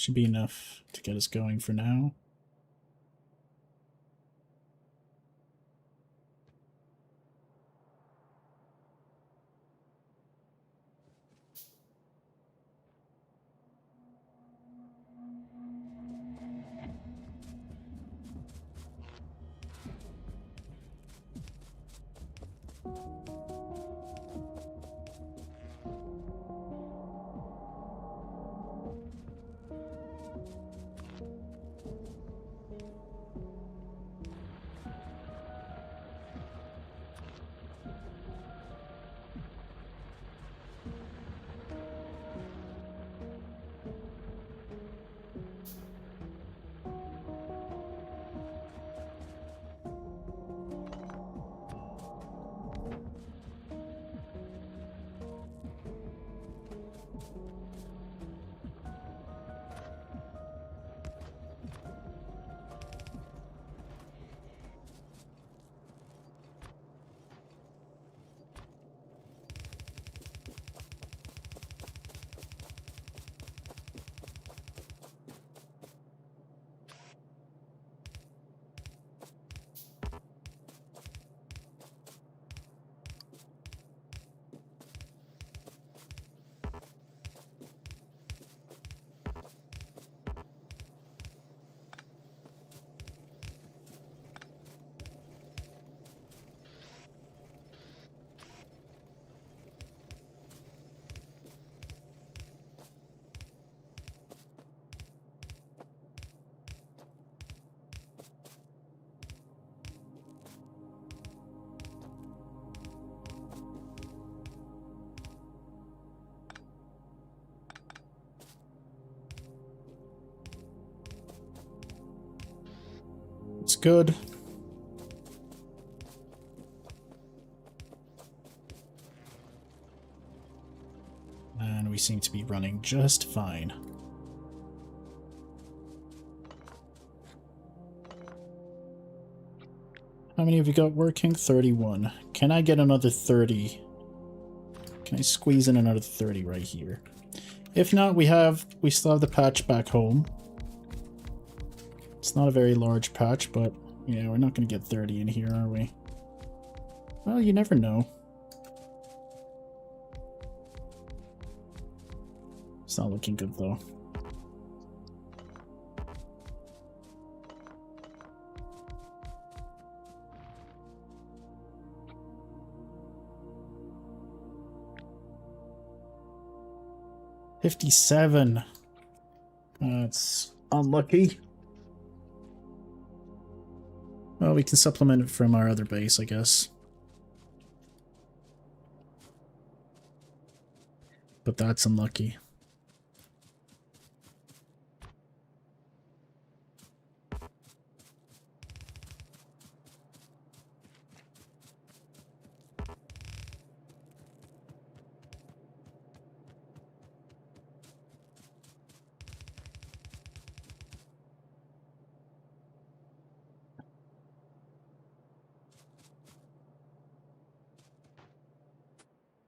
Should be enough to get us going for now. It's good. And we seem to be running just fine. How many have you got working? 31. Can I get another 30? Can I squeeze in another 30 right here? If not, we still have the patch back home. It's not a very large patch, but yeah, we're not going to get 30 in here, are we? Well, you never know. It's not looking good, though. $57. That's unlucky. Well, we can supplement it from our other base, I guess. But that's unlucky.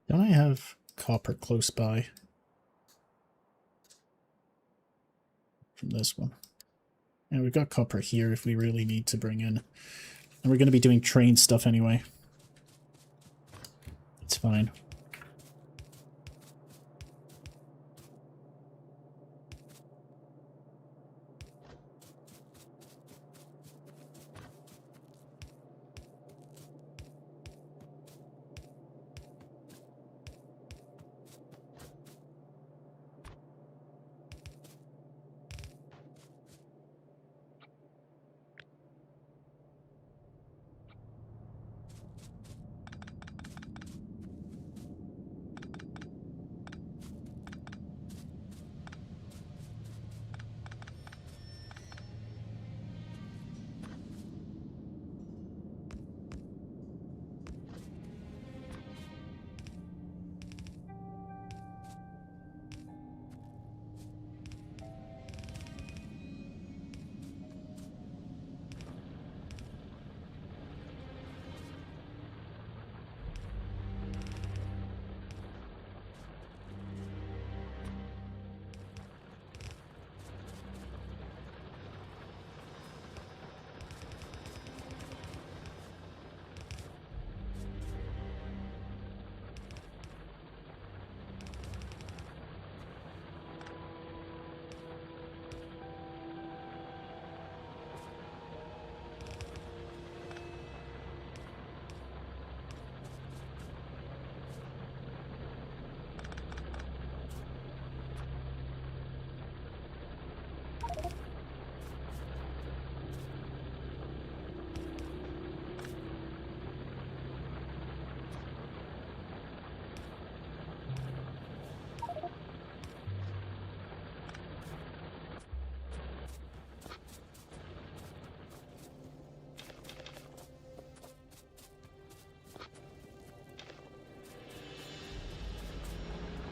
Don't I have copper close by? From this one. Yeah, we've got copper here if we really need to bring in. And we're going to be doing train stuff anyway. It's fine.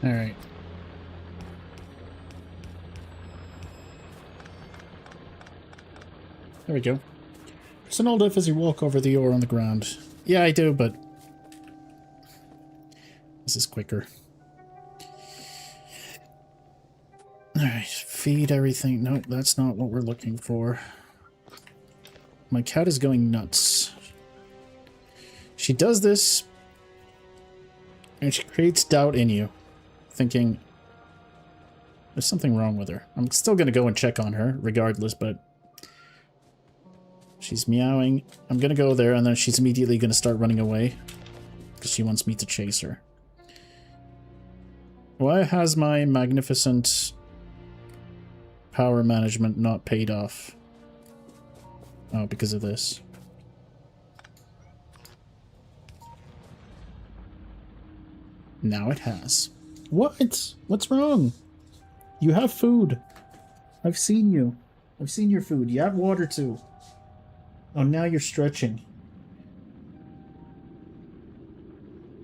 Alright. There we go. There's an old if as you walk over the ore on the ground. Yeah, I do, but this is quicker. Alright, feed everything. Nope, that's not what we're looking for. My cat is going nuts. She does this, and she creates doubt in you, thinking there's something wrong with her. I'm still going to go and check on her, regardless, but she's meowing. I'm going to go there, and then she's immediately going to start running away, because she wants me to chase her. Why has my magnificent power management not paid off? Oh, because of this. Now it has. What? What's wrong? You have food. I've seen you. I've seen your food. You have water too. Oh, now you're stretching.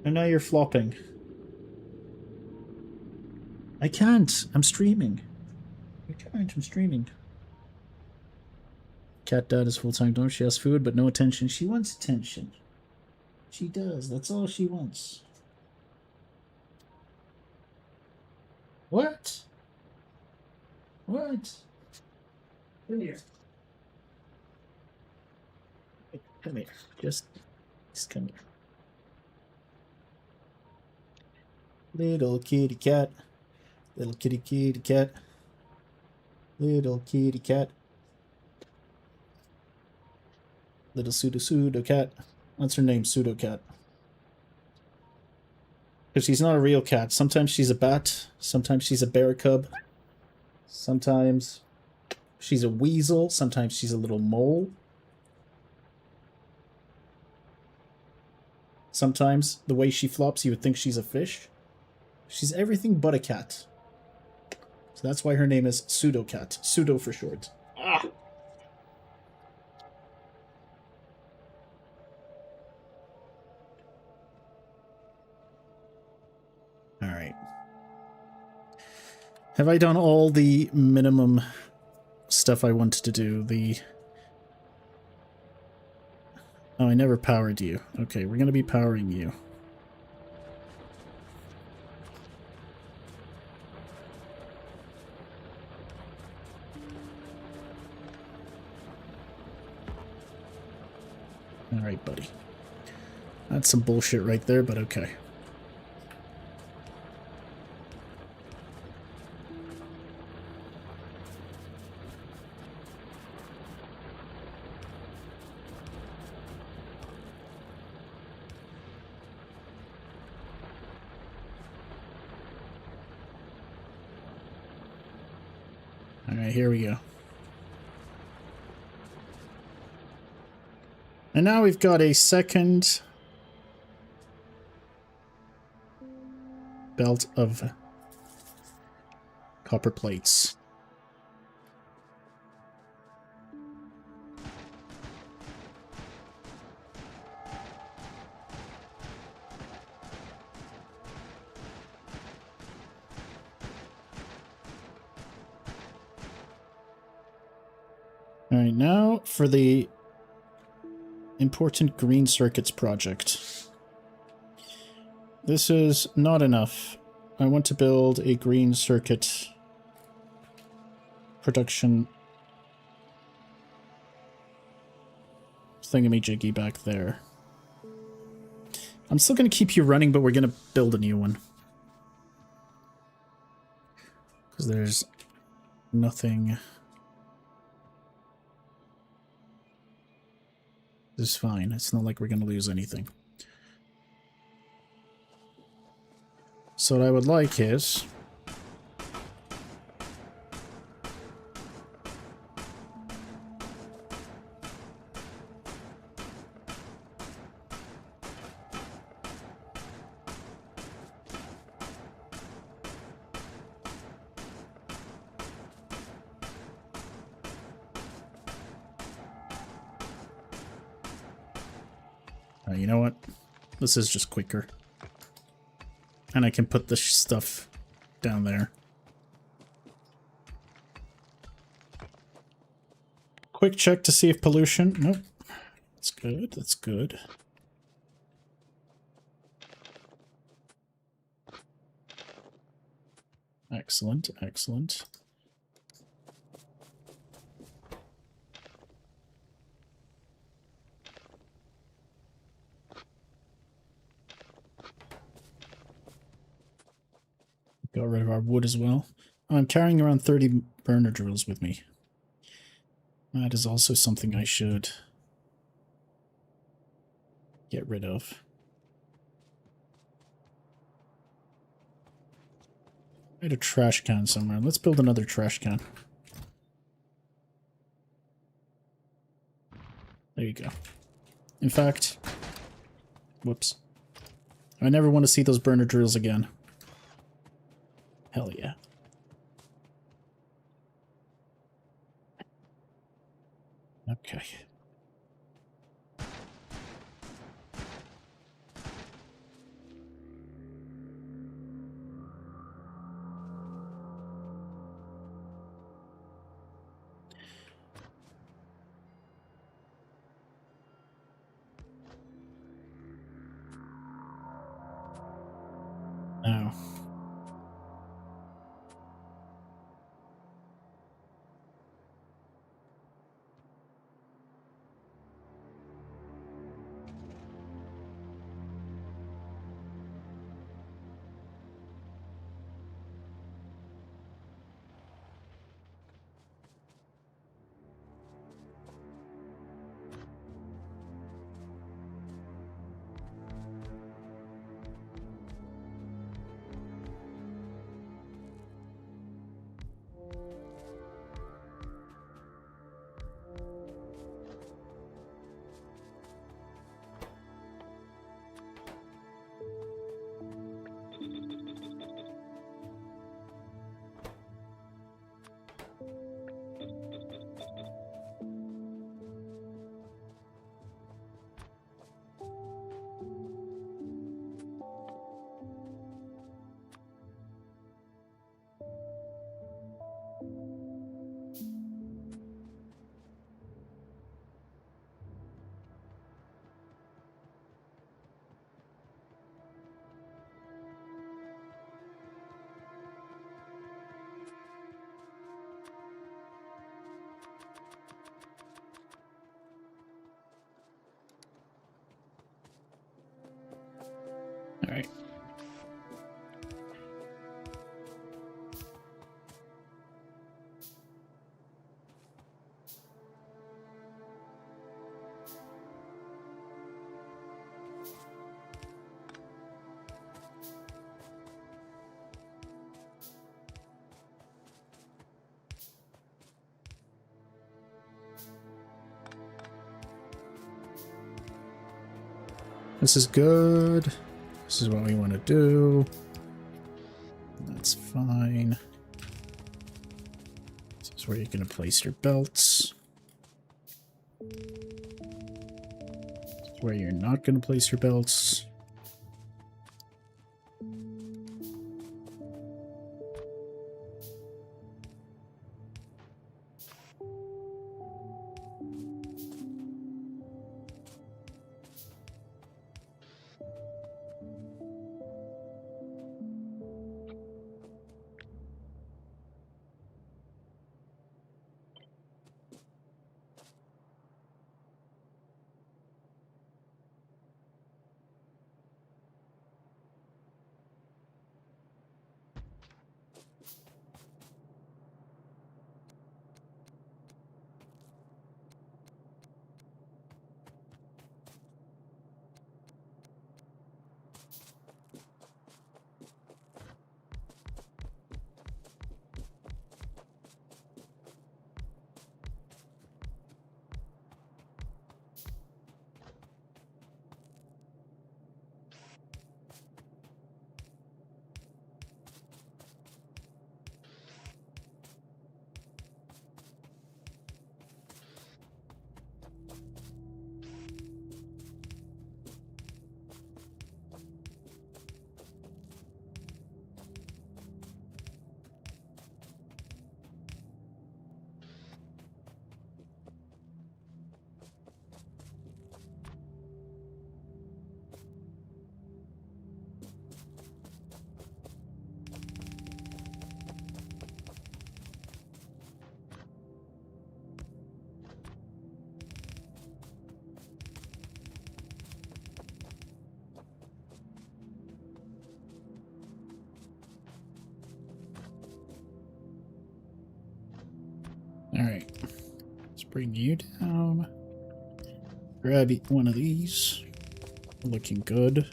And now you're flopping. I can't. I'm streaming. I can't. I'm streaming. Cat dad is full-time donor. She has food, but no attention. She wants attention. She does. That's all she wants. What? What? Come here. Come here. Just come here. Little kitty cat. Little kitty cat. Little kitty cat. Little pseudo cat. What's her name? Pseudo cat. Because she's not a real cat. Sometimes she's a bat. Sometimes she's a bear cub. Sometimes she's a weasel. Sometimes she's a little mole. Sometimes the way she flops, you would think she's a fish. She's everything but a cat. So that's why her name is Pseudo Cat. Pseudo for short. Ah! Alright. Have I done all the minimum stuff I wanted to do? Oh, I never powered you. Okay, we're gonna be powering you. Alright, buddy. That's some bullshit right there, but okay. Alright, here we go. And now we've got a second belt of copper plates. Alright, now for the important green circuits project. This is not enough. I want to build a green circuit production thingamajiggy back there. I'm still going to keep you running, but we're going to build a new one. Because there's nothing... This is fine. It's not like we're going to lose anything. So what I would like is... you know what? This is just quicker. And I can put this stuff down there. Quick check to see if pollution... Nope. That's good, that's good. Excellent, excellent. Got rid of our wood as well. I'm carrying around 30 burner drills with me. That is also something I should get rid of. I had a trash can somewhere. Let's build another trash can. There you go. In fact, whoops. I never want to see those burner drills again. Hell yeah. Okay. Now. All right. This is good. This is what we want to do. That's fine. This is where you're going to place your belts. This is where you're not going to place your belts. Alright. Let's bring you down. Grab one of these. We're looking good.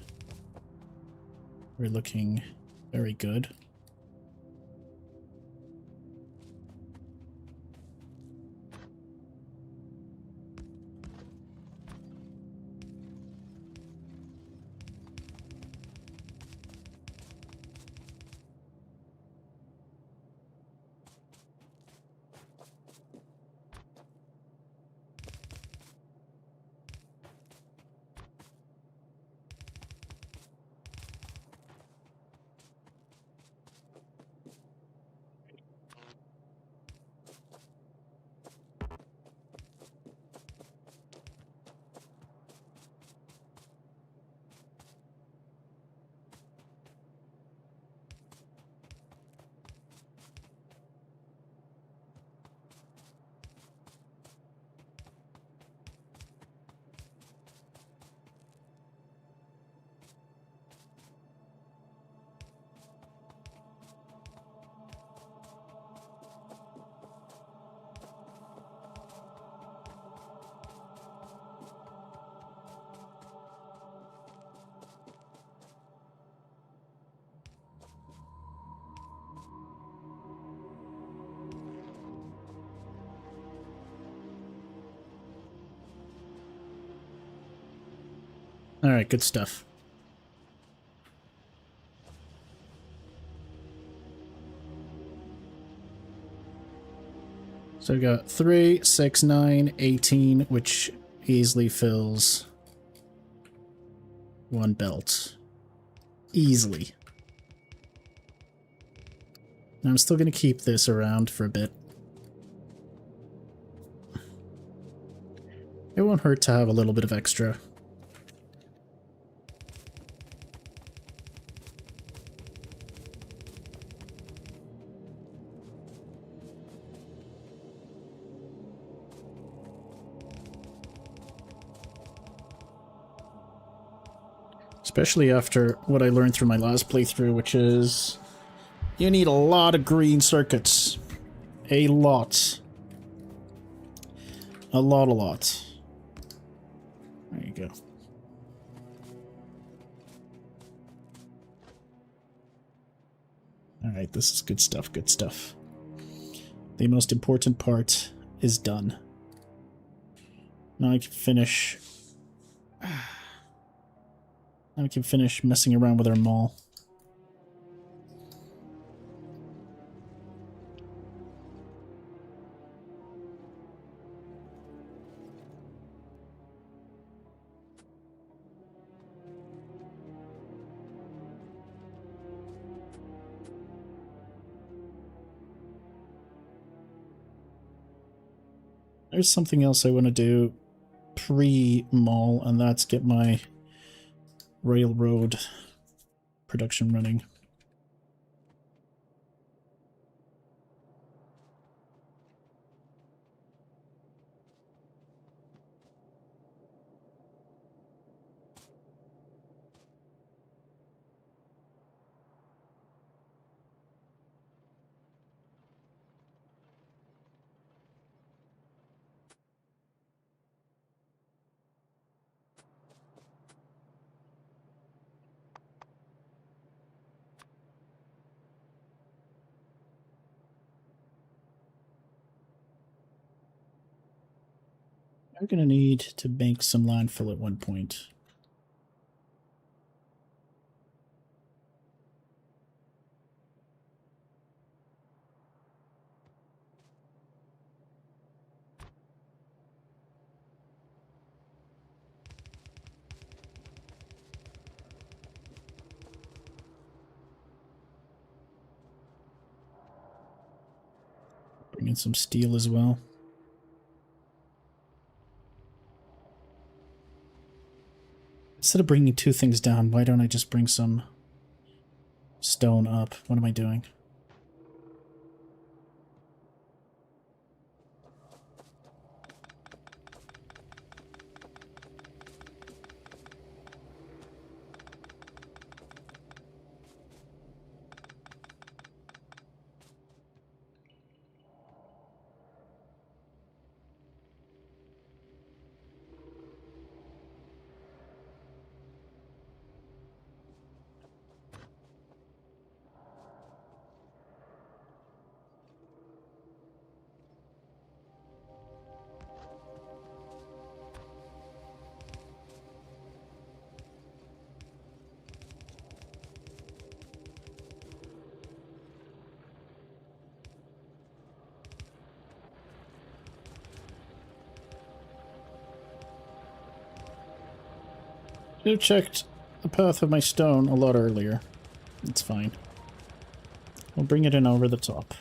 We're looking very good. Alright, good stuff. So we got 3, 6, 9, 18, which easily fills one belt. Easily. And I'm still going to keep this around for a bit. It won't hurt to have a little bit of extra. Especially after what I learned through my last playthrough, which is you need a lot of green circuits. A lot. A lot. There you go. Alright, this is good stuff, good stuff. The most important part is done. Now I can finish... Now we can finish messing around with our mall. There's something else I want to do pre-mall, and that's get my railroad production running. I'm going to need to make some landfill at one point. Bring in some steel as well. Instead of bringing two things down, why don't I just bring some stone up? What am I doing? You checked the path of my stone a lot earlier. It's fine. We'll bring it in over the top.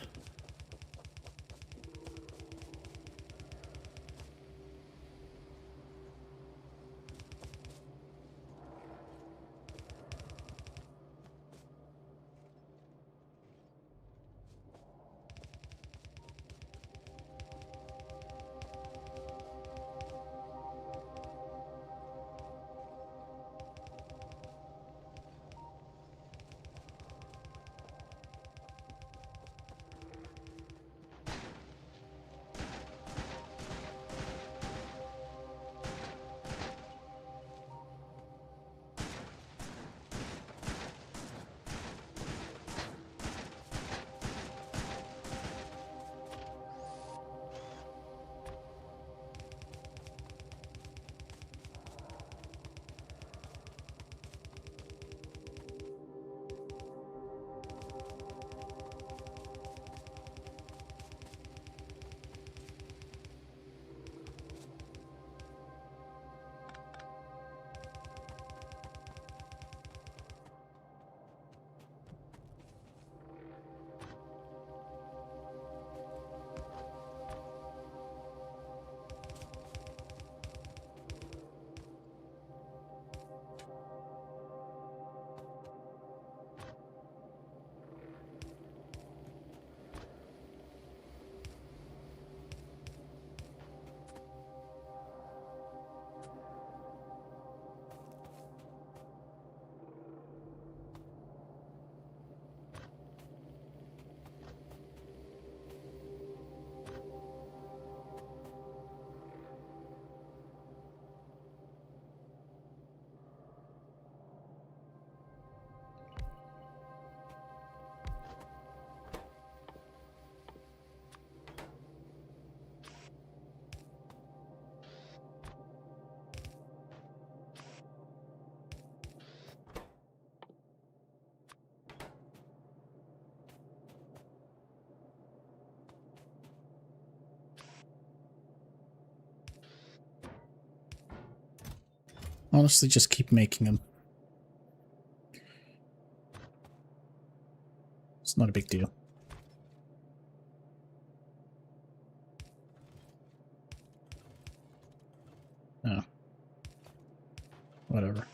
Honestly, just keep making them. It's not a big deal. Oh. Whatever.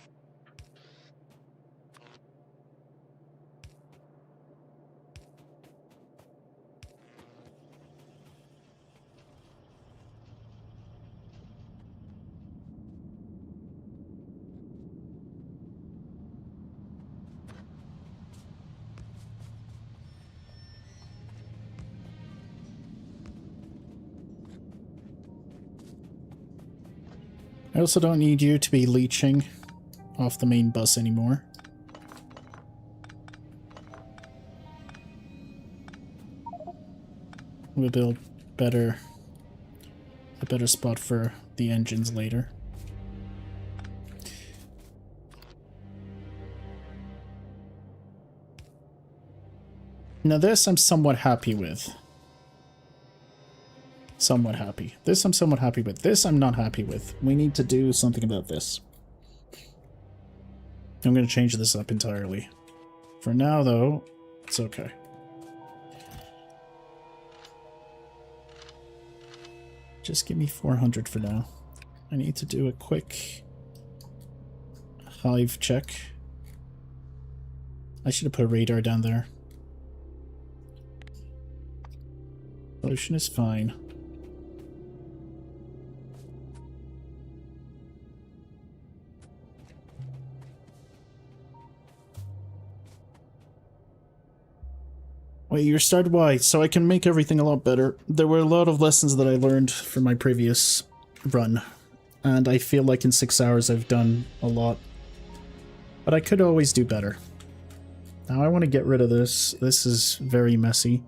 I also don't need you to be leeching off the main bus anymore. We'll build a better spot for the engines later. Now this I'm somewhat happy with. Somewhat happy. This I'm somewhat happy with. This I'm not happy with. We need to do something about this. I'm going to change this up entirely. For now, though, it's okay. Just give me 400 for now. I need to do a quick hive check. I should have put a radar down there. Pollution is fine. Wait, you're started why? So I can make everything a lot better. There were a lot of lessons that I learned from my previous run, and I feel like in 6 hours I've done a lot. But I could always do better. Now I want to get rid of this. This is very messy.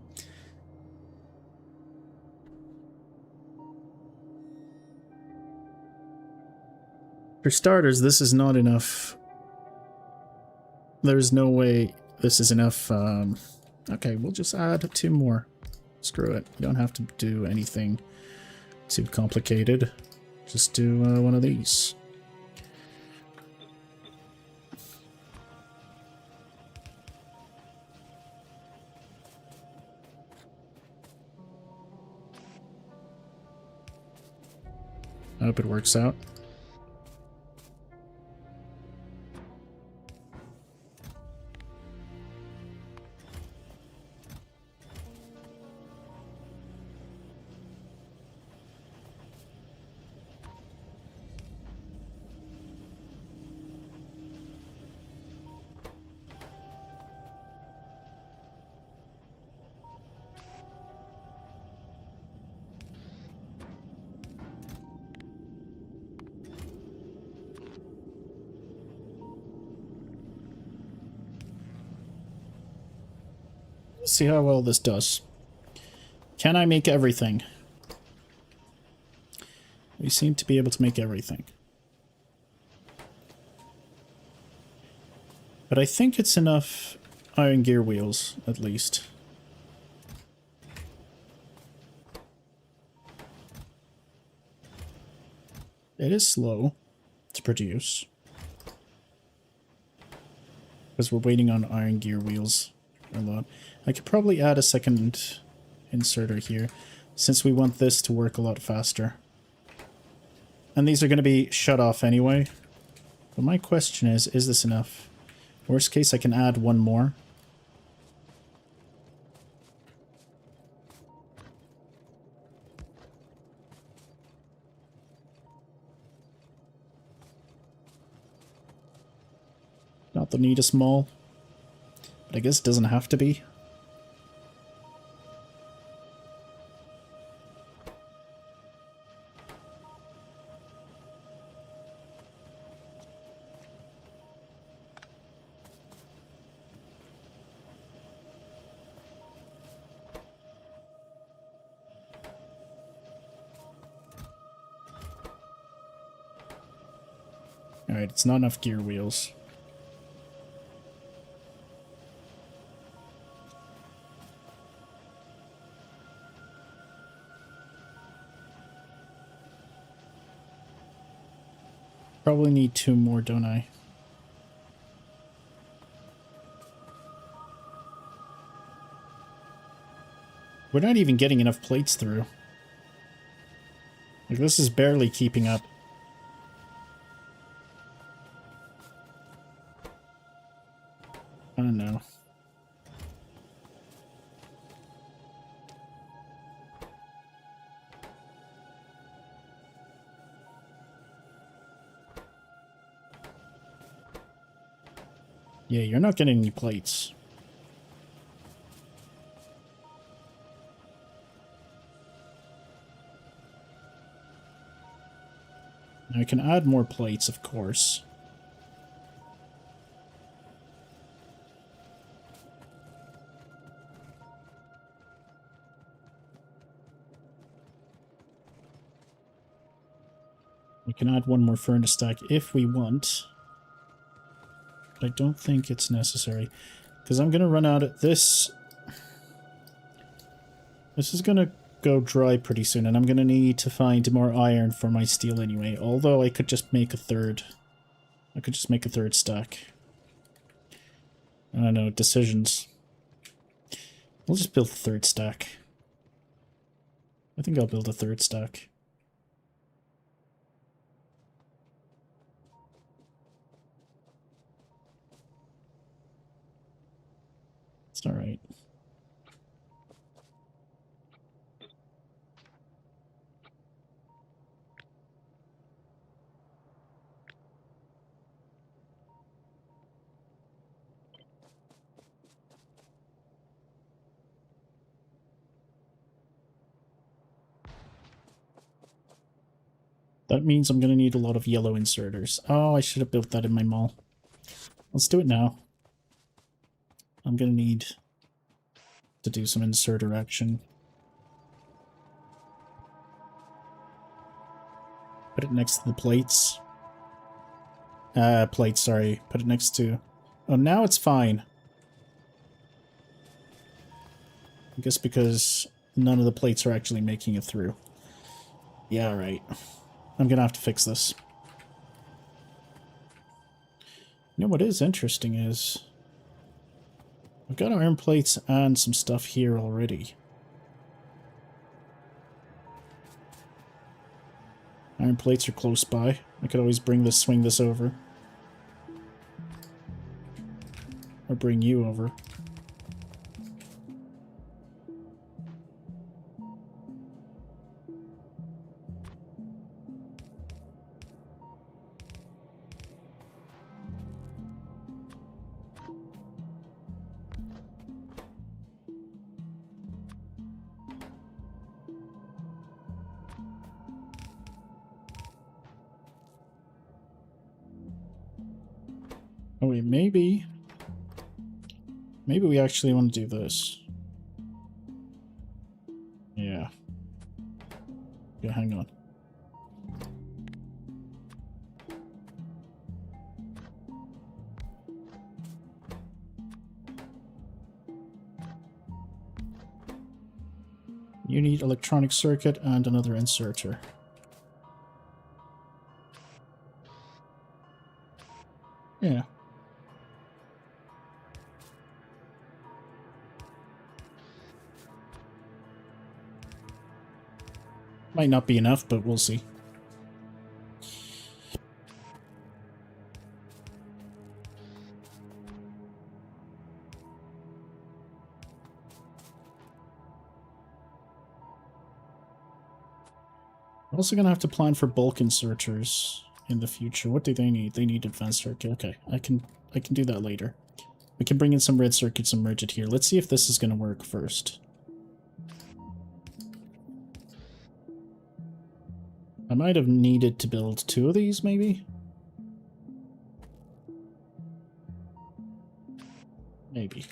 For starters, this is not enough. There's no way this is enough. Okay, we'll just add 2 more. Screw it. You don't have to do anything too complicated. Just do one of these. I hope it works out. Let's see how well this does. Can I make everything? We seem to be able to make everything. But I think it's enough iron gear wheels, at least. It is slow to produce. Because we're waiting on iron gear wheels a lot. I could probably add a second inserter here, since we want this to work a lot faster. And these are going to be shut off anyway. But my question is this enough? Worst case, I can add one more. Not the neatest mall. But I guess it doesn't have to be. Alright, it's not enough gear wheels. Probably need 2 more, don't I? We're not even getting enough plates through. Like, this is barely keeping up. I don't know. Yeah, you're not getting any plates. Now I can add more plates, of course. We can add one more furnace stack if we want. But I don't think it's necessary. Because I'm going to run out of this. This is going to go dry pretty soon. And I'm going to need to find more iron for my steel anyway. Although I could just make a third. I could just make a third stack. I don't know. Decisions. We'll just build a third stack. I think I'll build a third stack. It's alright. That means I'm going to need a lot of yellow inserters. Oh, I should have built that in my mall. Let's do it now. I'm going to need to do some inserter action. Put it next to the plates. Plates, sorry. Put it next to... Oh, now it's fine. I guess because none of the plates are actually making it through. Yeah, right. I'm gonna have to fix this. You know what is interesting is... I've got iron plates and some stuff here already. Iron plates are close by. I could always swing this over. Or bring you over. Oh wait, maybe we actually want to do this. Yeah. Yeah, hang on. You need electronic circuit and another inserter. Yeah. Might not be enough, but we'll see. We're also gonna have to plan for bulk inserters in the future. What do they need? They need advanced circuit. Okay, I can do that later. We can bring in some red circuits and merge it here. Let's see if this is gonna work first. I might have needed to build 2 of these, maybe? Maybe.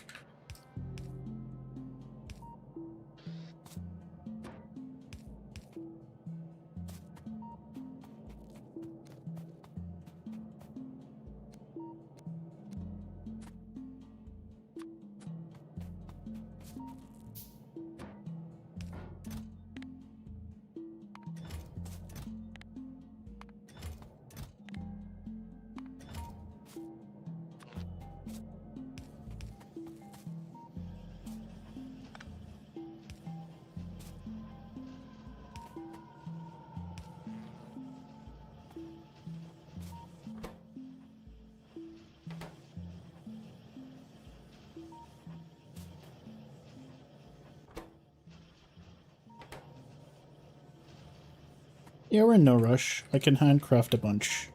Yeah, we're in no rush. I can handcraft a bunch.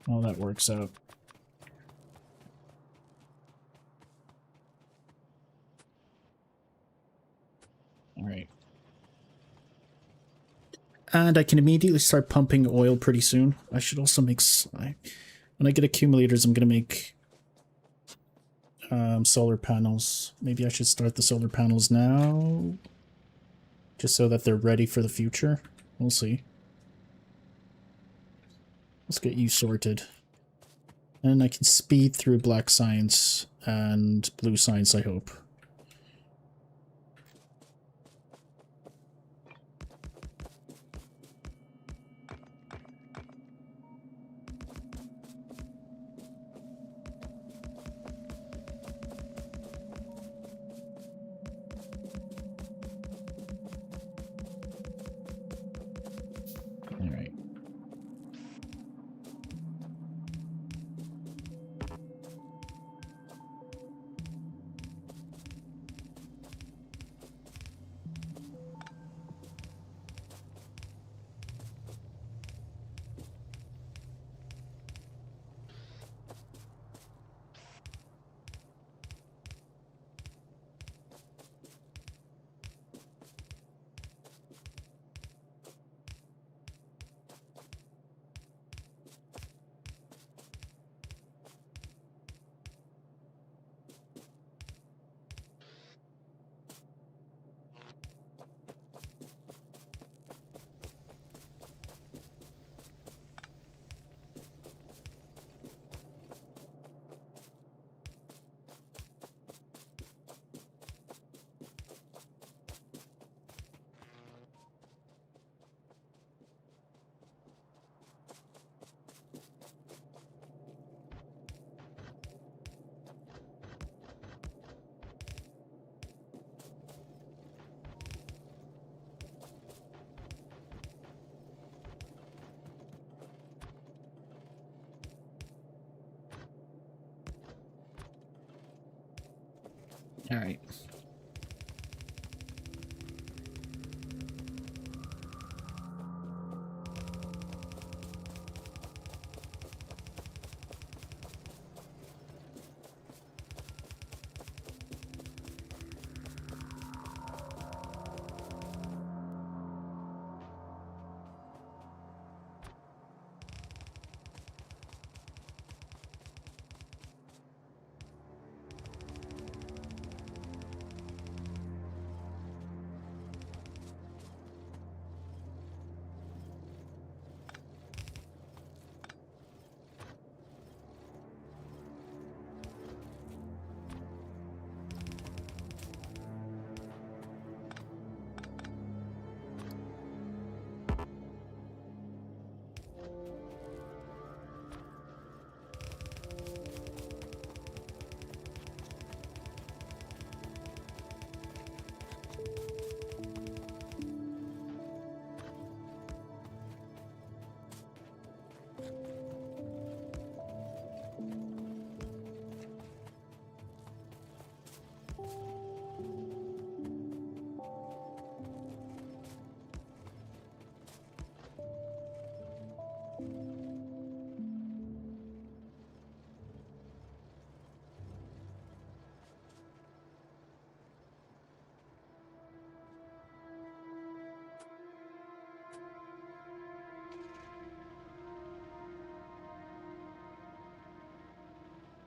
Well, that works out. Alright. And I can immediately start pumping oil pretty soon. I should also make... when I get accumulators, I'm going to make solar panels. Maybe I should start the solar panels now, just so that they're ready for the future. We'll see. Let's get you sorted. And I can speed through black science and blue science, I hope. All right.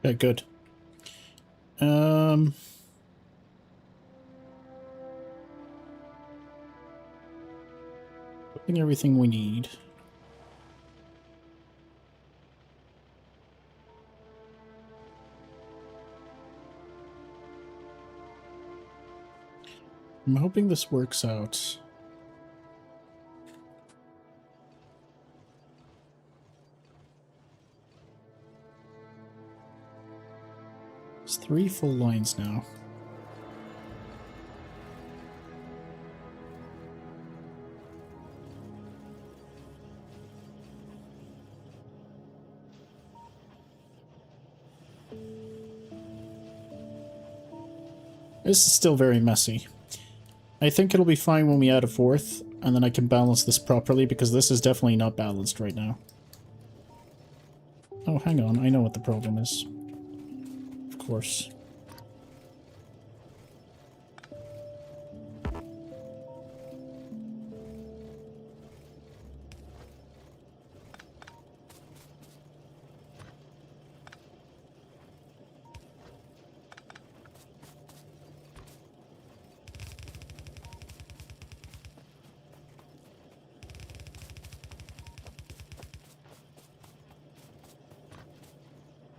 Okay, good. Putting everything we need. I'm hoping this works out. It's 3 full lines now. This is still very messy. I think it'll be fine when we add a 4th, and then I can balance this properly, because this is definitely not balanced right now. Oh, hang on, I know what the problem is. Of course.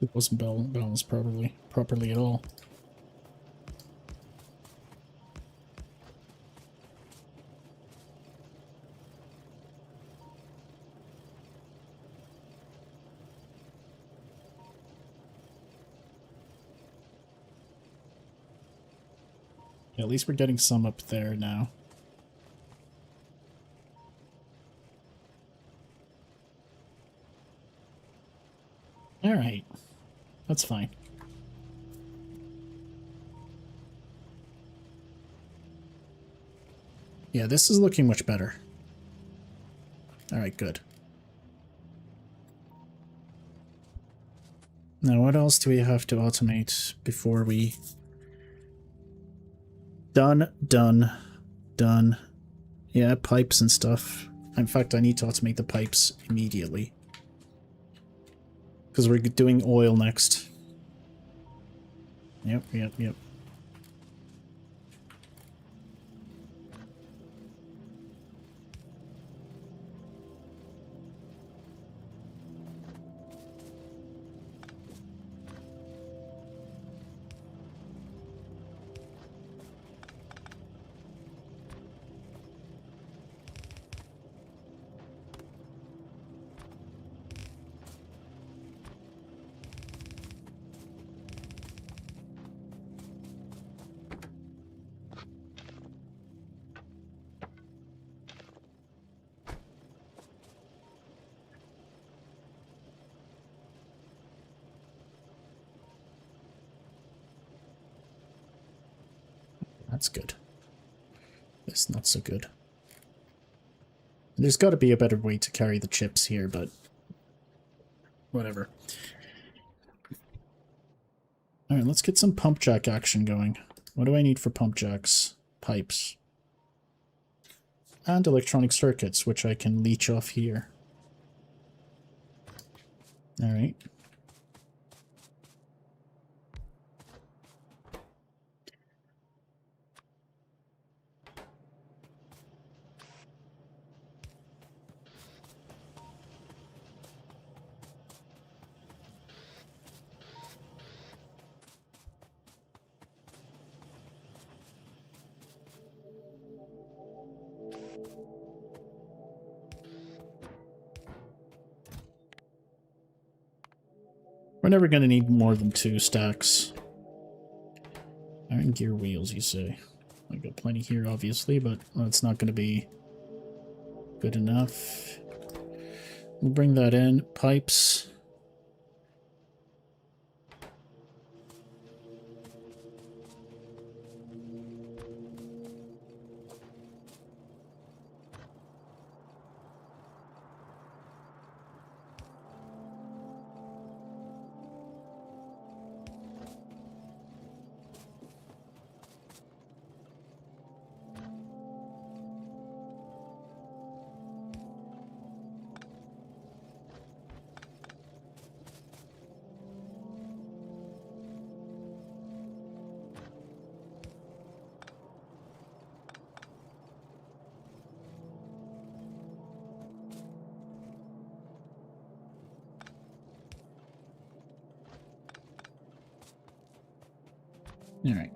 It wasn't balanced properly at all. Yeah, at least we're getting some up there now. Alright. That's fine. Yeah, this is looking much better. Alright, good. Now, what else do we have to automate before we... Done. Yeah, pipes and stuff. In fact, I need to automate the pipes immediately. Because we're doing oil next. Yep. That's good. This not so good. There's got to be a better way to carry the chips here, but whatever. Alright, let's get some pump jack action going. What do I need for pump jacks? Pipes. And electronic circuits, which I can leech off here. Alright. We're never going to need more than 2 stacks. Iron gear wheels, you say. I got plenty here, obviously, but that's not going to be good enough. We'll bring that in. Pipes. All right.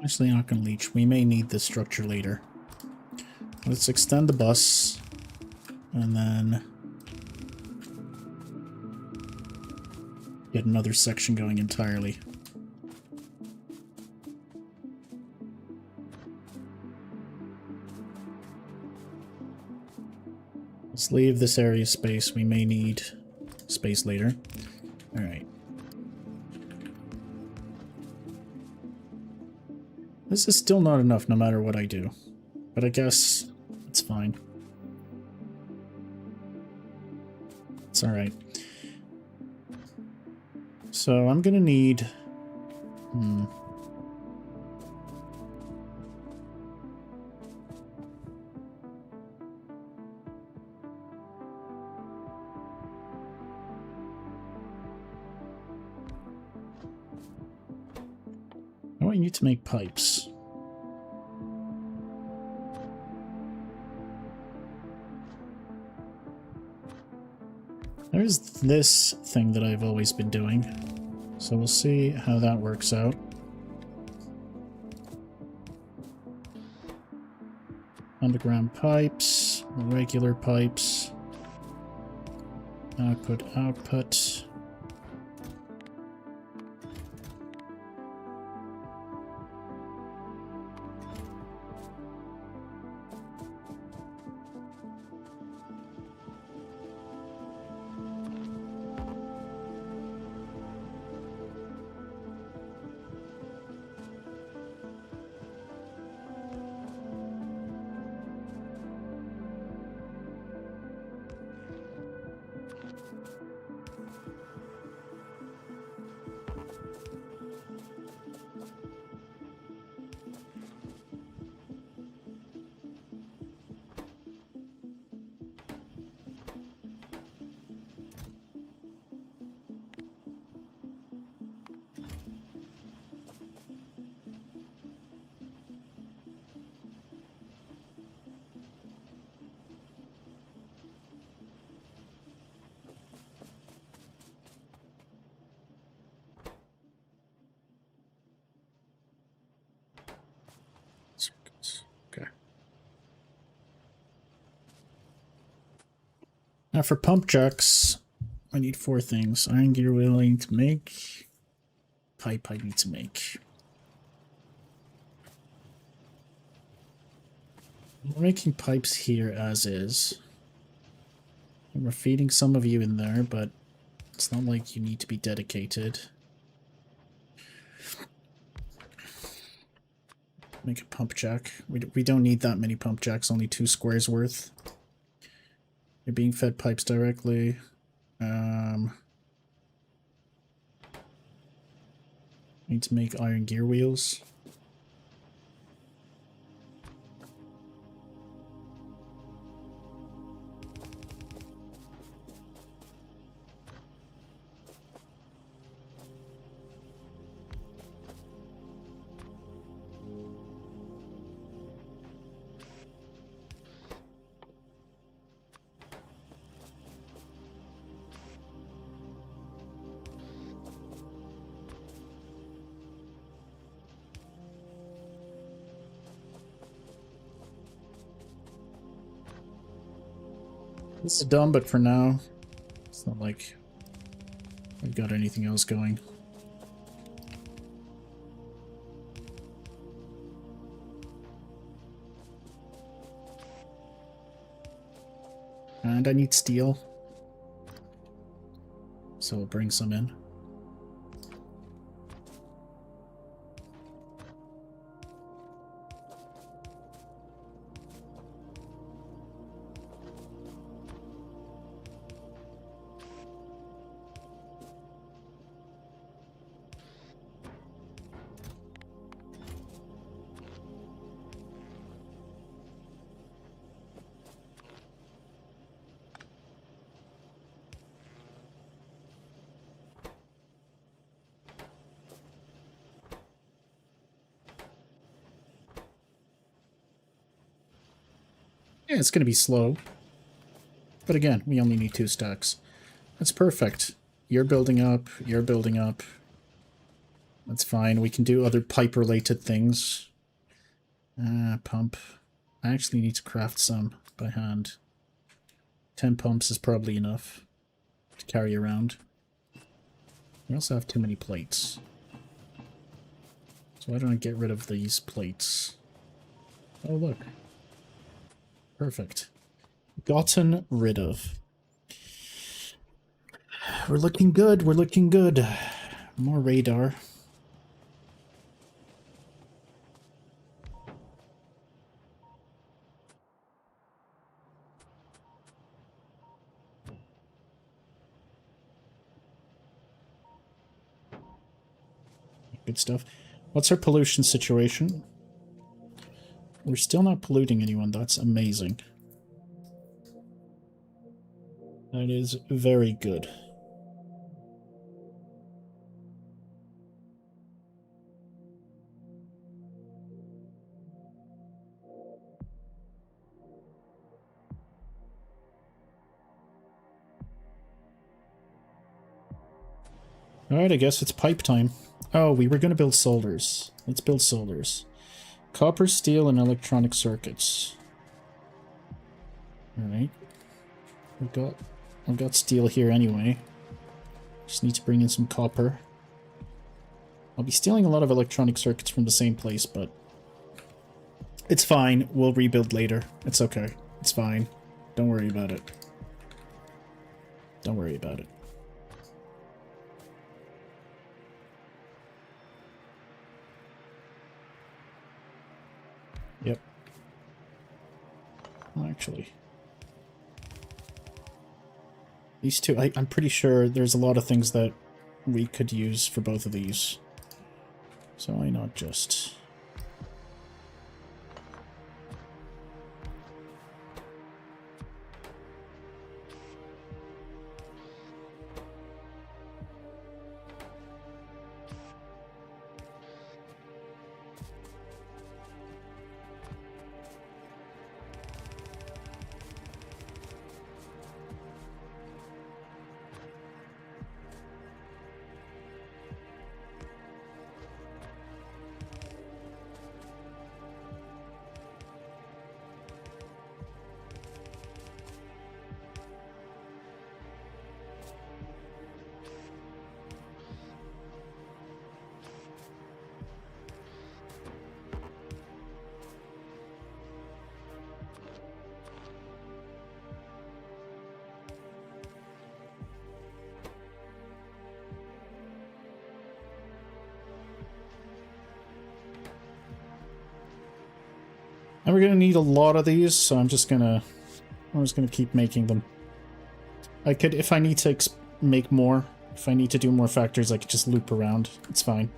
Actually not going to leech. We may need this structure later. Let's extend the bus. And then get another section going entirely. Let's leave this area space. We may need space later. Alright. This is still not enough no matter what I do. But I guess it's fine. It's alright. So I'm gonna need... Oh, I need to make pipes. There's this thing that I've always been doing. So we'll see how that works out. Underground pipes, regular pipes, output, output. Now for pump jacks, I need 4 things. Iron gear wheel I need to make. Pipe I need to make. We're making pipes here as is. And we're feeding some of you in there, but it's not like you need to be dedicated. Make a pump jack. We don't need that many pump jacks, only 2 squares worth. You're being fed pipes directly. Need to make iron gear wheels. This is dumb, but for now, it's not like we've got anything else going. And I need steel, so we'll bring some in. Yeah, it's going to be slow. But again, we only need 2 stacks. That's perfect. You're building up, you're building up. That's fine. We can do other pipe-related things. Pump. I actually need to craft some by hand. 10 pumps is probably enough to carry around. We also have too many plates. So why don't I get rid of these plates? Oh, look. Perfect. Gotten rid of. We're looking good, we're looking good. More radar. Good stuff. What's our pollution situation? We're still not polluting anyone. That's amazing. That is very good. Alright, I guess it's pipe time. Oh, we were going to build solars. Let's build solars. Copper, steel, and electronic circuits. Alright. I've got steel here anyway. Just need to bring in some copper. I'll be stealing a lot of electronic circuits from the same place, but it's fine. We'll rebuild later. It's okay. It's fine. Don't worry about it. Don't worry about it. Yep. Well, actually, these two, I'm pretty sure there's a lot of things that we could use for both of these. So why not just... And we're gonna need a lot of these, so I'm just gonna keep making them. I could, if I need to make more, if I need to do more factories, I could just loop around. It's fine.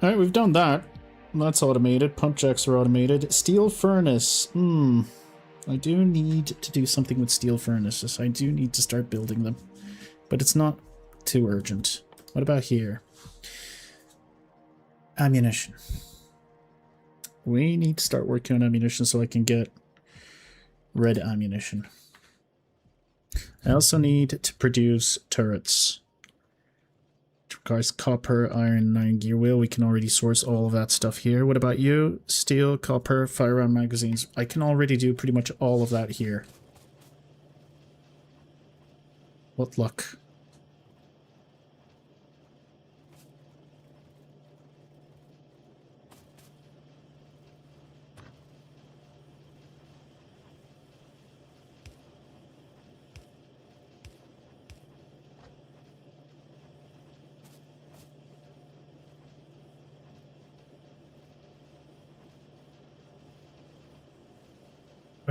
Alright, we've done that. That's automated. Pump jacks are automated. Steel furnace. I do need to do something with steel furnaces. I do need to start building them. But it's not too urgent. What about here? Ammunition. We need to start working on ammunition so I can get red ammunition. I also need to produce turrets. Which requires copper, iron, 9 gear wheel. We can already source all of that stuff here. What about you? Steel, copper, firearm magazines. I can already do pretty much all of that here. What luck.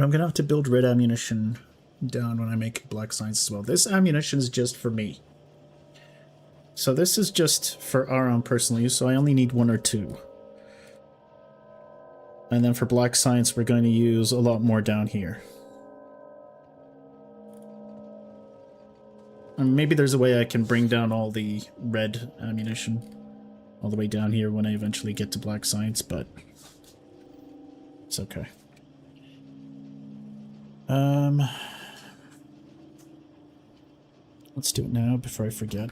I'm gonna have to build red ammunition down when I make black science as well. This ammunition is just for me. So this is just for our own personal use, so I only need 1 or 2. And then for black science, we're going to use a lot more down here. And maybe there's a way I can bring down all the red ammunition all the way down here when I eventually get to black science, but it's okay. Let's do it now before I forget.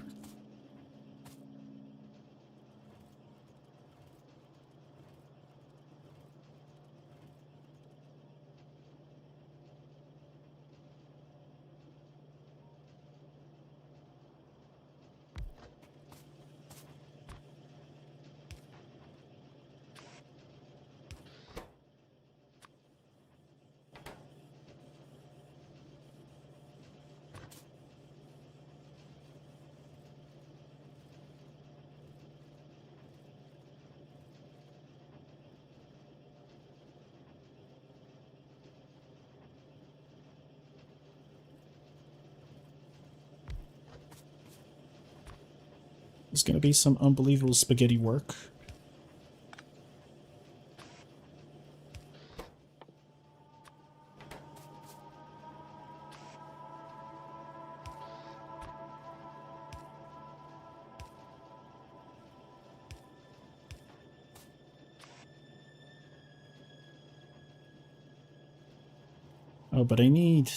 There's gonna be some unbelievable spaghetti work. Oh, but I need...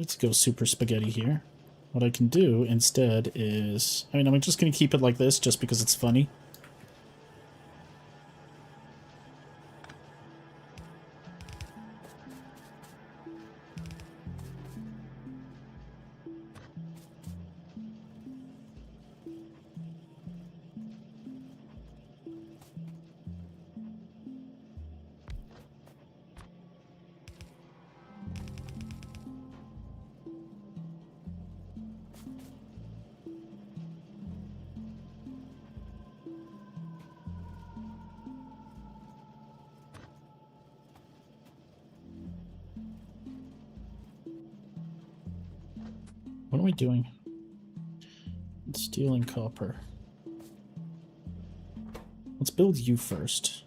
to go super spaghetti here. What I can do instead is... I mean, I'm just going to keep it like this just because it's funny. What are we doing? Steel and copper. Let's build you first.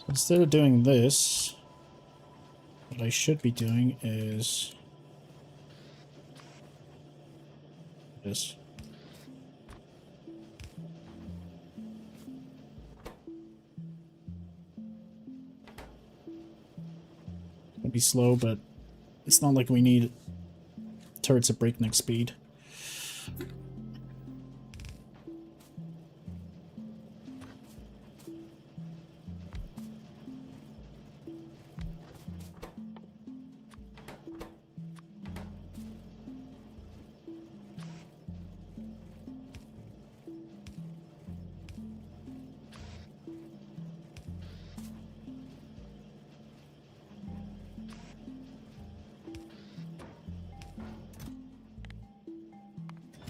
Instead of doing this, what I should be doing is this. be slow, but it's not like we need turrets at breakneck speed.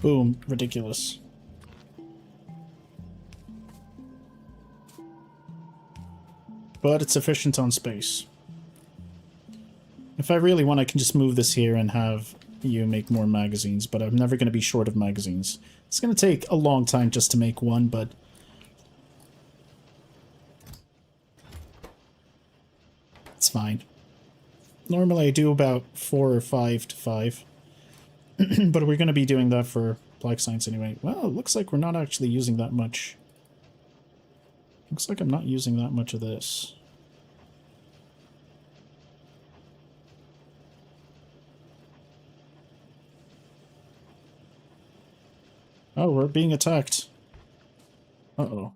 Boom, ridiculous. But it's efficient on space. If I really want, I can just move this here and have you make more magazines, but I'm never going to be short of magazines. It's going to take a long time just to make one, but it's fine. Normally I do about 4 or 5 to 5. But we're going to be doing that for Black Science anyway. Well, it looks like we're not actually using that much. Looks like I'm not using that much of this. Oh, we're being attacked. Uh-oh.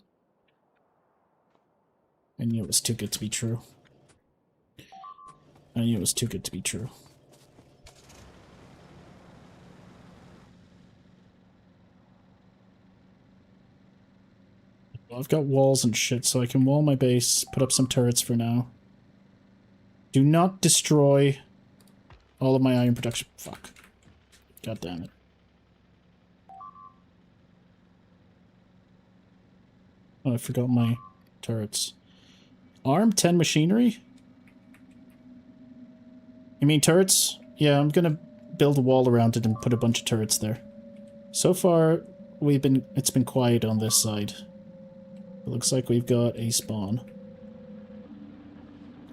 I knew it was too good to be true. I knew it was too good to be true. Well, I've got walls and shit, so I can wall my base, put up some turrets for now. Do not destroy all of my iron production. Fuck. God damn it. Oh, I forgot my turrets. Arm 10 machinery? You mean turrets? Yeah, I'm gonna build a wall around it and put a bunch of turrets there. So far, it's been quiet on this side. It looks like we've got a spawn.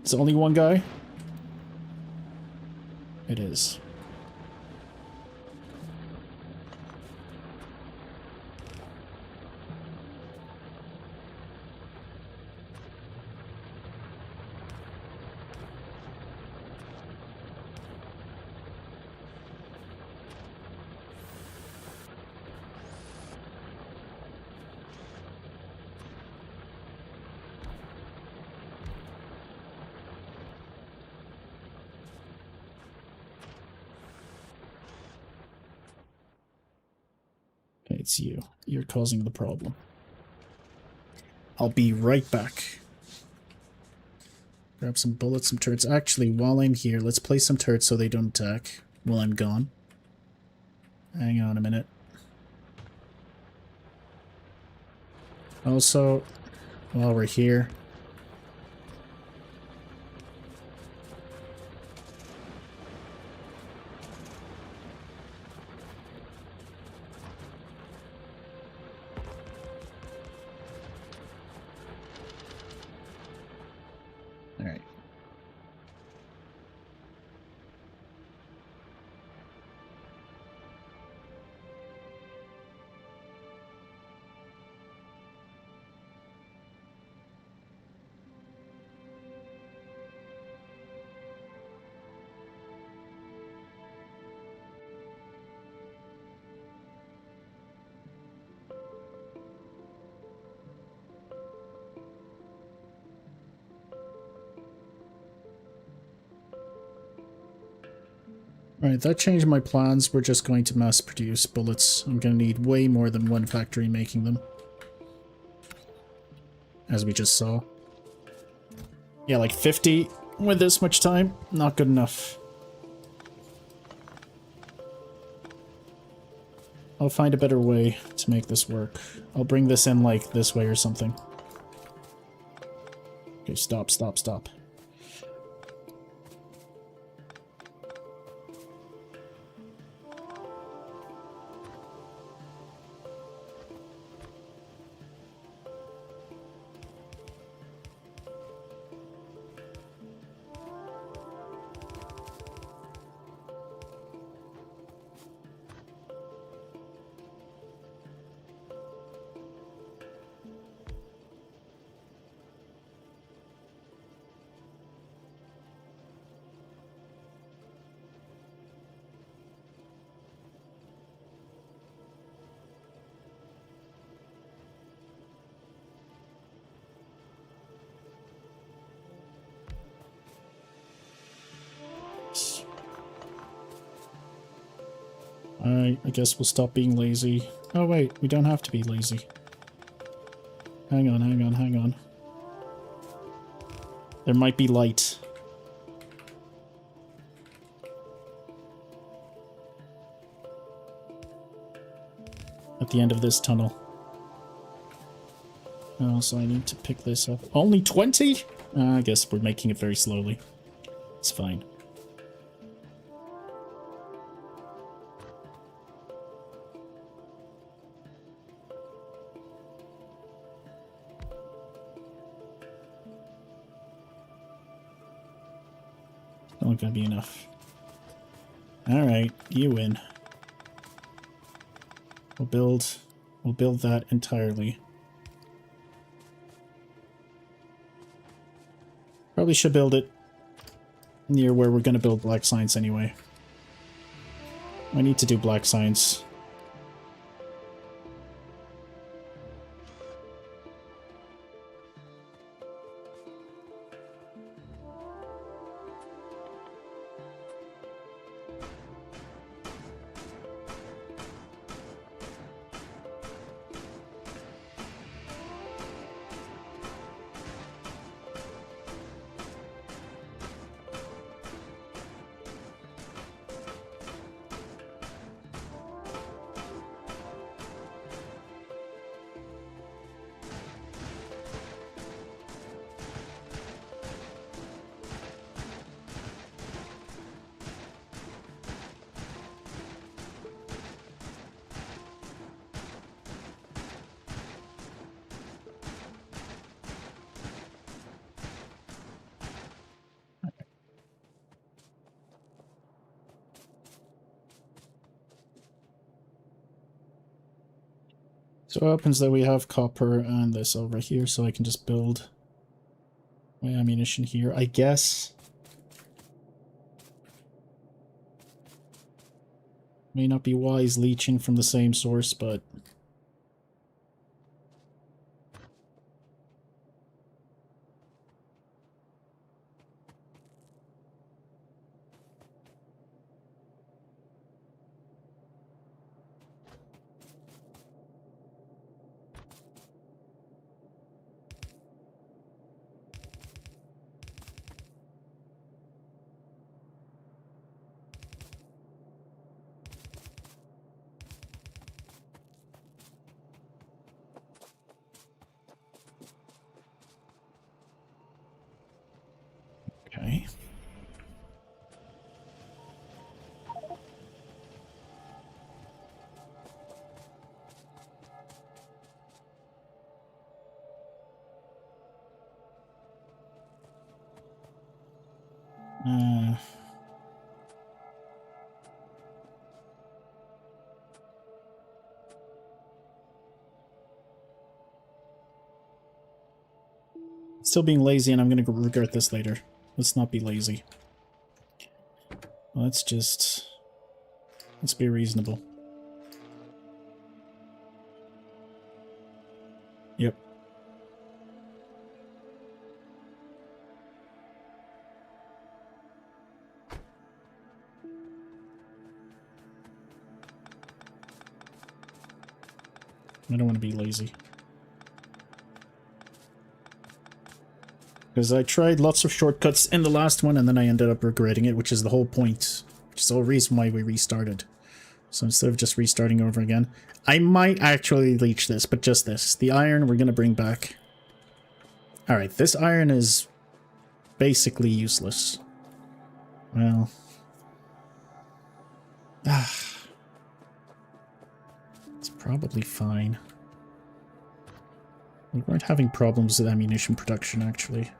It's only one guy? It is. It's you. You're causing the problem. I'll be right back. Grab some bullets, some turrets. Actually, while I'm here, let's place some turrets so they don't attack while I'm gone. Hang on a minute. Also, while we're here, alright. Alright, that changed my plans. We're just going to mass produce bullets. I'm going to need way more than one factory making them. As we just saw. Yeah, like 50 with this much time. Not good enough. I'll find a better way to make this work. I'll bring this in like this way or something. Okay, stop, stop, stop. Alright, I guess we'll stop being lazy. Oh wait, we don't have to be lazy. Hang on, hang on, hang on. There might be light. At the end of this tunnel. Oh, so I need to pick this up. Only 20? I guess we're making it very slowly. It's fine. Not gonna be enough. Alright, you win. We'll build that entirely. Probably should build it near where we're gonna build black science anyway. I need to do black science. So it happens that we have copper and this over here, so I can just build my ammunition here, I guess. May not be wise leeching from the same source, but... Okay. Still being lazy, and I'm gonna regret this later. Let's not be lazy. Let's be reasonable. Yep. I don't want to be lazy. Because I tried lots of shortcuts in the last one, and then I ended up regretting it, which is the whole point. Which is the whole reason why we restarted. So instead of just restarting over again, I might actually leech this, but just this. The iron we're going to bring back. Alright, this iron is basically useless. Well... it's probably fine. We weren't having problems with ammunition production, actually.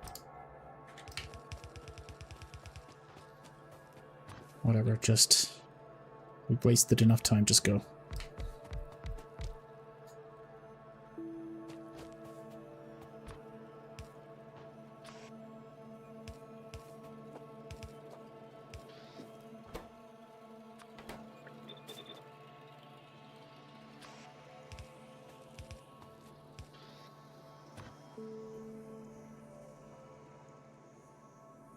Whatever, just... we've wasted enough time, just go.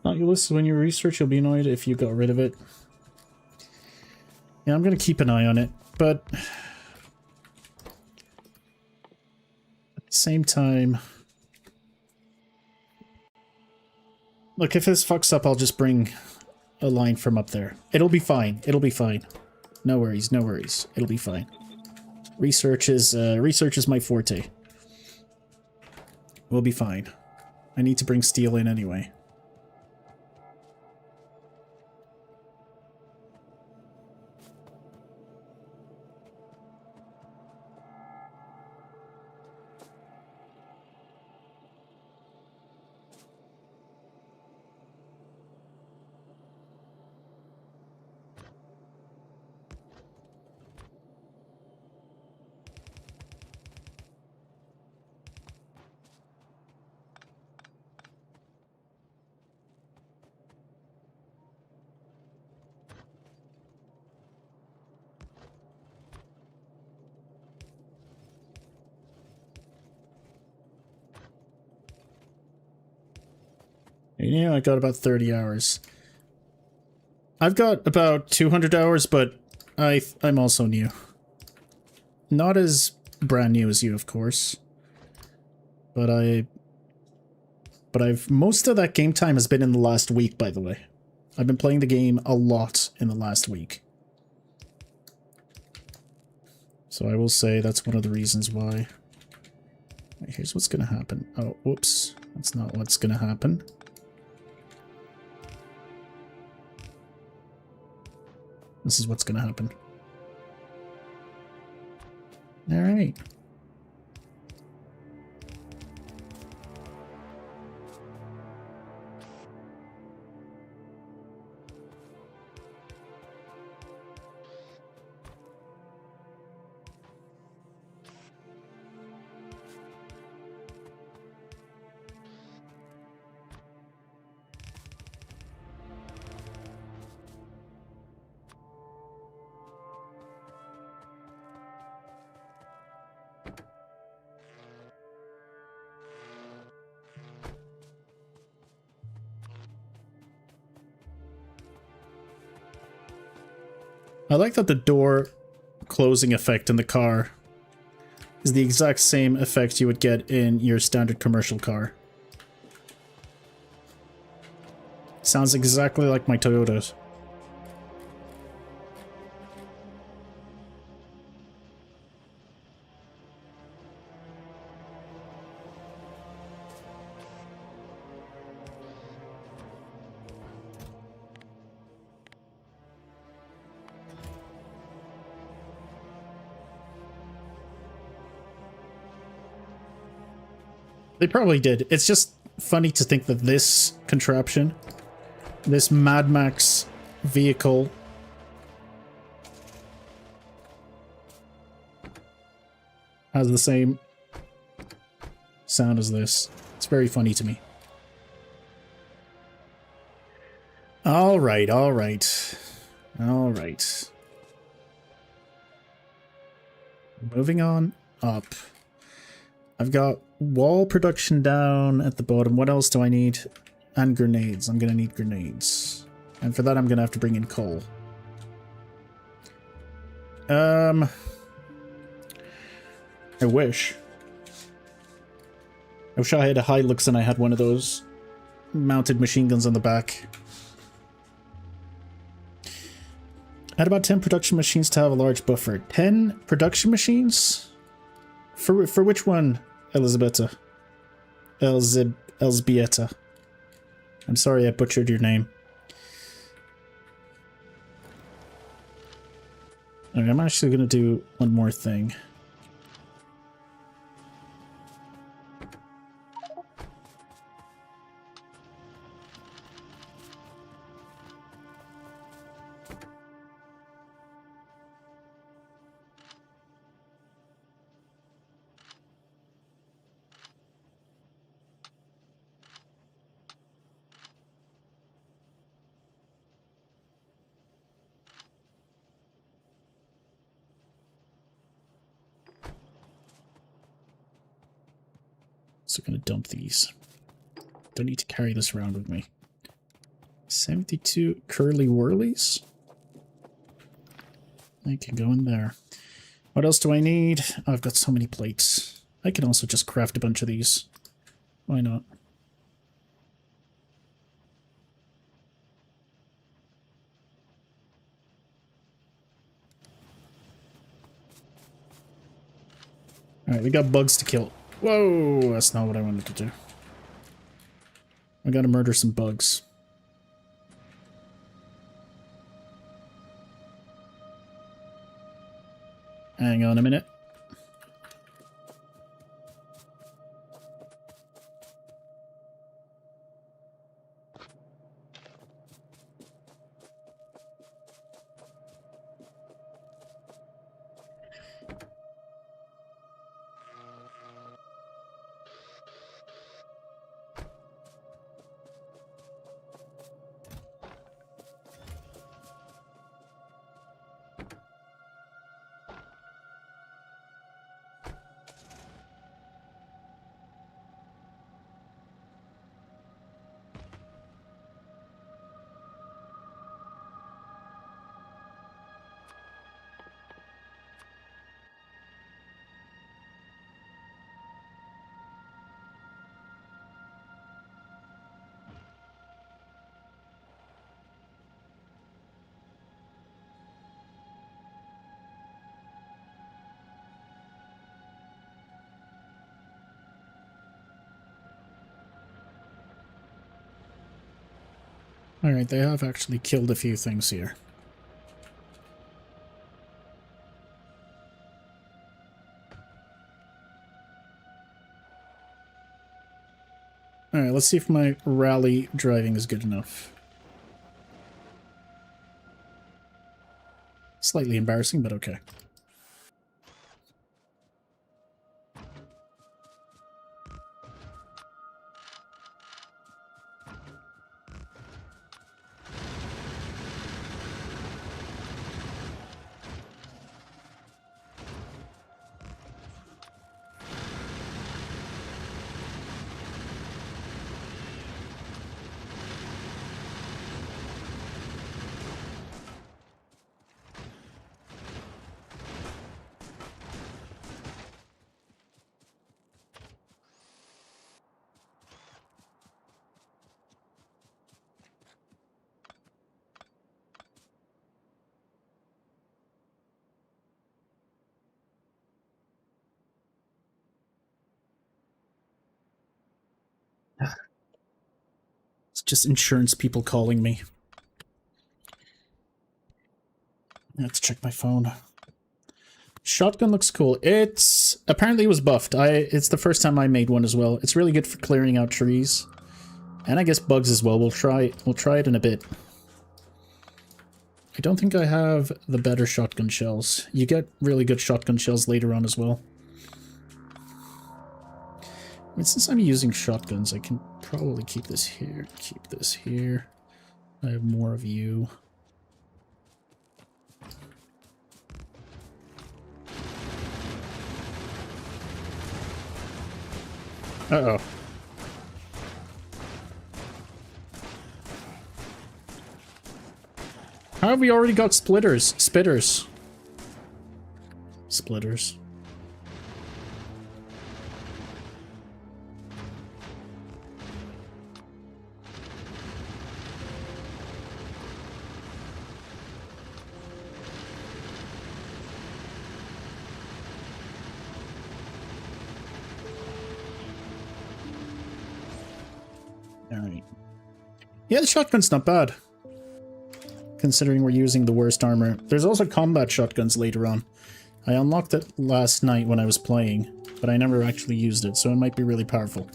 Not useless when you research, you'll be annoyed if you got rid of it. Yeah, I'm gonna keep an eye on it, but at the same time, look, if this fucks up, I'll just bring a line from up there. It'll be fine. It'll be fine. No worries, no worries. It'll be fine. Research is my forte. We'll be fine. I need to bring steel in anyway. Yeah, I got about 30 hours. I've got about 200 hours, but I'm also new. Not as brand new as you, of course. But I've most of that game time has been in the last week, by the way. I've been playing the game a lot in the last week. So I will say that's one of the reasons why. Right, here's what's gonna happen. Oh, whoops. That's not what's gonna happen. This is what's gonna happen. Alright. I like that the door closing effect in the car is the exact same effect you would get in your standard commercial car. Sounds exactly like my Toyotas. They probably did. It's just funny to think that this contraption, this Mad Max vehicle, has the same sound as this. It's very funny to me. Alright, alright. Alright. Moving on up. I've got wall production down at the bottom. What else do I need? And grenades. I'm gonna need grenades. And for that I'm gonna have to bring in coal. I wish. I wish I had a Hilux and I had one of those mounted machine guns on the back. Add about 10 production machines to have a large buffer. 10 production machines? For which one, Elizabetta? Elzbieta. I'm sorry I butchered your name. Okay, I'm actually going to do one more thing. So I'm going to dump these. Don't need to carry this around with me. 72 curly whirlies? I can go in there. What else do I need? Oh, I've got so many plates. I can also just craft a bunch of these. Why not? Alright, we got bugs to kill. Whoa, that's not what I wanted to do. I gotta murder some bugs. Hang on a minute. Alright, they have actually killed a few things here. Alright, let's see if my rally driving is good enough. Slightly embarrassing, but okay. It's just insurance people calling me. Let's check my phone. Shotgun looks cool. It's apparently it was buffed. It's the first time I made one as well. It's really good for clearing out trees. And I guess bugs as well. We'll try it in a bit. I don't think I have the better shotgun shells. You get really good shotgun shells later on as well. I mean, since I'm using shotguns, I can probably keep this here. Keep this here. I have more of you. Uh-oh. How have we already got splitters? Spitters. Splitters. Alright. Yeah, the shotgun's not bad, considering we're using the worst armor. There's also combat shotguns later on. I unlocked it last night when I was playing, but I never actually used it, so it might be really powerful.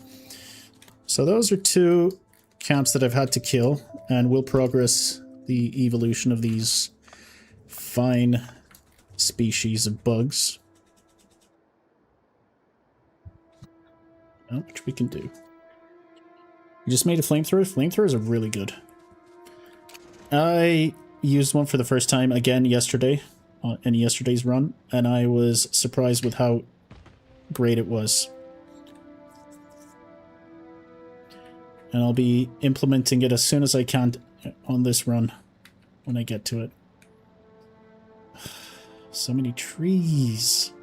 So those are two camps that I've had to kill, and we'll progress the evolution of these fine species of bugs. Which we can do. You just made a flamethrower? Flamethrowers are really good. I used one for the first time again yesterday, in yesterday's run, and I was surprised with how great it was. And I'll be implementing it as soon as I can on this run, when I get to it. So many trees.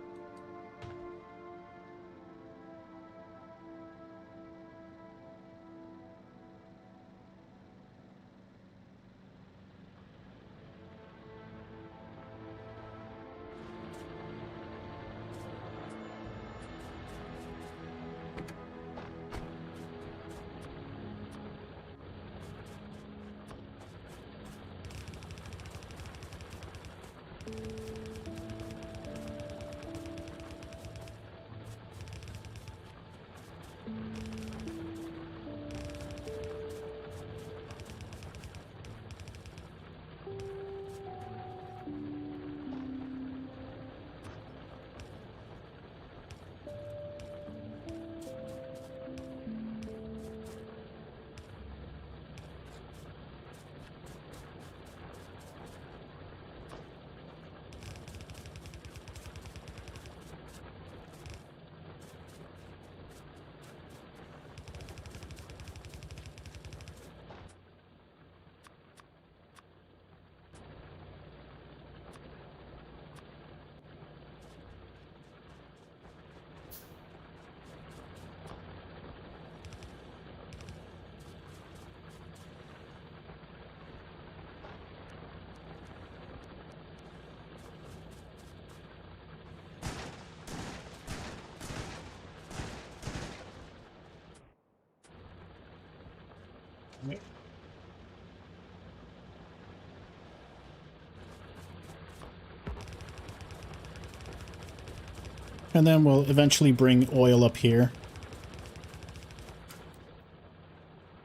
And then we'll eventually bring oil up here.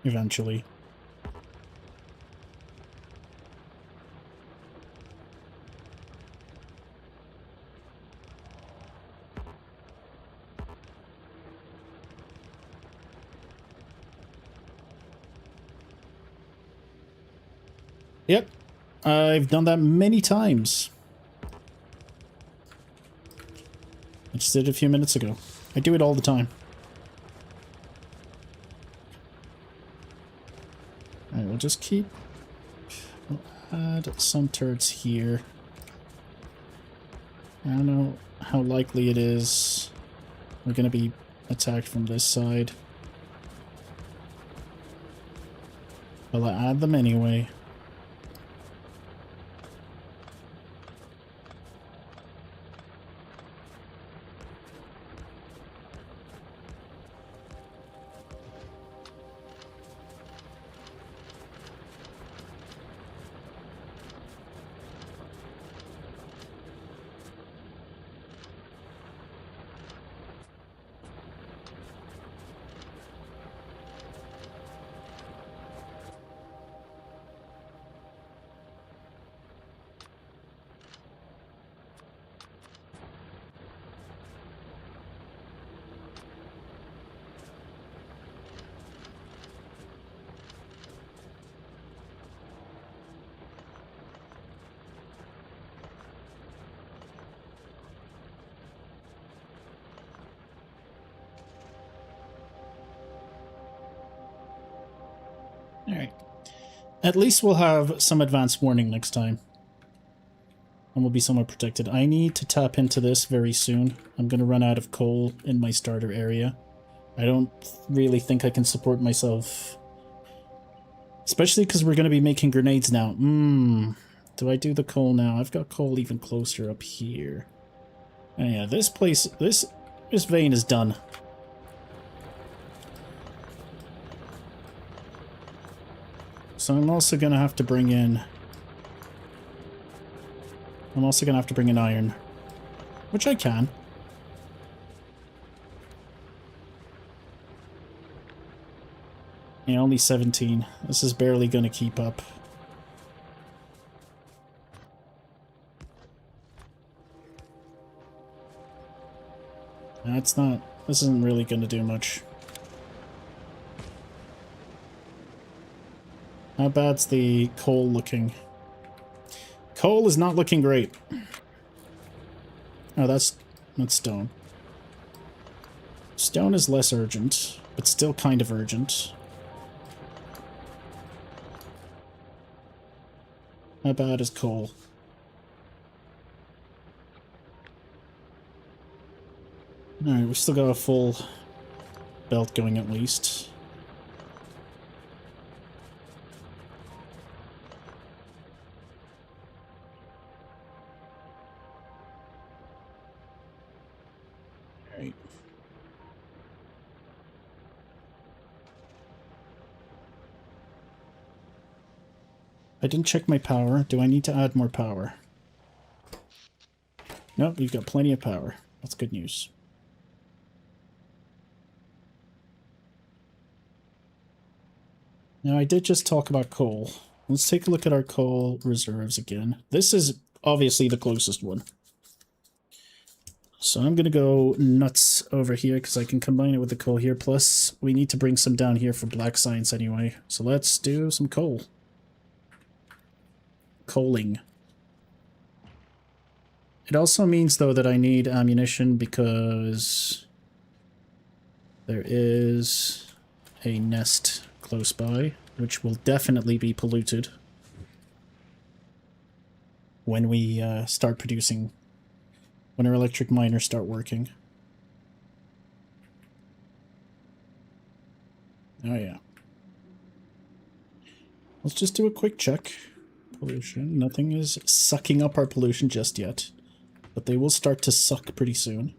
Eventually. Yep. I've done that many times. I just did it a few minutes ago. I do it all the time. Alright, we'll just keep... We'll add some turrets here. I don't know how likely it is we're going to be attacked from this side. But I'll add them anyway. Alright. At least we'll have some advance warning next time. And we'll be somewhat protected. I need to tap into this very soon. I'm going to run out of coal in my starter area. I don't really think I can support myself. Especially because we're going to be making grenades now. Do I do the coal now? I've got coal even closer up here. Oh yeah, this place, this vein is done. So I'm also going to have to bring in... I'm also going to have to bring in iron. Which I can. Yeah, only 17. This is barely going to keep up. That's not... This isn't really going to do much. How bad's the coal looking? Coal is not looking great. Oh, that's stone. Stone is less urgent, but still kind of urgent. How bad is coal? Alright, we've still got a full belt going at least. Alright. I didn't check my power. Do I need to add more power? Nope, we've got plenty of power. That's good news. Now, I did just talk about coal. Let's take a look at our coal reserves again. This is obviously the closest one. So I'm going to go nuts over here because I can combine it with the coal here. Plus, we need to bring some down here for black science anyway. So let's do some coal. Coaling. It also means, though, that I need ammunition because there is a nest close by, which will definitely be polluted when we start producing, when our electric miners start working. Oh yeah. Let's just do a quick check. Pollution. Nothing is sucking up our pollution just yet, but they will start to suck pretty soon.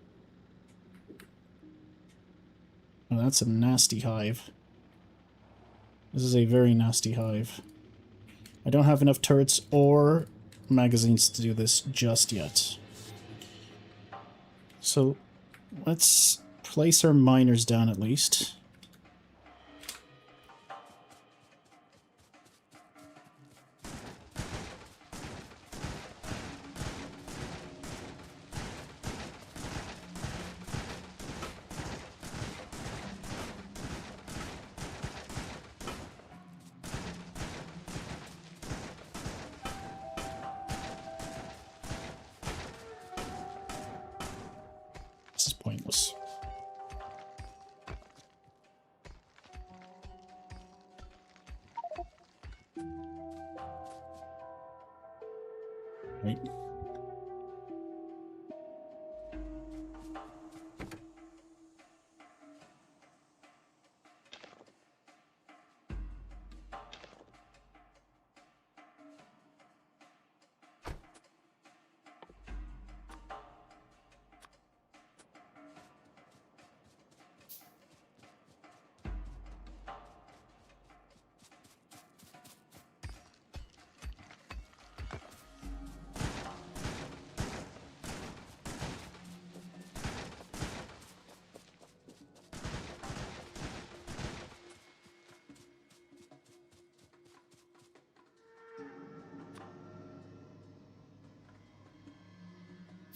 Oh, that's a nasty hive. This is a very nasty hive. I don't have enough turrets or magazines to do this just yet. So let's place our miners down at least. This is pointless. Right.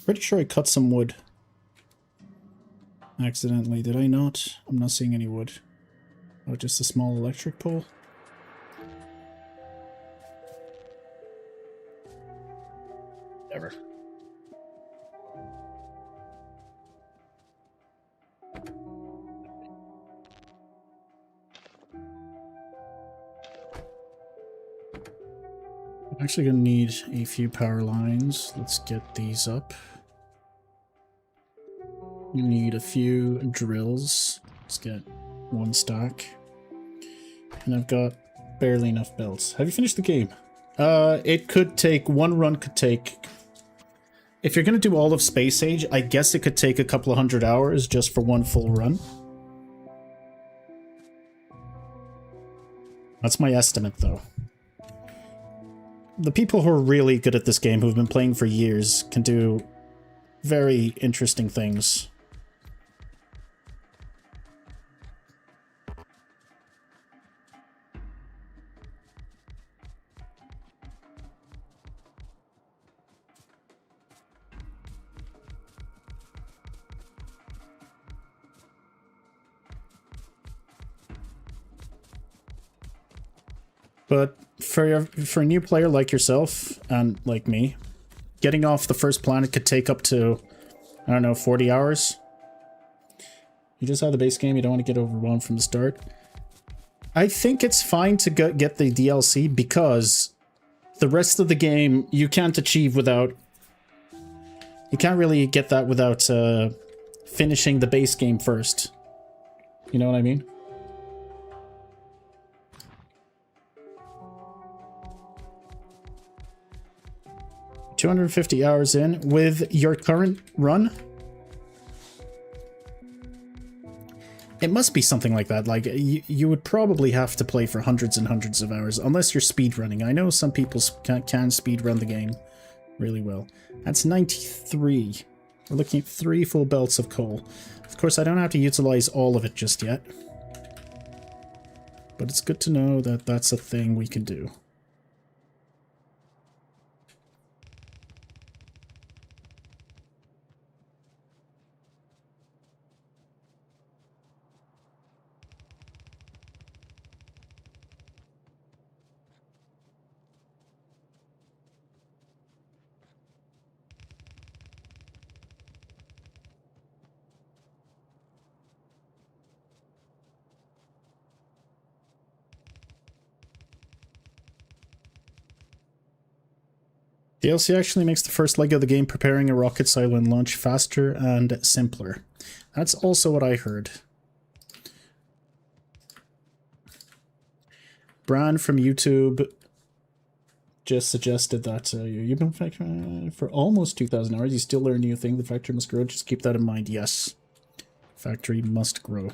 Pretty sure I cut some wood. Accidentally, did I not? I'm not seeing any wood. Oh, just a small electric pole? Never. I'm actually going to need a few power lines. Let's get these up. We need a few drills. Let's get one stack. And I've got barely enough belts. Have you finished the game? It could take, one run could take, if you're going to do all of Space Age, I guess it could take a couple of 100 hours just for one full run. That's my estimate, though. The people who are really good at this game, who've been playing for years, can do very interesting things. But for a new player like yourself, and like me, getting off the first planet could take up to, I don't know, 40 hours. You just have the base game, you don't want to get overwhelmed from the start. I think it's fine to get the DLC because the rest of the game you can't achieve without... You can't really get that without finishing the base game first. You know what I mean? $250 hours in with your current run? It must be something like that. Like, you would probably have to play for hundreds and hundreds of hours, unless you're speedrunning. I know some people can speedrun the game really well. That's 93. We're looking at 3 full belts of coal. Of course, I don't have to utilize all of it just yet. But it's good to know that that's a thing we can do. DLC actually makes the first leg of the game preparing a rocket silo and launch faster and simpler. That's also what I heard. Bran from YouTube just suggested that you've been Factorio for almost 2,000 hours. You still learn new things. The factory must grow. Just keep that in mind. Yes. Factory must grow.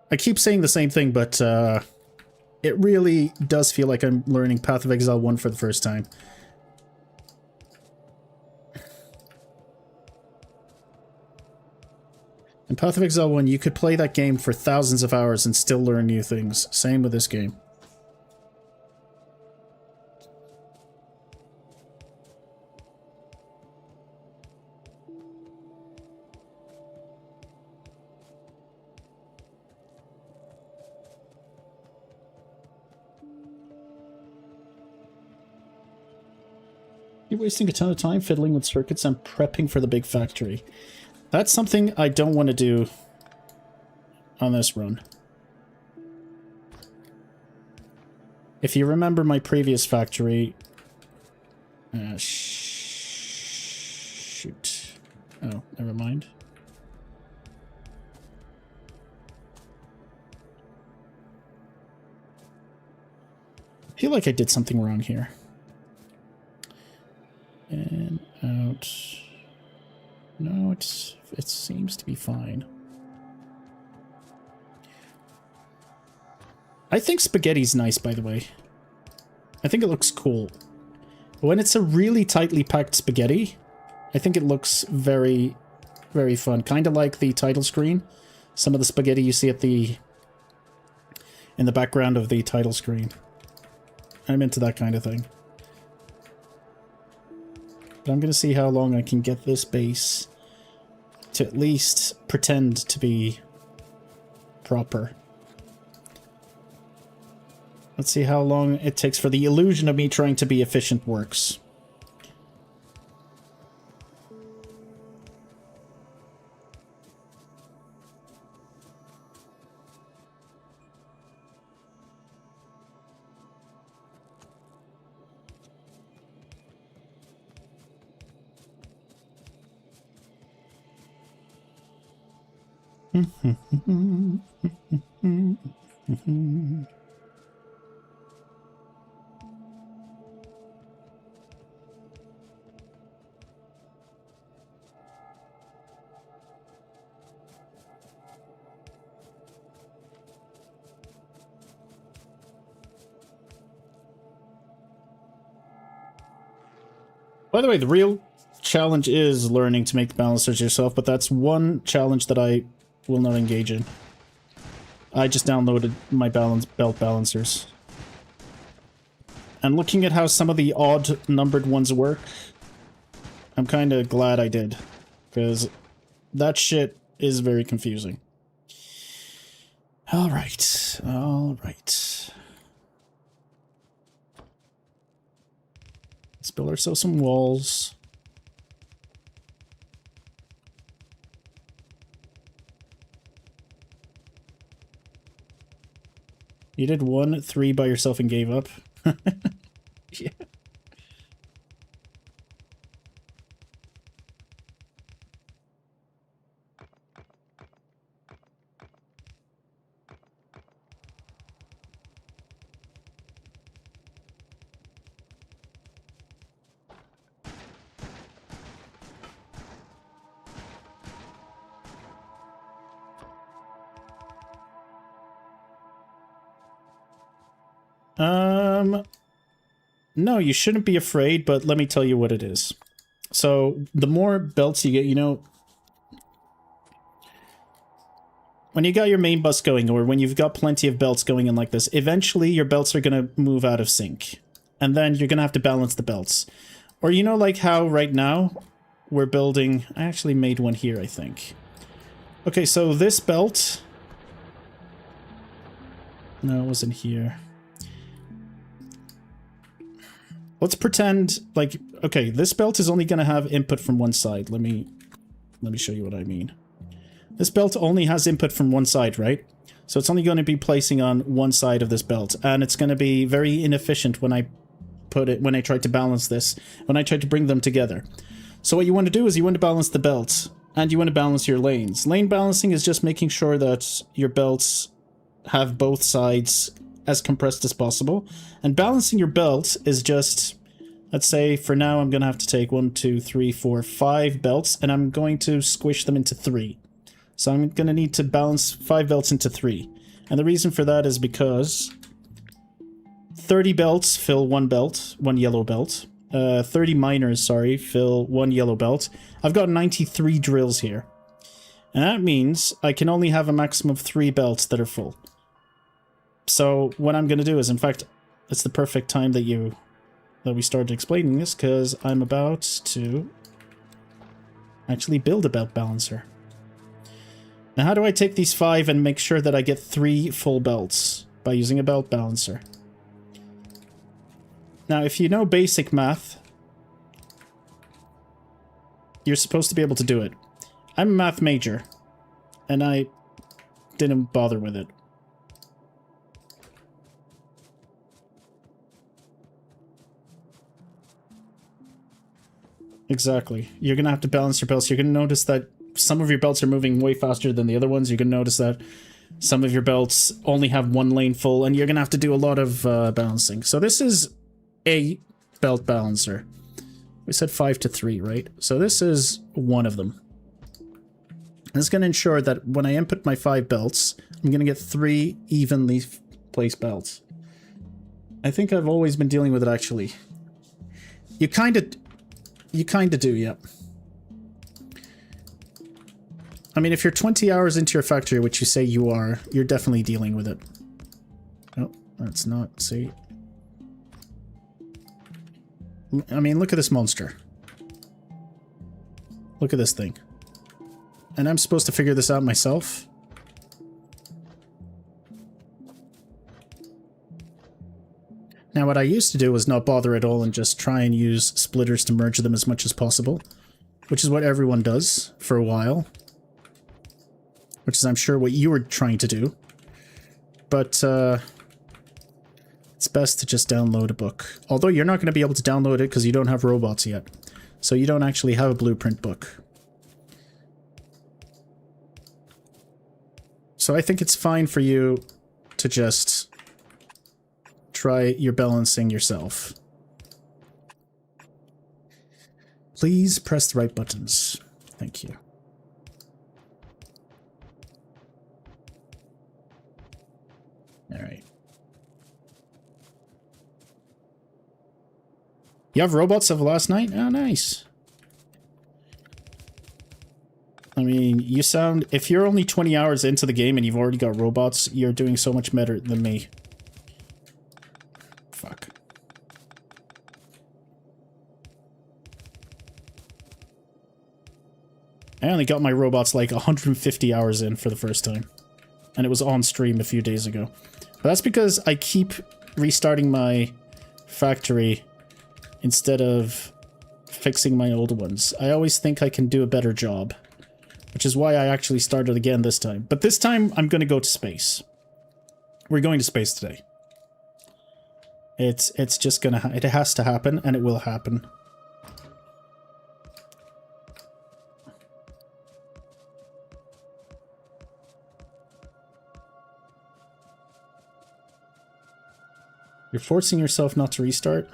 I keep saying the same thing, but it really does feel like I'm learning Path of Exile 1 for the first time. In Path of Exile 1, you could play that game for thousands of hours and still learn new things. Same with this game. You're wasting a ton of time fiddling with circuits and prepping for the big factory. That's something I don't want to do on this run. If you remember my previous factory... shoot. Oh, never mind. I feel like I did something wrong here. And out... No, it seems to be fine. I think spaghetti's nice, by the way. I think it looks cool. When it's a really tightly packed spaghetti, I think it looks very, very fun. Kind of like the title screen. Some of the spaghetti you see at in the background of the title screen. I'm into that kind of thing. But I'm going to see how long I can get this base to at least pretend to be proper. Let's see how long it takes for the illusion of me trying to be efficient works. By the way, the real challenge is learning to make the balancers yourself, but that's one challenge that I will not engage in. I just downloaded my belt balancers. And looking at how some of the odd numbered ones work, I'm kind of glad I did. Because that shit is very confusing. Alright, alright. Let's build ourselves some walls. You did 1-3 by yourself and gave up? Yeah. No, you shouldn't be afraid, but let me tell you what it is. So, the more belts you get, you know, when you got your main bus going, or when you've got plenty of belts going in like this, eventually your belts are going to move out of sync. And then you're going to have to balance the belts. Or you know, like how right now we're building... I actually made one here, I think. Okay, so this belt... No, it wasn't here. Let's pretend like... Okay, this belt is only going to have input from one side. Let me show you what I mean. This belt only has input from one side, right? So it's only going to be placing on one side of this belt. And it's going to be very inefficient when I try to balance this, when I try to bring them together. So what you want to do is you want to balance the belts, and you want to balance your lanes. Lane balancing is just making sure that your belts have both sides as compressed as possible. And balancing your belts is just, let's say for now I'm going to have to take 1, 2, 3, 4, 5 belts, and I'm going to squish them into 3. So I'm going to need to balance 5 belts into 3. And the reason for that is because 30 belts fill one belt, one yellow belt. 30 miners, sorry, fill one yellow belt. I've got 93 drills here. And that means I can only have a maximum of 3 belts that are full. So what I'm going to do is, in fact, it's the perfect time that we started explaining this, because I'm about to actually build a belt balancer. Now how do I take these 5 and make sure that I get 3 full belts? By using a belt balancer. Now, if you know basic math, you're supposed to be able to do it. I'm a math major, and I didn't bother with it. Exactly. You're going to have to balance your belts. You're going to notice that some of your belts are moving way faster than the other ones. You're going to notice that some of your belts only have one lane full, and you're going to have to do a lot of balancing. So this is a belt balancer. We said 5 to 3, right? So this is one of them. This is going to ensure that when I input my 5 belts, I'm going to get 3 evenly placed belts. I think I've always been dealing with it, actually. You kind of do, yep. I mean, if you're 20 hours into your factory, which you say you are, you're definitely dealing with it. Oh, that's not, see. I mean, look at this monster. Look at this thing. And I'm supposed to figure this out myself? Now, what I used to do was not bother at all and just try and use splitters to merge them as much as possible. Which is what everyone does for a while. Which is, I'm sure, what you were trying to do. But, it's best to just download a book. Although you're not going to be able to download it because you don't have robots yet. So you don't actually have a blueprint book. So I think it's fine for you to just try your balancing yourself. Please press the right buttons. Thank you. Alright. You have robots of last night? Oh, nice. I mean, you sound... If you're only 20 hours into the game and you've already got robots, you're doing so much better than me. Fuck. I only got my robots like 150 hours in for the first time. And it was on stream a few days ago. But that's because I keep restarting my factory instead of fixing my old ones. I always think I can do a better job. Which is why I actually started again this time. But this time, I'm going to go to space. We're going to space today. It's just gonna... It has to happen, and it will happen. You're forcing yourself not to restart?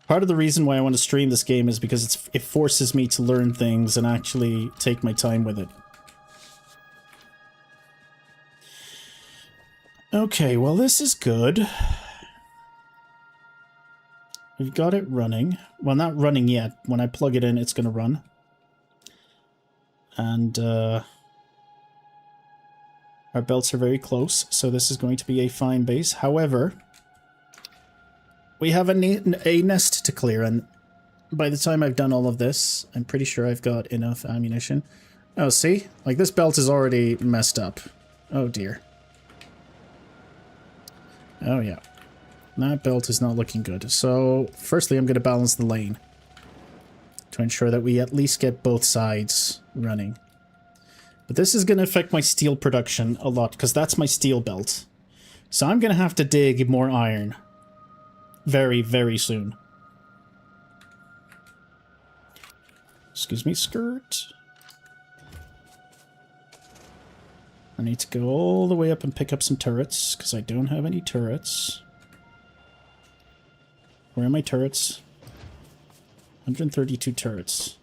Part of the reason why I want to stream this game is because it forces me to learn things and actually take my time with it. Okay, well this is good. We've got it running. Well, not running yet. When I plug it in, it's gonna run. And our belts are very close, so this is going to be a fine base. However, we have a nest to clear, and by the time I've done all of this, I'm pretty sure I've got enough ammunition. Oh, see? Like, this belt is already messed up. Oh, dear. Oh, yeah. That belt is not looking good. So, firstly, I'm going to balance the lane to ensure that we at least get both sides running. But this is going to affect my steel production a lot, because that's my steel belt. So I'm going to have to dig more iron very, very soon. Excuse me, skirt. I need to go all the way up and pick up some turrets, because I don't have any turrets. Where are my turrets? 132 turrets.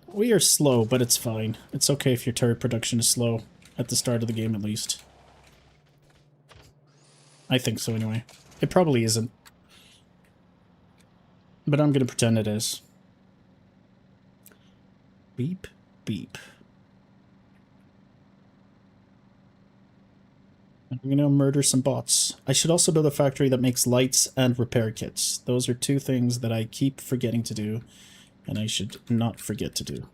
We are slow, but it's fine. It's okay if your turret production is slow. At the start of the game, at least. I think so, anyway. It probably isn't. But I'm gonna pretend it is. Beep, beep. I'm gonna murder some bots. I should also build a factory that makes lights and repair kits. Those are two things that I keep forgetting to do, and I should not forget to do.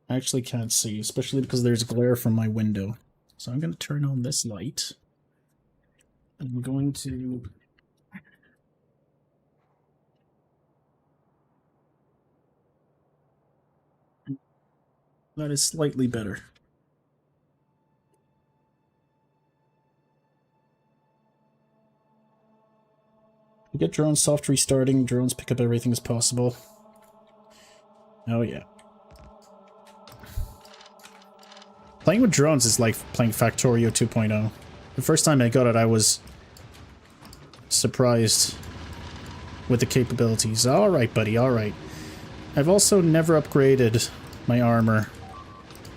I actually can't see, especially because there's glare from my window. So I'm gonna turn on this light. I'm going to... That is slightly better. We get drones soft restarting, drones pick up everything as possible. Oh yeah. Playing with drones is like playing Factorio 2.0. The first time I got it, I was surprised with the capabilities. Alright, buddy, alright. I've also never upgraded my armor.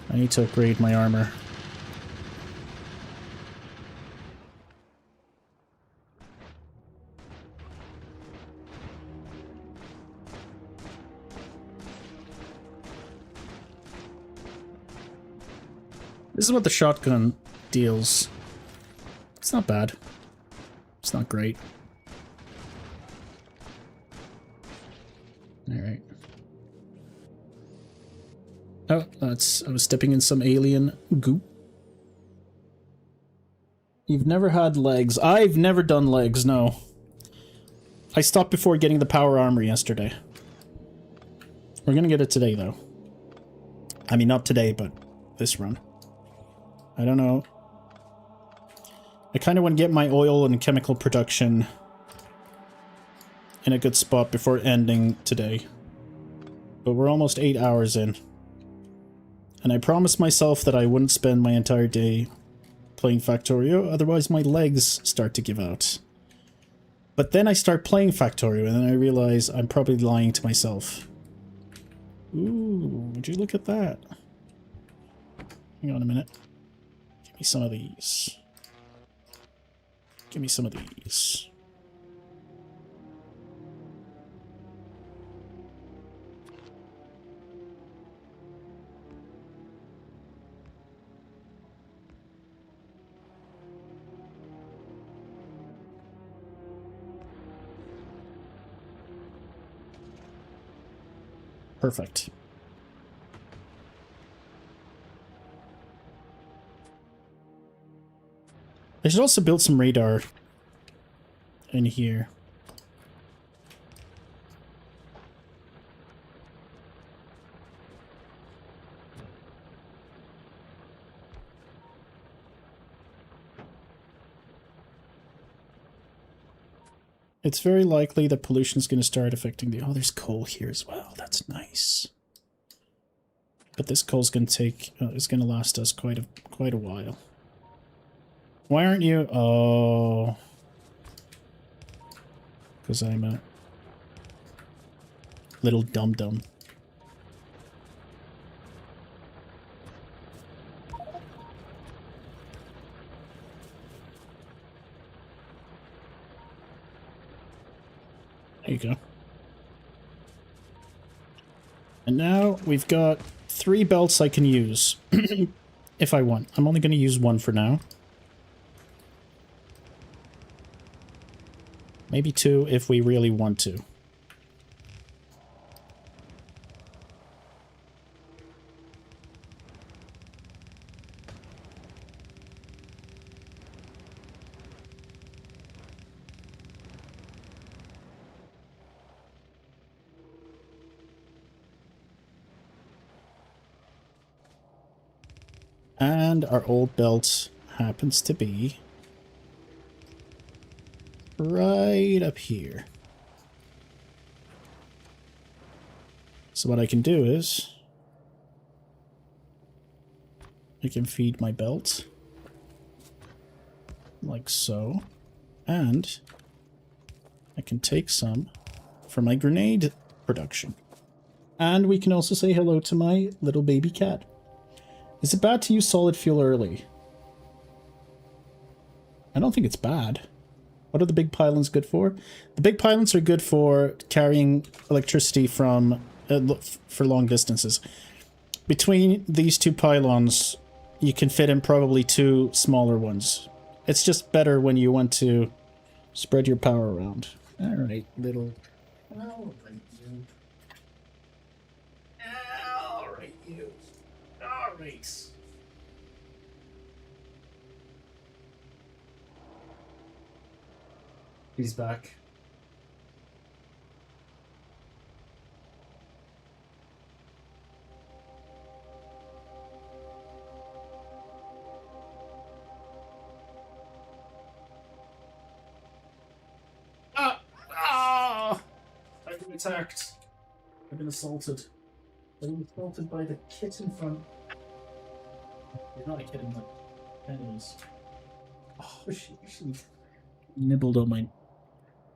I need to upgrade my armor. This is what the shotgun deals. It's not bad. It's not great. Alright. Oh, I was stepping in some alien goop. You've never had legs. I've never done legs, no. I stopped before getting the power armor yesterday. We're gonna get it today, though. I mean, not today, but this run. I don't know. I kind of want to get my oil and chemical production in a good spot before ending today. But we're almost 8 hours in. And I promised myself that I wouldn't spend my entire day playing Factorio, otherwise my legs start to give out. But then I start playing Factorio, and then I realize I'm probably lying to myself. Ooh, would you look at that? Hang on a minute. Give me some of these. Give me some of these. Perfect. I should also build some radar in here. It's very likely that pollution is going to start affecting the... Oh, there's coal here as well. That's nice. But this coal's going to take... it's going to last us quite a while. Why aren't you... Oh... Because I'm a little dum-dum. There you go. And now we've got 3 belts I can use. If I want. I'm only going to use 1 for now. Maybe 2 if we really want to. And our old belt happens to be right up here. So what I can do is I can feed my belt like so, and I can take some for my grenade production. And we can also say hello to my little baby cat. Is it bad to use solid fuel early? I don't think it's bad. What are the big pylons good for? The big pylons are good for carrying electricity from for long distances. Between these 2 pylons, you can fit in probably 2 smaller ones. It's just better when you want to spread your power around. All right, little. All right, you. All right, you. All right. He's back. I've been attacked. I've been assaulted. I've been assaulted by the kitten from... You're not a kitten, but enemies. Oh, she nibbled on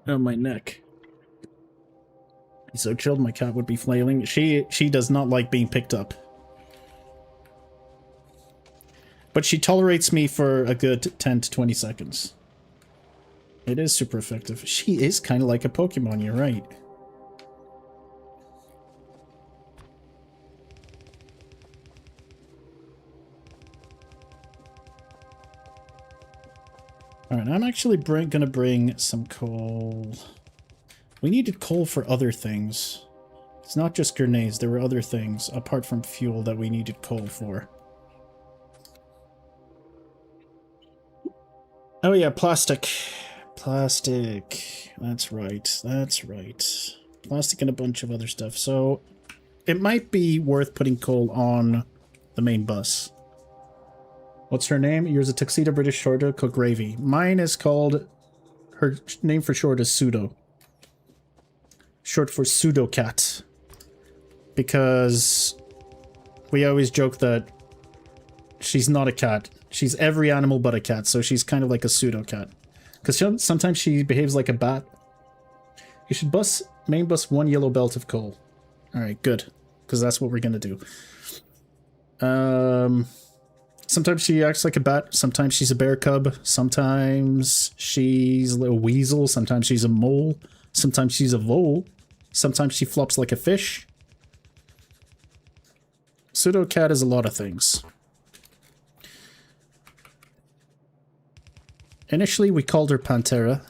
my neck. He's so chilled, my cat would be flailing. She does not like being picked up. But she tolerates me for a good 10 to 20 seconds. It is super effective. She is kind of like a Pokemon, you're right. Alright, I'm actually gonna bring some coal. We needed coal for other things. It's not just grenades, there were other things, apart from fuel, that we needed coal for. Oh yeah, plastic. Plastic. That's right, that's right. Plastic and a bunch of other stuff. So, it might be worth putting coal on the main bus. What's her name? Yours a tuxedo British shorter called Gravy. Mine is called... Her name for short is Pseudo. Short for Pseudo Cat. Because we always joke that she's not a cat. She's every animal but a cat, so she's kind of like a pseudo cat. Because sometimes she behaves like a bat. You should main bus 1 yellow belt of coal. Alright, good. Because that's what we're gonna do. Sometimes she acts like a bat, sometimes she's a bear cub, sometimes she's a little weasel, sometimes she's a mole, sometimes she's a vole, sometimes she flops like a fish. Pseudo cat is a lot of things. Initially we called her Pantera,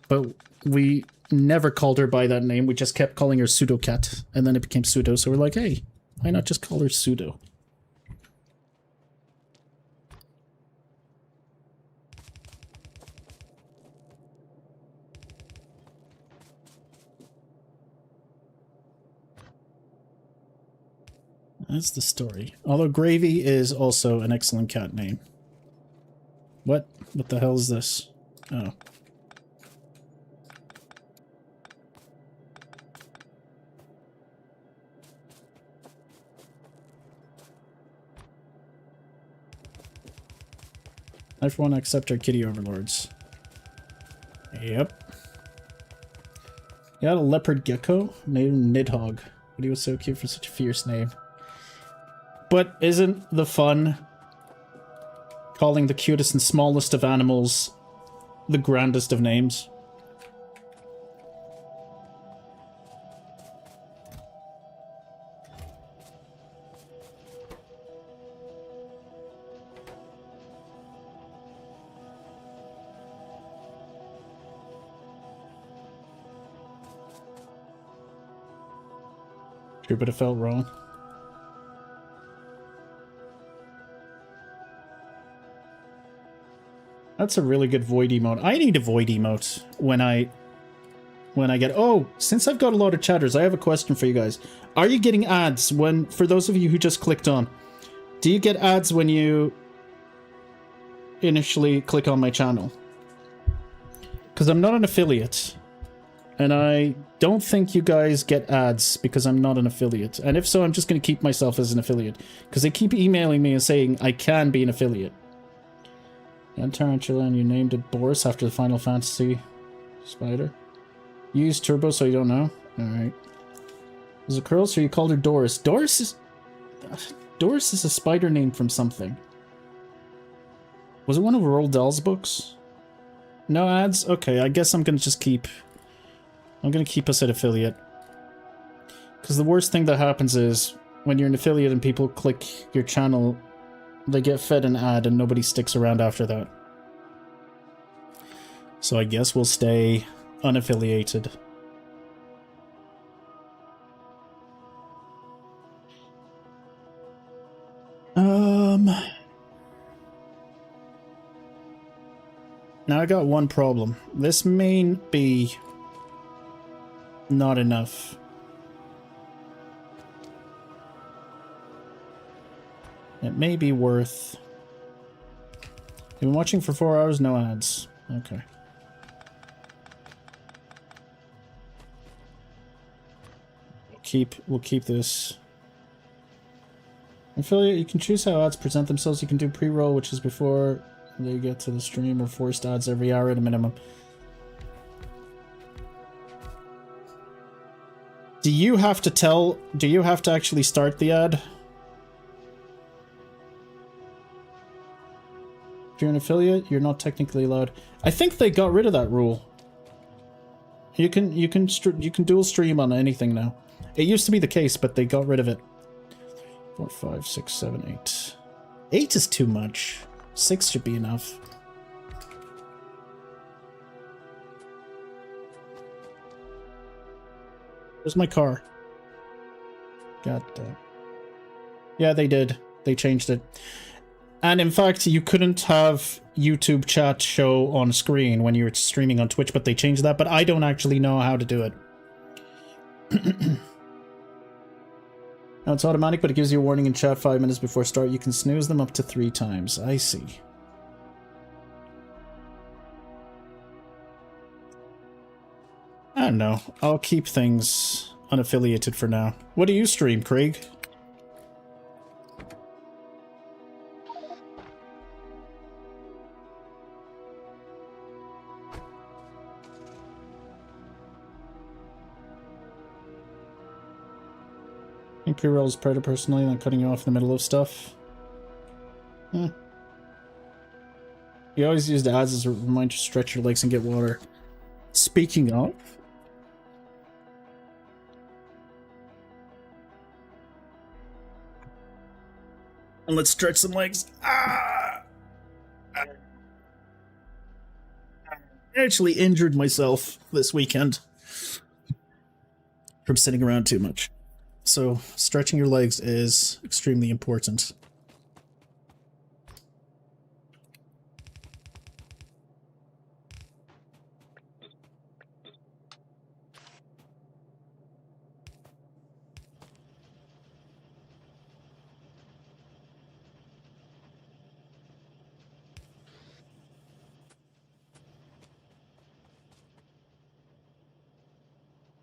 but we never called her by that name, we just kept calling her Pseudo Cat, and then it became Pseudo, so we're like, hey, why not just call her Pseudo? That's the story. Although Gravy is also an excellent cat name. What? What the hell is this? Oh. I for one accept our kitty overlords. Yep. You got a leopard gecko named Nidhogg. But he was so cute for such a fierce name. But isn't the fun calling the cutest and smallest of animals the grandest of names? True, but it felt wrong. That's a really good void emote. I need a void emote when I get... Oh, since I've got a lot of chatters, I have a question for you guys. Are you getting ads when... For those of you who just clicked on, do you get ads when you initially click on my channel? Because I'm not an affiliate. And I don't think you guys get ads because I'm not an affiliate. And if so, I'm just going to keep myself as an affiliate. Because they keep emailing me and saying I can be an affiliate. And Tarantula, and you named it Boris after the Final Fantasy spider. You use Turbo, so you don't know? Alright. Was it Curls, so you called her Doris? Doris is a spider name from something. Was it one of Roald Dahl's books? No ads? Okay, I guess I'm gonna just keep... I'm gonna keep us at affiliate. Because the worst thing that happens is, when you're an affiliate and people click your channel, they get fed an ad and nobody sticks around after that. So I guess we'll stay unaffiliated. Now I got one problem. This may be not enough. It may be worth... You've been watching for 4 hours, no ads. Okay. We'll keep this. Affiliate, you can choose how ads present themselves. You can do pre-roll, which is before they get to the stream, or forced ads every hour at a minimum. Do you have to actually start the ad? If you're an affiliate, you're not technically allowed. I think they got rid of that rule. You can dual stream on anything now. It used to be the case, but they got rid of it. 4, 5, 6, 7, 8. 8 is too much. 6 should be enough. Where's my car? God damn. Yeah, they did. They changed it. And in fact, you couldn't have YouTube chat show on screen when you were streaming on Twitch, but they changed that. But I don't actually know how to do it. Now it's automatic, but it gives you a warning in chat 5 minutes before start. You can snooze them up to 3 times. I see. I don't know. I'll keep things unaffiliated for now. What do you stream, Craig? I think pre-roll is Predator personally, not cutting you off in the middle of stuff. You always use the ads as a reminder to stretch your legs and get water. Speaking of... And let's stretch some legs. Ah! I actually injured myself this weekend from sitting around too much. So, stretching your legs is extremely important.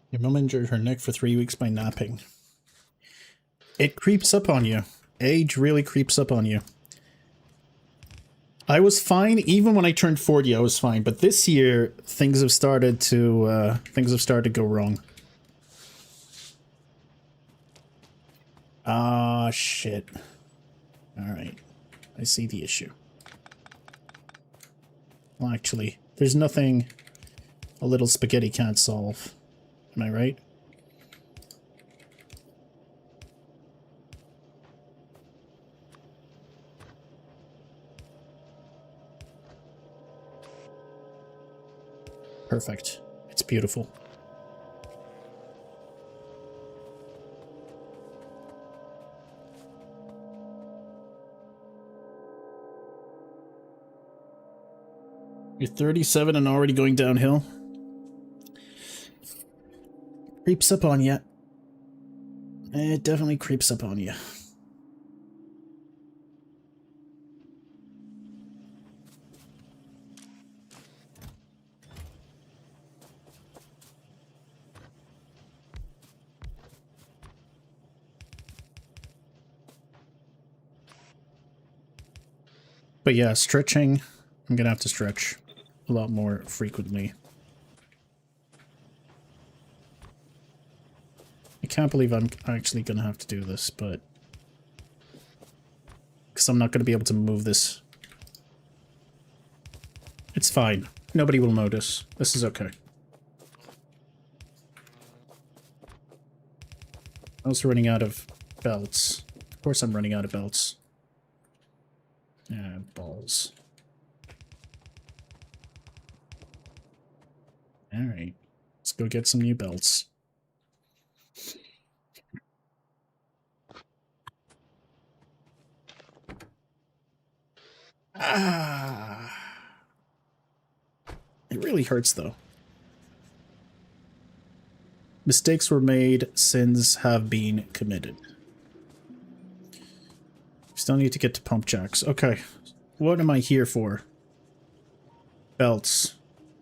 Your mum injured her neck for 3 weeks by napping. It creeps up on you. Age really creeps up on you. I was fine, even when I turned 40 I was fine, but this year things have started to go wrong. Ah, shit. Alright. I see the issue. Well, actually, there's nothing a little spaghetti can't solve. Am I right? Perfect. It's beautiful. You're 37 and already going downhill. Creeps up on you. It definitely creeps up on you. But yeah, stretching, I'm gonna have to stretch a lot more frequently. I can't believe I'm actually gonna have to do this, but... because I'm not gonna be able to move this. It's fine. Nobody will notice. This is okay. I'm also running out of belts. Of course I'm running out of belts. Balls. Alright. Let's go get some new belts. Ah. It really hurts, though. Mistakes were made, sins have been committed. Still need to get to pump jacks. Okay. What am I here for? Belts.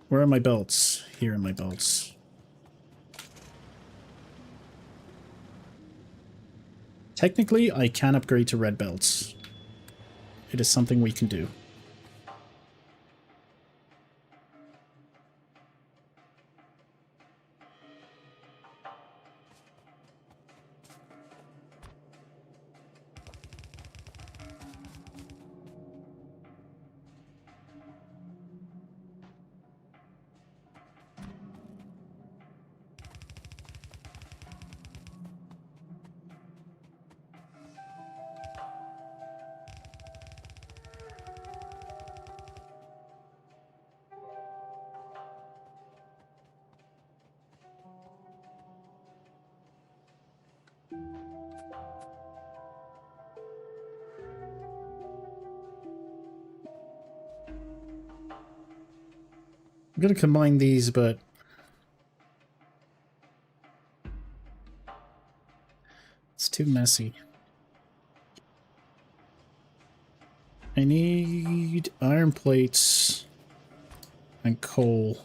Where are my belts? Here are my belts. Technically, I can upgrade to red belts. It is something we can do. I'm gonna combine these, but it's too messy. I need iron plates and coal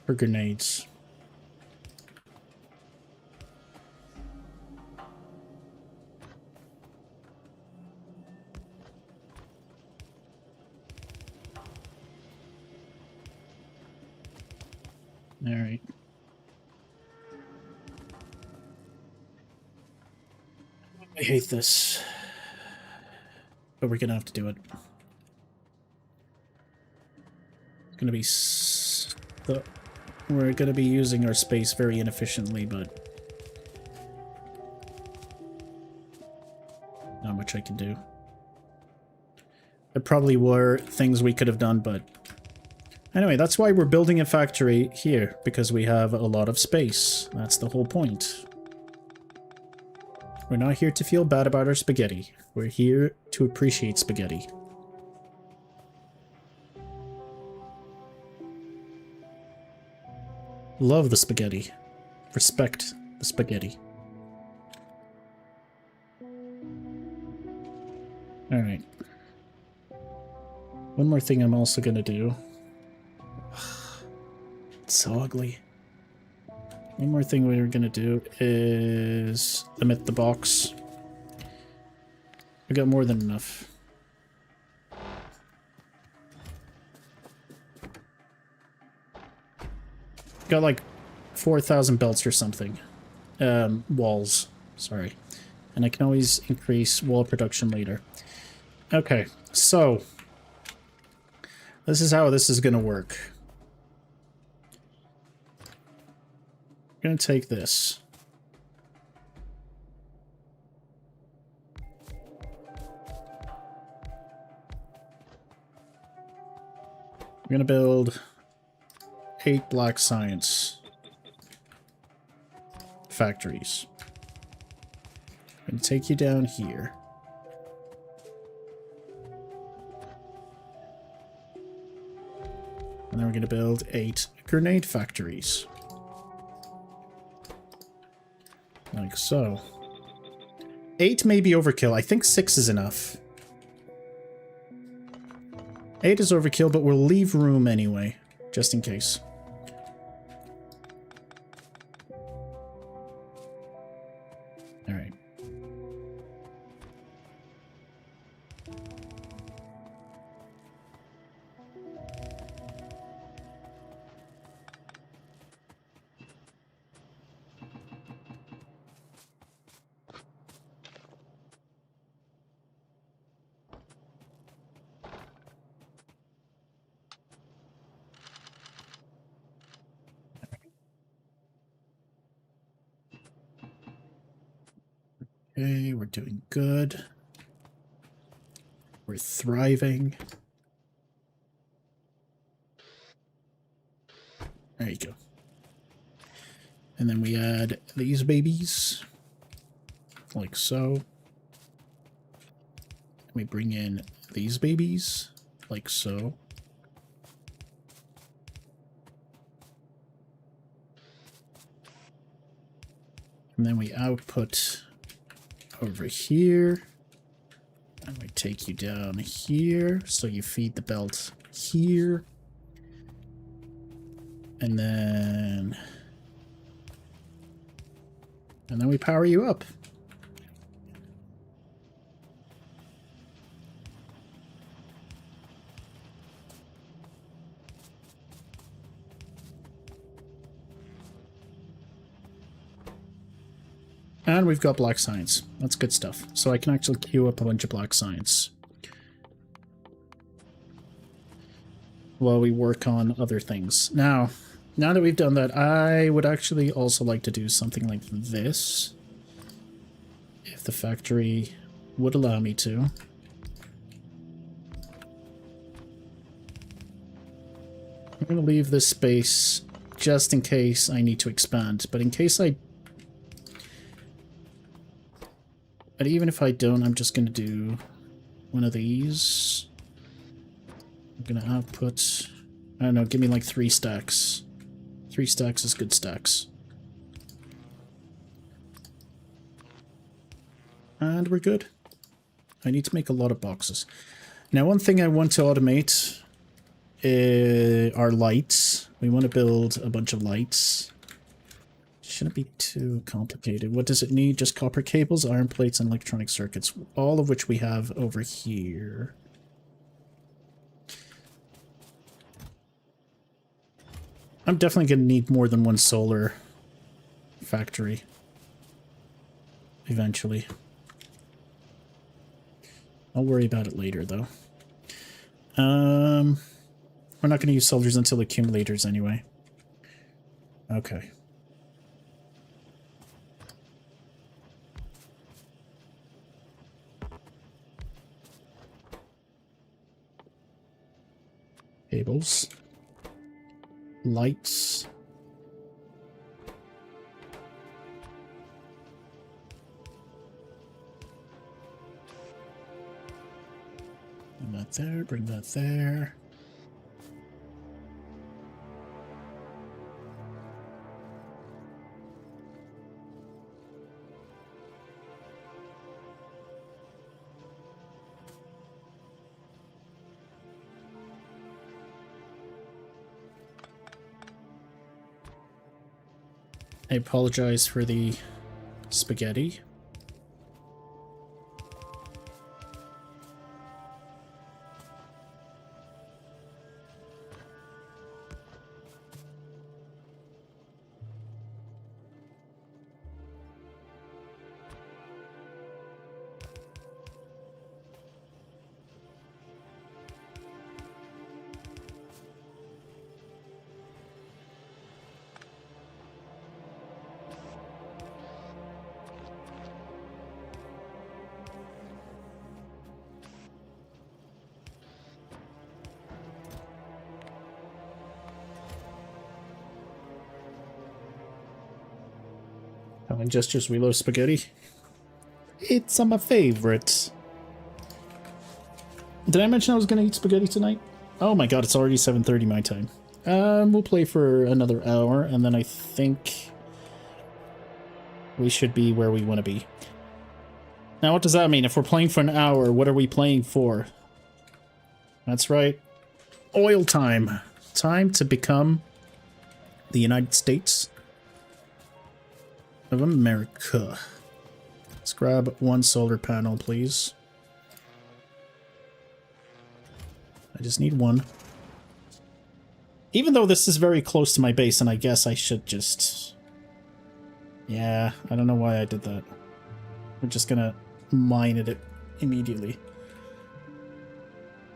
for grenades. All right. I hate this, but we're gonna have to do it. It's gonna be we're gonna be using our space very inefficiently, but not much I can do. There probably were things we could have done, but anyway, that's why we're building a factory here, because we have a lot of space. That's the whole point. We're not here to feel bad about our spaghetti. We're here to appreciate spaghetti. Love the spaghetti. Respect the spaghetti. Alright. One more thing I'm also gonna do. It's so ugly. One more thing we're gonna do is limit the box. We got more than enough. Got like 4,000 belts or something. Walls. Sorry. And I can always increase wall production later. Okay, so this is how this is gonna work. I'm gonna take this. I'm gonna build 8 black science factories. I'm gonna take you down here. then we're going to build 8 grenade factories. Like so. 8 may be overkill. I think 6 is enough. 8 is overkill, but we'll leave room anyway, just in case. Alright. Okay, we're doing good. We're thriving. There you go. And then we add these babies, like so. We bring in these babies, like so. And then we output over here. And we take you down here, so you feed the belt here. And then we power you up. And we've got black science. That's good stuff. So I can actually queue up a bunch of black science while we work on other things. Now that we've done that, I would actually also like to do something like this, if the factory would allow me to. I'm going to leave this space just in case I need to expand, but in case I... But even if I don't, I'm just going to do one of these. I'm going to output... I don't know, give me like 3 stacks. 3 stacks is good stacks. And we're good. I need to make a lot of boxes. Now, one thing I want to automate are lights. We want to build a bunch of lights. Shouldn't be too complicated. What does it need? Just copper cables, iron plates, and electronic circuits. All of which we have over here. I'm definitely going to need more than one solar factory. Eventually. I'll worry about it later, though. We're not going to use soldiers until accumulators anyway. Okay. Cables. Lights. Bring that there, bring that there. I apologize for the spaghetti. Telling gestures, we love spaghetti. It's my favorite. Did I mention I was going to eat spaghetti tonight? Oh my god, it's already 7:30 my time. We'll play for another hour, and then I think we should be where we want to be. Now, what does that mean? If we're playing for an hour, what are we playing for? That's right. Oil time. Time to become the United States of America. Let's grab one solar panel, please. I just need one. Even though this is very close to my base, and I guess I should just... Yeah, I don't know why I did that. We're just gonna mine at it immediately.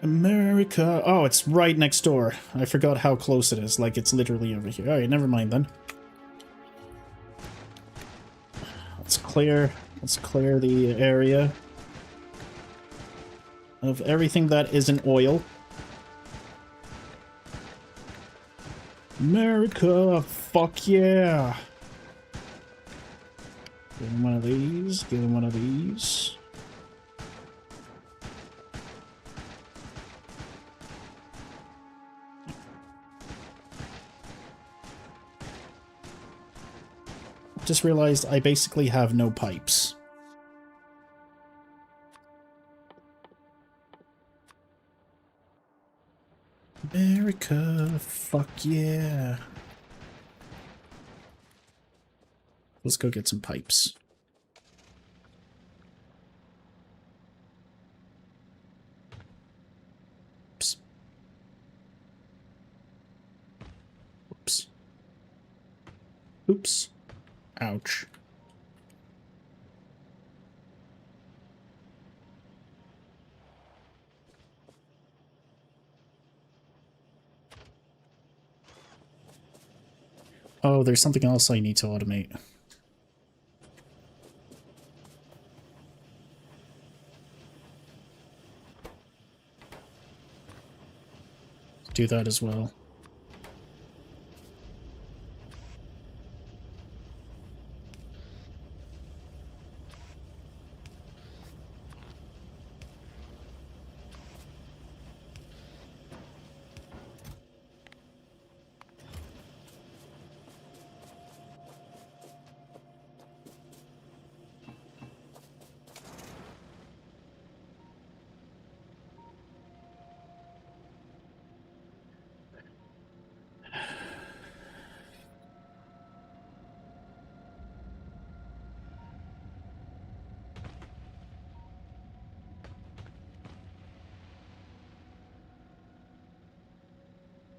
America. Oh, it's right next door. I forgot how close it is. Like, it's literally over here. Alright, never mind then. Let's clear the area of everything that isn't oil. America, fuck yeah. Give him one of these, give him one of these. Just realized I basically have no pipes. America, fuck yeah. Let's go get some pipes. Oops. Oops. Oops. Ouch. Oh, there's something else I need to automate. Do that as well.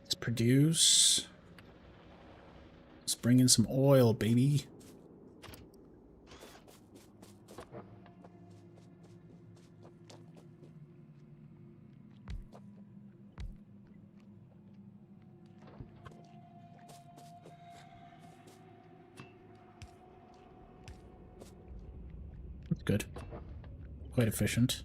Let's produce. Let's bring in some oil, baby. That's good. Quite efficient.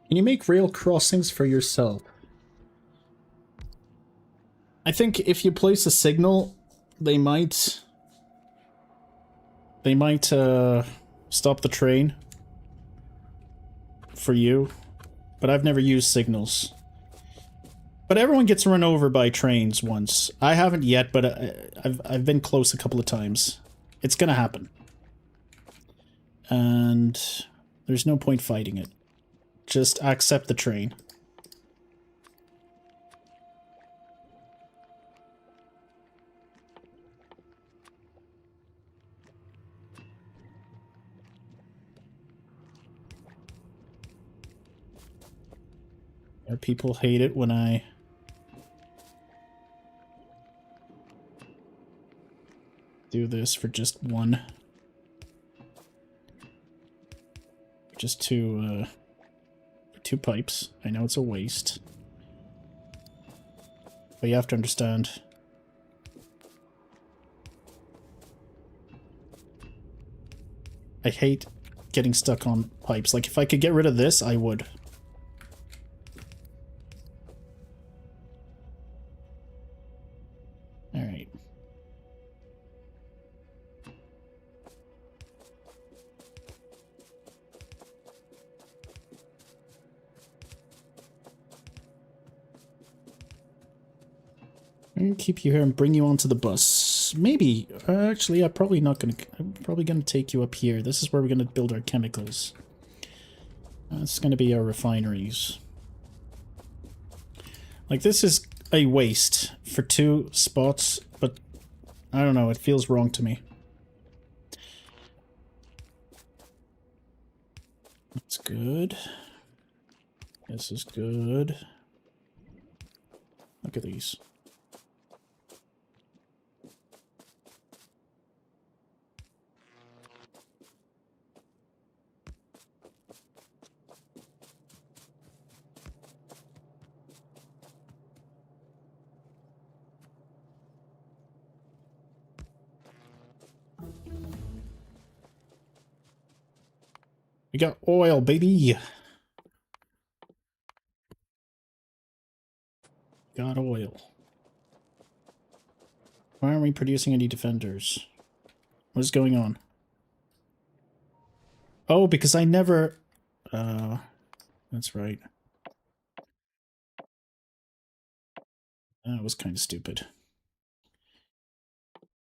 Can you make rail crossings for yourself? I think if you place a signal, they might stop the train for you, but I've never used signals. But everyone gets run over by trains once. I haven't yet, but I've been close a couple of times. It's gonna happen. And there's no point fighting it. Just accept the train. People hate it when I do this for just one. Just two pipes. I know it's a waste. But you have to understand. I hate getting stuck on pipes. Like, if I could get rid of this, I would. Alright. can keep you here and bring you onto the bus. Maybe. Actually, I'm probably not gonna... I'm probably gonna take you up here. This is where we're gonna build our chemicals. That's gonna be our refineries. Like, this is a waste for 2 spots, but I don't know, it feels wrong to me. That's good. This is good. Look at these. We got oil, baby! Got oil. Why aren't we producing any defenders? What is going on? Oh, because I never... that's right. That was kind of stupid.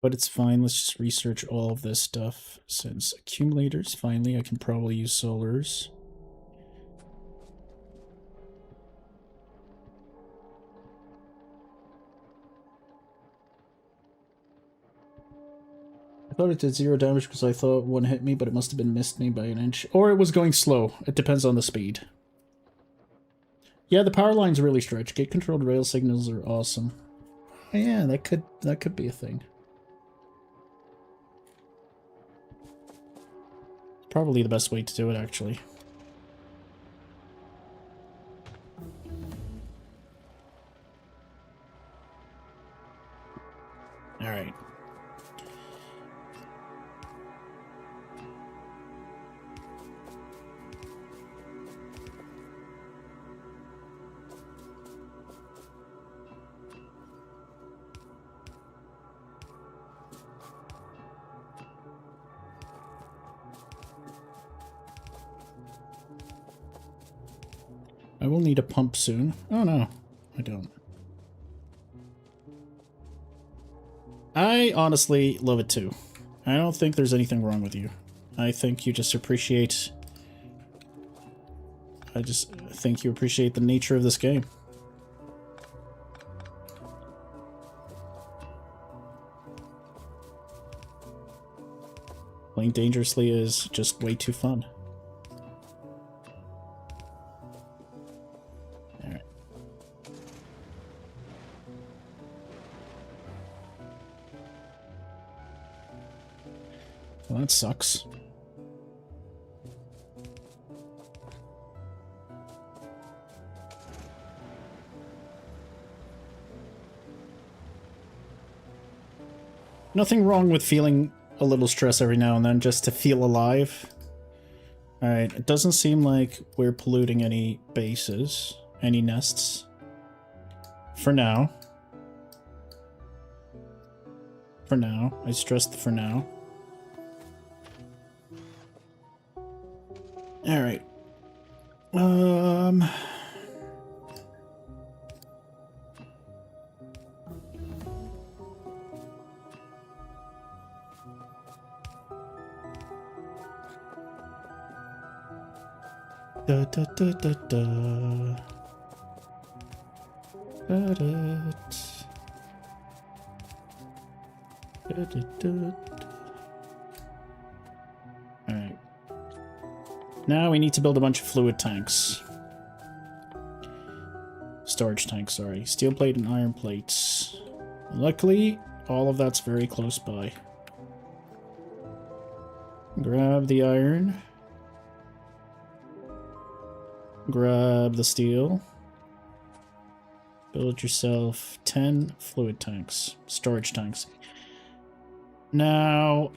But it's fine, let's just research all of this stuff. Since accumulators, finally, I can probably use solars. I thought it did 0 damage because I thought one hit me, but it must have been missed me by an inch. Or it was going slow. It depends on the speed. Yeah, the power lines really stretch. Gate-controlled rail signals are awesome. Yeah, that could be a thing. Probably the best way to do it, actually. Alright. I will need a pump soon. Oh no, I don't. I honestly love it too. I don't think there's anything wrong with you. I think you just appreciate... I just think you appreciate the nature of this game. Playing dangerously is just way too fun. Alright. Well, that sucks. Nothing wrong with feeling a little stress every now and then just to feel alive. Alright, it doesn't seem like we're polluting any bases, any nests. For now. For now. I stressed the for now. Alright. Da da da da da. Da da. Da da da. Alright. Now we need to build a bunch of fluid tanks. Storage tanks, sorry. Steel plate and iron plates. Luckily, all of that's very close by. Grab the iron. Grab the steel. Build yourself 10 fluid tanks. Storage tanks. Now,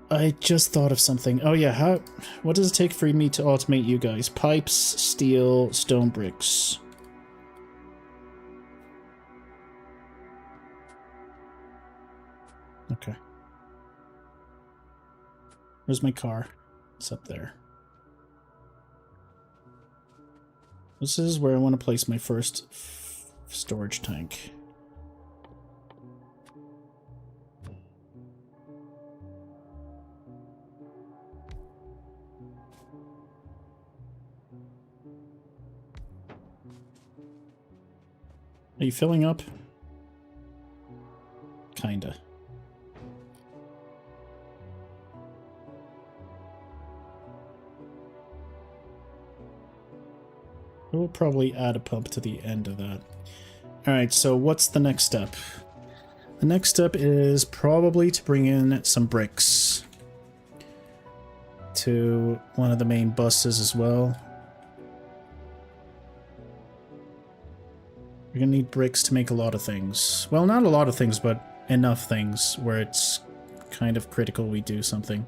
I just thought of something. Oh yeah, what does it take for me to automate you guys? Pipes, steel, stone bricks. Okay. Where's my car? It's up there. This is where I want to place my first storage tank. Are you filling up? Kinda. We'll probably add a pump to the end of that. Alright, so what's the next step? The next step is probably to bring in some bricks to one of the main buses as well. You're gonna need bricks to make a lot of things. Well, not a lot of things, but enough things where it's kind of critical we do something.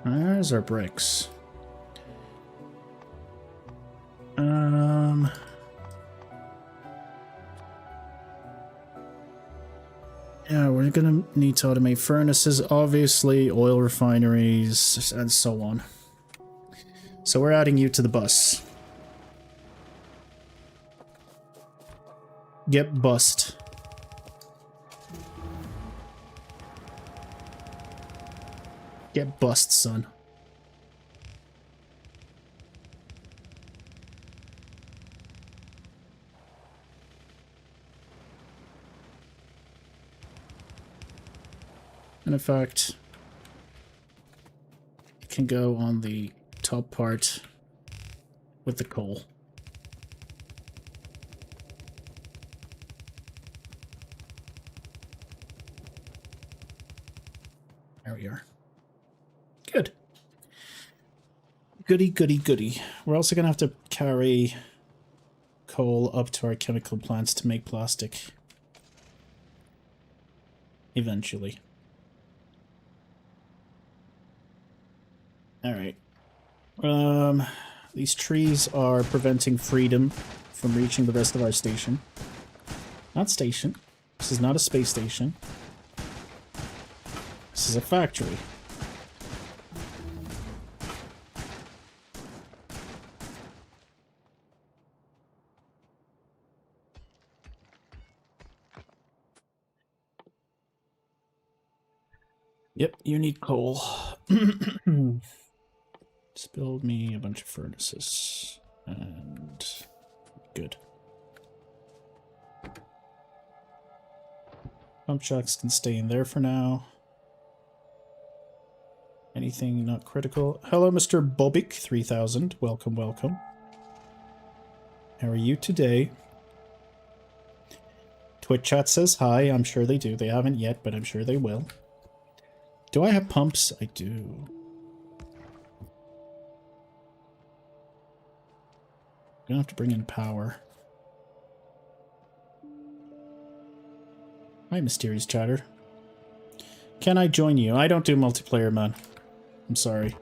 There's our bricks. Yeah, we're gonna need to automate furnaces, obviously, oil refineries, and so on. So we're adding you to the bus. Get bust. Get bust, son. And in fact, it can go on the top part with the coal. There we are. Good. Goody, goody, goody. We're also going to have to carry coal up to our chemical plants to make plastic. Eventually. Alright. These trees are preventing freedom from reaching the rest of our station. Not station. This is not a space station. This is a factory. Yep, you need coal. Just build me a bunch of furnaces. And... good. Pump jacks can stay in there for now. Anything not critical? Hello, Mr. Bobik 3000. Welcome, welcome. How are you today? Twitch chat says hi. I'm sure they do. They haven't yet, but I'm sure they will. Do I have pumps? I do. I'm gonna have to bring in power. Hi, mysterious chatter. Can I join you? I don't do multiplayer, man. I'm sorry.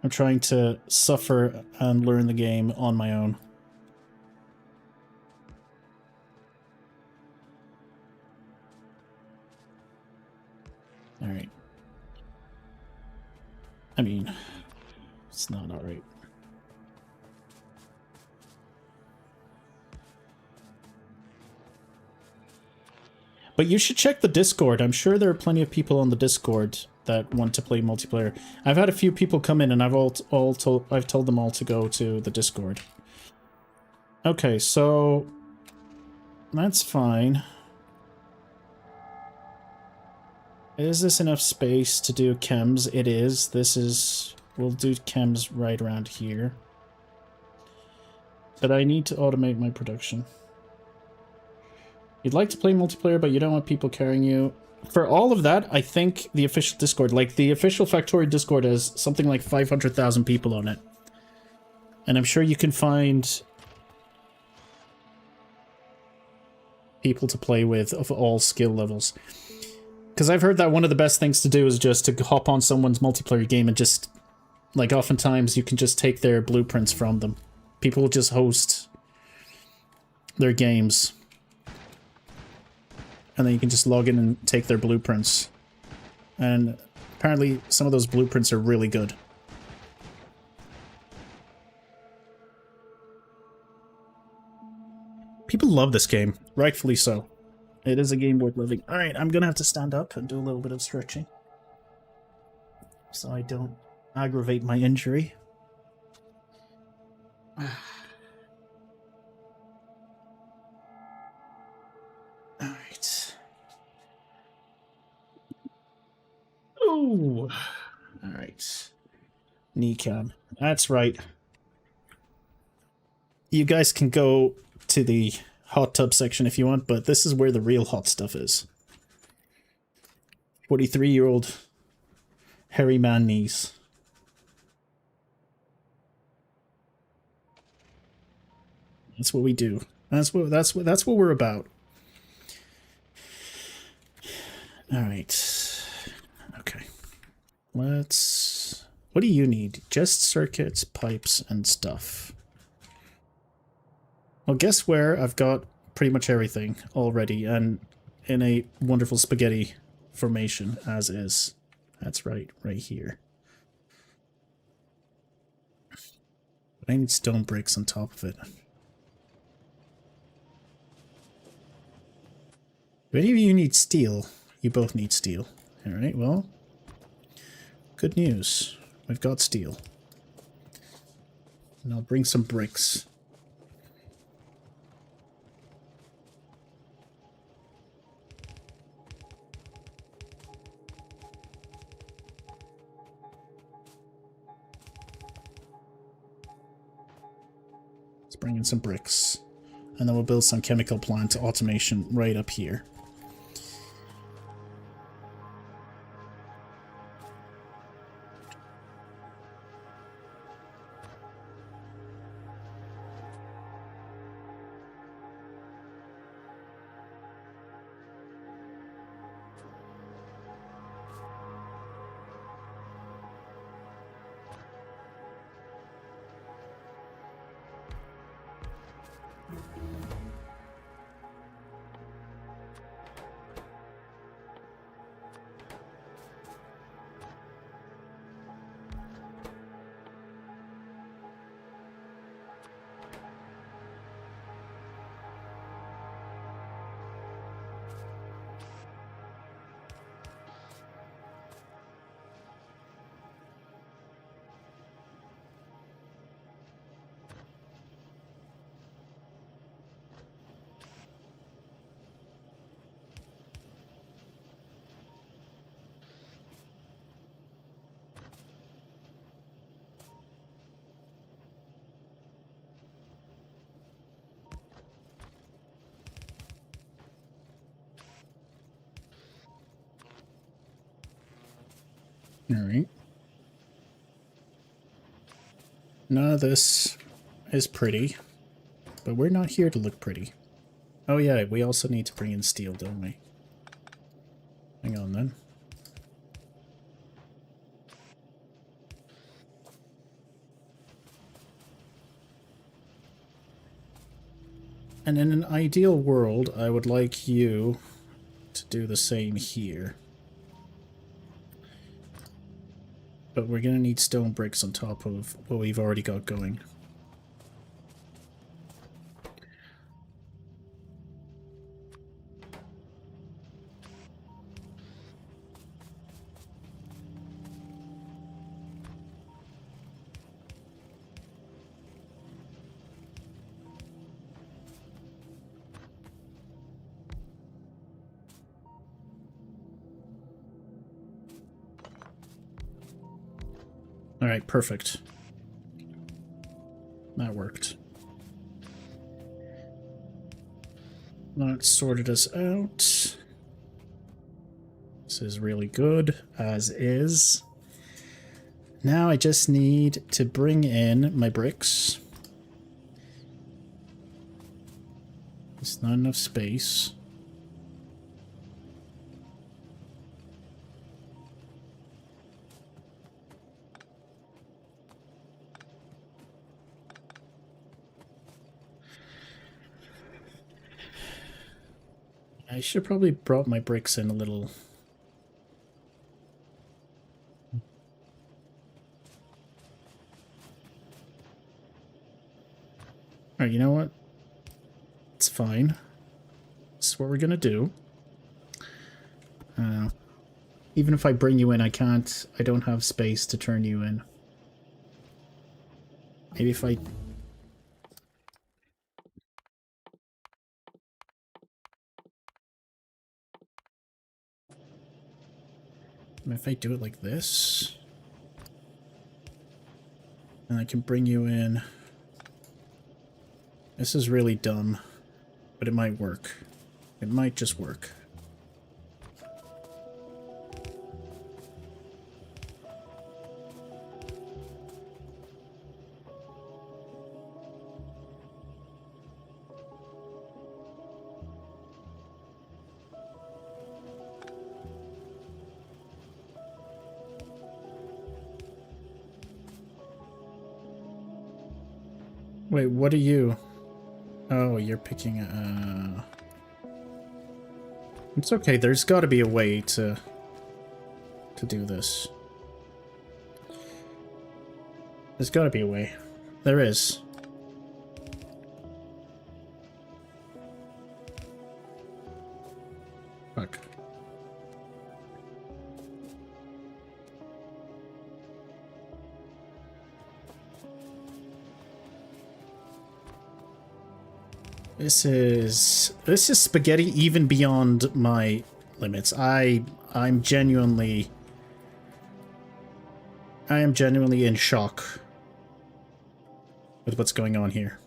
I'm trying to suffer and learn the game on my own. Alright. I mean, it's not alright. But you should check the Discord. I'm sure there are plenty of people on the Discord that want to play multiplayer. I've had a few people come in and I've told them all to go to the Discord. Okay, so that's fine. Is this enough space to do chems? It is. This is... we'll do chems right around here. But I need to automate my production. You'd like to play multiplayer, but you don't want people carrying you. For all of that, I think the official Discord, like the official Factorio Discord, has something like 500,000 people on it. And I'm sure you can find people to play with of all skill levels. Because I've heard that one of the best things to do is just to hop on someone's multiplayer game and just, like, oftentimes you can just take their blueprints from them. People will just host their games. And then you can just log in and take their blueprints. And apparently some of those blueprints are really good. People love this game, rightfully so. It is a game worth living. Alright, I'm gonna have to stand up and do a little bit of stretching. so I don't aggravate my injury. Alright. Oh! Alright. Knee cam. That's right. You guys can go to the hot tub section if you want, but this is where the real hot stuff is. 43-year-old hairy man knees. That's what we do. That's what we're about. All right. Okay. Let's. What do you need? Just circuits, pipes, and stuff. Well, guess where? I've got pretty much everything already, and in a wonderful spaghetti formation, as is. That's right here. I need stone bricks on top of it. Do any of you need steel? You both need steel. Alright, well, good news. We've got steel. And I'll bring some bricks. Let's bring in some bricks. And then we'll build some chemical plant automation right up here. Alright. None of this is pretty, but we're not here to look pretty. Oh yeah, we also need to bring in steel, don't we? Hang on then. And in an ideal world, I would like you to do the same here. But we're going to need stone bricks on top of what we've already got going. Alright, perfect. That worked. That sorted us out. This is really good, as is. Now I just need to bring in my bricks. There's not enough space. I should have probably brought my bricks in a little. Alright, you know what? It's fine. This is what we're gonna do. Even if I bring you in, I don't have space to turn you in. Maybe if I... If I do it like this... And I can bring you in... This is really dumb, but it might work. It might just work. Wait, what are you? Oh, you're picking It's okay, there's gotta be a way to do this. There's gotta be a way. There is. Fuck. This is spaghetti even beyond my limits. I am genuinely in shock with what's going on here.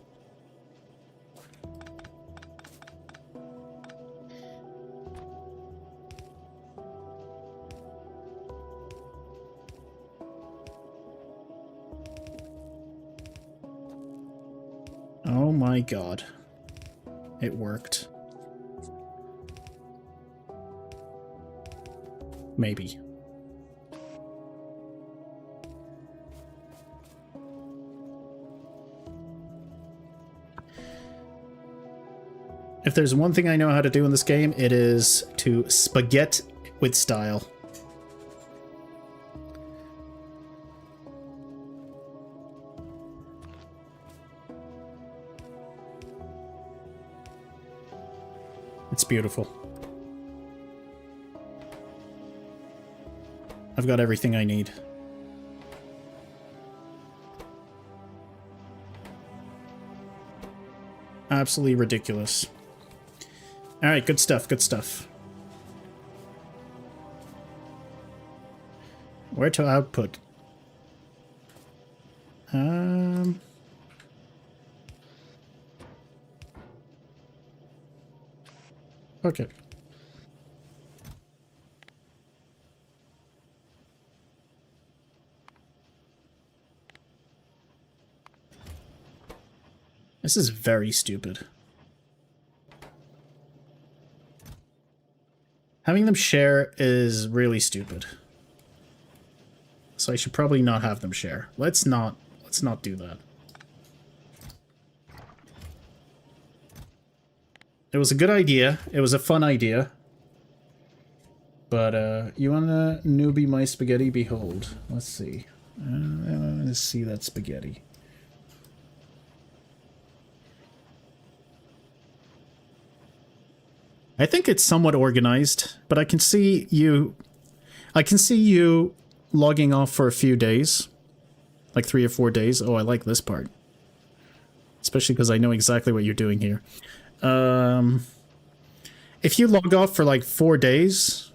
Oh my god. It worked. Maybe. If there's one thing I know how to do in this game, it is to spaghetti with style. It's beautiful. I've got everything I need. Absolutely ridiculous. Alright, good stuff, good stuff. Where to output? Okay. This is very stupid. Having them share is really stupid. So I should probably not have them share. Let's not do that. It was a good idea. It was a fun idea. But, you wanna newbie my spaghetti? Behold. Let's see. Let's see that spaghetti. I think it's somewhat organized, but I can see you logging off for a few days. Like 3 or 4 days. Oh, I like this part. Especially because I know exactly what you're doing here. If you log off for like 4 days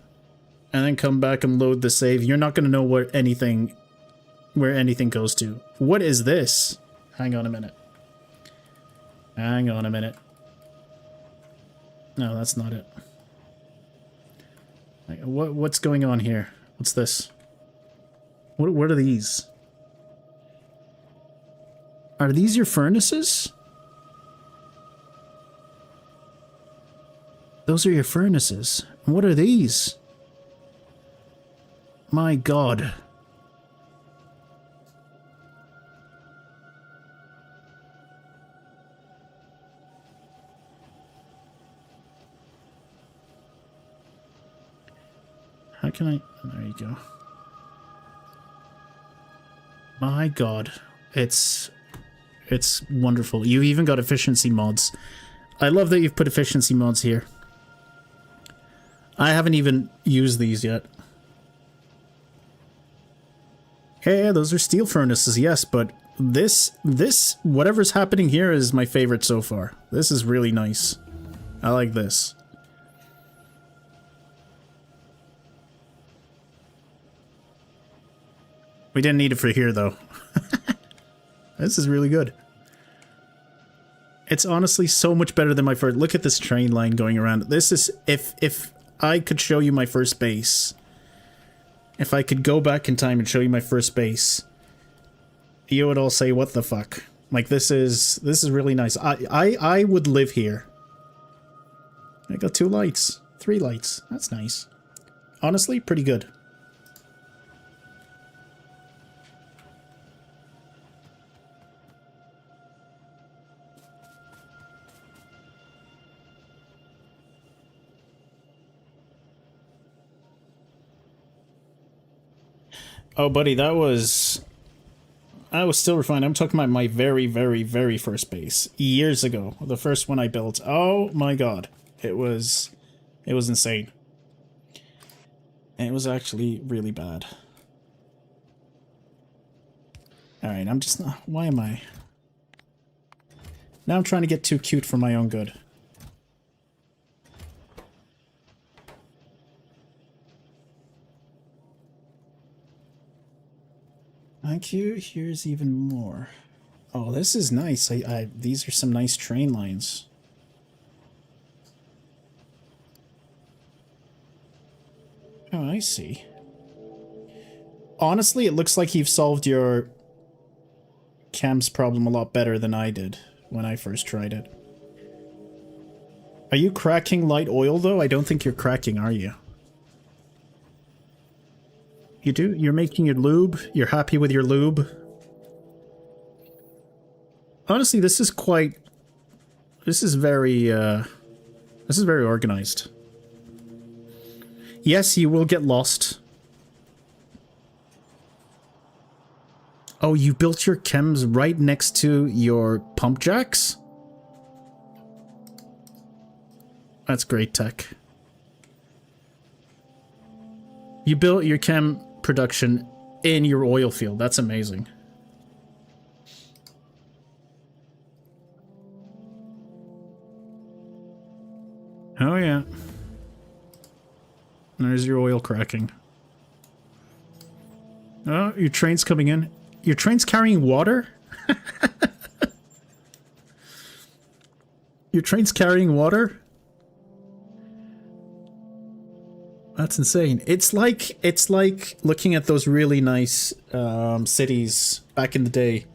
and then come back and load the save, you're not going to know where anything goes to. What is this? Hang on a minute. Hang on a minute. No, that's not it. What's going on here? What's this? What are these? Are these your furnaces? Those are your furnaces. What are these? My god. How can I... There you go. My god. It's wonderful. You even got efficiency mods. I love that you've put efficiency mods here. I haven't even used these yet. Yeah, those are steel furnaces, yes, but this, whatever's happening here is my favorite so far. This is really nice. I like this. We didn't need it for here, though. This is really good. It's honestly so much better than my first. Look at this train line going around. This is, if I could show you my first base, if I could go back in time and show you my first base, you would all say, what the fuck? Like, this is really nice. I would live here. I got 2 lights, 3 lights. That's nice. Honestly, pretty good. Oh, buddy, that was... I was still refined. I'm talking about my very, very, very first base. Years ago. The first one I built. Oh my god. It was insane. And it was actually really bad. Alright, I'm just not... Why am I... Now I'm trying to get too cute for my own good. Thank you. Here's even more. Oh, this is nice. These are some nice train lines. Oh, I see. Honestly, it looks like you've solved your chems problem a lot better than I did when I first tried it. Are you cracking light oil, though? I don't think you're cracking, are you? You do? You're making your lube? You're happy with your lube? Honestly, this is quite... This is very organized. Yes, you will get lost. Oh, you built your chems right next to your pump jacks? That's great tech. You built your chem production in your oil field. That's amazing. Oh yeah. There's your oil cracking. Oh, your train's coming in. Your train's carrying water? Your train's carrying water? That's insane. It's like looking at those really nice cities back in the day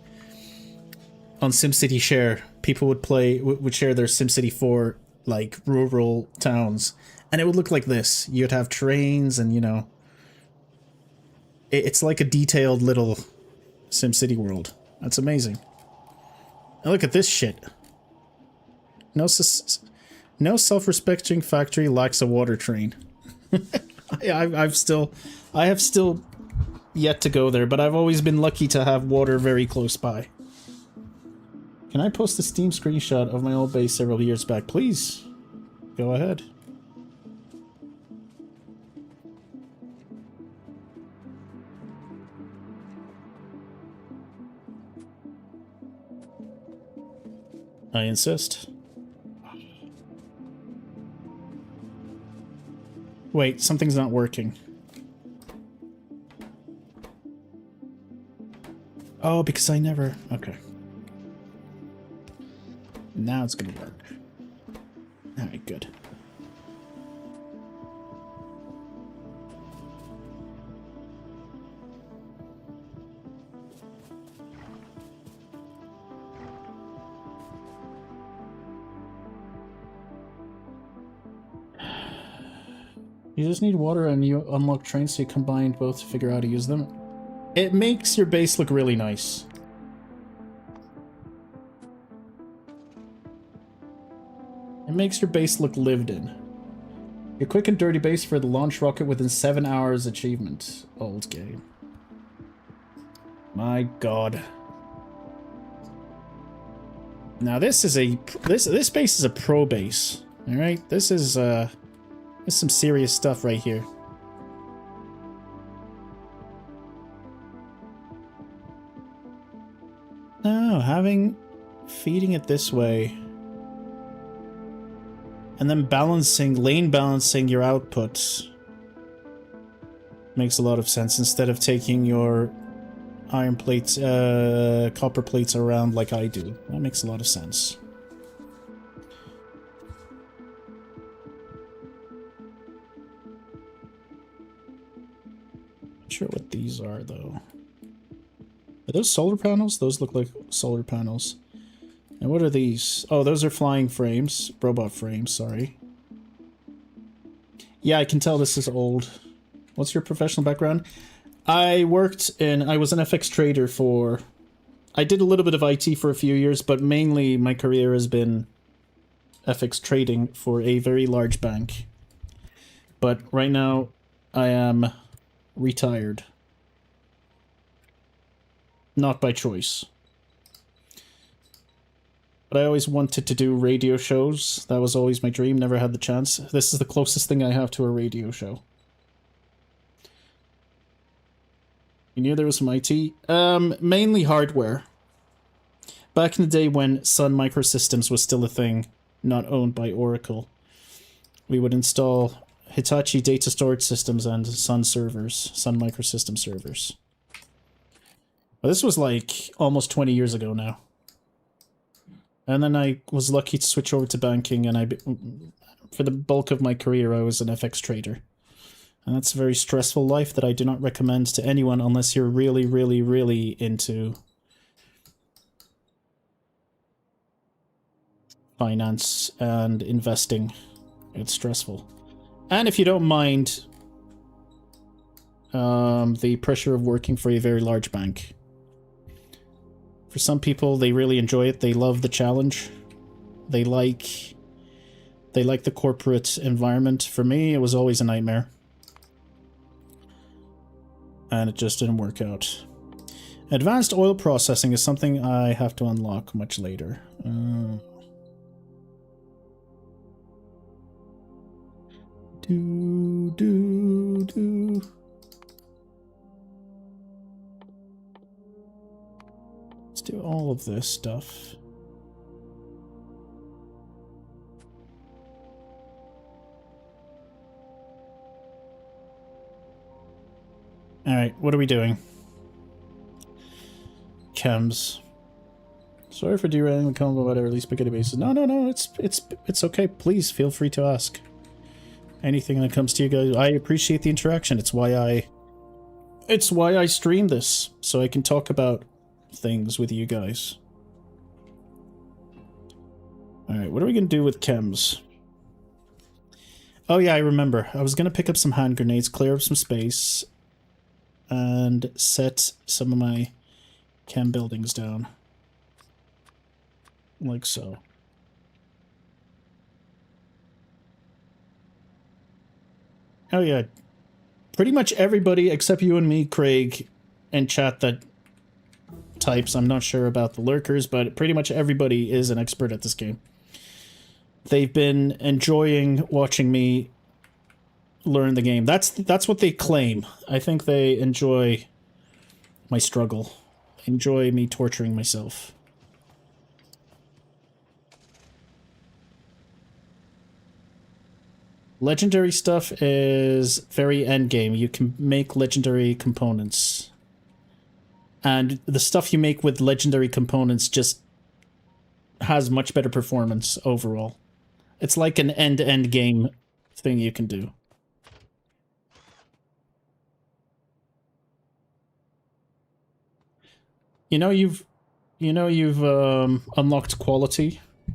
on SimCity Share. People would share their SimCity 4 like rural towns, and it would look like this. You'd have trains, and you know, it's like a detailed little SimCity world. That's amazing. Now look at this shit. No self-respecting factory lacks a water train. I have still yet to go there, but I've always been lucky to have water very close by. Can I post a Steam screenshot of my old base several years back? Please, go ahead. I insist. Wait, something's not working. Oh, because I never... Okay. Now it's gonna work. Alright, good. You just need water and you unlock trains, so you combine both to figure out how to use them. It makes your base look really nice. It makes your base look lived in. Your quick and dirty base for the launch rocket within 7 hours achievement. Old game. My god. Now this is a... This base is a pro base. Alright? This is there's some serious stuff right here. feeding it this way, and then lane balancing your output makes a lot of sense instead of taking your iron plates, copper plates around like I do. That makes a lot of sense. Not sure what these are though. Are those solar panels? Those look like solar panels. And what are these? Oh, those are flying frames. Robot frames, sorry. Yeah, I can tell this is old. What's your professional background? I was an FX trader for... I did a little bit of IT for a few years, but mainly my career has been FX trading for a very large bank. But right now, I am retired. Not by choice. But I always wanted to do radio shows. That was always my dream, never had the chance. This is the closest thing I have to a radio show. You knew there was some IT? Mainly hardware. Back in the day when Sun Microsystems was still a thing, not owned by Oracle, we would install Hitachi data storage systems and Sun servers, Sun Microsystems servers. Well, this was like almost 20 years ago now. And then I was lucky to switch over to banking, and for the bulk of my career I was an FX trader. And that's a very stressful life that I do not recommend to anyone unless you're really, really, really into finance and investing. It's stressful. And if you don't mind the pressure of working for a very large bank. For some people, they really enjoy it. They love the challenge. They like the corporate environment. For me, it was always a nightmare. And it just didn't work out. Advanced oil processing is something I have to unlock much later. Let's do all of this stuff. Alright, what are we doing? Chems. Sorry for derailing the combo about early spaghetti bases. No, it's okay. Please feel free to ask. Anything that comes to you guys. I appreciate the interaction. It's why I stream this, so I can talk about things with you guys. Alright, what are we gonna do with chems? Oh yeah, I remember. I was gonna pick up some hand grenades, clear up some space, and set some of my chem buildings down. Like so. Oh yeah. Pretty much everybody except you and me, Craig, in chat that types. I'm not sure about the lurkers, but pretty much everybody is an expert at this game. They've been enjoying watching me learn the game. That's what they claim. I think they enjoy my struggle. Enjoy me torturing myself. Legendary stuff is very endgame. You can make legendary components. And the stuff you make with legendary components just has much better performance overall. It's like an end-to-end game thing you can do. You know you've unlocked quality. I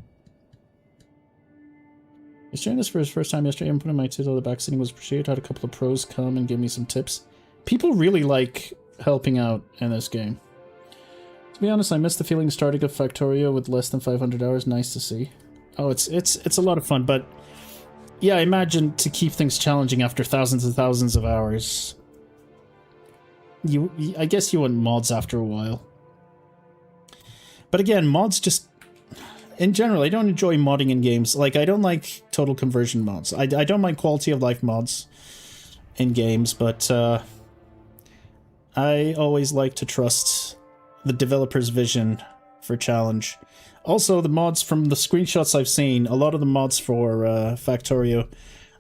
was doing this for his first time yesterday. I'm putting my title the back sitting was appreciated. Had a couple of pros come and give me some tips. People really like helping out in this game. To be honest, I missed the feeling of starting a Factorio with less than 500 hours. Nice to see. Oh, it's a lot of fun, but yeah, I imagine to keep things challenging after thousands and thousands of hours. I guess you want mods after a while. But again, mods just... In general, I don't enjoy modding in games. Like, I don't like total conversion mods. I don't mind quality of life mods in games, but I always like to trust the developer's vision for challenge. Also, the mods from the screenshots I've seen, a lot of the mods for Factorio,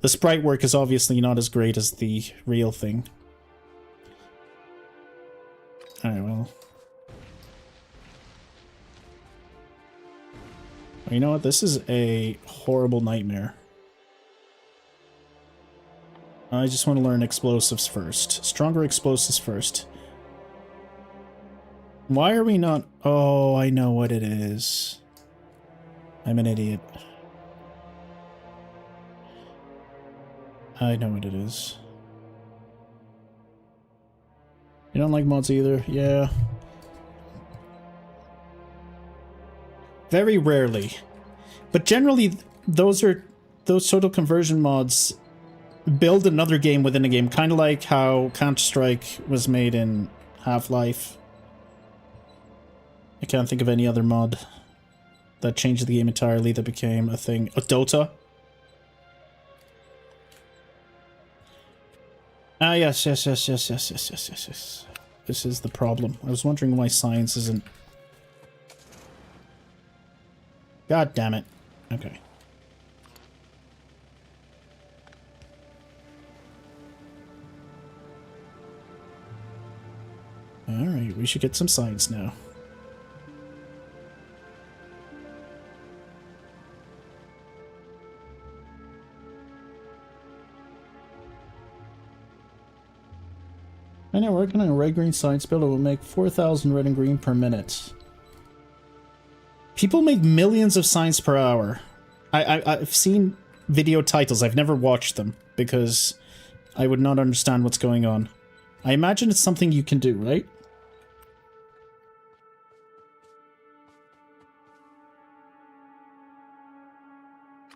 the sprite work is obviously not as great as the real thing. Alright, well. You know what? This is a horrible nightmare. I just want to learn explosives first. Stronger explosives first. Why are we not... Oh, I know what it is. I'm an idiot. I know what it is. You don't like mods either? Yeah. Very rarely. But generally, those total conversion mods build another game within a game, kind of like how Counter-Strike was made in Half-Life. I can't think of any other mod that changed the game entirely that became a thing. Dota? Ah, yes. This is the problem. I was wondering why science isn't... God damn it. Okay. Alright, we should get some science now. I know, working on a red-green science build, it will make 4,000 red and green per minute. People make millions of science per hour. I've seen video titles, I've never watched them, because I would not understand what's going on. I imagine it's something you can do, right?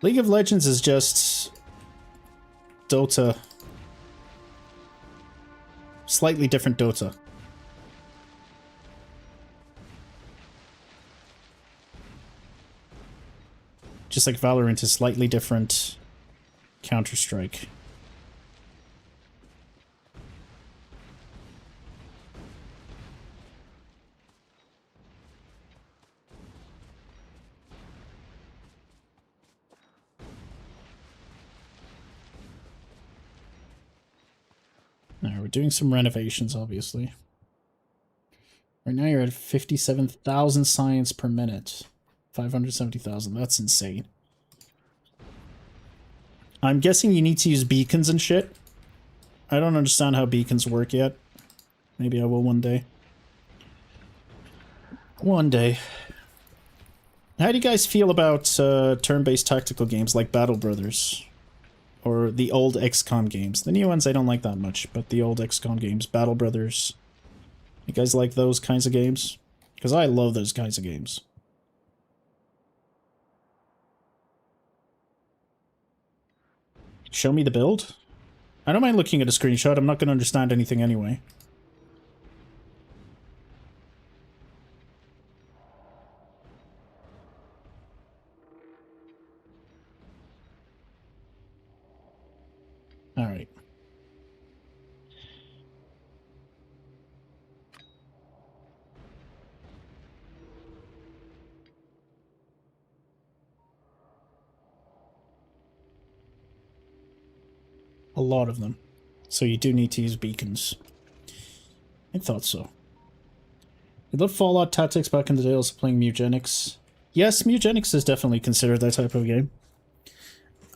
League of Legends is just Dota. Slightly different Dota. Just like Valorant is slightly different Counter-Strike. Now we're doing some renovations, obviously. Right now you're at 57,000 science per minute. 570,000, that's insane. I'm guessing you need to use beacons and shit. I don't understand how beacons work yet. Maybe I will one day. One day. How do you guys feel about turn-based tactical games like Battle Brothers? Or the old XCOM games? The new ones I don't like that much, but the old XCOM games, Battle Brothers. You guys like those kinds of games? Because I love those kinds of games. Show me the build? I don't mind looking at a screenshot, I'm not going to understand anything anyway. Alright. A lot of them. So you do need to use beacons. I thought so. I love Fallout Tactics back in the day, also playing Mutagenics. Yes, Mutagenics is definitely considered that type of game.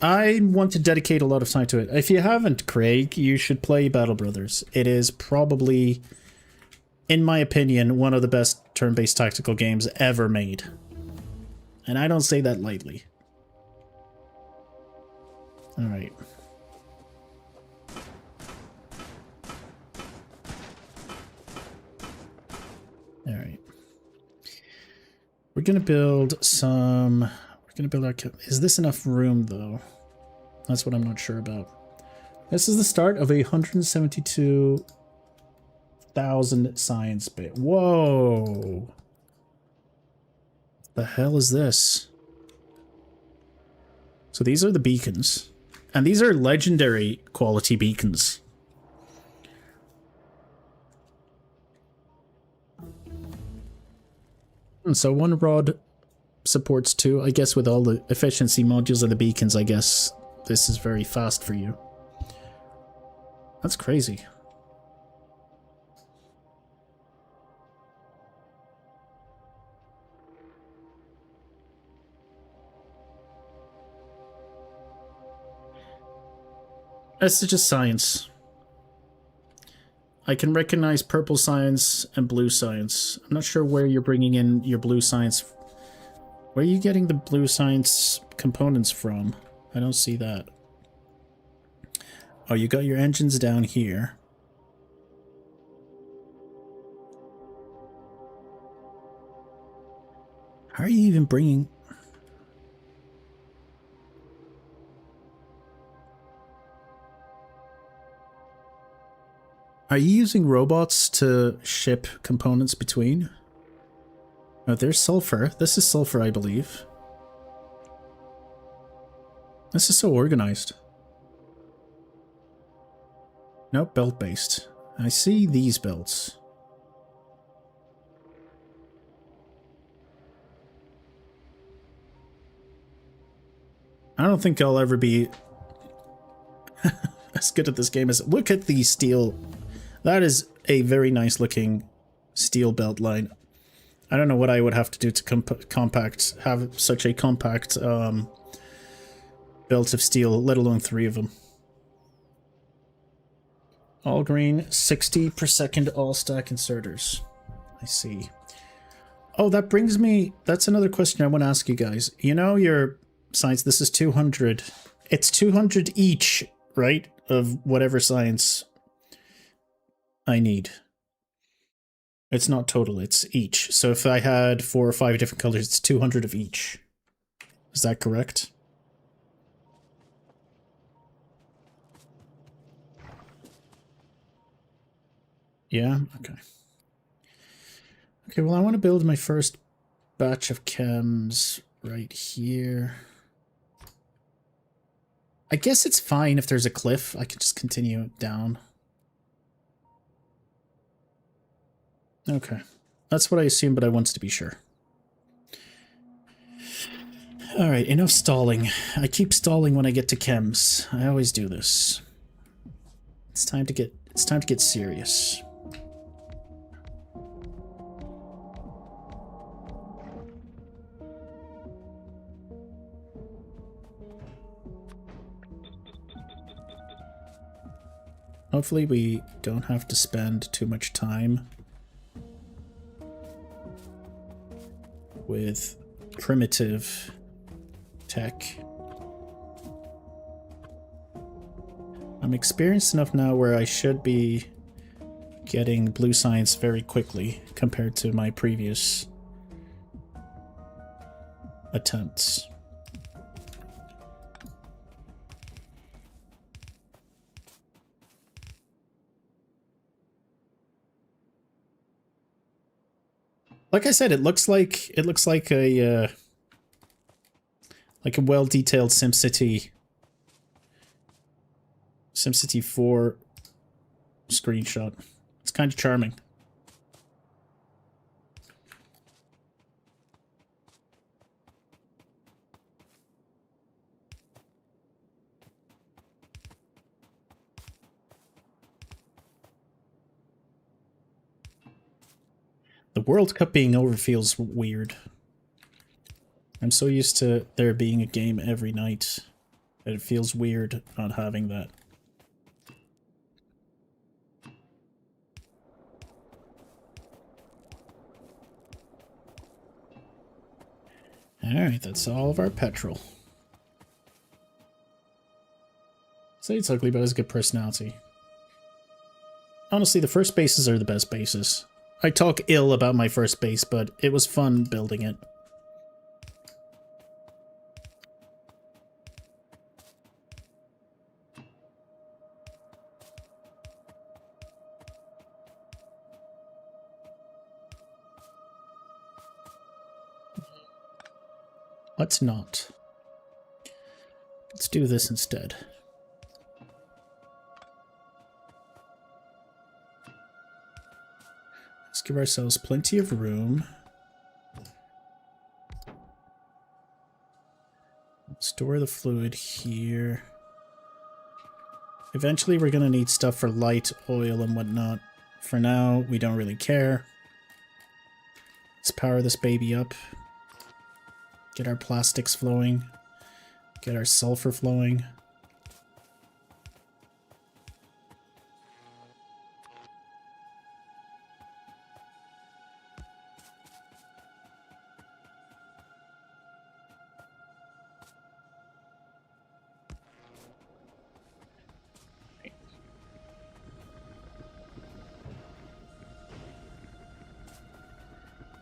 I want to dedicate a lot of time to it. If you haven't, Craig, you should play Battle Brothers. It is probably, in my opinion, one of the best turn-based tactical games ever made. And I don't say that lightly. Alright. Alright. We're gonna build some... We're gonna build our... Is this enough room, though? That's what I'm not sure about. This is the start of a 172,000 science bit. Whoa! The hell is this? So these are the beacons. And these are legendary quality beacons. And so one rod supports two. I guess with all the efficiency modules and the beacons, I guess this is very fast for you. That's crazy. This is just science. I can recognize purple science and blue science. I'm not sure where you're bringing in your blue science. Where are you getting the blue science components from? I don't see that. Oh, you got your engines down here. How are you even bringing... Are you using robots to ship components between? Oh, there's sulfur. This is sulfur, I believe. This is so organized. Nope, belt-based. I see these belts. I don't think I'll ever be as good at this game as... Look at the steel. That is a very nice looking steel belt line. I don't know what I would have to do to have such a compact belt of steel, let alone 3 of them. All green, 60 per second all stack inserters. I see. Oh, that brings me... That's another question I want to ask you guys. You know your science, this is 200. It's 200 each, right? Of whatever science I need. It's not total, it's each. So if I had 4 or 5 different colors, it's 200 of each. Is that correct? Yeah? Okay. Okay, well I want to build my first batch of chems right here. I guess it's fine if there's a cliff. I could just continue down. Okay. That's what I assumed, but I wanted to be sure. Alright, enough stalling. I keep stalling when I get to chems. I always do this. It's time to get serious. Hopefully we don't have to spend too much time with primitive tech. I'm experienced enough now where I should be getting blue science very quickly compared to my previous attempts. Like I said, it looks like a well-detailed SimCity 4 screenshot. It's kind of charming. The World Cup being over feels weird. I'm so used to there being a game every night that it feels weird not having that. Alright, that's all of our petrol. Say it's ugly, but it has a good personality. Honestly, the first bases are the best bases. I talk ill about my first base, but it was fun building it. Let's not. Let's do this instead. Let's give ourselves plenty of room store the fluid here. Eventually we're going to need stuff for light, oil, and whatnot. For now, we don't really care. Let's power this baby up. Get our plastics flowing. Get our sulfur flowing.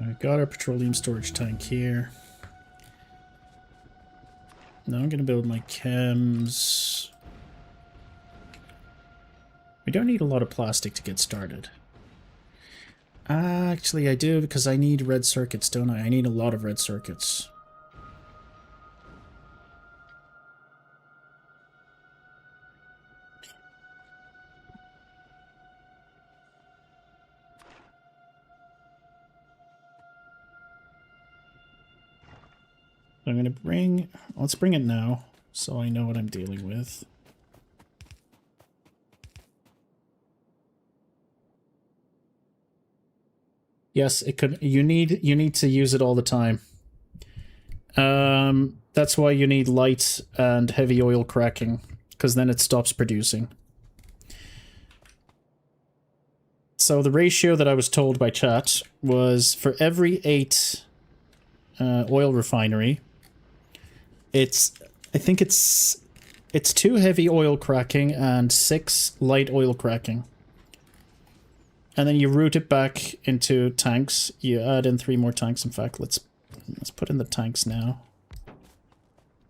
We've got our petroleum storage tank here. Now I'm going to build my chems. We don't need a lot of plastic to get started. Actually, I do, because I need red circuits, don't I? I need a lot of red circuits. I'm going to bring... Let's bring it now, so I know what I'm dealing with. Yes, it could. You need to use it all the time. That's why you need light and heavy oil cracking, because then it stops producing. So the ratio that I was told by chat was for every 8 oil refinery, I think it's 2 heavy oil cracking and 6 light oil cracking. And then you route it back into tanks. You add in 3 more tanks. In fact, let's put in the tanks now.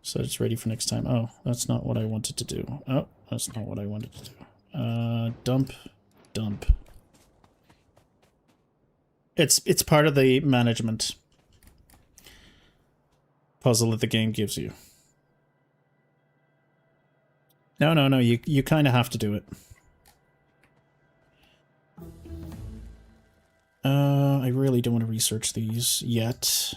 So it's ready for next time. Oh, that's not what I wanted to do. Oh, that's not what I wanted to do. Dump. It's part of the management puzzle that the game gives you. No, you kind of have to do it. I really don't want to research these yet,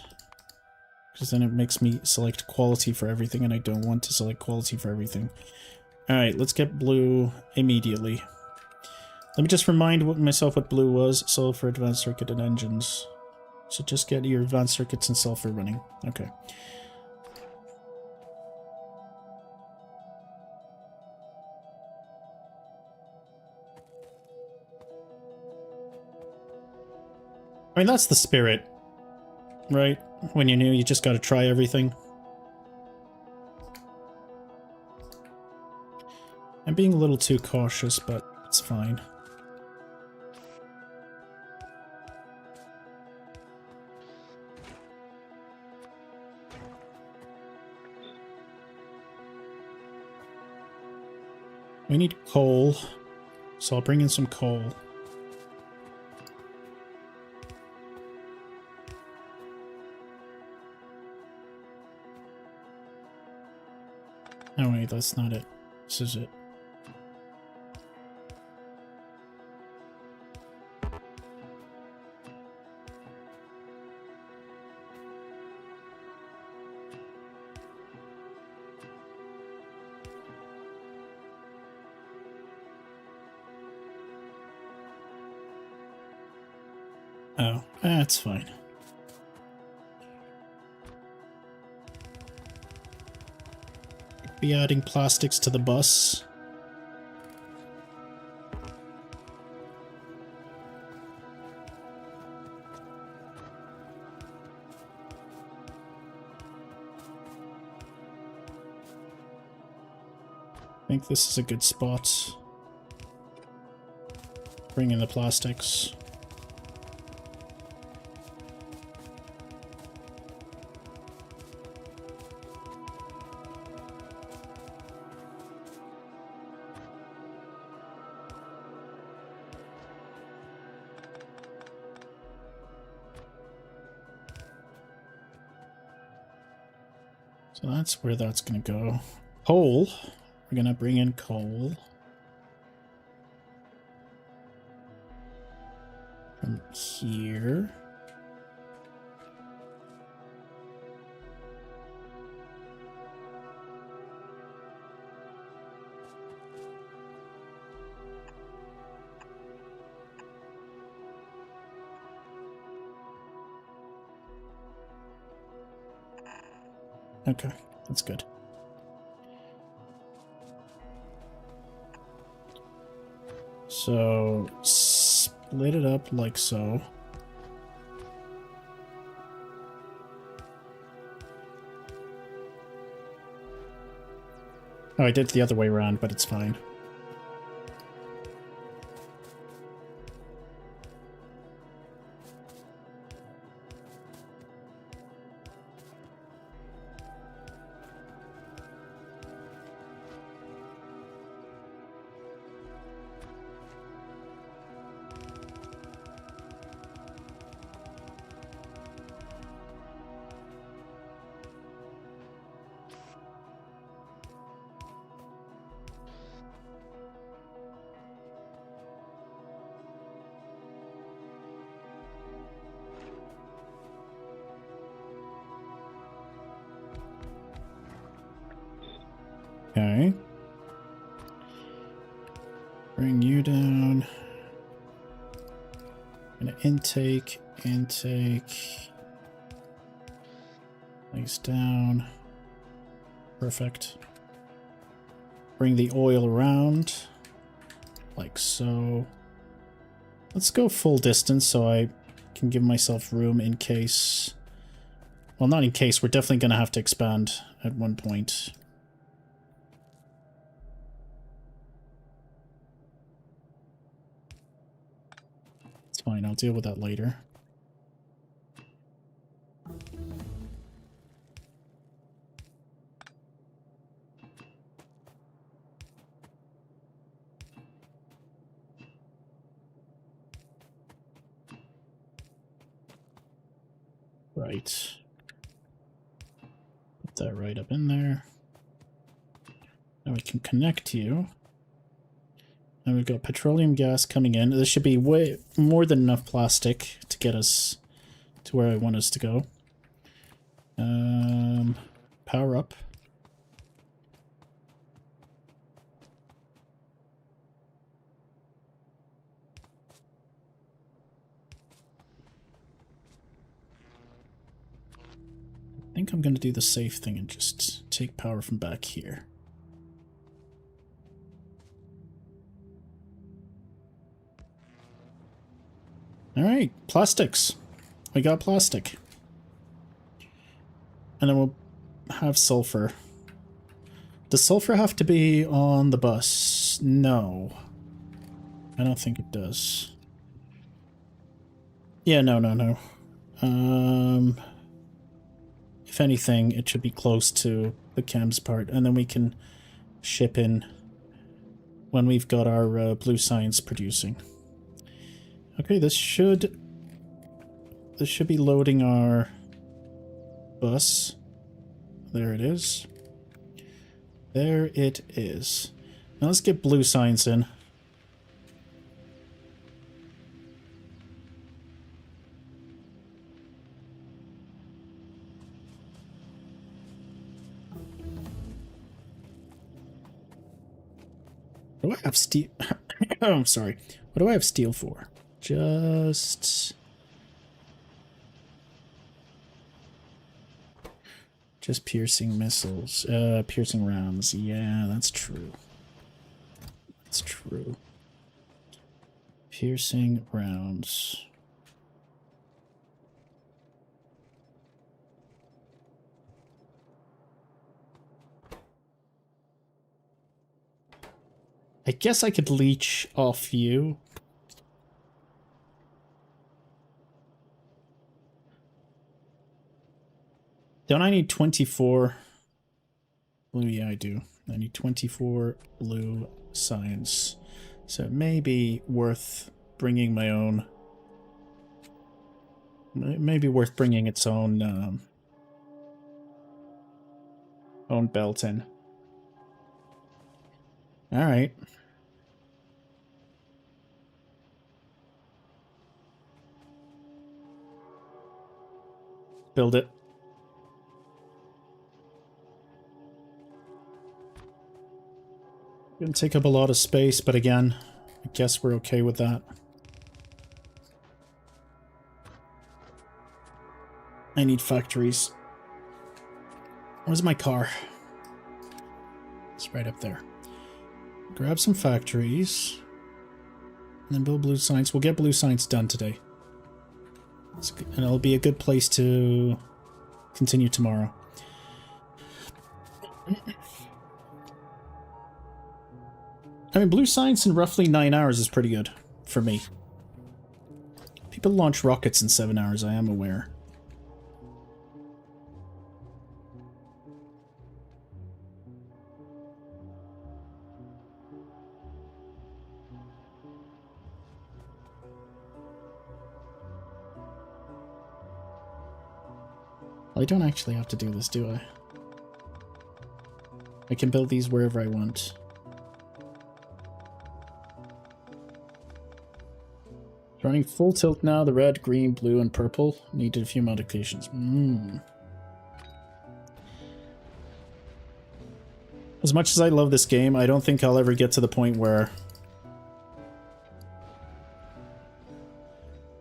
because then it makes me select quality for everything, and I don't want to select quality for everything. Alright, let's get blue immediately. Let me just remind myself what blue was. Sulfur, advanced circuit, and engines. So just get your advanced circuits and sulfur running. Okay. I mean, that's the spirit, right? When you're new, you just gotta try everything. I'm being a little too cautious, but it's fine. We need coal, so I'll bring in some coal. Oh wait, that's not it. This is it. Oh, that's fine. Be adding plastics to the bus. I think this is a good spot. Bring in the plastics. So that's where that's going to go. Coal. We're going to bring in coal. From here. Okay, that's good. So, split it up like so. Oh, I did it the other way around, but it's fine. Okay. Bring you down. Gonna intake. Place down. Perfect. Bring the oil around. Like so. Let's go full distance so I can give myself room in case... Well, not in case. We're definitely going to have to expand at one point. It's fine. I'll deal with that later. Right. Put that right up in there. Now we can connect you. And we've got petroleum gas coming in. This should be way more than enough plastic to get us to where I want us to go. Power up. I think I'm going to do the safe thing and just take power from back here. Alright, plastics. We got plastic. And then we'll have sulfur. Does sulfur have to be on the bus? No. I don't think it does. Yeah, no. If anything, it should be close to the chems part, and then we can ship in when we've got our blue science producing. Okay, this should be loading our bus. There it is. There it is. Now let's get blue science in. What do I have steel? Oh, I'm sorry. What do I have steel for? Just piercing missiles. Piercing rounds. Yeah, that's true. That's true. Piercing rounds. I guess I could leech off you. Don't I need 24 blue? Yeah, I do. I need 24 blue science. So it may be worth bringing my own... It may be worth bringing its own belt in. Alright. Build it. Gonna take up a lot of space, but again, I guess we're okay with that. I need factories. Where's my car? It's right up there. Grab some factories. And then build blue science. We'll get blue science done today. And it'll be a good place to continue tomorrow. I mean, blue science in roughly 9 hours is pretty good for me. People launch rockets in 7 hours, I am aware. I don't actually have to do this, do I? I can build these wherever I want. Running full tilt now, the red, green, blue, and purple. Needed a few modifications. As much as I love this game, I don't think I'll ever get to the point where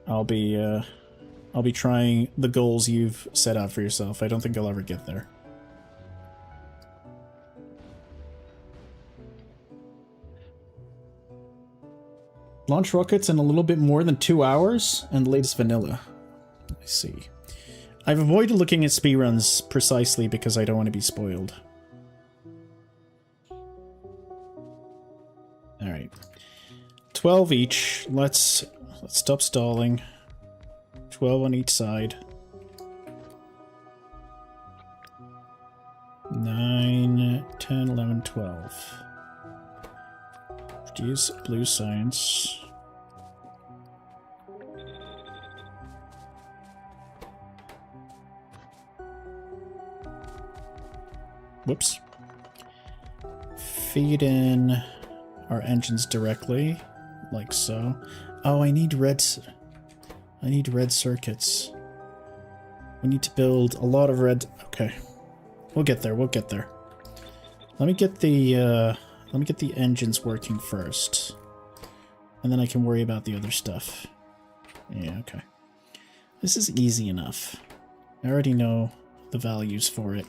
I'll be trying the goals you've set out for yourself. I don't think I'll ever get there. Launch rockets in a little bit more than 2 hours, and the latest vanilla. I see. I've avoided looking at speedruns precisely because I don't want to be spoiled. Alright. 12 each. Let's stop stalling. 12 on each side. 9, 10, 11, 12. Produce blue science. Whoops. Feed in our engines directly, like so. Oh, I need red circuits. We need to build a lot of red. Okay, we'll get there. We'll get there. Let me get the engines working first, and then I can worry about the other stuff. Yeah, okay. This is easy enough. I already know the values for it.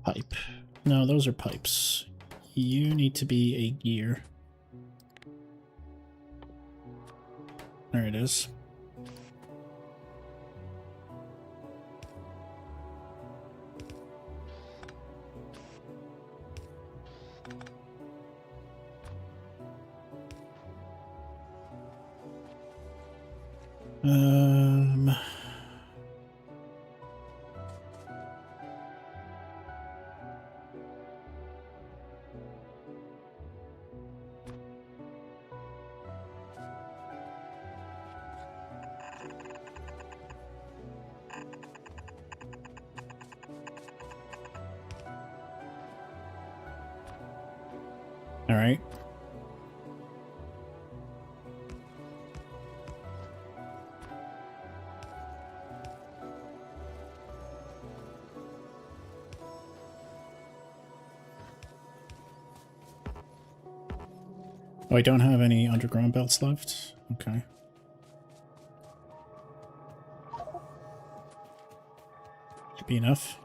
Pipe. No, those are pipes. You need to be a gear. There it is. All right. Oh, I don't have any underground belts left? Okay. Should be enough.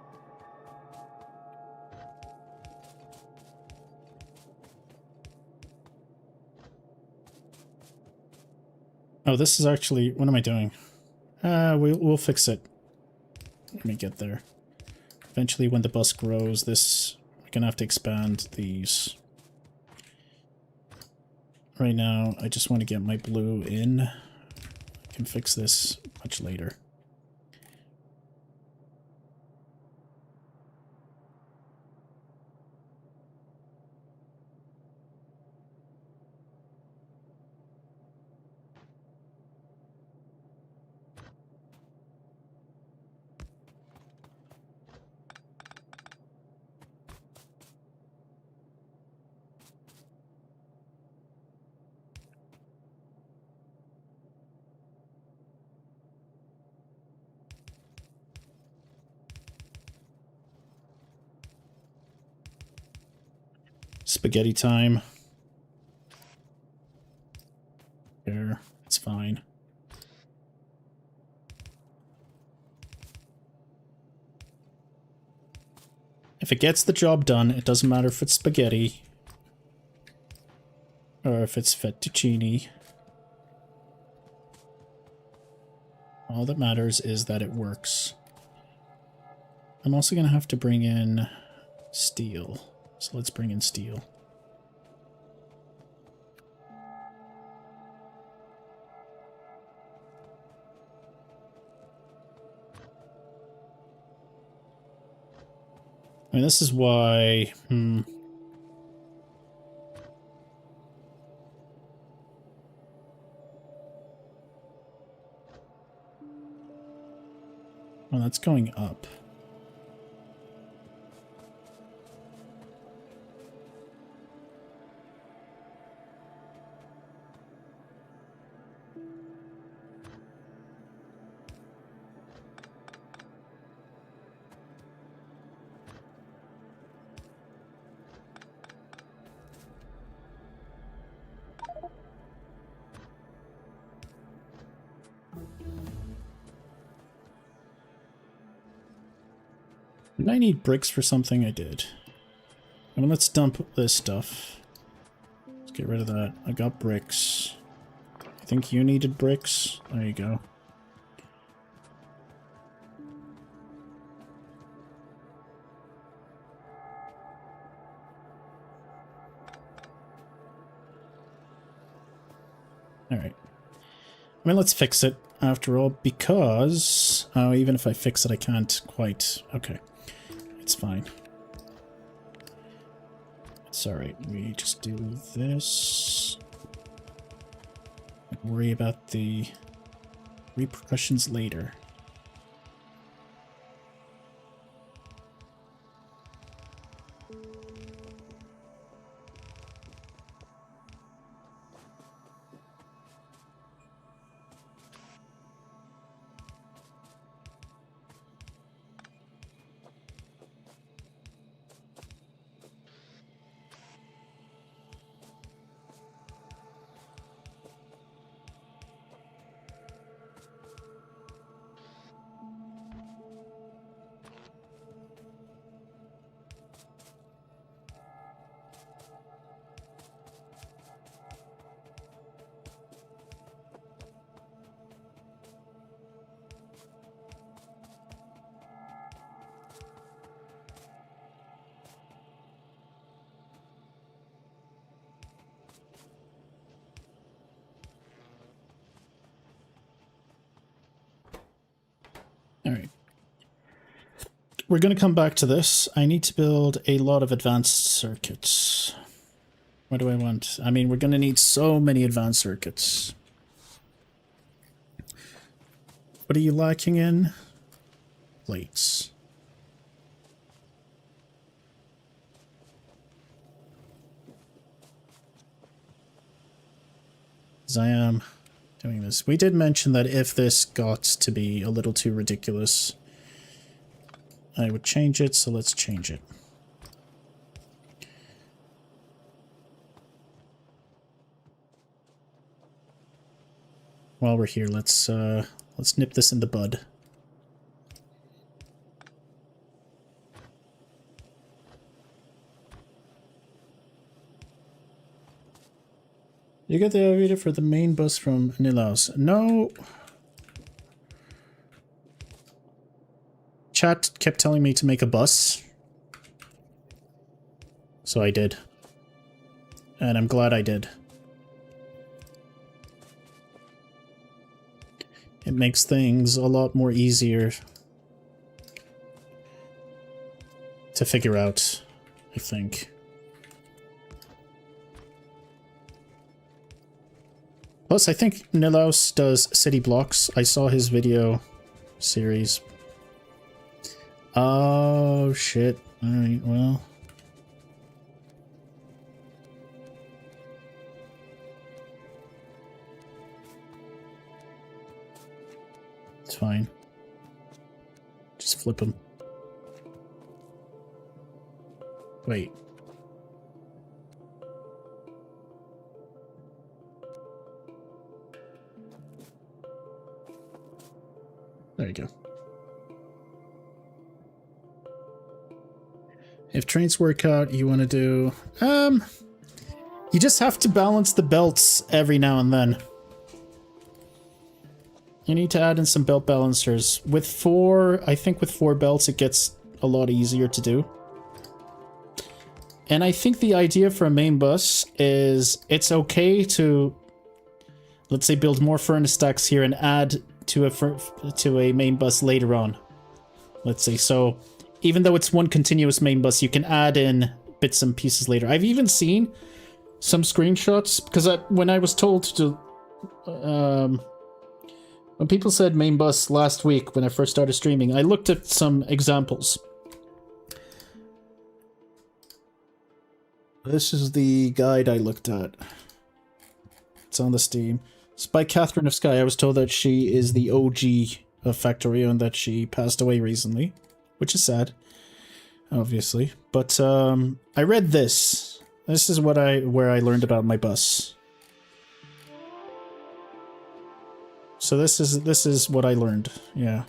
Oh, this is actually... What am I doing? We'll fix it. Let me get there. Eventually, when the bus grows, we're gonna have to expand these. Right now, I just want to get my blue in. I can fix this much later. Spaghetti time. There, it's fine. If it gets the job done, it doesn't matter if it's spaghetti or if it's fettuccine. All that matters is that it works. I'm also going to have to bring in steel. So let's bring in steel. I mean, this is why... Well, that's going up. Did I need bricks for something? I did. I mean, let's dump this stuff. Let's get rid of that. I got bricks. I think you needed bricks. There you go. Alright. I mean, let's fix it after all, because... Oh, even if I fix it, I can't quite... Okay. It's fine. It's alright. We just do this. Don't worry about the repercussions later. Alright. We're going to come back to this. I need to build a lot of advanced circuits. What do I want? I mean, we're going to need so many advanced circuits. What are you lacking in? Plates. As I am doing this. We did mention that if this got to be a little too ridiculous, I would change it, so let's change it. While we're here, let's nip this in the bud. You get the elevator for the main bus from Nilaus. No. Chat kept telling me to make a bus. So I did. And I'm glad I did. It makes things a lot more easier to figure out, I think. Plus, I think Nilaus does city blocks. I saw his video series. Oh, shit. Alright, well. It's fine. Just flip him. Wait. There you go. If trains work out, you want to do... You just have to balance the belts every now and then. You need to add in some belt balancers. With 4, I think with 4 belts it gets a lot easier to do. And I think the idea for a main bus is it's okay to, let's say, build more furnace stacks here and add to a main bus later on. Let's say, so even though it's one continuous main bus, you can add in bits and pieces later. I've even seen some screenshots, because when I was told to, when people said main bus last week when I first started streaming, I looked at some examples. This is the guide I looked at. It's on the Steam. It's by Catherine of Sky. I was told that she is the OG of Factorio and that she passed away recently, which is sad, obviously. But I read this. This is where I learned about my bus. So this is what I learned. Yeah.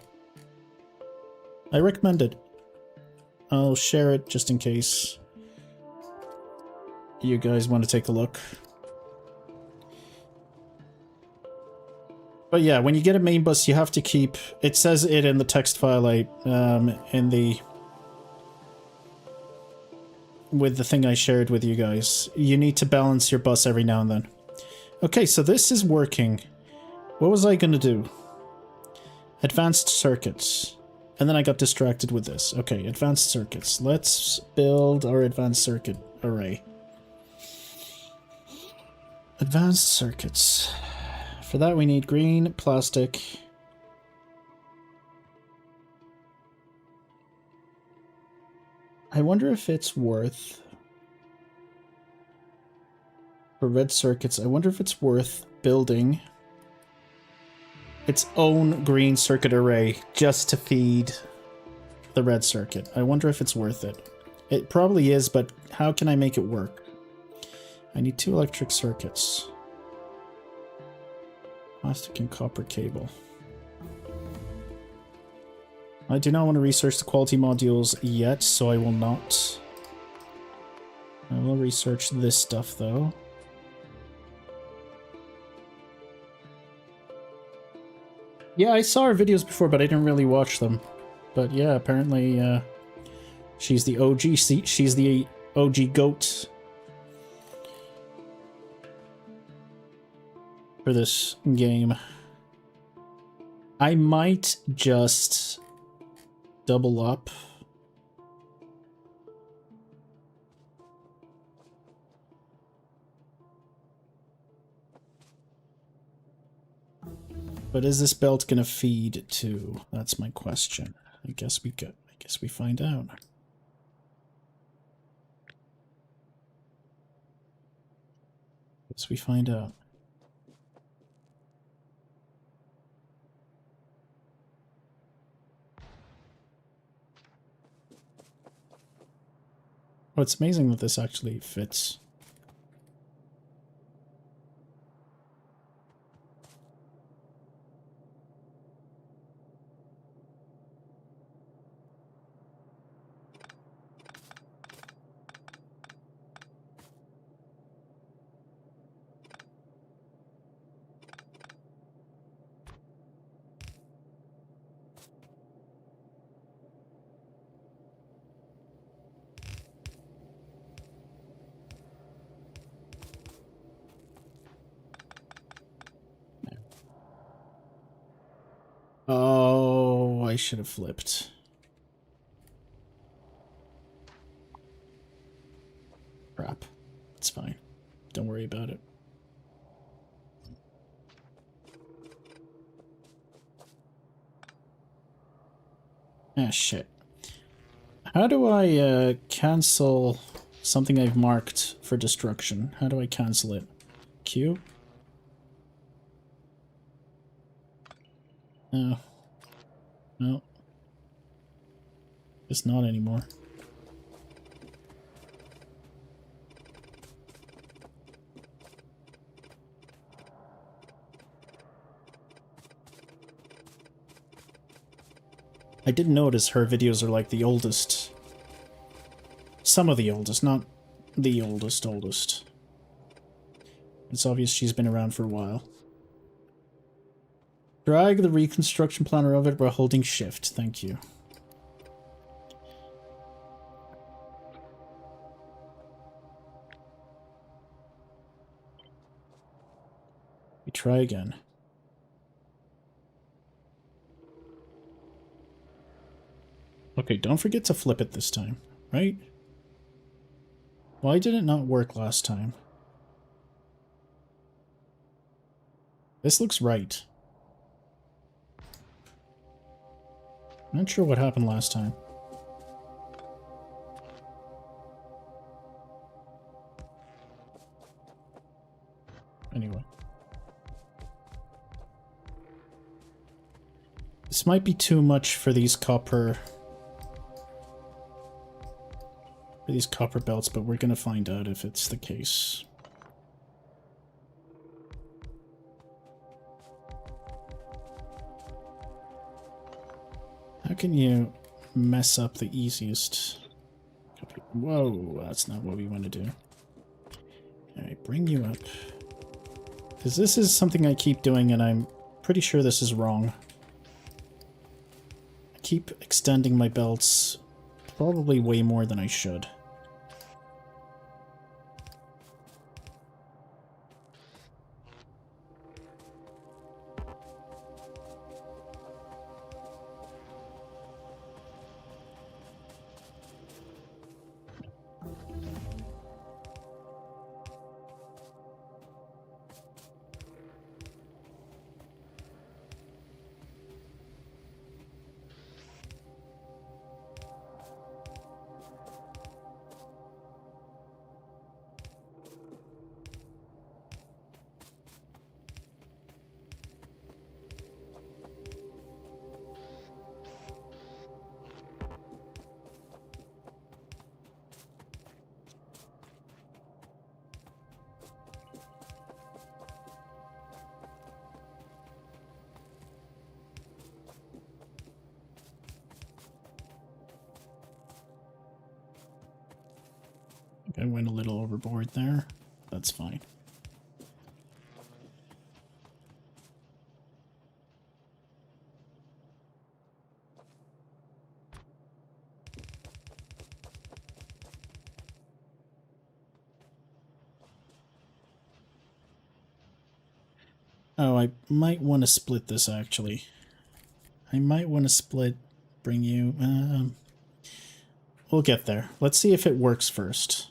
I recommend it. I'll share it just in case you guys want to take a look. But yeah, when you get a main bus, you have to keep... It says it in the text file with the thing I shared with you guys. You need to balance your bus every now and then. Okay, so this is working. What was I going to do? Advanced circuits. And then I got distracted with this. Okay, advanced circuits. Let's build our advanced circuit array. Advanced circuits. For that we need green, plastic. I wonder if it's worth... For red circuits, I wonder if it's worth building its own green circuit array just to feed the red circuit. I wonder if it's worth it. It probably is, but how can I make it work? I need 2 electric circuits. Plastic and copper cable. I do not want to research the quality modules yet, so I will not. I will research this stuff, though. Yeah, I saw her videos before, but I didn't really watch them. But yeah, apparently she's the OG. She's the OG GOAT for this game. I might just double up. But is this belt gonna feed to? That's my question. I guess we find out. Guess we find out. Oh, it's amazing that this actually fits. Oh, I should have flipped. Crap. It's fine. Don't worry about it. Ah, shit. How do I cancel something I've marked for destruction? How do I cancel it? Q? No. No. It's not anymore. I did notice her videos are like the oldest. Some of the oldest, not the oldest. It's obvious she's been around for a while. Drag the reconstruction planner of it while holding shift. Thank you. We try again. Okay, don't forget to flip it this time, right? Why did it not work last time? This looks right. Not sure what happened last time. Anyway. This might be too much for these copper belts, but we're gonna find out if it's the case. How can you mess up the easiest? Whoa, that's not what we want to do. Alright, bring you up. Because this is something I keep doing and I'm pretty sure this is wrong. I keep extending my belts probably way more than I should. I went a little overboard there. That's fine. Oh, I might want to split this actually. I might want to split, bring you... we'll get there. Let's see if it works first.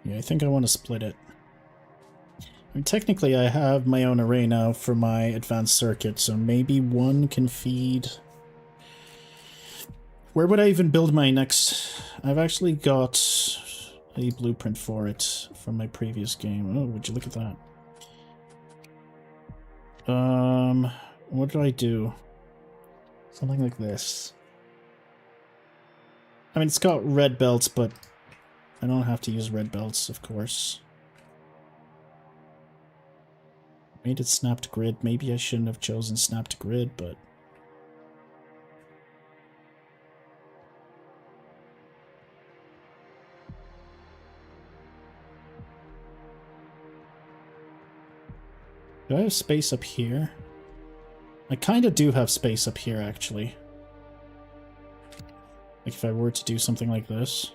Yeah, I think I want to split it. I mean, technically I have my own array now for my advanced circuit, so maybe one can feed... Where would I even build my next... I've actually got a blueprint for it from my previous game. Oh, would you look at that? What did I do? Something like this. I mean, it's got red belts, but I don't have to use red belts, of course. Made it snapped grid. Maybe I shouldn't have chosen snapped grid, but... Do I have space up here? I kind of do have space up here, actually. Like if I were to do something like this.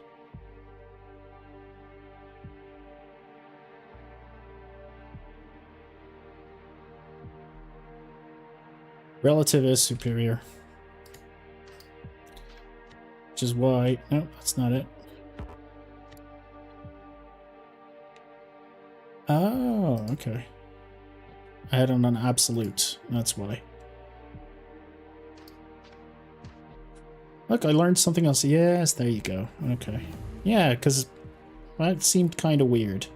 Relative is superior. Which is why... No, that's not it. Oh, okay. I had it on absolute. That's why. Look, I learned something else. Yes, there you go. Okay. Yeah, because that seemed kind of weird.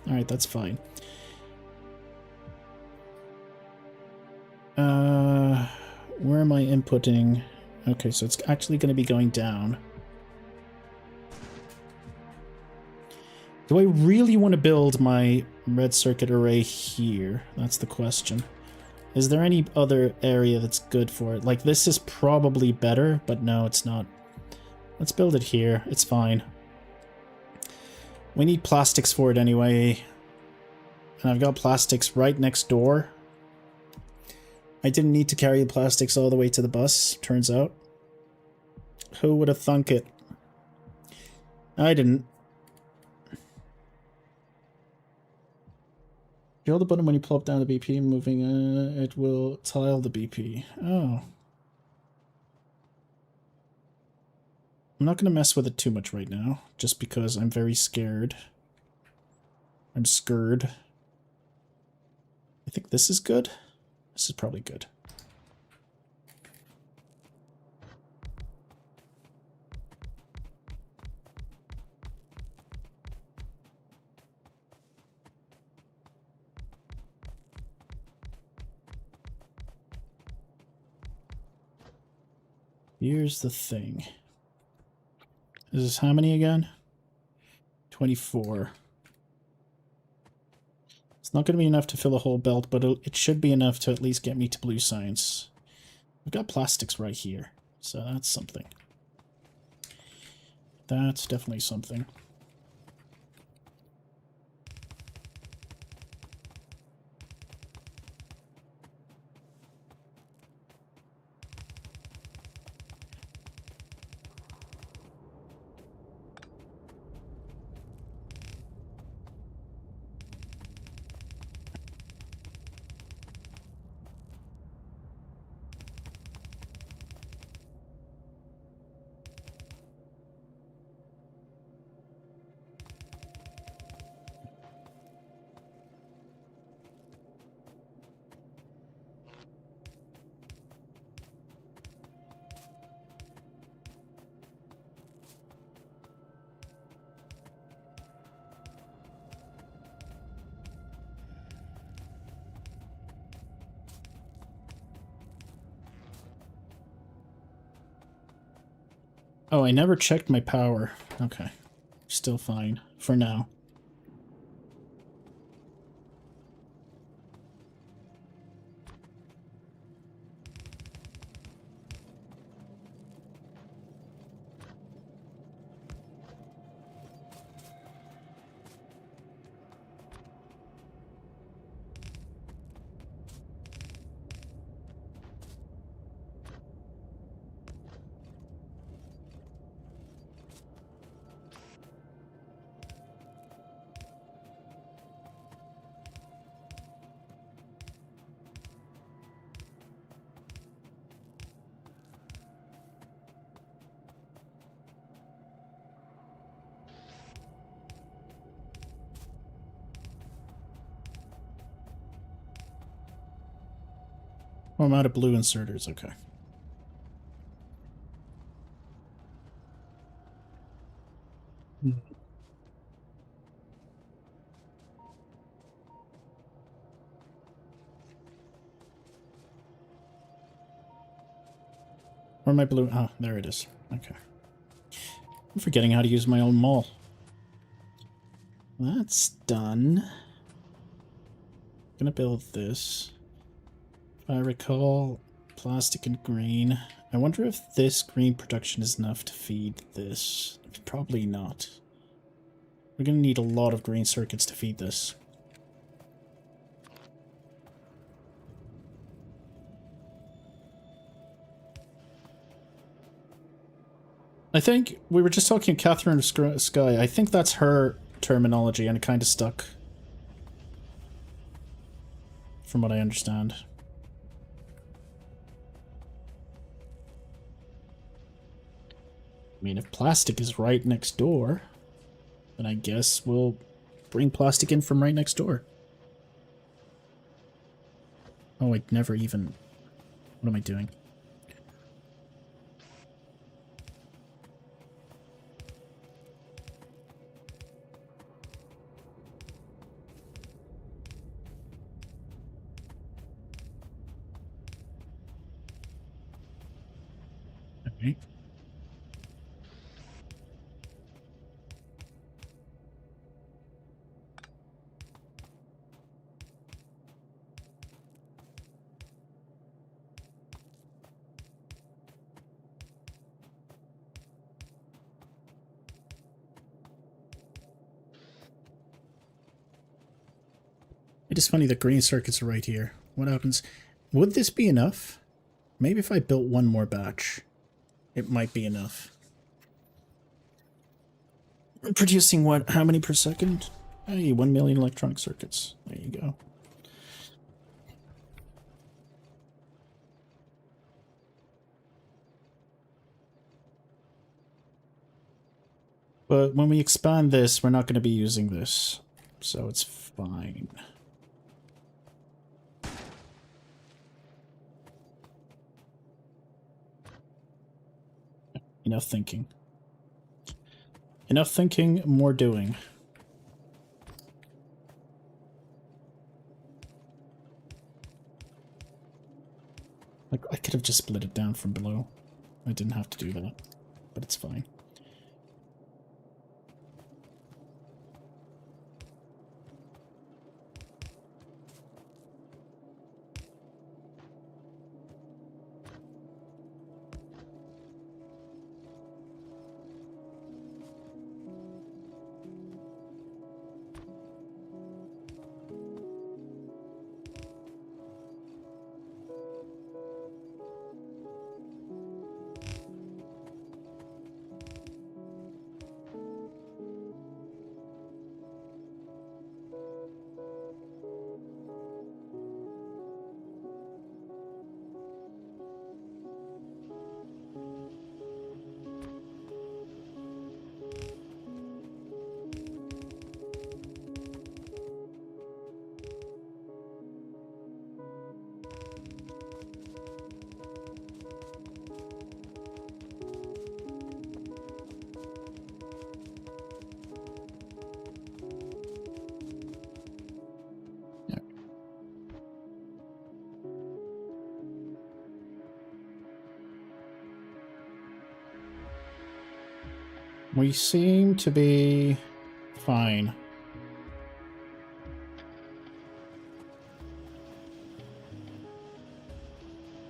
Alright, that's fine. Where am I inputting? Okay, so it's actually going to be going down. Do I really want to build my red circuit array here? That's the question. Is there any other area that's good for it? Like, this is probably better, but no, it's not. Let's build it here. It's fine. We need plastics for it anyway. And I've got plastics right next door. I didn't need to carry the plastics all the way to the bus, turns out. Who would have thunk it? I didn't. You hold the button when you pull up down the BP, moving it will tile the BP. Oh. I'm not going to mess with it too much right now, just because I'm very scared. I'm scared. I think this is good. This is probably good. Here's the thing. This is how many again? 24. It's not going to be enough to fill a whole belt, but it should be enough to at least get me to blue science. I've got plastics right here, so that's something. That's definitely something. Oh, I never checked my power. Okay. Still fine. For now. Oh, I'm out of blue inserters. Okay. Where am I blue? Oh, there it is. Okay. I'm forgetting how to use my own mall. That's done. Gonna build this. If I recall, plastic and green. I wonder if this green production is enough to feed this. Probably not. We're gonna need a lot of green circuits to feed this. I think we were just talking Catherine Sky. I think that's her terminology, and it kind of stuck. From what I understand. I mean, if plastic is right next door, then I guess we'll bring plastic in from right next door. Oh, I'd never even... What am I doing? Okay. It is funny that green circuits are right here. What happens? Would this be enough? Maybe if I built one more batch, it might be enough. Producing what? How many per second? Hey, 1 million electronic circuits. There you go. But when we expand this, we're not going to be using this. So it's fine. Enough thinking. Enough thinking, more doing. Like, I could have just split it down from below. I didn't have to do that, but it's fine. We seem to be fine.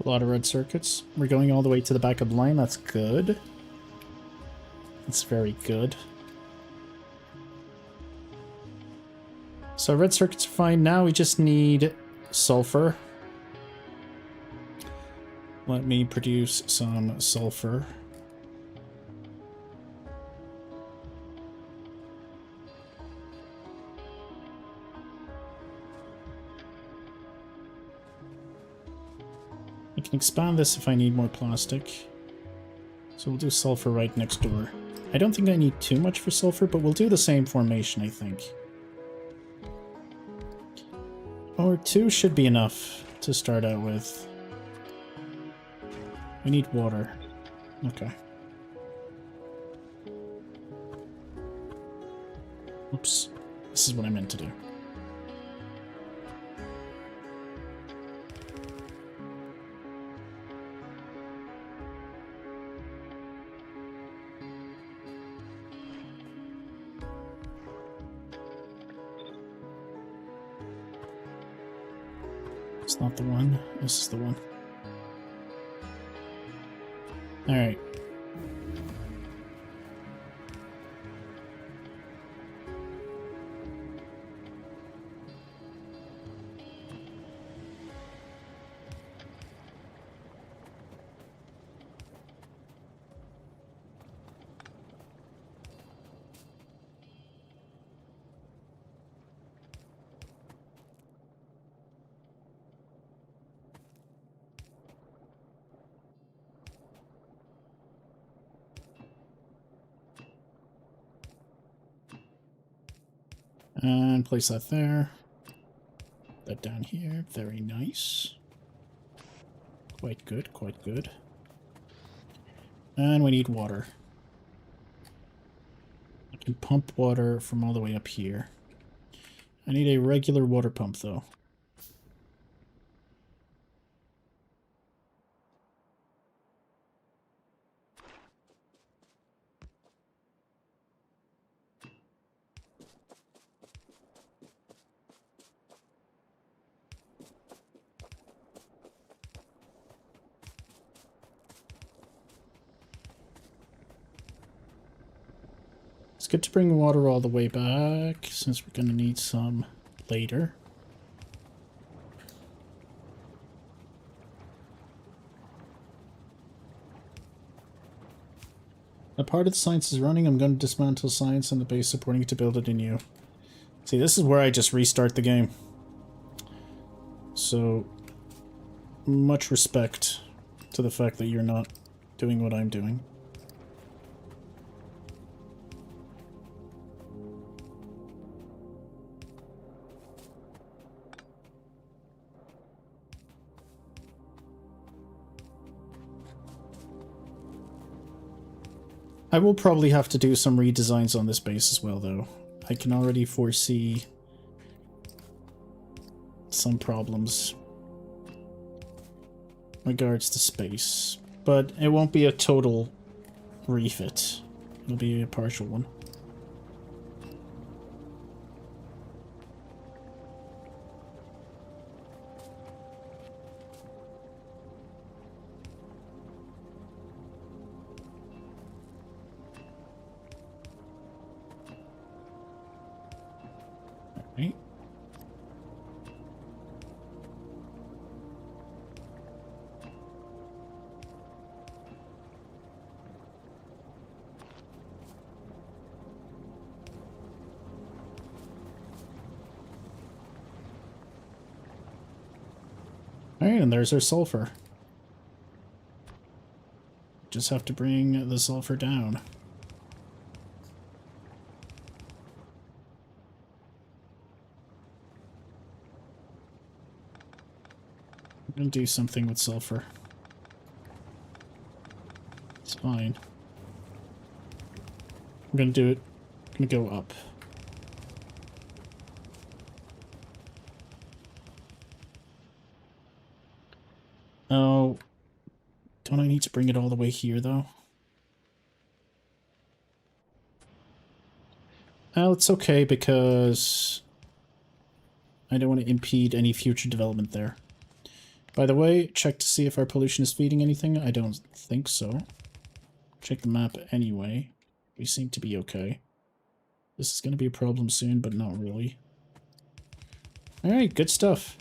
A lot of red circuits. We're going all the way to the back of the line. That's good. That's very good. So red circuits are fine. Now we just need sulfur. Let me produce some sulfur. I can expand this if I need more plastic. So we'll do sulfur right next door. I don't think I need too much for sulfur, but we'll do the same formation, I think. Or 2 should be enough to start out with. We need water. Okay. Oops. This is what I meant to do. It's not the one. This is the one. Alright. And place that there. That down here. Very nice. Quite good, quite good. And we need water. I can pump water from all the way up here. I need a regular water pump, though. It's good to bring water all the way back, since we're going to need some later. A part of the science is running. I'm going to dismantle science and the base supporting it to build it anew. See, this is where I just restart the game. So, much respect to the fact that you're not doing what I'm doing. I will probably have to do some redesigns on this base as well, though. I can already foresee some problems in regards to space. But it won't be a total refit. It'll be a partial one. Alright. Alright, and there's our sulfur. Just have to bring the sulfur down. I'm gonna do something with sulfur. It's fine. I'm gonna do it. I'm gonna go up. Oh, don't I need to bring it all the way here, though? Well, it's okay, because I don't want to impede any future development there. By the way, check to see if our pollution is feeding anything. I don't think so. Check the map anyway. We seem to be okay. This is going to be a problem soon, but not really. Alright, good stuff.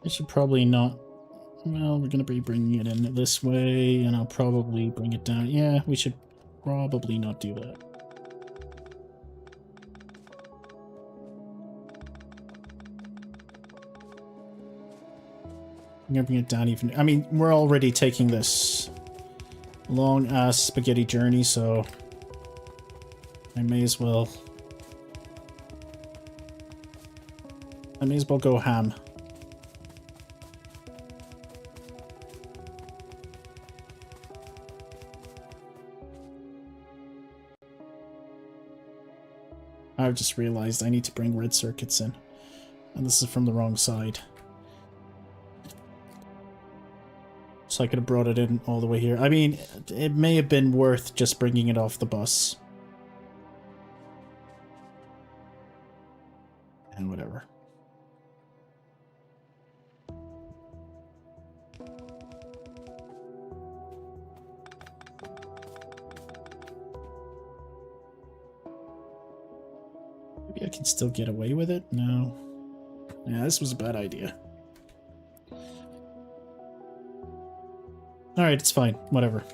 I should probably not... Well, we're going to be bringing it in this way, and I'll probably bring it down. Yeah, we should probably not do that. I'm going to bring it down even... I mean, we're already taking this long-ass spaghetti journey, so I may as well... go ham. I've just realized I need to bring red circuits in. And this is from the wrong side. So I could have brought it in all the way here. I mean, it may have been worth just bringing it off the bus. And whatever. Maybe I can still get away with it? No. Yeah, this was a bad idea. Alright, it's fine. Whatever.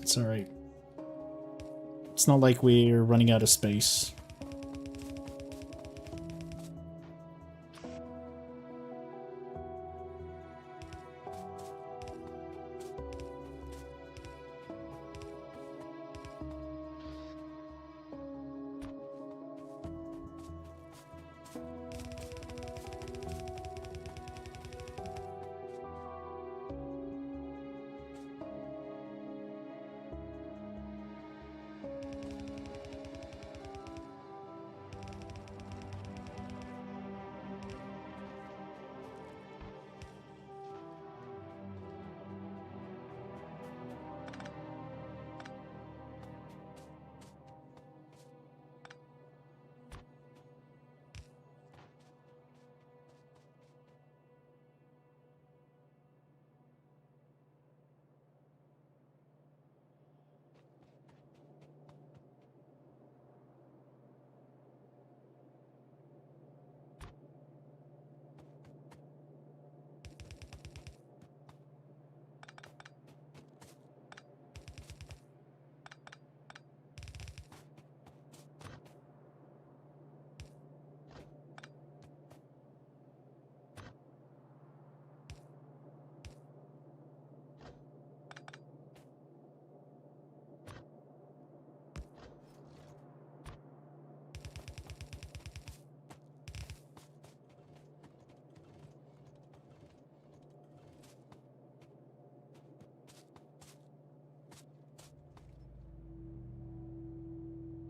It's alright. It's not like we're running out of space.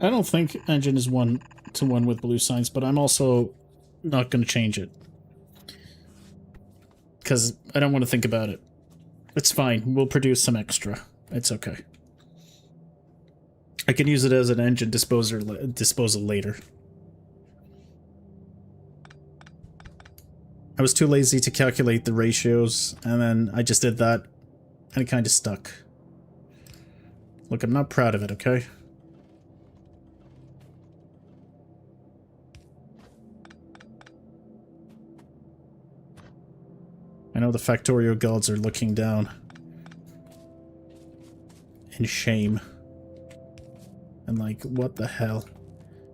I don't think engine is 1-to-1 with blue science, but I'm also not going to change it. Because I don't want to think about it. It's fine. We'll produce some extra. It's okay. I can use it as an engine disposal later. I was too lazy to calculate the ratios, and then I just did that, and it kind of stuck. Look, I'm not proud of it, okay? I know the Factorio gods are looking down in shame. And like, what the hell?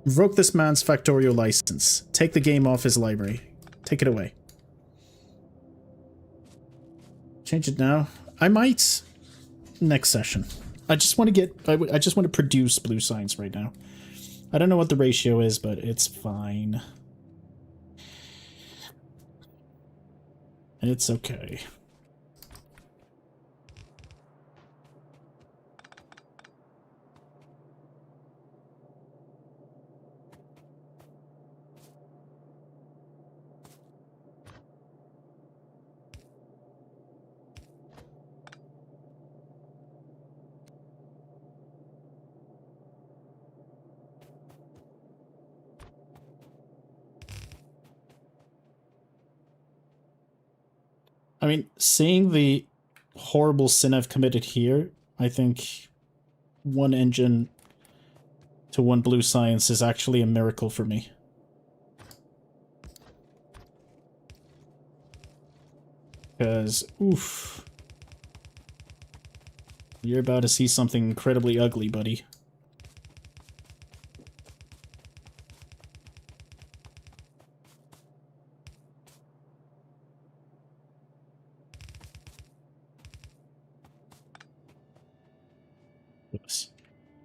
Revoke this man's Factorio license. Take the game off his library. Take it away. Change it now. I might next session. I just want to get... I just want to produce blue science right now. I don't know what the ratio is, but it's fine. It's okay. I mean, seeing the horrible sin I've committed here, I think 1 engine to 1 blue science is actually a miracle for me. Because, oof. You're about to see something incredibly ugly, buddy.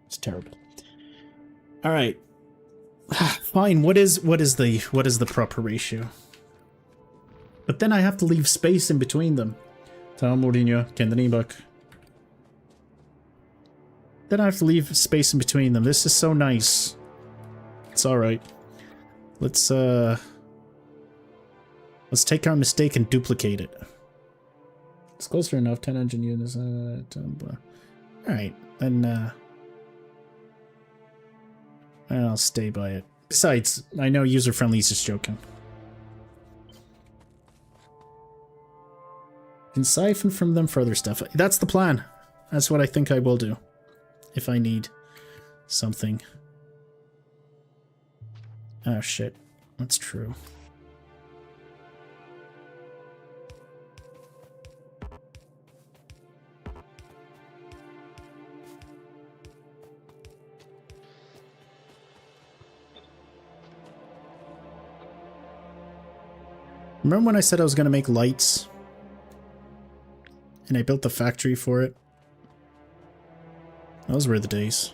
It's terrible. All right. Fine. What is the proper ratio? But then I have to leave space in between them. Tom Mourinho, Kendrick. Then I have to leave space in between them. This is so nice. It's all right. Let's take our mistake and duplicate it. It's closer enough. 10 engine units. All right, then. I'll stay by it. Besides, I know user-friendly is just joking. Can siphon from them further stuff. That's the plan. That's what I think I will do. If I need something. Oh shit. That's true. Remember when I said I was going to make lights? And I built the factory for it? Those were the days.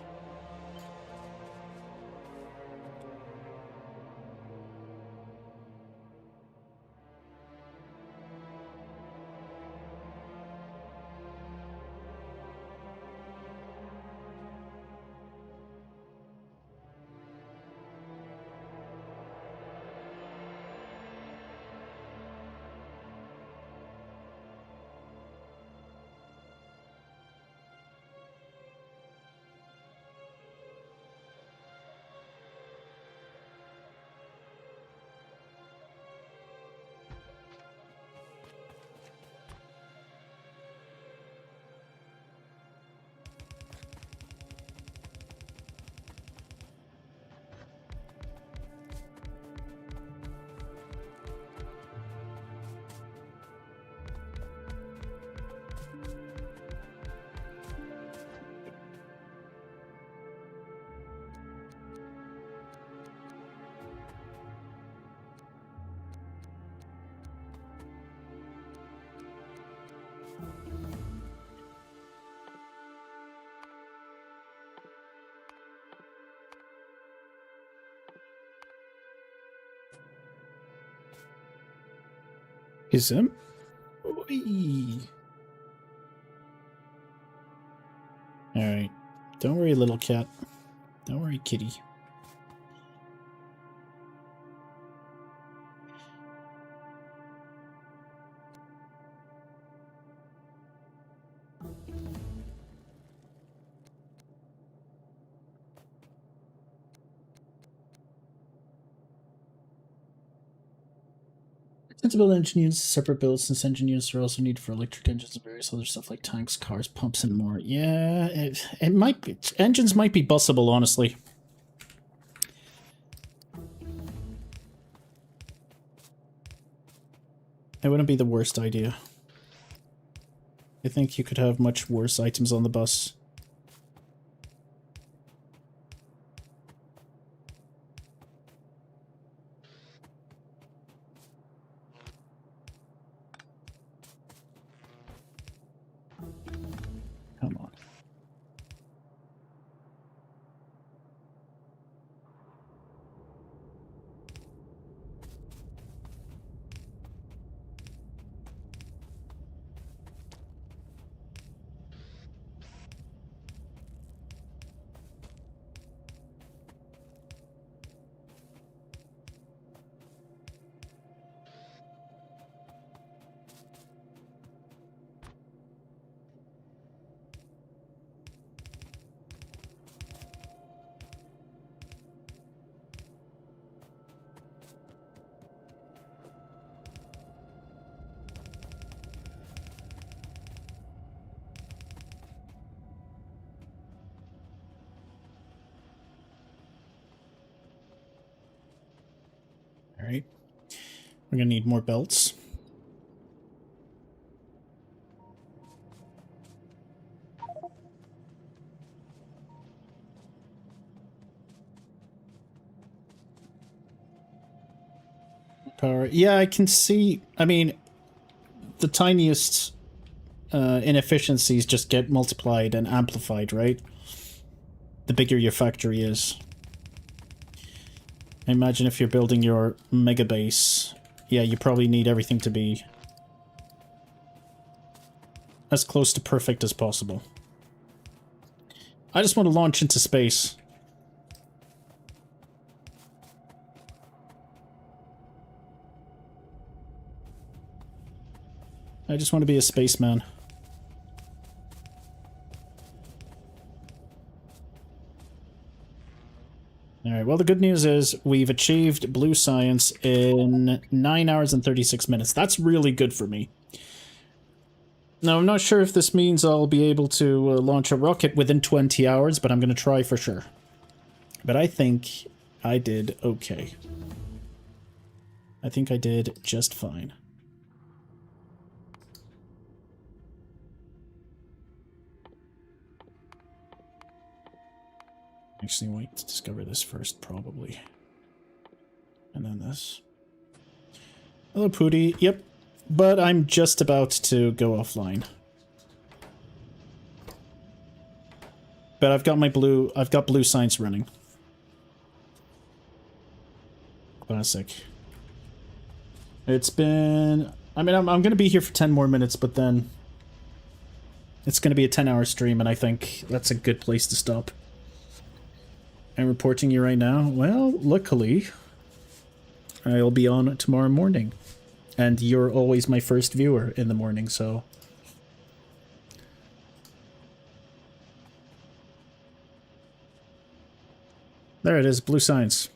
Is him? Alright. Don't worry, little cat. Don't worry, kitty. Sensible engine units, separate builds, since engine units are also needed for electric engines and various other stuff like tanks, cars, pumps, and more. Yeah, it might be. Engines might be bussable, honestly. It wouldn't be the worst idea. I think you could have much worse items on the bus. Come on. Alright. We're gonna need more belts. Power. Yeah, I can see. I mean, the tiniest inefficiencies just get multiplied and amplified, right? The bigger your factory is. I imagine if you're building your mega base, yeah, you probably need everything to be as close to perfect as possible. I just want to launch into space. I just want to be a spaceman. Alright, well the good news is we've achieved blue science in 9 hours and 36 minutes. That's really good for me. Now, I'm not sure if this means I'll be able to launch a rocket within 20 hours, but I'm going to try for sure. But I think I did okay. I think I did just fine. Actually, wait to discover this first, probably. And then this. Hello, Pooty. Yep. But I'm just about to go offline. But I've got blue science running. Classic. It's been... I mean, I'm going to be here for 10 more minutes, but then... It's going to be a 10-hour stream, and I think that's a good place to stop. I'm reporting you right now. Well, luckily, I'll be on tomorrow morning. And you're always my first viewer in the morning, so... There it is, blue science.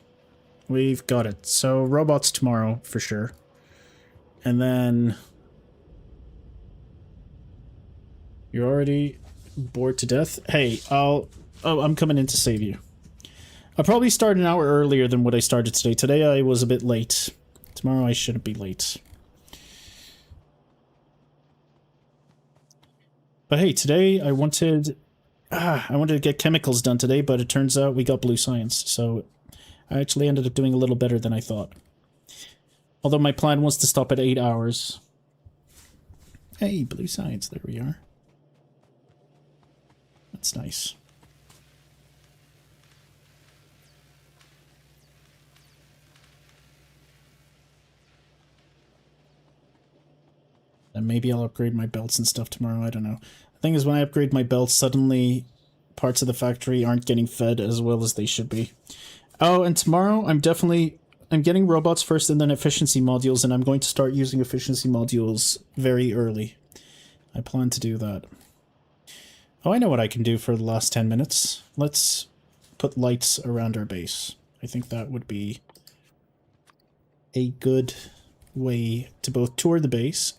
We've got it. So, robots tomorrow, for sure. And then... You're already bored to death? Hey, I'm coming in to save you. I'll probably start an hour earlier than what I started today. Today I was a bit late. Tomorrow I shouldn't be late. But hey, today I wanted to get chemicals done today, but it turns out we got blue science, so I actually ended up doing a little better than I thought. Although my plan was to stop at 8 hours. Hey, blue science, there we are. That's nice. And maybe I'll upgrade my belts and stuff tomorrow, I don't know. The thing is, when I upgrade my belts, suddenly parts of the factory aren't getting fed as well as they should be. Oh, and tomorrow I'm getting robots first and then efficiency modules, and I'm going to start using efficiency modules very early. I plan to do that. Oh, I know what I can do for the last 10 minutes. Let's put lights around our base. I think that would be a good way to both tour the base,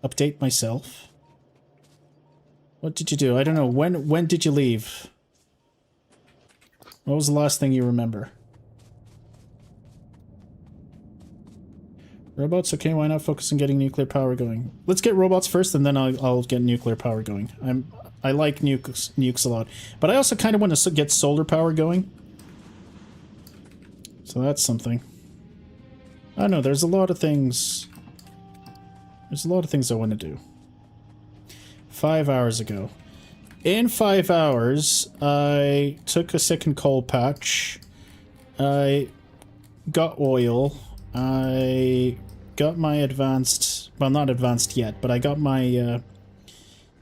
update myself. What did you do? I don't know. When did you leave? What was the last thing you remember? Robots? Okay, why not focus on getting nuclear power going? Let's get robots first, and then I'll get nuclear power going. I like nukes a lot. But I also kind of want to get solar power going. So that's something. I don't know, there's a lot of things... There's a lot of things I want to do. 5 hours ago. In 5 hours, I took a second coal patch. I got oil. I got my advanced... Well, not advanced yet, but I got my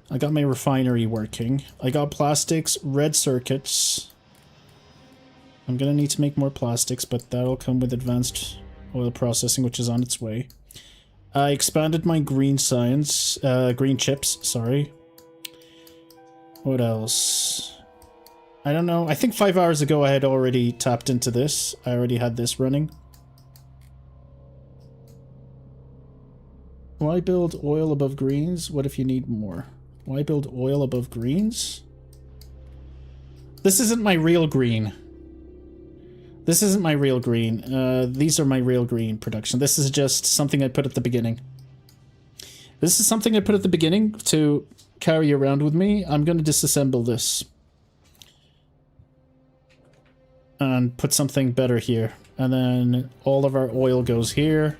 refinery working. I got plastics, red circuits. I'm gonna need to make more plastics, but that'll come with advanced oil processing, which is on its way. I expanded my green science, green chips, sorry. What else? I don't know. I think 5 hours ago I had already tapped into this. I already had this running. Why build oil above greens? What if you need more? Why build oil above greens? This isn't my real green. This isn't my real green. These are my real green production. This is just something I put at the beginning. This is something I put at the beginning to carry around with me. I'm going to disassemble this. And put something better here. And then all of our oil goes here.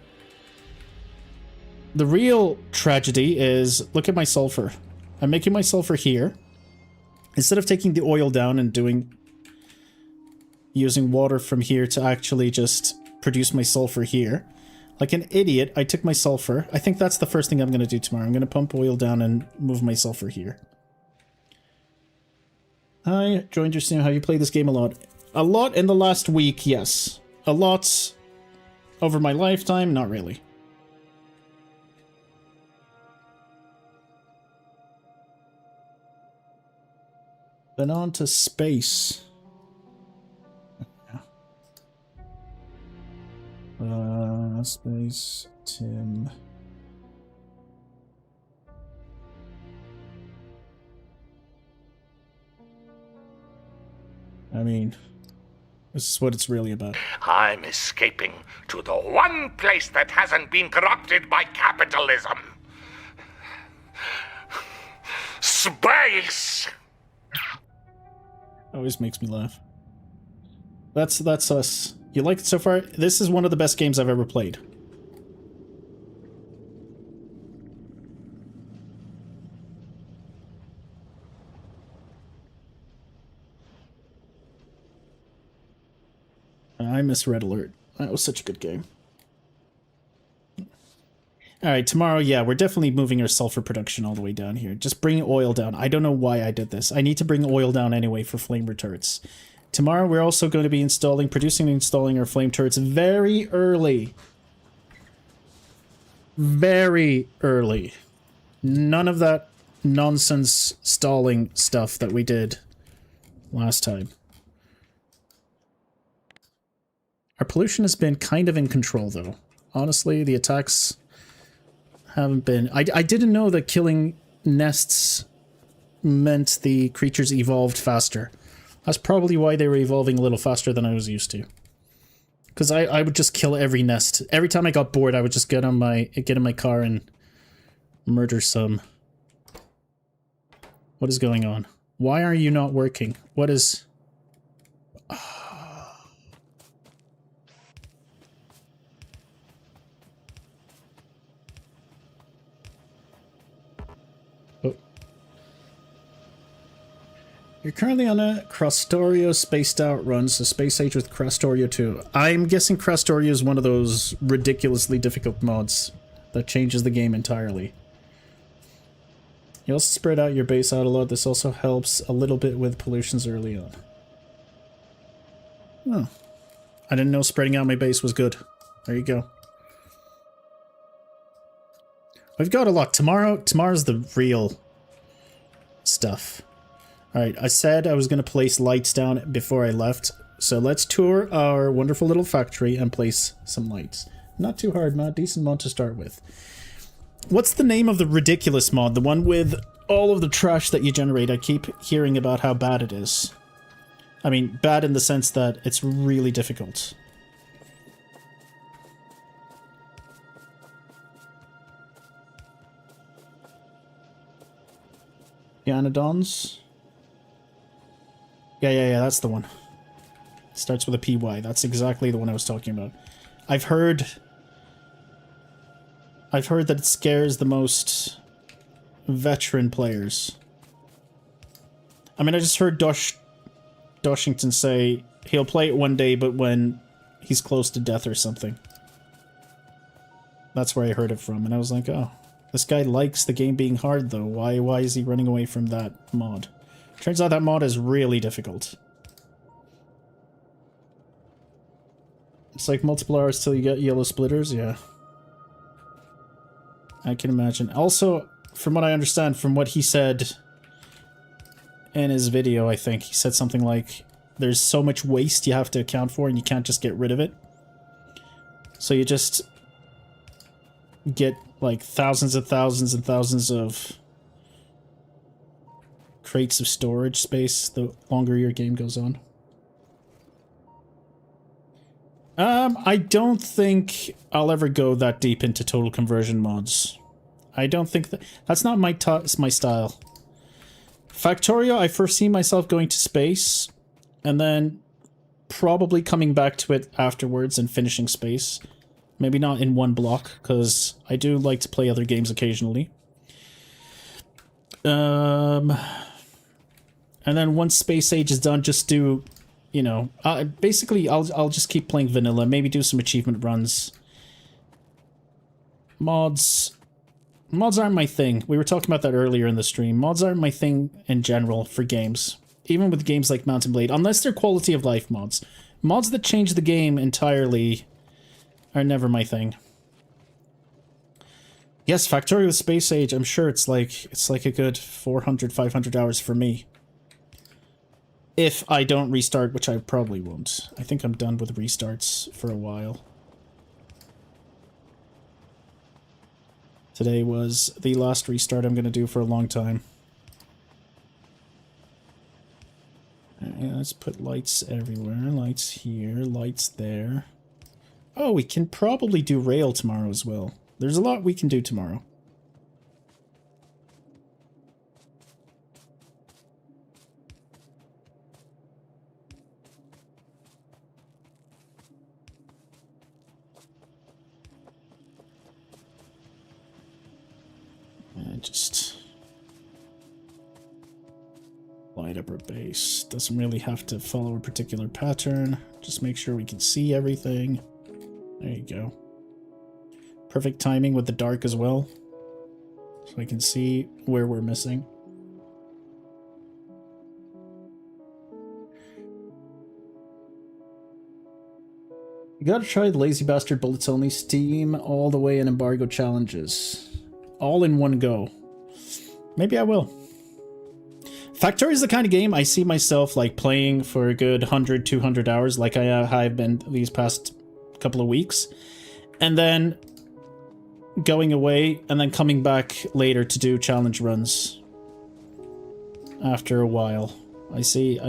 The real tragedy is, look at my sulfur. I'm making my sulfur here. Instead of taking the oil down and using water from here to actually just produce my sulfur here. Like an idiot, I took my sulfur. I think that's the first thing I'm going to do tomorrow. I'm going to pump oil down and move my sulfur here. Hi, joined your stream. Have you played this game a lot? A lot in the last week, yes. A lot over my lifetime, not really. Then on to space. Space, Tim. I mean, this is what it's really about. I'm escaping to the one place that hasn't been corrupted by capitalism. Space! Always makes me laugh. That's us. You like it so far? This is one of the best games I've ever played. I miss Red Alert. That was such a good game. Alright, tomorrow, yeah, we're definitely moving our sulfur production all the way down here. Just bring oil down. I don't know why I did this. I need to bring oil down anyway for flame turrets. Tomorrow, we're also going to be producing and installing our flame turrets very early. Very early. None of that nonsense stalling stuff that we did last time. Our pollution has been kind of in control, though. Honestly, the attacks haven't been... I didn't know that killing nests meant the creatures evolved faster. That's probably why they were evolving a little faster than I was used to. Because I would just kill every nest. Every time I got bored, I would just get in my car and murder some. What is going on? Why are you not working? What is... You're currently on a Factorio spaced out run, so space age with Factorio 2. I'm guessing Factorio is one of those ridiculously difficult mods that changes the game entirely. You also spread out your base out a lot. This also helps a little bit with pollutions early on. Oh. I didn't know spreading out my base was good. There you go. We've got a lot. Tomorrow's the real stuff. Alright, I said I was going to place lights down before I left. So let's tour our wonderful little factory and place some lights. Not too hard mod, decent mod to start with. What's the name of the ridiculous mod? The one with all of the trash that you generate. I keep hearing about how bad it is. I mean, bad in the sense that it's really difficult. Yanodons? Yeah, that's the one. It starts with a PY. That's exactly the one I was talking about. I've heard that it scares the most veteran players. I mean, I just heard Doshington say he'll play it one day, but when he's close to death or something. That's where I heard it from, and I was like, oh, this guy likes the game being hard, though. Why is he running away from that mod? Turns out that mod is really difficult. It's like multiple hours till you get yellow splitters, yeah. I can imagine. Also, from what I understand, from what he said in his video, I think, he said something like, there's so much waste you have to account for and you can't just get rid of it. So you just get like thousands and thousands and thousands of crates of storage space the longer your game goes on. I don't think I'll ever go that deep into total conversion mods. I don't think that's not my style. Factorio, I foresee myself going to space, and then probably coming back to it afterwards and finishing space. Maybe not in one block, because I do like to play other games occasionally. And then once Space Age is done, just do, you know, basically I'll just keep playing vanilla, maybe do some achievement runs. Mods aren't my thing. We were talking about that earlier in the stream. Mods aren't my thing in general for games. Even with games like Mount & Blade, unless they're quality of life mods. Mods that change the game entirely are never my thing. Yes, Factorio Space Age, I'm sure it's like a good 400, 500 hours for me. If I don't restart, which I probably won't. I think I'm done with restarts for a while. Today was the last restart I'm going to do for a long time. Let's put lights everywhere. Lights here, lights there. Oh, we can probably do rail tomorrow as well. There's a lot we can do tomorrow. And just light up our base. Doesn't really have to follow a particular pattern. Just make sure we can see everything. There you go. Perfect timing with the dark as well. So I can see where we're missing. You gotta try the Lazy Bastard Bullets Only Steam all the way in embargo challenges. All in one go. Maybe I will. Factorio is the kind of game I see myself like playing for a good 100, 200 hours like I have been these past couple of weeks. And then going away and then coming back later to do challenge runs after a while. I see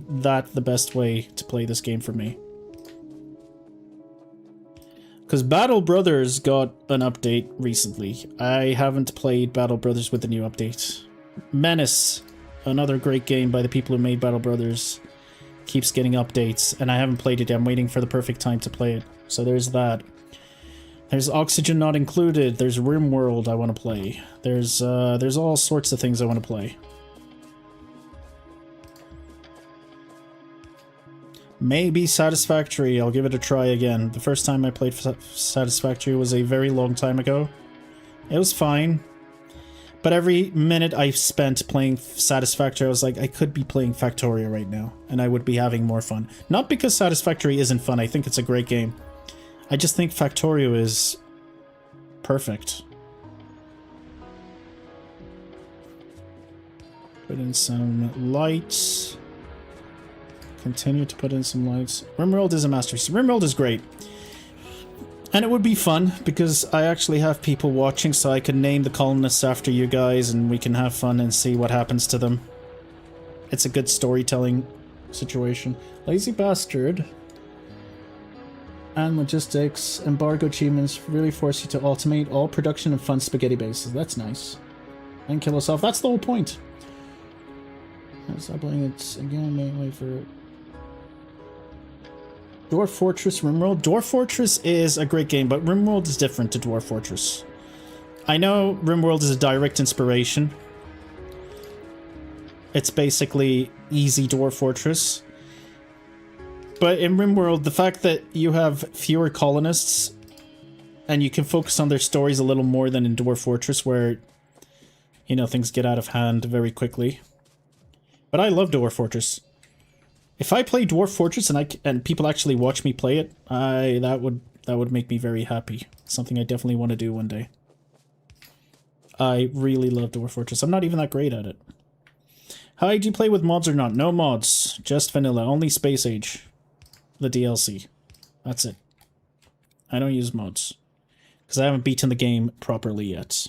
that the best way to play this game for me. Because Battle Brothers got an update recently. I haven't played Battle Brothers with the new update. Menace, another great game by the people who made Battle Brothers, keeps getting updates, and I haven't played it yet. I'm waiting for the perfect time to play it. So there's that. There's Oxygen Not Included. There's RimWorld I want to play. There's all sorts of things I want to play. Maybe Satisfactory. I'll give it a try again. The first time I played Satisfactory was a very long time ago. It was fine. But every minute I spent playing Satisfactory, I was like, I could be playing Factorio right now, and I would be having more fun. Not because Satisfactory isn't fun, I think it's a great game. I just think Factorio is perfect. Put in some lights. Continue to put in some lights. RimWorld is a masterpiece. RimWorld is great. And it would be fun, because I actually have people watching, so I can name the colonists after you guys, and we can have fun and see what happens to them. It's a good storytelling situation. Lazy Bastard and Logistics Embargo achievements really force you to automate all production of fun spaghetti bases. That's nice. And kill us off. That's the whole point. Stop playing it again. Wait for it. Dwarf Fortress, RimWorld. Dwarf Fortress is a great game, but RimWorld is different to Dwarf Fortress. I know RimWorld is a direct inspiration. It's basically easy Dwarf Fortress. But in RimWorld, the fact that you have fewer colonists and you can focus on their stories a little more than in Dwarf Fortress, where, you know, things get out of hand very quickly. But I love Dwarf Fortress. If I play Dwarf Fortress and people actually watch me play it, that would make me very happy. Something I definitely want to do one day. I really love Dwarf Fortress. I'm not even that great at it. How do you play with mods or not? No mods, just vanilla. Only Space Age, the DLC. That's it. I don't use mods because I haven't beaten the game properly yet.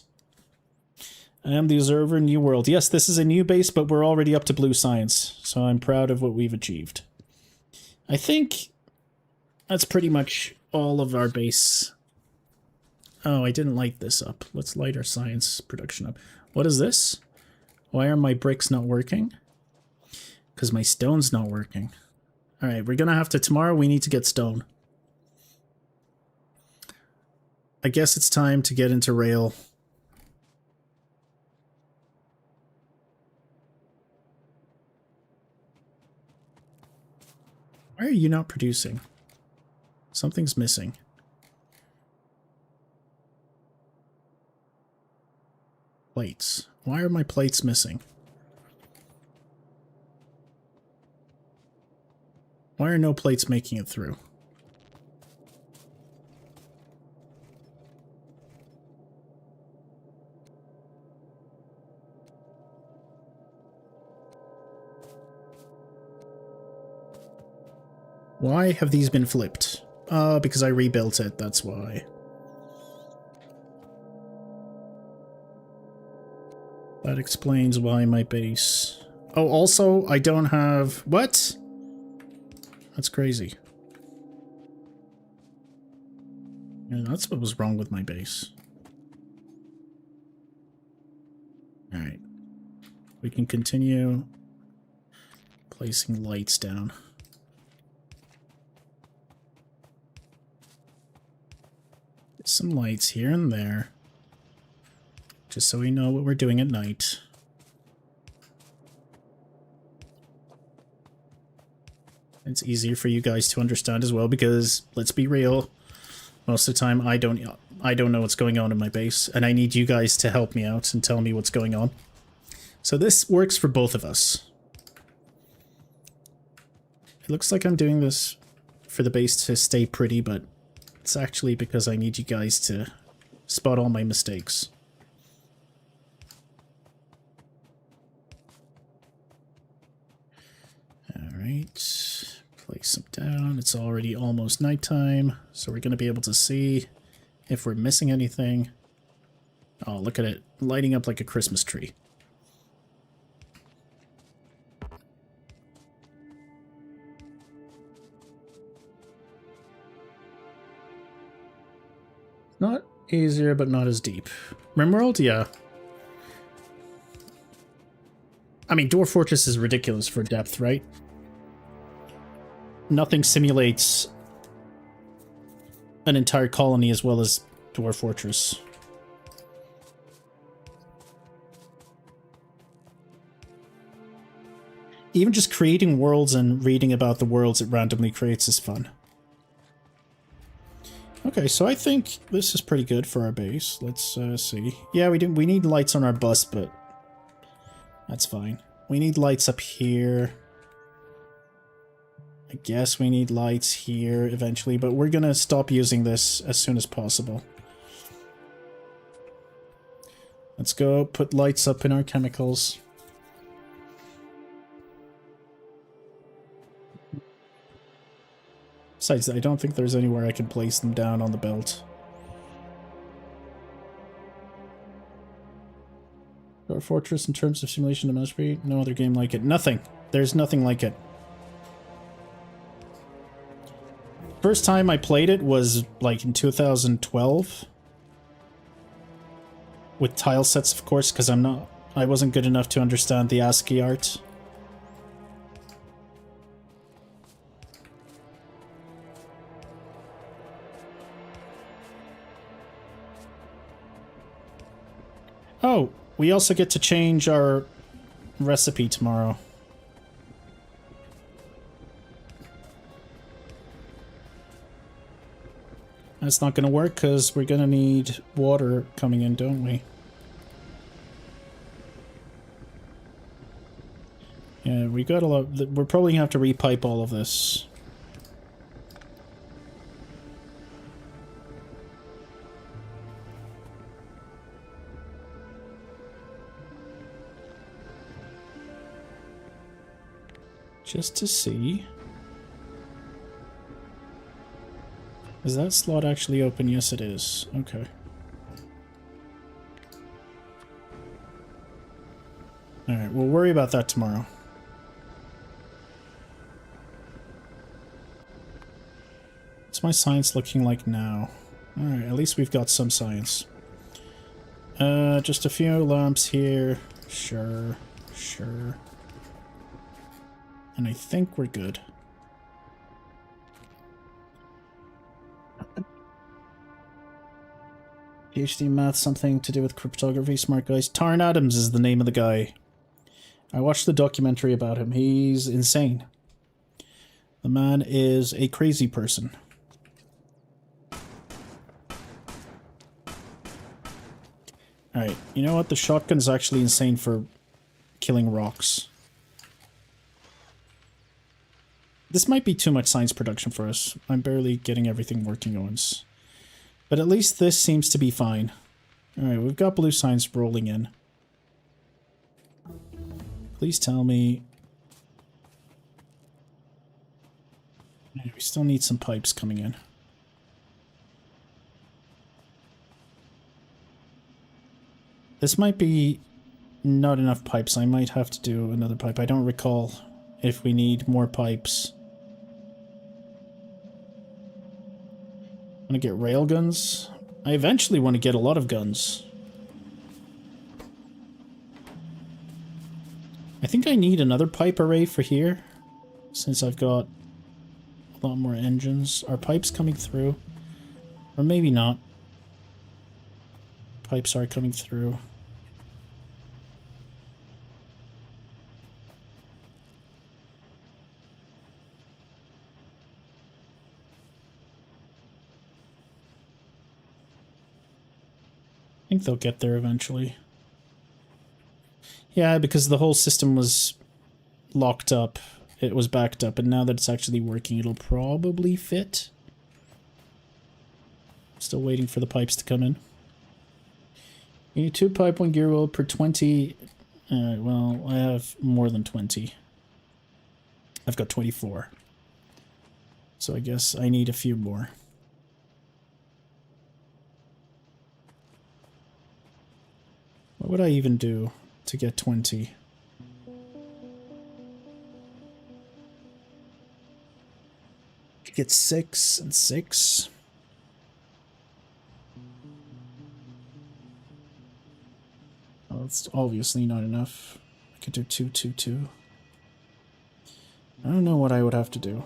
I am the Observer, New World. Yes, this is a new base, but we're already up to Blue Science, so I'm proud of what we've achieved. I think that's pretty much all of our base. Oh, I didn't light this up. Let's light our science production up. What is this? Why are my bricks not working? Because my stone's not working. Alright, we're gonna have to... Tomorrow we need to get stone. I guess it's time to get into rail. Why are you not producing? Something's missing. Plates. Why are my plates missing? Why are no plates making it through? Why have these been flipped? Because I rebuilt it, that's why. That explains why my base... Oh, also, I don't have... What? That's crazy. Yeah, that's what was wrong with my base. Alright. We can continue placing lights down. Some lights here and there, just so we know what we're doing at night. It's easier for you guys to understand as well, because let's be real, most of the time I don't know what's going on in my base, and I need you guys to help me out and tell me what's going on. So this works for both of us. It looks like I'm doing this for the base to stay pretty, but it's actually because I need you guys to spot all my mistakes. Alright, place them down. It's already almost nighttime, so we're going to be able to see if we're missing anything. Oh, look at it, lighting up like a Christmas tree. Not easier, but not as deep. RimWorld? Yeah. I mean, Dwarf Fortress is ridiculous for depth, right? Nothing simulates an entire colony as well as Dwarf Fortress. Even just creating worlds and reading about the worlds it randomly creates is fun. Okay, so I think this is pretty good for our base. Let's see. Yeah, we need lights on our bus, but that's fine. We need lights up here. I guess we need lights here eventually, but we're gonna stop using this as soon as possible. Let's go put lights up in our chemicals. Besides, I don't think there's anywhere I can place them down on the belt. Our Fortress in terms of simulation to mouse speed? No other game like it. Nothing. There's nothing like it. First time I played it was like in 2012. With tile sets, of course, because I wasn't good enough to understand the ASCII art. Oh, we also get to change our recipe tomorrow. That's not going to work because we're going to need water coming in, don't we? Yeah, we got a lot. We're probably going to have to repipe all of this. Just to see. Is that slot actually open? Yes, it is. Okay. Alright, we'll worry about that tomorrow. What's my science looking like now? Alright, at least we've got some science. Just a few lamps here. Sure, sure. And I think we're good. PhD in math, something to do with cryptography, smart guys. Tarn Adams is the name of the guy. I watched the documentary about him. He's insane. The man is a crazy person. Alright, you know what? The shotgun's actually insane for killing rocks. This might be too much science production for us. I'm barely getting everything working at once. But at least this seems to be fine. Alright, we've got blue science rolling in. Please tell me... We still need some pipes coming in. This might be not enough pipes. I might have to do another pipe. I don't recall if we need more pipes. Want to get rail guns? I eventually want to get a lot of guns. I think I need another pipe array for here, since I've got a lot more engines. Are pipes coming through? Or maybe not. Pipes are coming through. I think they'll get there eventually. Yeah, because the whole system was locked up. It was backed up, and now that it's actually working, it'll probably fit. Still waiting for the pipes to come in. You need 2 pipe, 1 gear wheel per 20. Alright, well, I have more than 20. I've got 24. So I guess I need a few more. What would I even do to get 20? Could get 6 and 6. Well, it's obviously not enough. I could do 2, 2, 2. I don't know what I would have to do.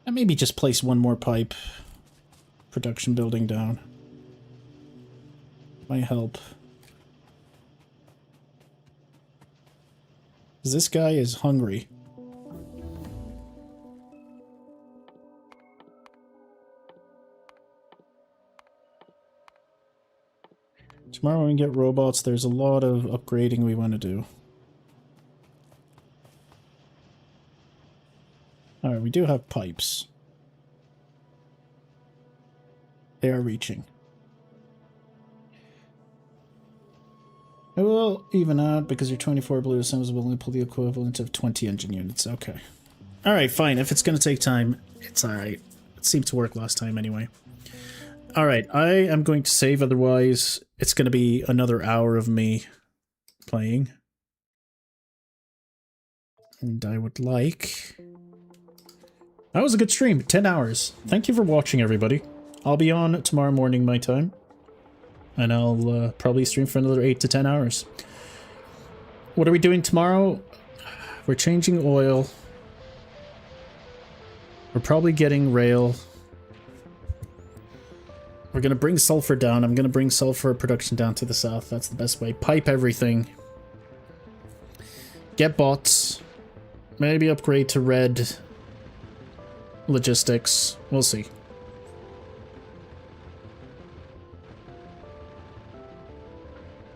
And maybe just place one more pipe. Production building down. Might help. This guy is hungry. Tomorrow when we get robots, there's a lot of upgrading we want to do. Alright, we do have pipes. They are reaching. It will even out because your 24 blue assembles will only pull the equivalent of 20 engine units. Okay. Alright, fine. If it's going to take time, it's alright. It seemed to work last time anyway. Alright, I am going to save, otherwise it's going to be another hour of me playing. And I would like... That was a good stream. 10 hours. Thank you for watching, everybody. I'll be on tomorrow morning my time. And I'll probably stream for another 8 to 10 hours. What are we doing tomorrow? We're changing oil. We're probably getting rail. We're going to bring sulfur down. I'm going to bring sulfur production down to the south. That's the best way. Pipe everything. Get bots. Maybe upgrade to red logistics. We'll see.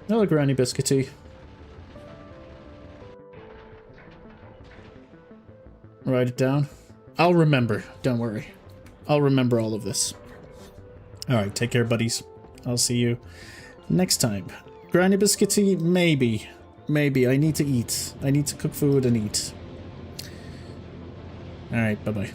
Hello, Granny Biscuity. Write it down. I'll remember. Don't worry. I'll remember all of this. Alright, take care, buddies. I'll see you next time. Granny Biscuity, maybe. Maybe. I need to eat. I need to cook food and eat. Alright, bye-bye.